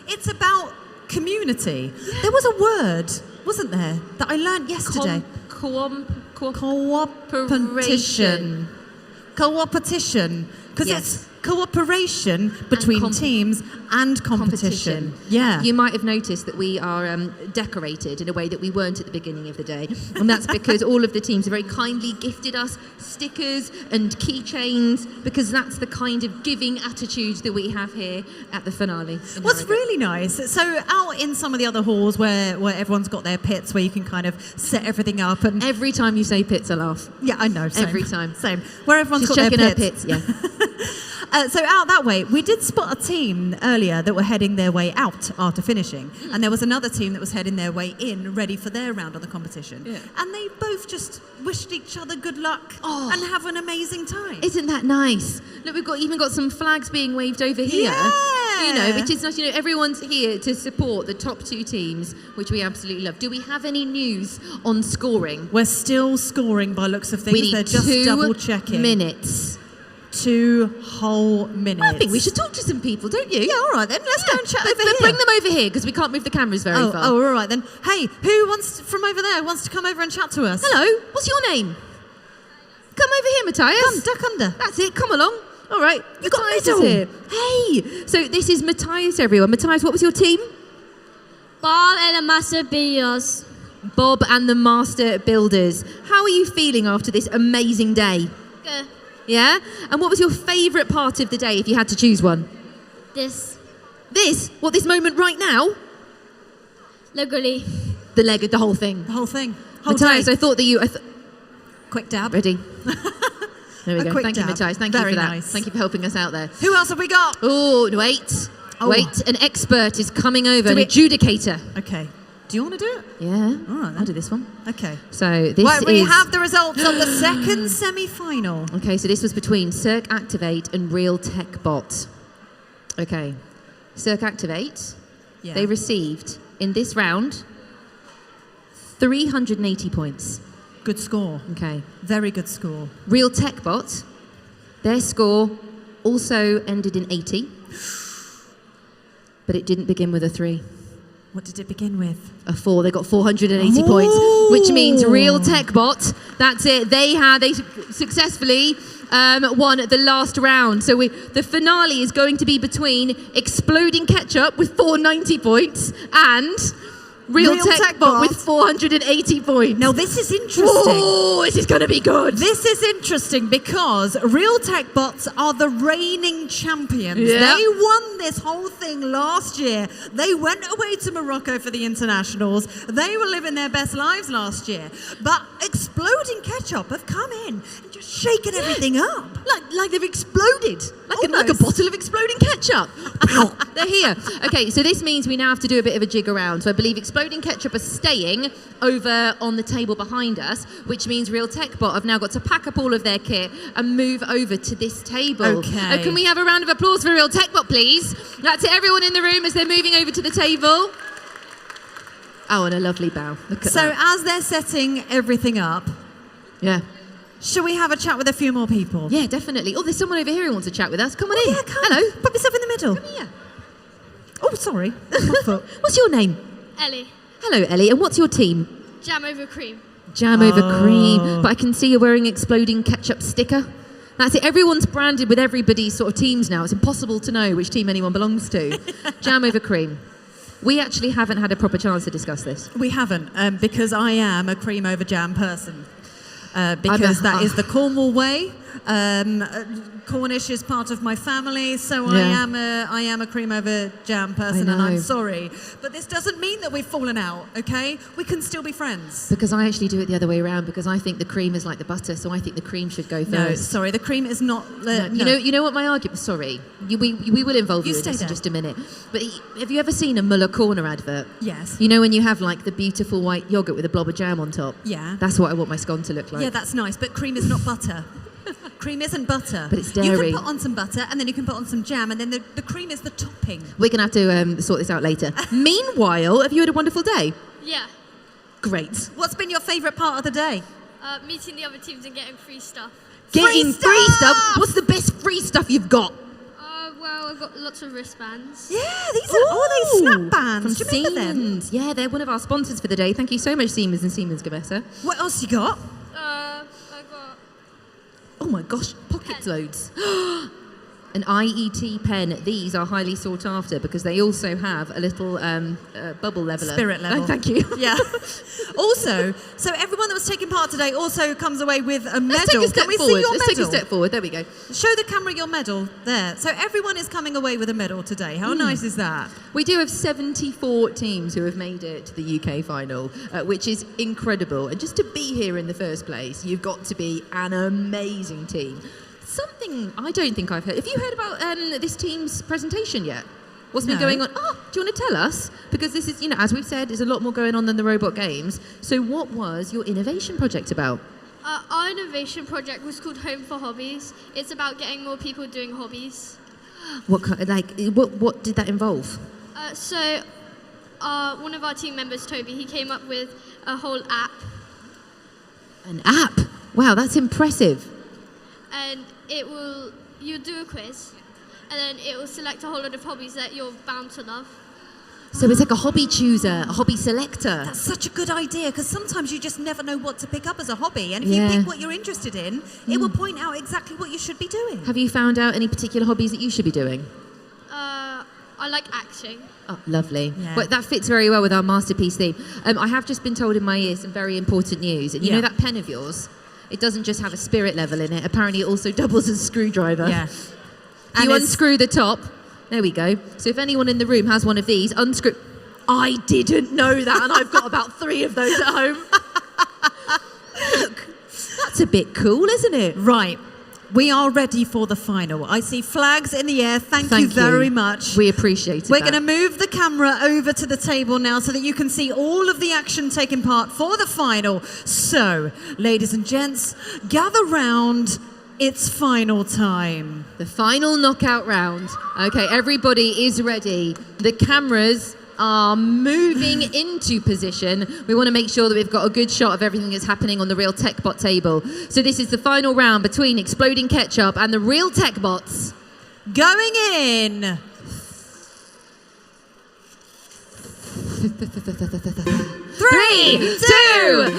Speaker 2: it's about community. Yeah. There was a word, wasn't there, that I learned yesterday? Cooperation. Cooperation. Because it's cooperation between teams and competition. Yeah.
Speaker 7: You might have noticed that we are decorated in a way that we weren't at the beginning of the day. And that's because all of the teams have very kindly gifted us stickers and keychains, because that's the kind of giving attitude that we have here at the finale.
Speaker 2: What's really nice, so out in some of the other halls where everyone's got their pits, where you can kind of set everything up. And
Speaker 7: every time you say pits, I laugh.
Speaker 2: Yeah, I know. Same.
Speaker 7: Every time.
Speaker 2: Same. Where everyone's got
Speaker 7: checking
Speaker 2: their pits.
Speaker 7: Her pits, yeah.
Speaker 2: So out that way, we did spot a team earlier that were heading their way out after finishing. And there was another team that was heading their way in, ready for their round of the competition. Yeah. And they both just wished each other good luck and have an amazing time.
Speaker 7: Isn't that nice? Look, we've even got some flags being waved over here.
Speaker 2: Yeah.
Speaker 7: Which is nice. Everyone's here to support the top 2 teams, which we absolutely love. Do we have any news on scoring?
Speaker 2: We're still scoring by looks of things.
Speaker 7: We need
Speaker 2: They're just
Speaker 7: 2
Speaker 2: double checking.
Speaker 7: minutes.
Speaker 2: 2 whole minutes.
Speaker 7: I think we should talk to some people, don't you?
Speaker 2: Yeah, all right then. Let's go and chat over here.
Speaker 7: Bring them over here because we can't move the cameras very far.
Speaker 2: Oh, all right then. Hey, who from over there wants to come over and chat to us?
Speaker 7: Hello, what's your name? Come over here, Matthias.
Speaker 2: Come, duck under.
Speaker 7: That's it, come along. All right, you've got Matthias here. Hey, so this is Matthias, everyone. Matthias, what was your team?
Speaker 1: Bob and the Master Builders.
Speaker 7: Bob and the Master Builders. How are you feeling after this amazing day?
Speaker 1: Good.
Speaker 7: Yeah? And what was your favourite part of the day if you had to choose one?
Speaker 1: This.
Speaker 7: This? What, this moment right now?
Speaker 1: Lego League.
Speaker 7: The whole thing.
Speaker 2: The whole thing.
Speaker 7: Matthias, I thought that you...
Speaker 2: Quick dab.
Speaker 7: Ready? There we go.
Speaker 2: Quick
Speaker 7: Thank you,
Speaker 2: dab.
Speaker 7: Matthias. Thank
Speaker 2: Very
Speaker 7: you for that.
Speaker 2: nice.
Speaker 7: Thank you for helping us out there.
Speaker 2: Who else have we got?
Speaker 7: Oh, wait. Wait, an expert is coming over, an adjudicator.
Speaker 2: Okay. Do you want to do it?
Speaker 7: Yeah.
Speaker 2: All right,
Speaker 7: I'll do this one.
Speaker 2: Okay.
Speaker 7: So this is...
Speaker 2: we have the results of the second semi-final.
Speaker 7: Okay, so this was between Cirque Activate and Real Tech Bot. Okay. Cirque Activate, they received, in this round, 380 points.
Speaker 2: Good score.
Speaker 7: Okay.
Speaker 2: Very good score.
Speaker 7: Real Tech Bot, their score also ended in 80, but it didn't begin with a 3.
Speaker 2: What did it begin with?
Speaker 7: A 4. They got 480 points, which means Real Tech Bot, that's it. They successfully won the last round. So the finale is going to be between Exploding Ketchup with 490 points and Real Tech Bot with 480 points.
Speaker 2: Now this is interesting.
Speaker 7: Oh, this is going to be good.
Speaker 2: This is interesting because Real Tech Bots are the reigning champions.
Speaker 7: Yeah.
Speaker 2: They won this whole thing last year. They went away to Morocco for the internationals. They were living their best lives last year. But Exploding Ketchup have come in and just shaken everything up.
Speaker 7: Like they've exploded. Like a bottle of exploding ketchup. They're here. Okay, so this means we now have to do a bit of a jig around. So I believe Exploding Ketchup are staying over on the table behind us, which means Real Tech Bot have now got to pack up all of their kit and move over to this table.
Speaker 2: Okay.
Speaker 7: Can we have a round of applause for Real Tech Bot, please? That's it, everyone in the room as they're moving over to the table. Oh, and a lovely bow. Look at that.
Speaker 2: As they're setting everything up, shall we have a chat with a few more people?
Speaker 7: Yeah, definitely. Oh, there's someone over here who wants to chat with us. Come on in.
Speaker 2: Yeah, come.
Speaker 7: Hello.
Speaker 2: Put yourself in the middle.
Speaker 7: Come here.
Speaker 2: Oh, sorry.
Speaker 7: What's your name?
Speaker 1: Ellie.
Speaker 7: Hello, Ellie. And what's your team?
Speaker 1: Jam over cream.
Speaker 7: Jam over cream. But I can see you're wearing Exploding Ketchup sticker. That's it. Everyone's branded with everybody's sort of teams now. It's impossible to know which team anyone belongs to. Jam over cream. We actually haven't had a proper chance to discuss this.
Speaker 2: We haven't, because I am a cream over jam person. Because that is the Cornwall way. Cornish is part of my family, so
Speaker 7: Yeah.
Speaker 2: I am a cream over jam person, and I'm sorry. But this doesn't mean that we've fallen out, okay? We can still be friends.
Speaker 7: Because I actually do it the other way around, because I think the cream is like the butter, so I think the cream should go first.
Speaker 2: No, sorry, the cream is not...
Speaker 7: You know what my argument... Sorry, we will involve you in this in just a minute. But have you ever seen a Muller Corner advert?
Speaker 2: Yes.
Speaker 7: You know when you have like the beautiful white yoghurt with a blob of jam on top?
Speaker 2: Yeah.
Speaker 7: That's what I want my scone to look like.
Speaker 2: Yeah, that's nice, but cream is not butter. Cream isn't butter.
Speaker 7: But it's
Speaker 2: You
Speaker 7: dairy.
Speaker 2: can put on some butter, and then you can put on some jam, and then the cream is the topping.
Speaker 7: We're going to have to sort this out later. Meanwhile, have you had a wonderful day?
Speaker 1: Yeah.
Speaker 7: Great.
Speaker 2: What's been your favourite part of the day?
Speaker 1: Meeting the other teams and getting free stuff.
Speaker 7: Getting free stuff? What's the best free stuff you've got?
Speaker 1: Well, I've got lots of wristbands.
Speaker 2: Yeah, these are they snap bands.
Speaker 7: From
Speaker 2: Do you remember them?
Speaker 7: Siemens. Yeah, they're one of our sponsors for the day. Thank you so much, Siemens and Siemens Gamesa.
Speaker 2: What else you got?
Speaker 1: I got...
Speaker 7: Oh my gosh, pockets loads. An IET pen. These are highly sought after because they also have a little bubble leveler.
Speaker 2: Spirit level.
Speaker 7: Oh, thank you.
Speaker 2: Yeah. Also, so everyone that was taking part today also comes away with a medal.
Speaker 7: Let's take a step
Speaker 2: Can we
Speaker 7: forward.
Speaker 2: see your
Speaker 7: Let's
Speaker 2: medal?
Speaker 7: take a step forward. There we go.
Speaker 2: Show the camera your medal there. So everyone is coming away with a medal today. How nice is that?
Speaker 7: We do have 74 teams who have made it to the UK final, which is incredible. And just to be here in the first place, you've got to be an amazing team. Something I don't think I've heard. Have you heard about this team's presentation yet? What's been going on? Oh, do you want to tell us? Because this is, as we've said, there's a lot more going on than the robot games. So what was your innovation project about?
Speaker 1: Our innovation project was called Home for Hobbies. It's about getting more people doing hobbies.
Speaker 7: What did that involve?
Speaker 1: So one of our team members, Toby, he came up with a whole app.
Speaker 7: An app? Wow, that's impressive.
Speaker 1: And you'll do a quiz, and then it will select a whole lot of hobbies that you're bound to love.
Speaker 7: So it's like a hobby chooser, a hobby selector.
Speaker 2: That's such a good idea, because sometimes you just never know what to pick up as a hobby. And if you pick what you're interested in, it will point out exactly what you should be doing.
Speaker 7: Have you found out any particular hobbies that you should be doing?
Speaker 1: I like acting.
Speaker 7: Oh, lovely.
Speaker 2: Yeah.
Speaker 7: Well, that fits very well with our masterpiece theme. I have just been told in my ear some very important news. And you know that pen of yours? It doesn't just have a spirit level in it. Apparently it also doubles as a screwdriver.
Speaker 2: Yeah.
Speaker 7: If you unscrew the top, there we go. So if anyone in the room has one of these, unscrew... I didn't know that, and I've got about 3 of those at home. Look, that's a bit cool, isn't it?
Speaker 2: Right. We are ready for the final. I see flags in the air. Thank you very much.
Speaker 7: We appreciate it.
Speaker 2: We're going to move the camera over to the table now so that you can see all of the action taking part for the final. So, ladies and gents, gather round. It's final time.
Speaker 7: The final knockout round. Okay, everybody is ready. The cameras are moving into position. We want to make sure that we've got a good shot of everything that's happening on the Real Tech Bot table. So this is the final round between Exploding Ketchup and the Real Tech Bots.
Speaker 2: Going in. 3, 2,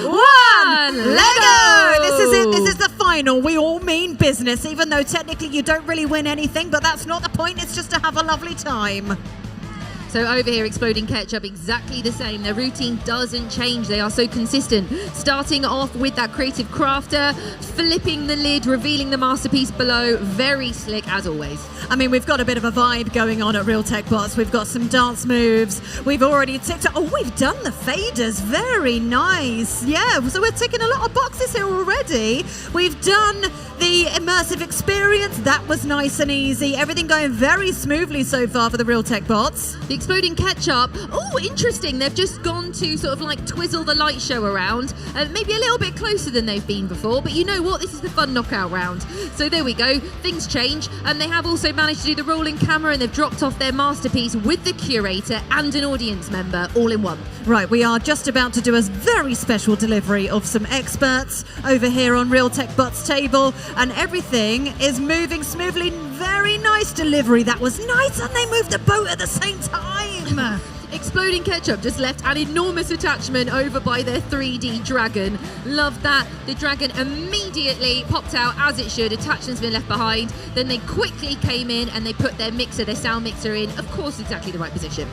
Speaker 2: 1, Lego! This is it. This is the final. We all mean business, even though technically you don't really win anything, but that's not the point. It's just to have a lovely time.
Speaker 7: So over here, Exploding Ketchup, exactly the same. Their routine doesn't change. They are so consistent. Starting off with that creative crafter, flipping the lid, revealing the masterpiece below. Very slick, as always.
Speaker 2: I mean, we've got a bit of a vibe going on at Real Tech Bots. We've got some dance moves. We've already ticked... Oh, we've done the faders. Very nice. Yeah, so we're ticking a lot of boxes here already. We've done the immersive experience. That was nice and easy. Everything going very smoothly so far for the Real Tech Bots.
Speaker 7: The Exploding Ketchup, oh, interesting. They've just gone to sort of like twizzle the light show around. Maybe a little bit closer than they've been before, but you know what? This is the fun knockout round. So there we go. Things change, and they have also managed to do the rolling camera, and they've dropped off their masterpiece with the curator and an audience member all in one.
Speaker 2: Right, we are just about to do a very special delivery of some experts over here on Real Tech Bots table, and everything is moving smoothly. Very nice delivery. That was nice, and they moved the boat at the same time.
Speaker 7: Exploding Ketchup just left an enormous attachment over by their 3D dragon. Love that. The dragon immediately popped out as it should. Attachment's been left behind. Then they quickly came in and they put their sound mixer in. Of course, exactly the right position.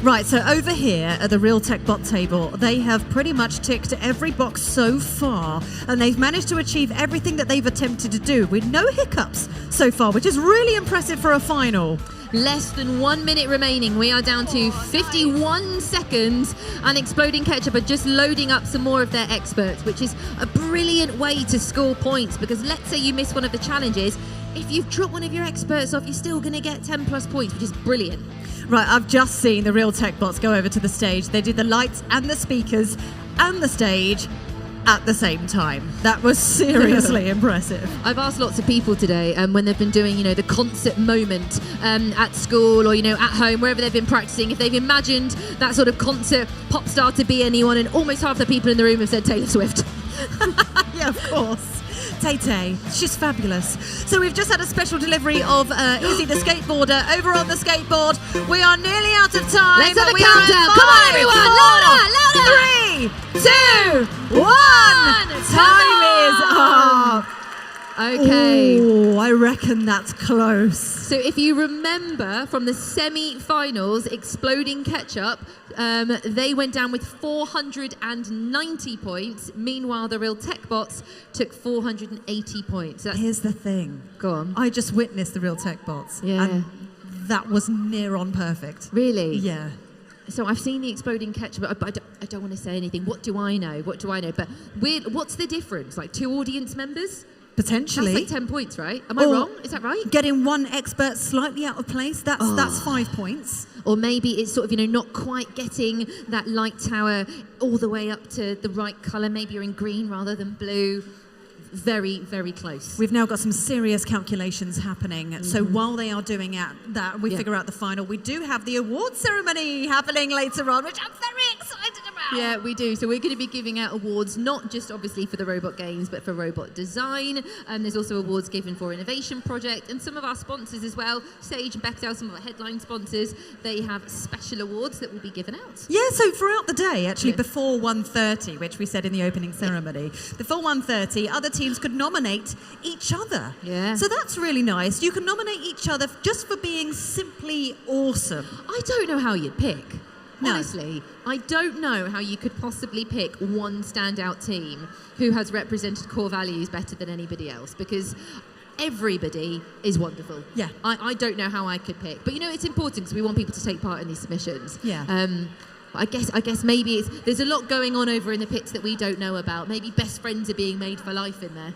Speaker 2: Right, so over here at the Real Tech Bot table, they have pretty much ticked every box so far, and they've managed to achieve everything that they've attempted to do with no hiccups so far, which is really impressive for a final.
Speaker 7: Less than 1 minute remaining. We are down to 51 seconds, and Exploding Ketchup are just loading up some more of their experts, which is a brilliant way to score points, because let's say you miss one of the challenges. If you've dropped one of your experts off, you're still going to get 10 plus points, which is brilliant.
Speaker 2: Right, I've just seen the Real Tech Bots go over to the stage. They did the lights and the speakers and the stage at the same time. That was seriously impressive.
Speaker 7: I've asked lots of people today when they've been doing, the concert moment at school or, at home, wherever they've been practicing, if they've imagined that sort of concert pop star to be anyone, and almost half the people in the room have said Taylor Swift.
Speaker 2: Yeah, of course. Tay-Tay, she's fabulous. So we've just had a special delivery of Izzy the skateboarder over on the skateboard. We are nearly out of time.
Speaker 7: Let's have a countdown. Come on, everyone. Louder, louder.
Speaker 2: 3, 2, 1. Time is up.
Speaker 7: Okay.
Speaker 2: Oh, I reckon that's close.
Speaker 7: So if you remember from the semi-finals, Exploding Ketchup, they went down with 490 points. Meanwhile, the Real Tech Bots took 480 points.
Speaker 2: Here's the thing.
Speaker 7: Go on.
Speaker 2: I just witnessed the Real Tech Bots.
Speaker 7: Yeah.
Speaker 2: And that was near on perfect.
Speaker 7: Really?
Speaker 2: Yeah.
Speaker 7: So I've seen the Exploding Ketchup, but I don't want to say anything. What do I know? But what's the difference? Like 2 audience members?
Speaker 2: Potentially.
Speaker 7: That's like 10 points, right? Am I wrong? Is that right?
Speaker 2: Getting one expert slightly out of place, that's 5 points.
Speaker 7: Or maybe it's sort of, not quite getting that light tower all the way up to the right colour. Maybe you're in green rather than blue. Very, very close.
Speaker 2: We've now got some serious calculations happening. So while they are doing that, we figure out the final. We do have the award ceremony happening later on, which I'm very excited about.
Speaker 7: Yeah, we do. So we're going to be giving out awards, not just obviously for the robot games, but for robot design. There's also awards given for innovation project, and some of our sponsors as well, Sage and Bechtel, some of our headline sponsors, they have special awards that will be given out.
Speaker 2: Yeah, so throughout the day, actually, before 1:30, which we said in the opening ceremony, before 1:30, other teams could nominate each other.
Speaker 7: Yeah.
Speaker 2: So that's really nice. You can nominate each other just for being simply awesome.
Speaker 7: I don't know how you'd pick.
Speaker 2: No.
Speaker 7: Honestly, I don't know how you could possibly pick one standout team who has represented core values better than anybody else, because everybody is wonderful.
Speaker 2: Yeah.
Speaker 7: I don't know how I could pick. But it's important because we want people to take part in these submissions.
Speaker 2: Yeah.
Speaker 7: I guess maybe there's a lot going on over in the pits that we don't know about. Maybe best friends are being made for life in there.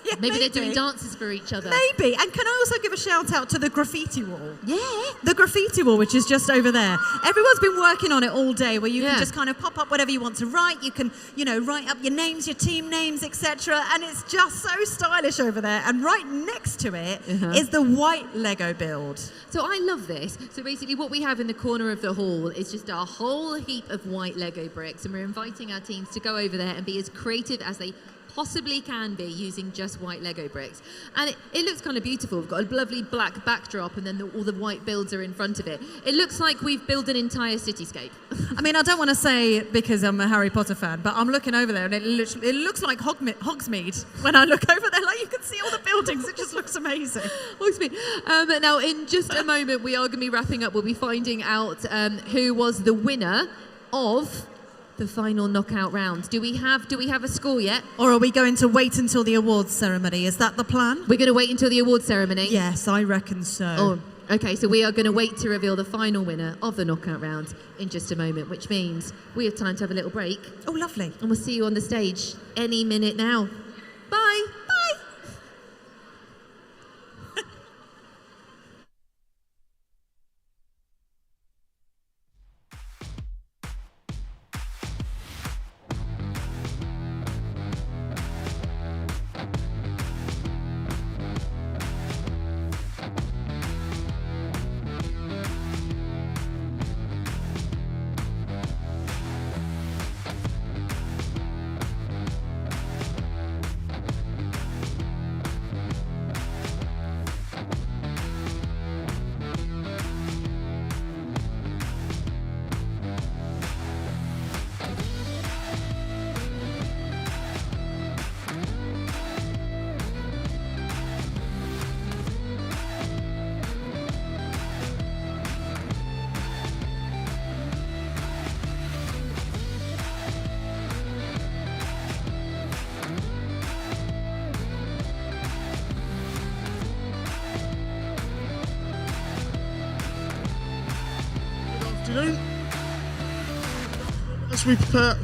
Speaker 2: Yeah,
Speaker 7: maybe they're doing dances for each other.
Speaker 2: Maybe. And can I also give a shout out to the graffiti wall?
Speaker 7: Yeah.
Speaker 2: The graffiti wall, which is just over there. Everyone's been working on it all day, where you can just kind of pop up whatever you want to write. You can, write up your names, your team names, etc. And it's just so stylish over there. And right next to it is the white Lego build.
Speaker 7: So I love this. So basically what we have in the corner of the hall is just a whole heap of white Lego bricks, and we're inviting our teams to go over there and be as creative as they possibly can be using just white Lego bricks. And it looks kind of beautiful. We've got a lovely black backdrop, and then all the white builds are in front of it. It looks like we've built an entire cityscape.
Speaker 2: I mean, I don't want to say it because I'm a Harry Potter fan, but I'm looking over there and it looks like Hogsmeade when I look over there. Like, you can see all the buildings. It just looks amazing.
Speaker 7: Hogsmeade. Now, in just a moment, we are going to be wrapping up. We'll be finding out who was the winner of the final knockout round. Do we have a score yet?
Speaker 2: Or are we going to wait until the awards ceremony? Is that the plan?
Speaker 7: We're going to wait until the awards ceremony?
Speaker 2: Yes, I reckon so.
Speaker 7: Oh, okay, so we are going to wait to reveal the final winner of the knockout round in just a moment, which means we have time to have a little break.
Speaker 2: Oh, lovely.
Speaker 7: And we'll see you on the stage any minute now. Bye. Bye.
Speaker 5: afternoon. As we prepare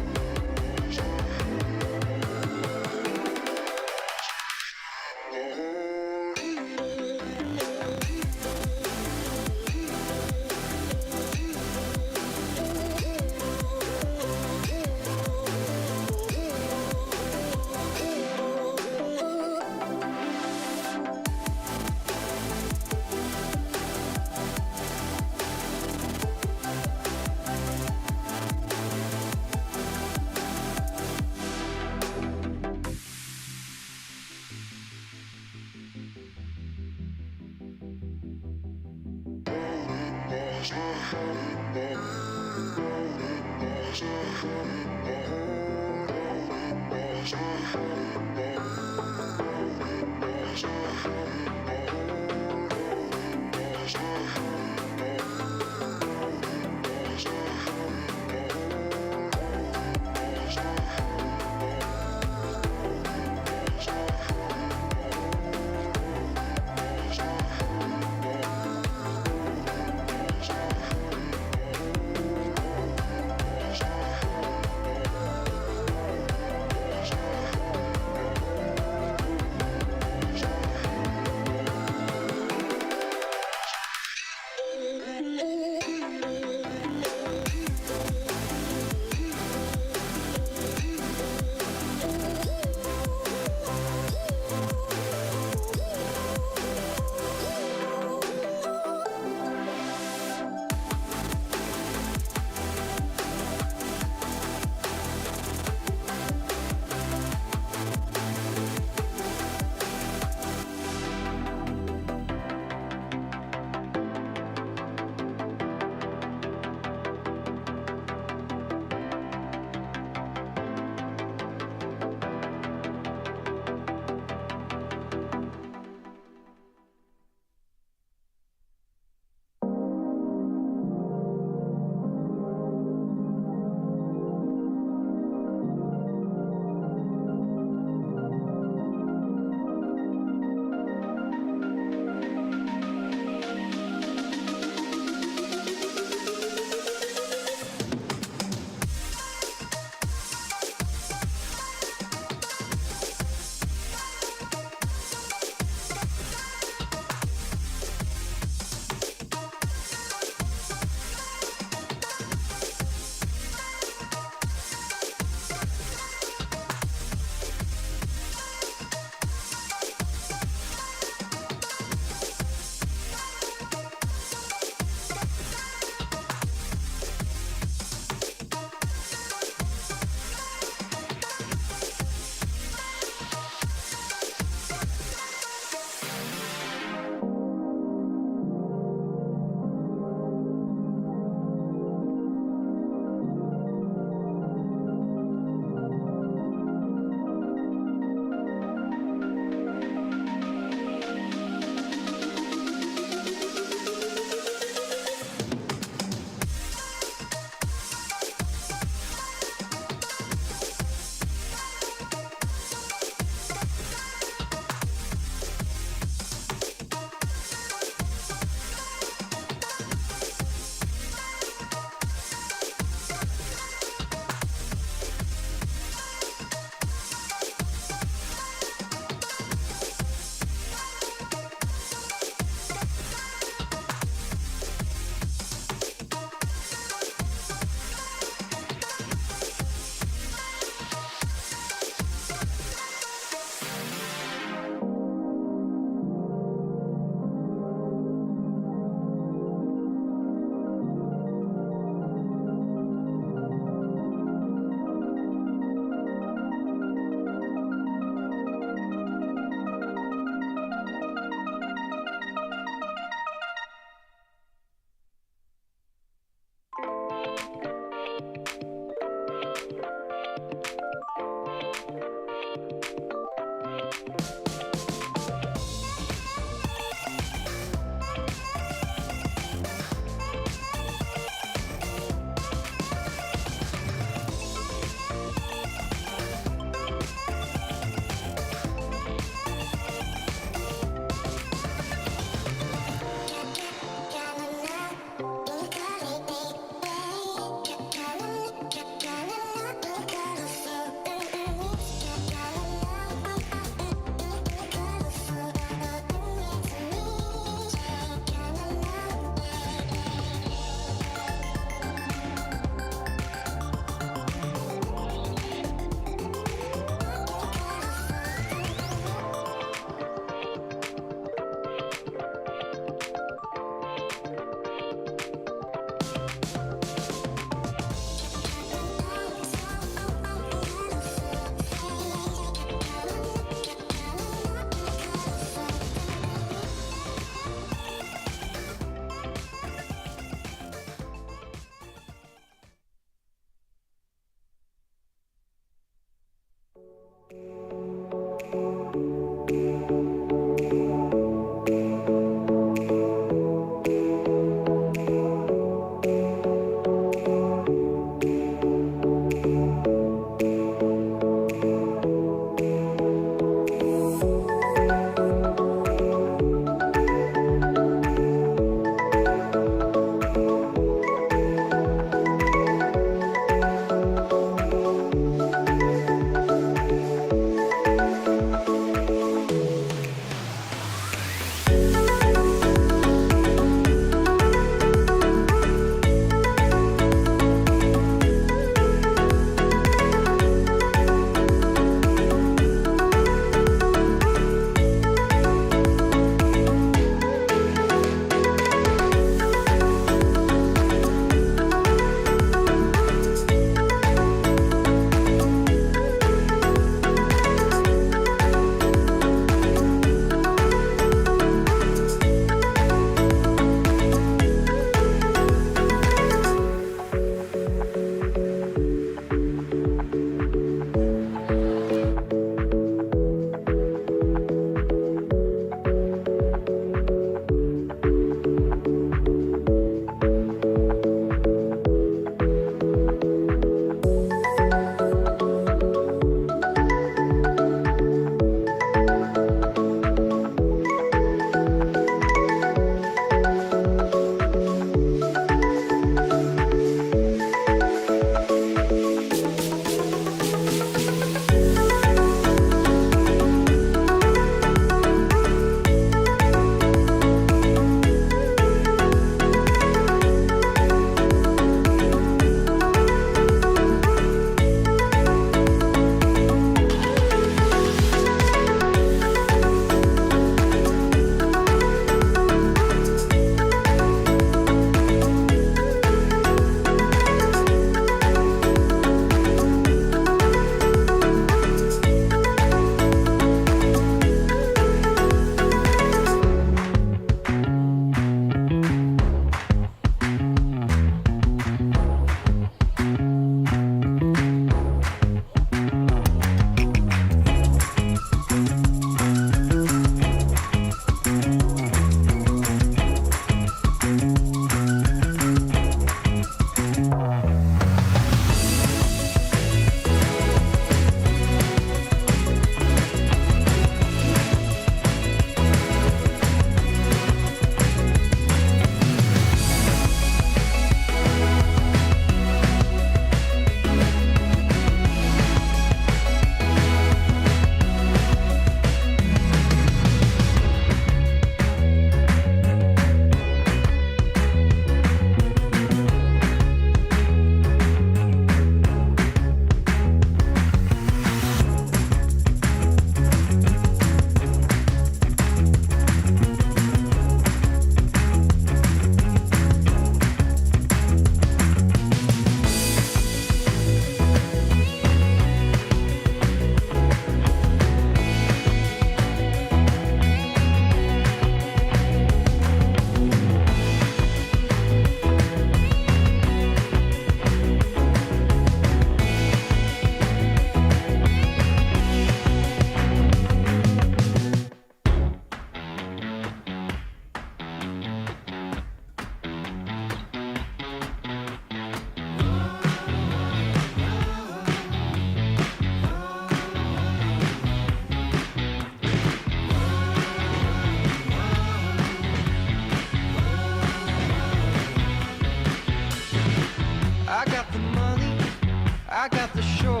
Speaker 5: I got the show.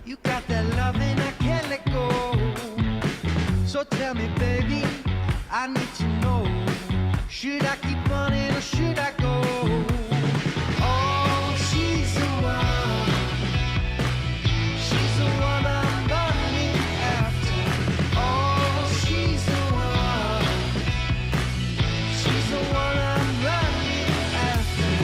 Speaker 5: You got that loving, I can't let go. So tell me, baby, I need to know. Should I keep running or should I go? Oh, she's the one. She's the one I'm running after. Oh, she's the one. She's the one I'm running after.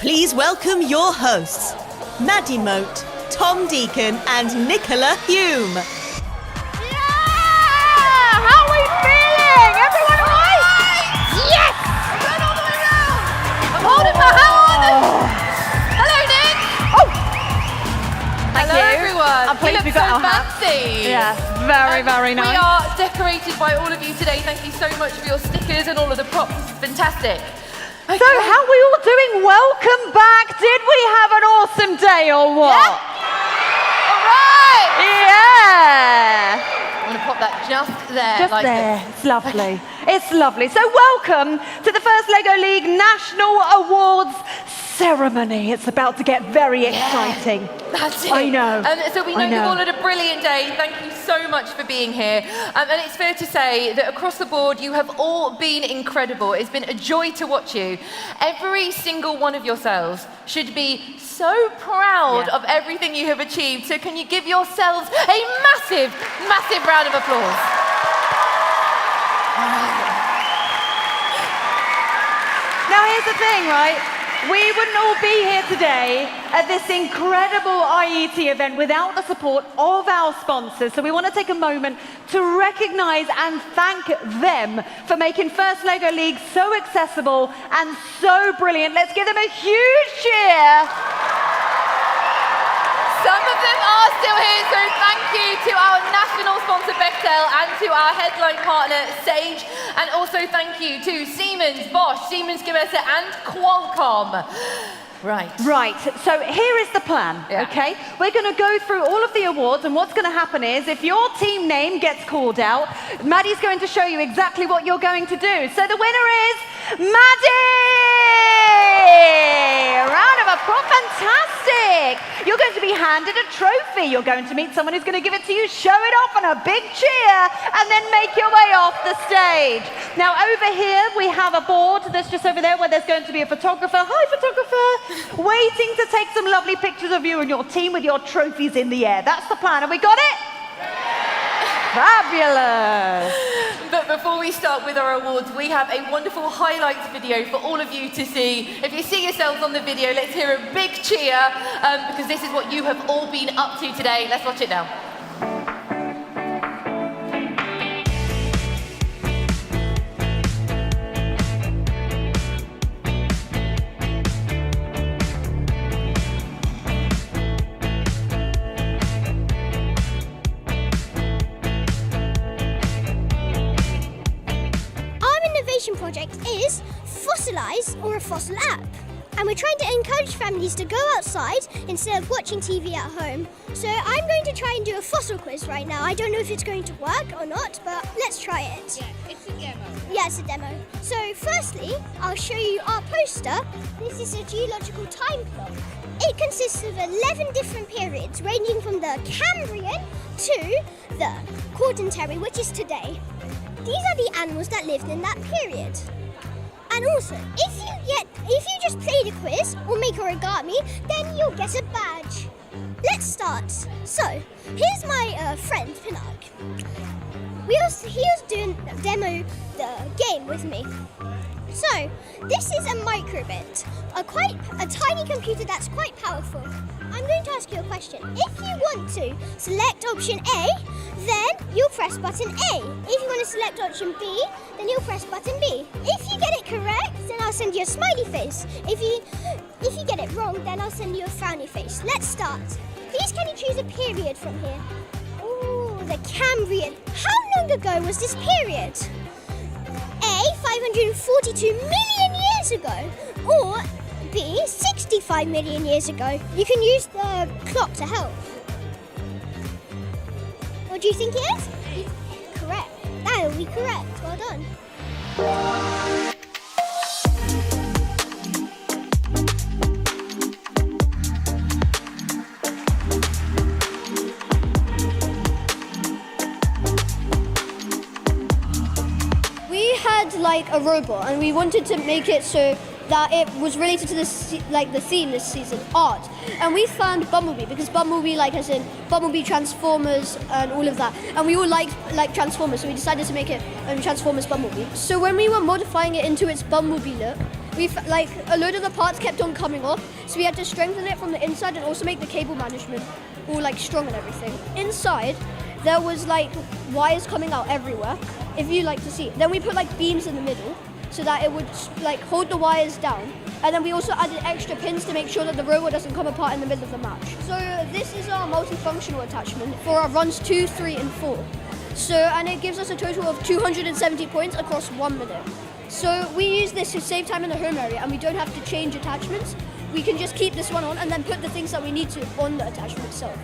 Speaker 6: Please welcome your hosts, Maddie Moat, Tom Deacon and Nicola Hume.
Speaker 8: How are we feeling? Everyone all right? Yes!
Speaker 7: Run all the way round! I'm holding my hand! Hello, Nick!
Speaker 8: Oh!
Speaker 7: Hello, everyone.
Speaker 8: I'm pleased
Speaker 7: you
Speaker 8: we
Speaker 7: look
Speaker 8: got
Speaker 7: so
Speaker 8: our hats.
Speaker 7: fancy.
Speaker 8: Yeah, very, very nice.
Speaker 7: We are decorated by all of you today. Thank you so much for your stickers and all of the props. It's fantastic. Okay.
Speaker 8: So, how are we all doing? Welcome back. Did we have an awesome day or what?
Speaker 7: Yeah. All right.
Speaker 8: Yeah.
Speaker 7: I'm going to pop that just there.
Speaker 8: Just
Speaker 7: like
Speaker 8: there.
Speaker 7: this.
Speaker 8: It's lovely. It's lovely. So welcome to the First Lego League National Awards ceremony. It's about to get very exciting.
Speaker 7: That's it.
Speaker 8: I know.
Speaker 7: So we know you've all had a brilliant day. Thank you so much for being here. And it's fair to say that across the board, you have all been incredible. It's been a joy to watch you. Every single one of yourselves should be so proud of everything you have achieved. So can you give yourselves a massive, massive round of applause?
Speaker 8: Now here's the thing, right? We wouldn't all be here today at this incredible IET event without the support of our sponsors. So we want to take a moment to recognise and thank them for making First Lego League so accessible and so brilliant. Let's give them a huge cheer.
Speaker 7: Some of them are still here, so thank you to our national sponsor Bechtel and to our headline partner Sage, and also thank you to Siemens, Bosch, Siemens Gamesa and Qualcomm. Right.
Speaker 8: Right, so here is the plan, okay? We're going to go through all of the awards, and what's going to happen is if your team name gets called out, Maddie's going to show you exactly what you're going to do. So the winner is Maddie! Round of applause, fantastic! You're going to be handed a trophy. You're going to meet someone who's going to give it to you, show it off, and a big cheer, and then make your way off the stage. Now over here, we have a board that's just over there where there's going to be a photographer. Hi, photographer! Waiting to take some lovely pictures of you and your team with your trophies in the air. That's the plan. Have we got it? Fabulous!
Speaker 7: But before we start with our awards, we have a wonderful highlights video for all of you to see. If you see yourselves on the video, let's hear a big cheer, because this is what you have all been up to today. Let's watch it now.
Speaker 9: Project is Fossilize, or a fossil app, and we're trying to encourage families to go outside instead of watching TV at home. So I'm going to try and do a fossil quiz right now. I don't know if it's going to work or not, but let's try it.
Speaker 14: Yeah, it's a demo.
Speaker 9: Yeah, it's a demo. So firstly, I'll show you our poster. This is a geological time clock. It consists of 11 different periods, ranging from the Cambrian to the Quaternary, which is today. These are the animals that lived in that period. And also, if you just play the quiz or make origami, then you'll get a badge. Let's start. So, here's my friend Pinag. He was doing demo the game with me. So, this is a microbit, a tiny computer that's quite powerful. I'm going to ask you a question. If you want to select option A, then you'll press button A. If you want to select option B, then you'll press button B. If you get it correct, then I'll send you a smiley face. If you get it wrong, then I'll send you a frowny face. Let's start. Please can you choose a period from here? Ooh, the Cambrian. How long ago was this period? A, 542 million years ago, or B, 65 million years ago. You can use the clock to help. What do you think it is? Correct. That will be correct. Well done. We had like a robot, and we wanted to make it so that it was related to the theme this season, art. And we found Bumblebee because Bumblebee, as in Bumblebee, Transformers, and all of that. And we all like Transformers, so we decided to make it Transformers Bumblebee. So when we were modifying it into its Bumblebee look, like a load of the parts kept on coming off, so we had to strengthen it from the inside and also make the cable management all like strong and everything. Inside, there was like wires coming out everywhere, if you like to see it. Then we put like beams in the middle so that it would like hold the wires down. And then we also added extra pins to make sure that the robot doesn't come apart in the middle of the match. So this is our multifunctional attachment for our runs 2, 3 and 4. So, and it gives us a total of 270 points across 1 minute. So we use this to save time in the home area and we don't have to change attachments. We can just keep this one on and then put the things that we need to on the attachment itself.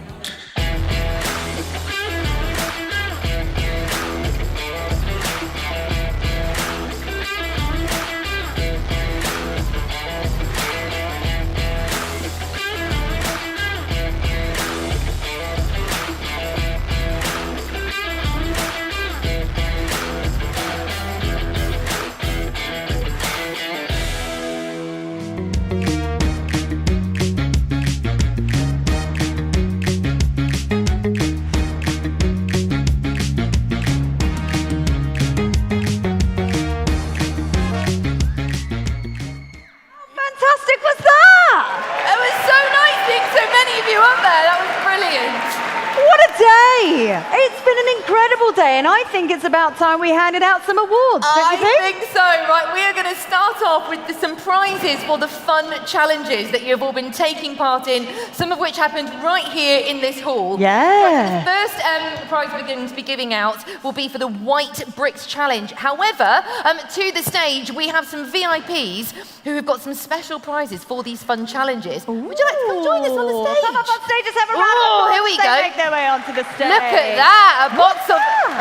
Speaker 8: It's been an incredible day, and I think it's about time we handed out some awards. Don't you think?
Speaker 7: I think so. Right, we are going to start off with some prizes for the fun challenges that you have all been taking part in, some of which happened right here in this hall.
Speaker 8: Yeah.
Speaker 7: Right, the first prize we're going to be giving out will be for the White Bricks Challenge. However, to the stage, we have some VIPs who have got some special prizes for these fun challenges. Would you like to come join us on the stage?
Speaker 8: Come up on stage, just have a round of applause.
Speaker 7: Here we
Speaker 8: They
Speaker 7: go.
Speaker 8: make their way onto the stage.
Speaker 7: Look at that,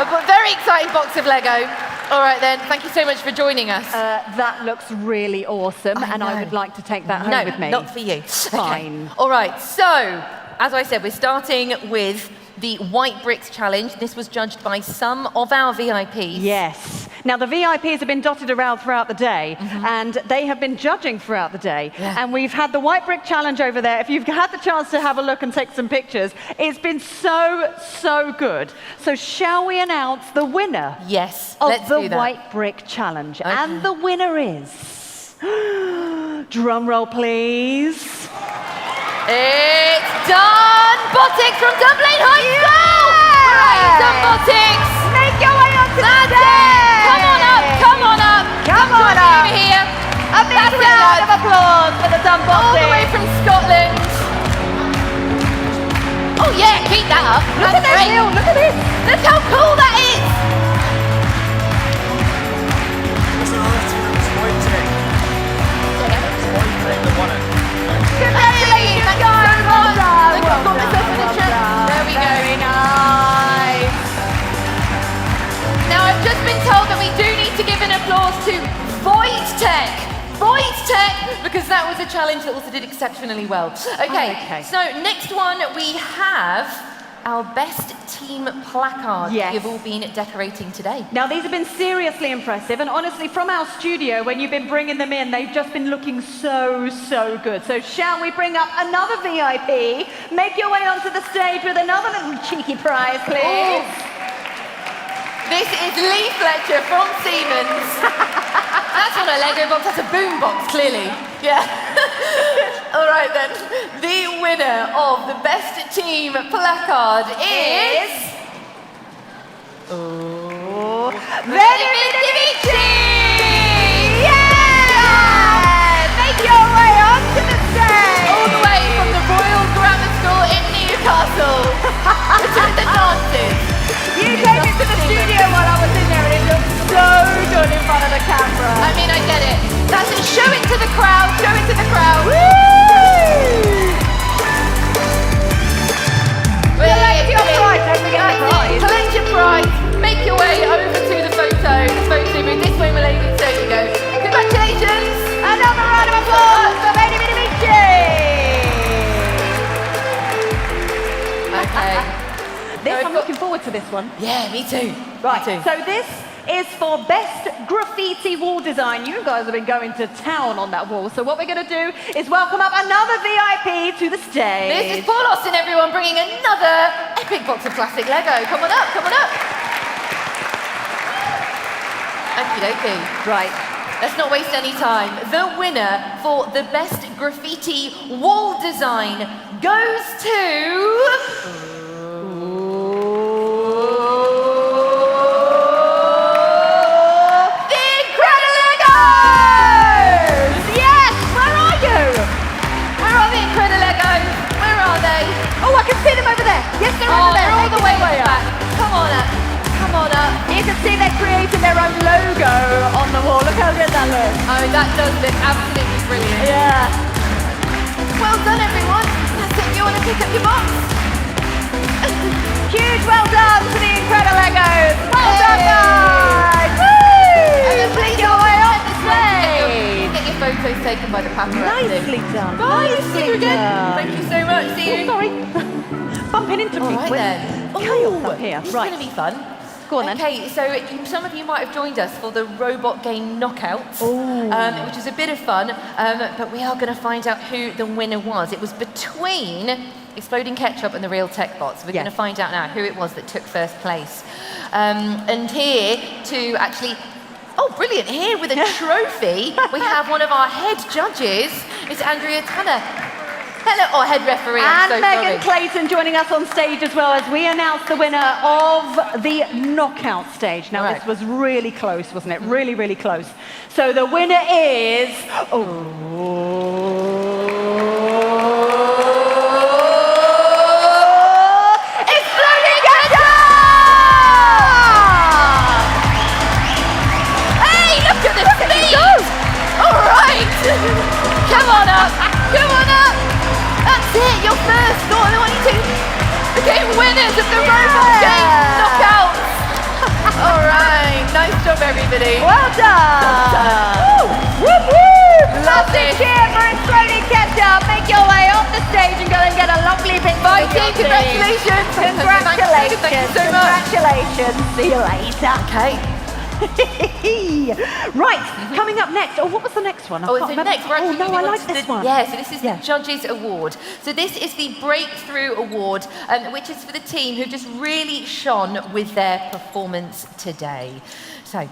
Speaker 7: a very exciting box of Lego. All right then, thank you so much for joining us.
Speaker 8: That looks really awesome, and I would like to take that home with me.
Speaker 7: No, not for you.
Speaker 8: Fine.
Speaker 7: Okay. All right, so, as I said, we're starting with the White Bricks Challenge. This was judged by some of our VIPs.
Speaker 8: Yes. Now, the VIPs have been dotted around throughout the day, and they have been judging throughout the day.
Speaker 7: Yeah.
Speaker 8: And we've had the White Brick Challenge over there. If you've had the chance to have a look and take some pictures, it's been so good. So shall we announce the winner?
Speaker 7: Yes,
Speaker 8: of
Speaker 7: let's
Speaker 8: the
Speaker 7: do that.
Speaker 8: White Brick Challenge? Okay. And the winner is... drum roll, please.
Speaker 7: It's Dan Bottick from Dublin High School! Right, Dan Bottick!
Speaker 8: Make your way onto the stage!
Speaker 7: Come on up, come on up!
Speaker 8: Come on up!
Speaker 7: Over here.
Speaker 8: A big round of applause for the Dan Bottick!
Speaker 7: All the way from Scotland. Oh yeah, keep that up.
Speaker 8: Look at this, Neil, look at this!
Speaker 7: Look how cool that is!
Speaker 8: Congratulations, guys! Well done!
Speaker 7: There we go.
Speaker 8: Very nice!
Speaker 7: Now, I've just been told that we do need to give an applause to Void Tech, because that was a challenge that also did exceptionally well. Okay, so next one we have our best team placard that you've all been decorating today.
Speaker 8: Now, these have been seriously impressive, and honestly, from our studio, when you've been bringing them in, they've just been looking so good. So shall we bring up another VIP? Make your way onto the stage with another little cheeky prize, please.
Speaker 7: This is Lee Fletcher from Siemens. That's not a Lego box, that's a boom box, clearly. Yeah. All right then. The winner of the best team placard is...
Speaker 8: Benedici! Yeah! Make your way onto the stage!
Speaker 7: All the way from the Royal Grammar School in Newcastle. To the dances.
Speaker 8: You came into the studio while I was in there and it looked so good in front of the camera.
Speaker 7: I mean, I get it. That's it. Show it to the crowd. Show it to the crowd.
Speaker 8: Woo! Collect your prize. Don't forget the prize.
Speaker 7: Collect your prize. Make your way over to the photo booth. This way, my ladies. There you go. Congratulations.
Speaker 8: Another round of applause for Benedici.
Speaker 7: Okay.
Speaker 8: I'm looking forward to this one.
Speaker 7: Yeah, me too.
Speaker 8: Right,
Speaker 7: Me too.
Speaker 8: so this is for best graffiti wall design. You guys have been going to town on that wall. So what we're going to do is welcome up another VIP to the stage.
Speaker 7: This is Paul Austin, everyone, bringing another epic box of classic Lego. Come on up. Okie dokie.
Speaker 8: Right.
Speaker 14: let's not waste any time. The winner for the best graffiti wall design goes to...
Speaker 8: Yes, they're over there.
Speaker 14: They're all the way back. Come on up. Come on up.
Speaker 8: You can see they're creating their own logo on the wall. Look how good that looks.
Speaker 14: Oh, that does look absolutely brilliant.
Speaker 8: Yeah.
Speaker 14: Well done, everyone. That's it. You want to pick up your box?
Speaker 8: Huge well done to the Legos. Well done, guys. Woo!
Speaker 14: And
Speaker 8: Make your way off the stage.
Speaker 14: Get your photos taken by the paparazzi.
Speaker 8: Nicely done.
Speaker 14: Bye. See you again.
Speaker 8: done.
Speaker 14: Thank you so much. See you.
Speaker 8: Oh, sorry. Bumping into me.
Speaker 14: All right then.
Speaker 8: Chaos up here.
Speaker 14: This is
Speaker 8: Right.
Speaker 14: going to be fun.
Speaker 8: Go on then.
Speaker 14: Okay, so some of you might have joined us for the robot game Knockouts, which was a bit of fun, but we are going to find out who the winner was. It was between Exploding Ketchup and the Real Tech Bots. We're going to find out now who it was that took first place. And here to actually... Oh, brilliant. Here with a trophy, we have one of our head judges. It's Andrea Tanner. Hello, head referee.
Speaker 8: And Megan Clayton joining us on stage as well as we announce the winner of the knockout stage. Now, this was really close, wasn't it? Really, really close. So the winner is... Exploding Ketchup!
Speaker 14: Hey, look at the speed! All right. Come on up. Come on up. That's it, you're first. Go on, I want you to become winners of the robot game knockouts. All right, nice job, everybody.
Speaker 8: Well done. Woo, woo, woo. Lovely cheer for Exploding Ketchup. Make your way off the stage and go and get a lovely picture.
Speaker 14: Bye, team. Congratulations.
Speaker 8: Congratulations.
Speaker 14: Thank you so much.
Speaker 8: Congratulations. See you later.
Speaker 14: Okay.
Speaker 8: Right, coming up next. Oh, what was the next one?
Speaker 14: So next we're actually
Speaker 8: no, I like
Speaker 14: moving on to
Speaker 8: this one.
Speaker 14: Yeah, so this is the Judges Award. So this is the Breakthrough Award, which is for the team who just really shone with their performance today. So,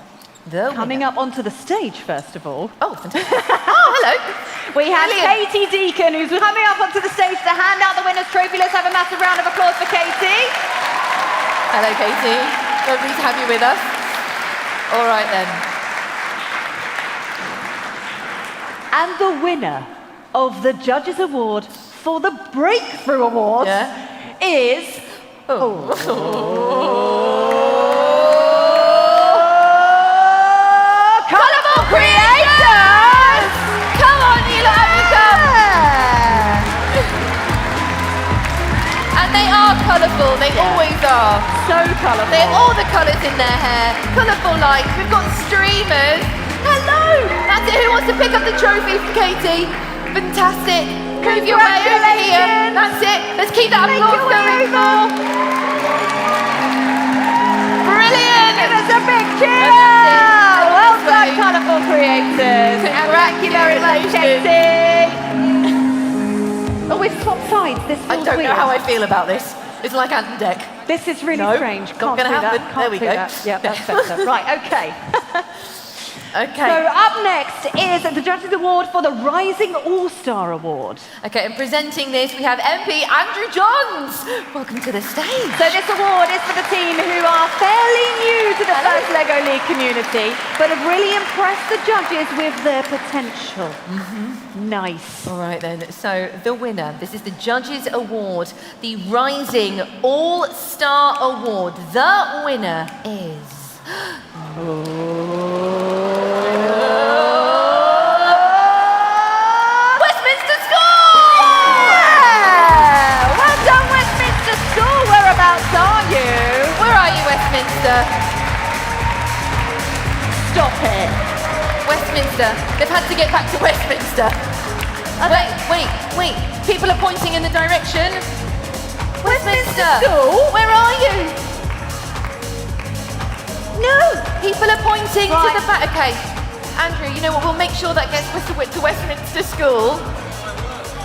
Speaker 8: Coming up onto the stage, first of all.
Speaker 14: Oh, fantastic. Oh, hello.
Speaker 8: We have Katie Deacon, who's coming up onto the stage to hand out the winner's trophy. Let's have a massive round of applause for Katie.
Speaker 14: Hello, Katie. Lovely to have you with us. All right, then.
Speaker 8: And the winner of the Judges Award for the Breakthrough Award is... Colourful Creators!
Speaker 14: Come on, you lot, have you come? And they are colourful, they always are.
Speaker 8: So colourful.
Speaker 14: They have all the colours in their hair, colourful lights, we've got streamers. Hello! That's it, who wants to pick up the trophy for Katie? Fantastic. Move your way over here. That's it. Let's keep that applause going for. Brilliant!
Speaker 8: Give us a big cheer! Well done, Colourful Creators. And thank you very much, Katie. Oh, we've swapped sides. This
Speaker 14: I don't know how I feel about this. It's like Ant and Dec.
Speaker 8: This is really strange.
Speaker 14: Not going to happen. There we go.
Speaker 8: Yeah, that's better. Right, okay.
Speaker 14: Okay.
Speaker 8: So up next is the Judges Award for the Rising All-Star Award.
Speaker 14: Okay, and presenting this, we have MP Andrew Johns. Welcome to the stage.
Speaker 8: So this award is for the team who are fairly new to the FIRSTLego League community, but have really impressed the judges with their potential. Nice.
Speaker 14: All right then, so the winner, this is the Judges Award, the Rising All-Star Award. The winner is... Westminster School!
Speaker 8: Yeah! Well done, Westminster School. Whereabouts are you?
Speaker 14: Where are you, Westminster?
Speaker 8: Stop it.
Speaker 14: Westminster. They've had to get back to Westminster. Wait. People are pointing in the direction. Westminster
Speaker 8: School?
Speaker 14: Where are you? No! People are pointing to the back. Okay. Andrew, you know what? We'll make sure that gets to Westminster School.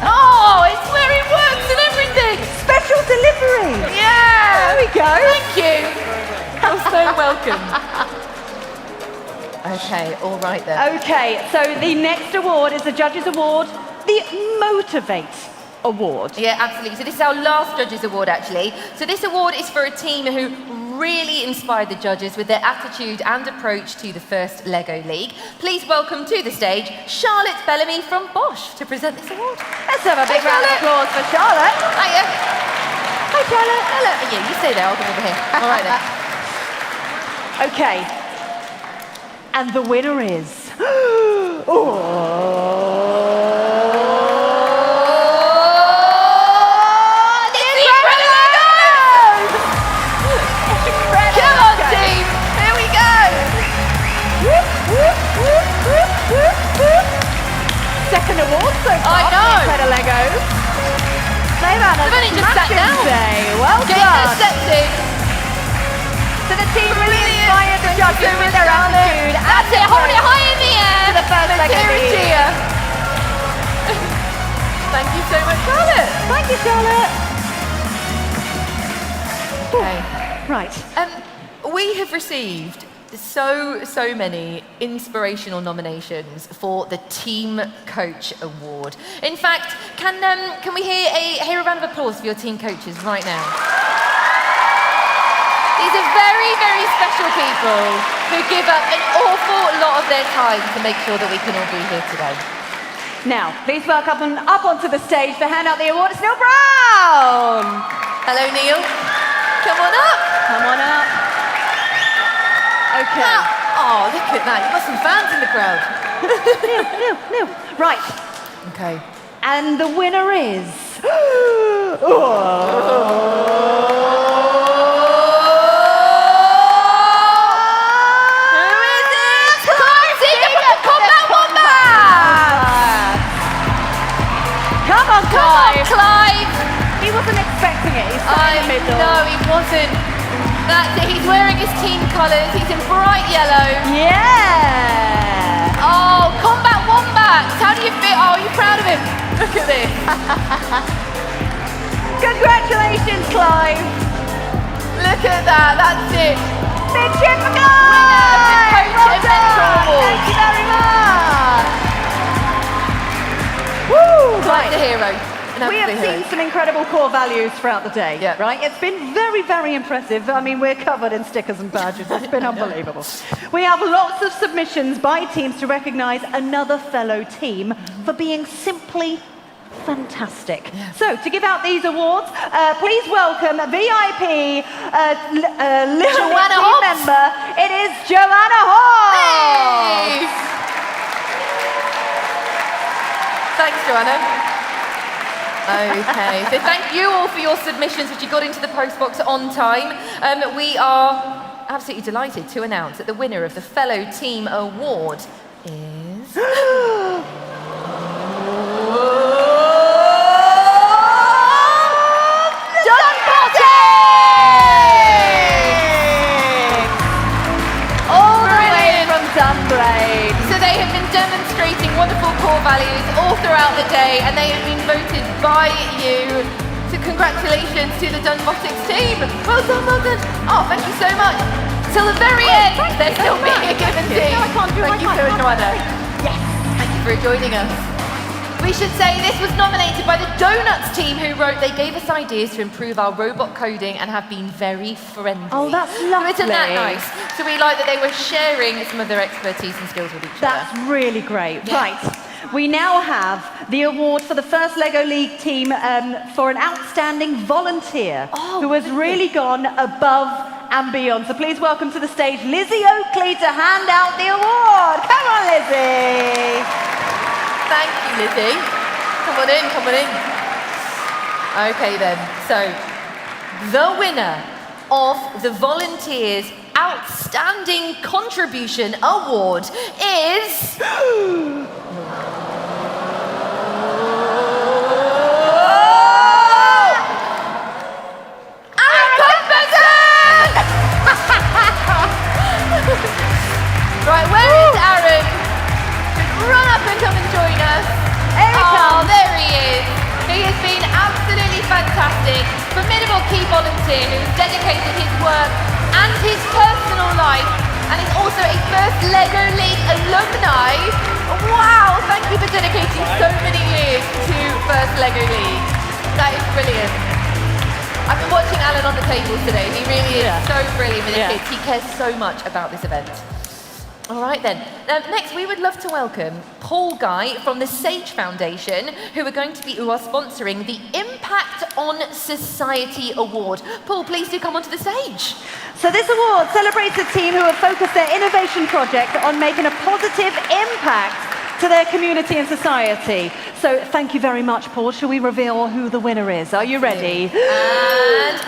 Speaker 14: Oh, it's where it works and everything.
Speaker 8: Special delivery.
Speaker 14: Yeah.
Speaker 8: There we go.
Speaker 14: Thank you. You're so welcome. Okay, all right then.
Speaker 8: Okay, so the next award is the Judges Award, the Motivate Award.
Speaker 14: Yeah, absolutely. So this is our last Judges Award, actually. So this award is for a team who really inspired the judges with their attitude and approach to the first LEGO League. Please welcome to the stage Charlotte Bellamy from Bosch to present this award.
Speaker 8: Let's have a big round of applause for Charlotte.
Speaker 14: Hiya.
Speaker 8: Hi, Charlotte.
Speaker 14: Hello. Yeah, you stay there. I'll come over here. All right then.
Speaker 8: Okay. And the winner is... Second award so far.
Speaker 14: I know.
Speaker 8: FIRSTLego. They've had a
Speaker 14: They've only just sat
Speaker 8: smashing
Speaker 14: down.
Speaker 8: day. Well
Speaker 14: Getting
Speaker 8: done.
Speaker 14: accepted.
Speaker 8: So the team really inspired the judges with their attitude.
Speaker 14: That's it. Hold it high in the air.
Speaker 8: To the first
Speaker 14: Let's
Speaker 8: LEGO
Speaker 14: hear it,
Speaker 8: League.
Speaker 14: cheer. Thank you so much, Charlotte.
Speaker 8: Thank you, Charlotte.
Speaker 14: Okay.
Speaker 8: Right.
Speaker 14: We have received so many inspirational nominations for the Team Coach Award. In fact, can we hear a round of applause for your team coaches right now? These are very, very special people who give up an awful lot of their time to make sure that we can all be here today.
Speaker 8: Now, please welcome up onto the stage to hand out the award. It's Neil Brown.
Speaker 14: Hello, Neil. Come on up.
Speaker 8: Come on up. Okay.
Speaker 14: Oh, look at that. You've got some fans in the crowd.
Speaker 8: Neil. Right.
Speaker 14: Okay.
Speaker 8: And the winner is...
Speaker 14: Clive!
Speaker 8: He wasn't expecting it. He's sat in the middle.
Speaker 14: No, he wasn't. That's it. He's wearing his team colours. He's in bright yellow.
Speaker 8: Yeah!
Speaker 14: Oh, Combat Wombats! How do you feel? Oh, are you proud of him? Look at this.
Speaker 8: Congratulations, Clive!
Speaker 14: Look at that. That's it.
Speaker 8: Big cheer for Clive!
Speaker 14: Well done!
Speaker 8: Thank you very much! Woo!
Speaker 14: Clive's a hero.
Speaker 8: We have seen some incredible core values throughout the day, right? It's been very, very impressive. I mean, we're covered in stickers and badges. It's been unbelievable. We have lots of submissions by teams to recognise another fellow team for being simply fantastic. So, to give out these awards, please welcome VIP
Speaker 14: Joanna
Speaker 8: team member. It is Joanna Hobbs.
Speaker 14: Thanks, Joanna. Okay, so thank you all for your submissions, which you got into the postbox on time. We are absolutely delighted to announce that the winner of the Fellow Team Award is...
Speaker 8: All the way from Dunblade.
Speaker 14: So they have been demonstrating wonderful core values all throughout the day, and they have been voted by you. So congratulations to the Dunbotics team. Well done, well done. Oh, thank you so much. Till the very end, they're still being a given team. Thank you so much, Joanna.
Speaker 8: Yes.
Speaker 14: Thank you for joining us. We should say this was nominated by the Donuts team, who wrote, they gave us ideas to improve our robot coding and have been very friendly.
Speaker 8: Oh, that's lovely.
Speaker 14: Isn't that nice? So we like that they were sharing some of their expertise and skills with each other.
Speaker 8: That's really great. Yeah. Right. We now have the award for the first LEGO League team for an outstanding volunteer who has really gone above and beyond. So please welcome to the stage Lizzie Oakley to hand out the award. Come on, Lizzie.
Speaker 14: Thank you, Lizzie. Come on in, come on in. Okay then, so the winner of the Volunteers Outstanding Contribution Award is... Right, where is Aaron? Run up and come and join us. There he is. He has been absolutely fantastic. Formidable key volunteer who's dedicated his work and his personal life and is also a First Lego League alumni. Wow, thank you for dedicating so many years to First Lego League. That is brilliant. I've been watching Alan on the tables today. He really is so brilliant with the kids. He cares so much about this event. All right then. Next, we would love to welcome Paul Guy from the Sage Foundation, who are sponsoring the Impact on Society Award. Paul, please do come onto the stage.
Speaker 8: So this award celebrates a team who have focused their innovation project on making a positive impact to their community and society. So thank you very much, Paul. Shall we reveal who the winner is? Are you ready?
Speaker 14: And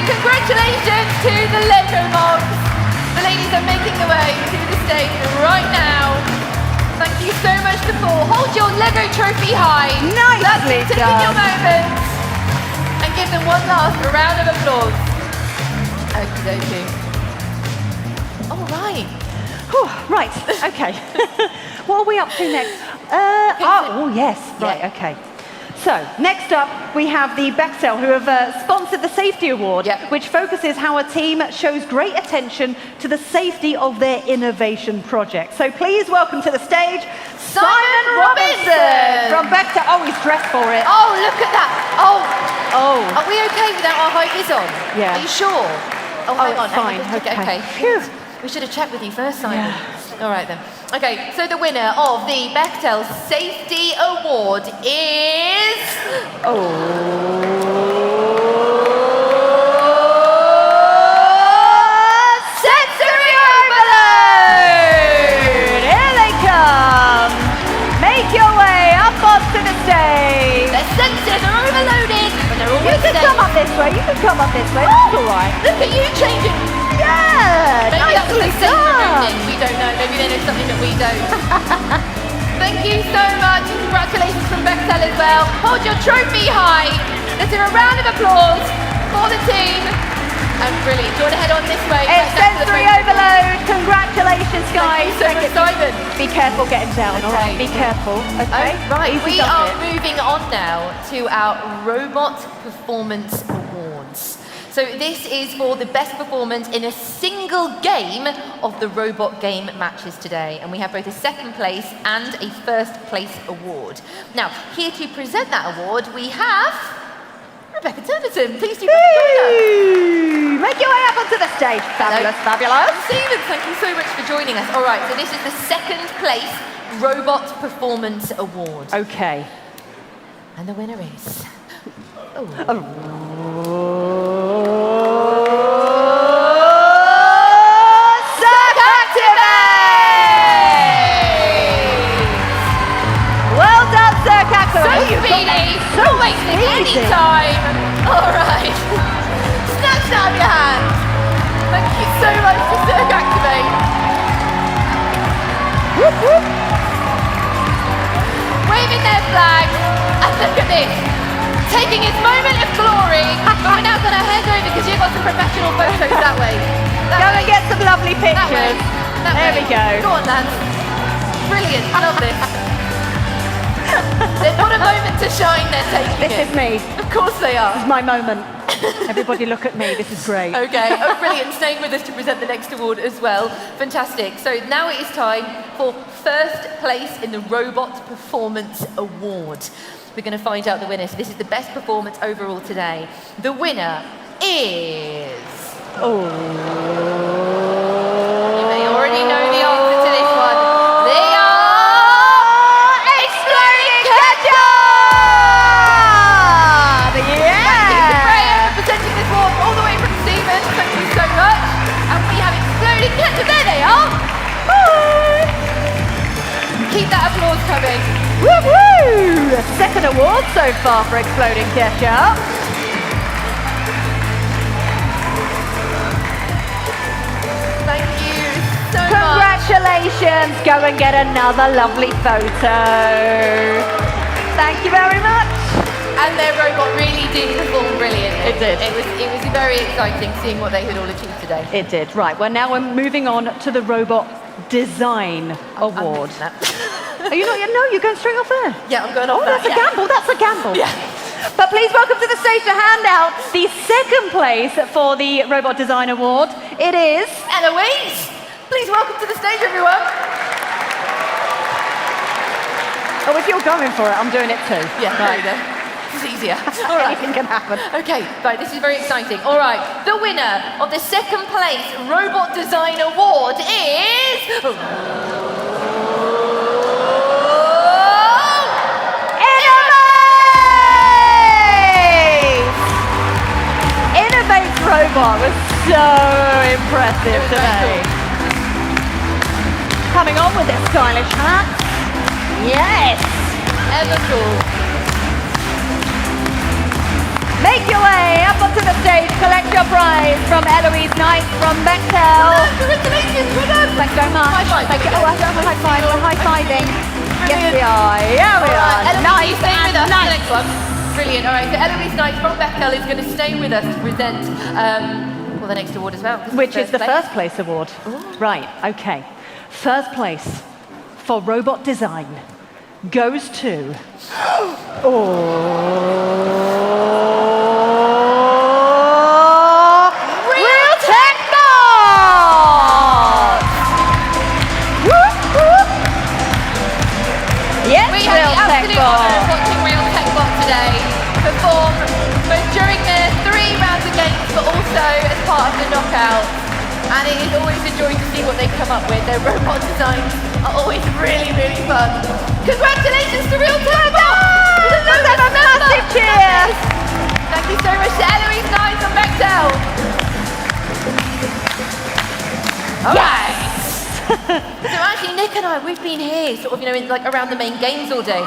Speaker 14: congratulations to the Lego Mobs. The ladies are making their way to the stage right now. Thank you so much to Paul. Hold your Lego trophy high.
Speaker 8: Nicely
Speaker 14: Take
Speaker 8: done.
Speaker 14: your moment and give them one last round of applause. Okie dokie.
Speaker 8: All right. Whew, right, okay. What are we up to next? Oh, yes, right, okay. So, next up, we have the Bechtel, who have sponsored the Safety Award, which focuses how a team shows great attention to the safety of their innovation project. So please welcome to the stage, Simon Robinson from Bechtel. Oh, he's dressed for it.
Speaker 14: Oh, look at that. Oh. Are we okay without our high vis on?
Speaker 8: Yeah.
Speaker 14: Are you sure? Oh, hang on.
Speaker 8: it's fine.
Speaker 14: Okay. We should have checked with you first, Simon. All right then. Okay, so the winner of the Bechtel Safety Award is... Sensory Overload!
Speaker 8: Here they come! Make your way up onto the stage!
Speaker 14: The sensors are overloaded, but they're always
Speaker 8: You can come up this way, That's all right.
Speaker 14: Look at you changing.
Speaker 8: Yeah!
Speaker 14: Maybe that was the
Speaker 8: nicely
Speaker 14: safer room
Speaker 8: done.
Speaker 14: in. We don't know. Maybe they know something that we don't. Thank you so much. Congratulations from Bechtel as well. Hold your trophy high. Let's hear a round of applause for the team. And brilliant. Do you want to head on this way?
Speaker 8: It's sensory overload. Congratulations, guys.
Speaker 14: Thank you so much, Simon.
Speaker 8: Be careful getting down, all right? Be careful. Okay?
Speaker 14: Right,
Speaker 8: Easy
Speaker 14: we
Speaker 8: does
Speaker 14: are
Speaker 8: it.
Speaker 14: moving on now to our Robot Performance Awards. So this is for the best performance in a single game of the robot game matches today. And we have both a second place and a first place award. Now, here to present that award, we have Rebecca Turnerton. Please do join us.
Speaker 8: Make your way up onto the stage. Fabulous, fabulous.
Speaker 14: Stephen, thank you so much for joining us. All right, so this is the second place Robot Performance Award.
Speaker 8: Okay.
Speaker 14: And the winner is...
Speaker 8: Well done, Cirque Activate.
Speaker 14: So speedy, not wasting any time. All right. Snatch out of your hand. Thank you so much to Cirque Activate.
Speaker 8: Whoop, whoop.
Speaker 14: Waving their flags. And look at this. Taking his moment of glory. But we're now going to head over because you've got some professional photos that way.
Speaker 8: Go and get some lovely pictures. There we go.
Speaker 14: Go on, lads. Brilliant. I love this. There's not a moment to shine, they're taking
Speaker 8: This
Speaker 14: it.
Speaker 8: is me.
Speaker 14: Of course they are.
Speaker 8: This is my moment. Everybody look at me. This is great.
Speaker 14: Okay, brilliant. Staying with us to present the next award as well. Fantastic. So now it is time for first place in the Robot Performance Award. We're going to find out the winner. So this is the best performance overall today. The winner is... You may already know the answer to this one. They are... Exploding Ketchup! Thank you to Freya for presenting this award all the way from Stephen. Thank you so much. And we have Exploding Ketchup. There they are. Hi. Keep that applause coming.
Speaker 8: Woo-hoo! The second award so far for Exploding Ketchup.
Speaker 14: Thank you so much.
Speaker 8: Congratulations. Go and get another lovely photo. Thank you very much.
Speaker 14: And their robot really did perform brilliantly.
Speaker 8: It did.
Speaker 14: It was very exciting seeing what they had all achieved today.
Speaker 8: It did. Right, well now we're moving on to the robot Design Award. Are you not? No, you're going straight off there.
Speaker 14: Yeah, I'm going off
Speaker 8: that. That's a gamble. That's a gamble.
Speaker 14: Yeah.
Speaker 8: But please welcome to the stage to hand out the second place for the Robot Design Award. It is
Speaker 14: Eloise. Please welcome to the stage, everyone.
Speaker 8: Oh, if you're going for it, I'm doing it too.
Speaker 14: Yeah, there you go. It's easier. All right.
Speaker 8: Anything can happen.
Speaker 14: Okay, right, this is very exciting. All right, the winner of the second place Robot Design Award is...
Speaker 8: Innovate Robot was so impressive today. Coming on with their stylish hats. Yes!
Speaker 14: Ever cool.
Speaker 8: Make your way up onto the stage, collect your prize from Eloise Knight from Bechtel.
Speaker 14: Congratulations, well done.
Speaker 8: Thanks very much.
Speaker 14: High five.
Speaker 8: Thank you. Oh, high five. We're high-fiving. Yes, we are. Yeah, we are.
Speaker 14: Eloise,
Speaker 8: Nice
Speaker 14: stay with us.
Speaker 8: nice.
Speaker 14: Next one. Brilliant. All right, so Eloise Knight from Bechtel is going to stay with us to present the next award as well.
Speaker 8: Which is the first place award. Right, okay. First place for robot design goes to... Realtek Box! Yes,
Speaker 14: We have the
Speaker 8: Realtek
Speaker 14: absolute honour of
Speaker 8: Box.
Speaker 14: watching Realtek Box today perform both during their 3 rounds of games, but also as part of the knockout. And it is always a joy to see what they come up with. Their robot designs are always really, really fun. Congratulations to Realtek Box!
Speaker 8: Let's have a massive cheer!
Speaker 14: Thank you so much to Eloise Knight from Bechtel. Yes! So actually, Nick and I, we've been here sort of, around the main games all day.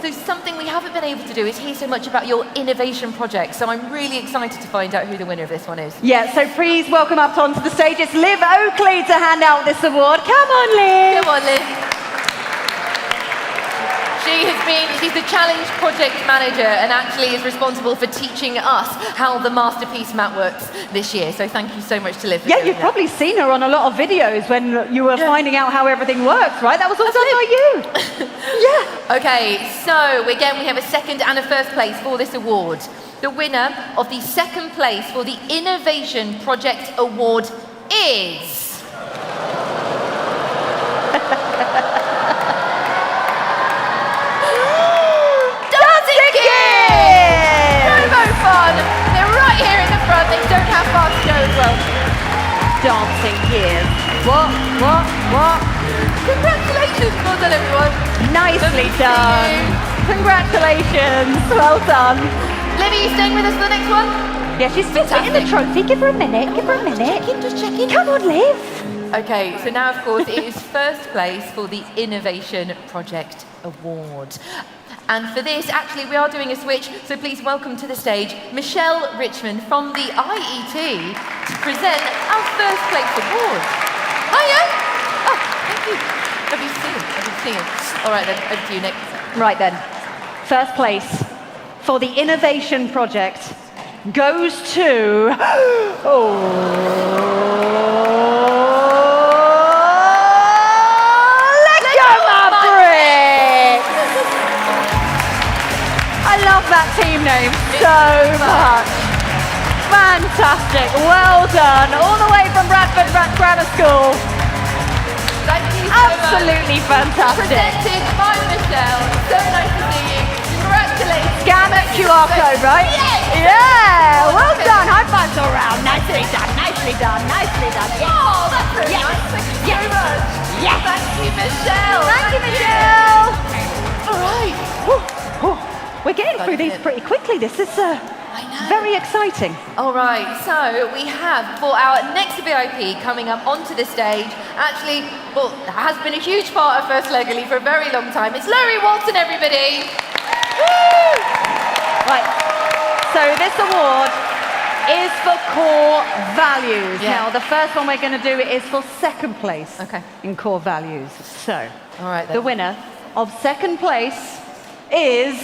Speaker 14: So something we haven't been able to do is hear so much about your innovation project. So I'm really excited to find out who the winner of this one is.
Speaker 8: Yeah, so please welcome up onto the stage. It's Liv Oakley to hand out this award. Come on, Liv.
Speaker 14: Come on, Liv. She's the challenge project manager and actually is responsible for teaching us how the masterpiece map works this year. So thank you so much to Liv for doing
Speaker 8: You've
Speaker 14: that.
Speaker 8: probably seen her on a lot of videos when you were finding out how everything works, right? That was all done by you. Yeah.
Speaker 14: Okay, so again, we have a second and a first place for this award. The winner of the second place for the Innovation Project Award is... Fun. They're right here in the front. They don't have far to go as well.
Speaker 8: Dancing years. What?
Speaker 14: Congratulations. Well done, everyone.
Speaker 8: Nicely done. Congratulations. Well done.
Speaker 14: Liv, are you staying with us for the next one?
Speaker 8: Yeah, she's still getting the trophy. Give her a minute.
Speaker 14: Just checking.
Speaker 8: Come on, Liv.
Speaker 14: Okay, so now, of course, it is first place for the Innovation Project Award. And for this, actually, we are doing a switch, so please welcome to the stage Michelle Richmond from the IET to present our first place award. Hiya! Oh, thank you. Lovely to see you. All right, then, over to you, Nick.
Speaker 8: Right then. First place for the Innovation Project goes to... that team name so much. Fantastic. Well done. All the way from Bradford Grammar School.
Speaker 14: Thank you so
Speaker 8: Absolutely
Speaker 14: much.
Speaker 8: fantastic.
Speaker 14: Presented by Michelle. So nice to see you. Congratulations.
Speaker 8: Scan that QR code, right?
Speaker 14: Yes.
Speaker 8: Yeah. Well done. High fives all around. Nicely done. Yes.
Speaker 14: Oh, that's very nice. Thank you so much.
Speaker 8: Yes.
Speaker 14: Thank you, Michelle.
Speaker 8: Thank you, Michelle.
Speaker 14: All right.
Speaker 8: We're getting through these pretty quickly. This is very exciting.
Speaker 14: All right, so we have for our next VIP coming up onto the stage, actually, has been a huge part of FIRSTLego for a very long time. It's Laurie Walton, everybody.
Speaker 8: Woo! Right, so this award is for core values.
Speaker 14: Yeah.
Speaker 8: Now, the first one we're going to do is for second place in core values. So,
Speaker 14: all right, then.
Speaker 8: The winner of second place is...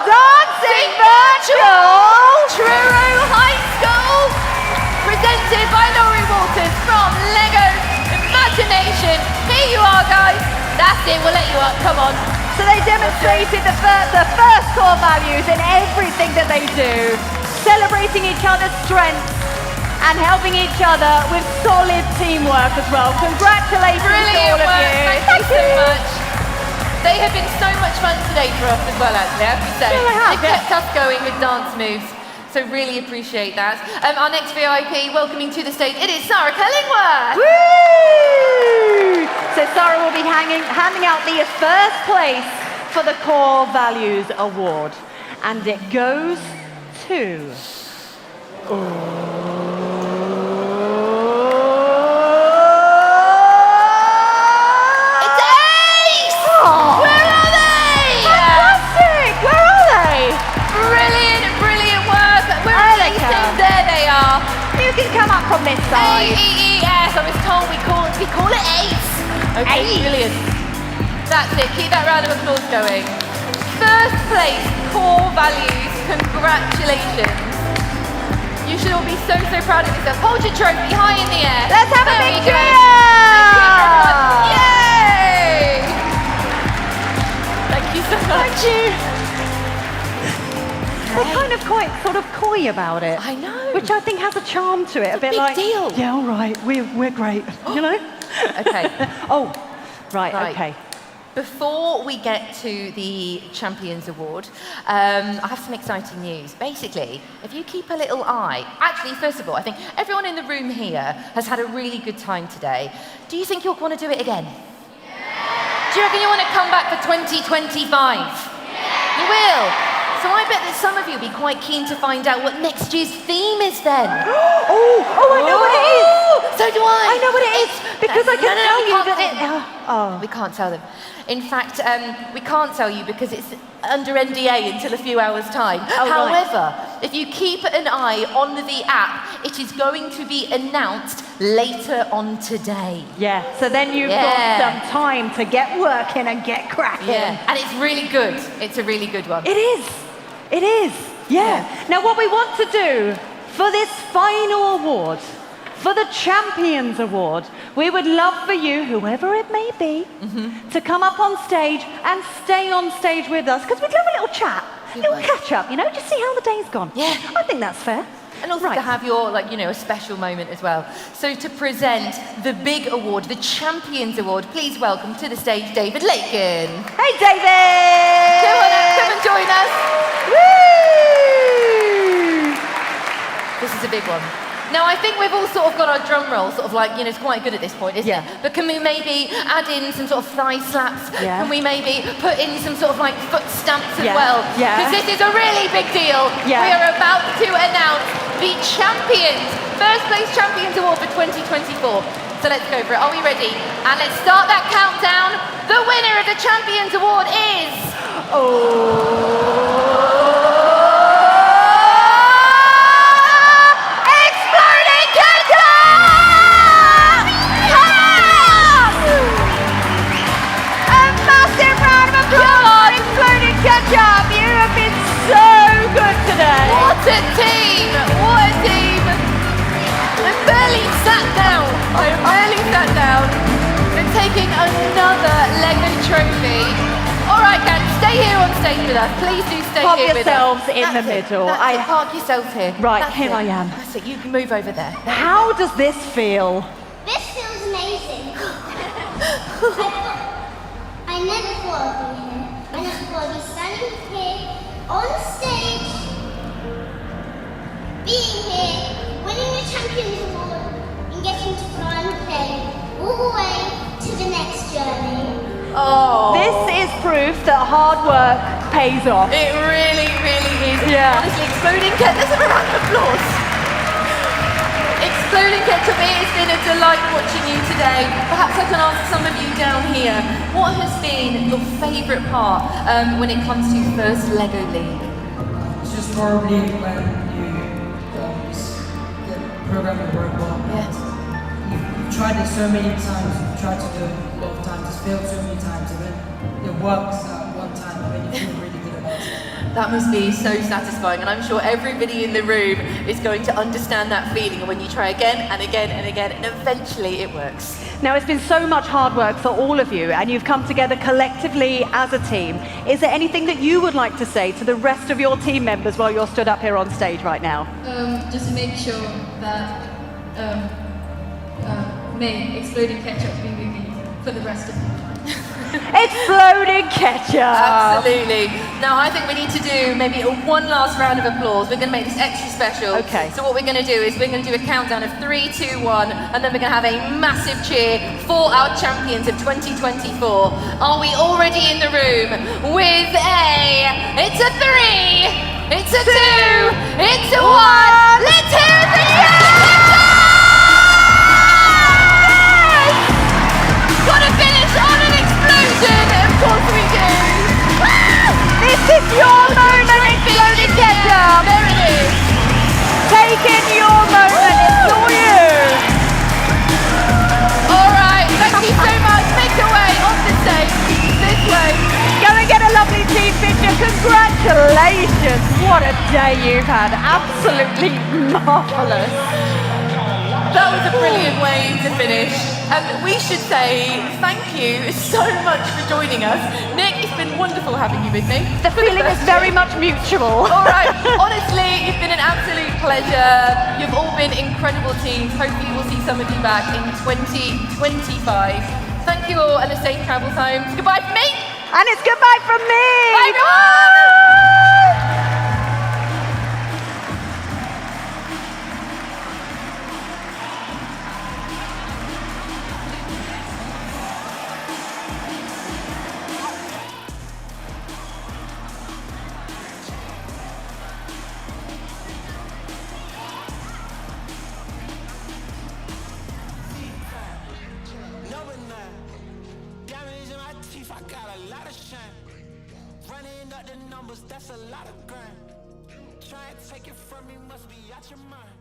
Speaker 14: Dancing Virtual Truro High School. you are, guys. That's it, we'll let you up, come on.
Speaker 8: So they demonstrated the first core values in everything that they do, celebrating each other's strengths and helping each other with solid teamwork as well. Congratulations
Speaker 14: Brilliant
Speaker 8: to all of
Speaker 14: work,
Speaker 8: you.
Speaker 14: thank you so much. They have been so much fun today for us as well, actually, I have to say.
Speaker 8: Yeah, they have,
Speaker 14: They've kept us going with dance moves, so really appreciate that. Our next VIP, welcoming to the stage, it is Sarah Kellingworth.
Speaker 8: Woo! So Sarah will be handing out the first place for the Core Values Award. And it goes to... You can come up from this side.
Speaker 14: A-E-E-S, I was told we call it ACE. Okay,
Speaker 8: ACE.
Speaker 14: brilliant. That's it, keep that round of applause going. First place, Core Values, congratulations. You should all be so proud of yourself. Hold your trophy high in the air.
Speaker 8: Let's have a big cheer!
Speaker 14: Yay! Thank you so much.
Speaker 8: Thank you. They're kind of quite sort of coy about it.
Speaker 14: I know.
Speaker 8: Which I think has a charm to it.
Speaker 14: It's
Speaker 8: a bit
Speaker 14: big
Speaker 8: like,
Speaker 14: deal.
Speaker 8: yeah, all right, we're great, you know?
Speaker 14: Okay.
Speaker 8: Oh, right, okay.
Speaker 14: Before we get to the Champions Award, I have some exciting news. Basically, if you keep a little eye, actually, first of all, I think everyone in the room here has had a really good time today. Do you think you'll want to do it again? Yeah. Do you reckon you want to come back for 2025? Yeah. You will? So I bet that some of you will be quite keen to find out what next year's theme is then.
Speaker 8: Oh, I know what it is.
Speaker 14: So do I.
Speaker 8: I know what it is because I can tell you that it...
Speaker 14: We can't tell them. In fact, we can't tell you because it's under NDA until a few hours' time. However, if you keep an eye on the app, it is going to be announced later on today.
Speaker 8: Yeah, so then you've got some time to get working and get cracking.
Speaker 14: Yeah, and it's really good. It's a really good one.
Speaker 8: It is. It is. Yeah. Now what we want to do for this final award, for the Champions Award, we would love for you, whoever it may be, to come up on stage and stay on stage with us, because we'd love a little chat, a little catch up, you know, just see how the day's gone.
Speaker 14: Yeah.
Speaker 8: I think that's fair.
Speaker 14: And also to have your, like, you know, a special moment as well. So to present the big award, the Champions Award, please welcome to the stage David Lakin.
Speaker 8: Hey, David!
Speaker 14: Come on up, come and join us.
Speaker 8: Woo!
Speaker 14: This is a big one. Now, I think we've all sort of got our drum roll, sort of like, you know, it's quite good at this point, isn't it? But can we maybe add in some sort of thigh slaps?
Speaker 8: Yeah.
Speaker 14: Can we maybe put in some sort of like foot stamps as well?
Speaker 8: Yeah.
Speaker 14: Because this is a really big deal.
Speaker 8: Yeah.
Speaker 14: We are about to announce the champions, first place Champions Award for 2024. So let's go for it. Are we ready? And let's start that countdown. The winner of the Champions Award is... What a team! What a team! I barely sat down. They're taking another Lego trophy. All right, guys, stay here on stage with us. Please do stay
Speaker 8: Park
Speaker 14: here with us.
Speaker 8: yourselves in the middle.
Speaker 14: Park yourselves here.
Speaker 8: Right,
Speaker 14: That's
Speaker 8: here
Speaker 14: it.
Speaker 8: I am.
Speaker 14: That's it. You can move over there.
Speaker 8: How does this feel?
Speaker 9: This feels amazing. I never thought I'd be here. I never thought I'd be standing here on stage, being here, winning the Champions Award, and getting to fly and play all the way to the next journey.
Speaker 14: Oh.
Speaker 8: This is proof that hard work pays off.
Speaker 14: It really, really is.
Speaker 8: Yeah.
Speaker 14: Honestly, Exploding Ketchup. Let's have a round of applause. Exploding Ketchup, it has been a delight watching you today. Perhaps I can ask some of you down here, what has been your favourite part when it comes to FIRSTLego League?
Speaker 15: It's just probably when you get programming work well.
Speaker 14: Yes.
Speaker 15: You've tried it so many times, you've tried to do it a lot of times, it's failed so many times, and then it works at one time and then you feel really good about it.
Speaker 14: That must be so satisfying, and I'm sure everybody in the room is going to understand that feeling when you try again and again and again, and eventually it works.
Speaker 8: Now, it's been so much hard work for all of you, and you've come together collectively as a team. Is there anything that you would like to say to the rest of your team members while you're stood up here on stage right now?
Speaker 1: Just make sure that May Exploding Ketchup be with you for the rest of the time.
Speaker 8: Exploding Ketchup!
Speaker 14: Absolutely. Now, I think we need to do maybe one last round of applause. We're going to make this extra special.
Speaker 8: Okay.
Speaker 14: So what we're going to do is we're going to do a countdown of 3, 2, 1, and then we're going to have a massive cheer for our champions of 2024. Are we already in the room with it's a 3, it's a 2, it's a 1. Let's hear it for Gotta finish on an explosion, of course we do.
Speaker 8: This is your moment, Exploding Ketchup.
Speaker 14: There it is.
Speaker 8: Taking your moment, it's all you.
Speaker 14: All right, thank you so much. Make your way off the stage, this way.
Speaker 8: Go and get a lovely team picture. Congratulations. What a day you've had. Absolutely marvellous.
Speaker 14: That was a brilliant way to finish. We should say thank you so much for joining us. Nick, it's been wonderful having you with me.
Speaker 8: The feeling is very much mutual.
Speaker 14: All right, honestly, it's been an absolute pleasure. You've all been incredible teams. Hopefully we'll see some of you back in 2025. Thank you all, and a safe travels home. Goodbye from me.
Speaker 8: And it's goodbye from me.
Speaker 14: Bye,
Speaker 5: I got a lot of shame. Running up the numbers, that's a lot of grind. Try and take it from me, must be out your mind.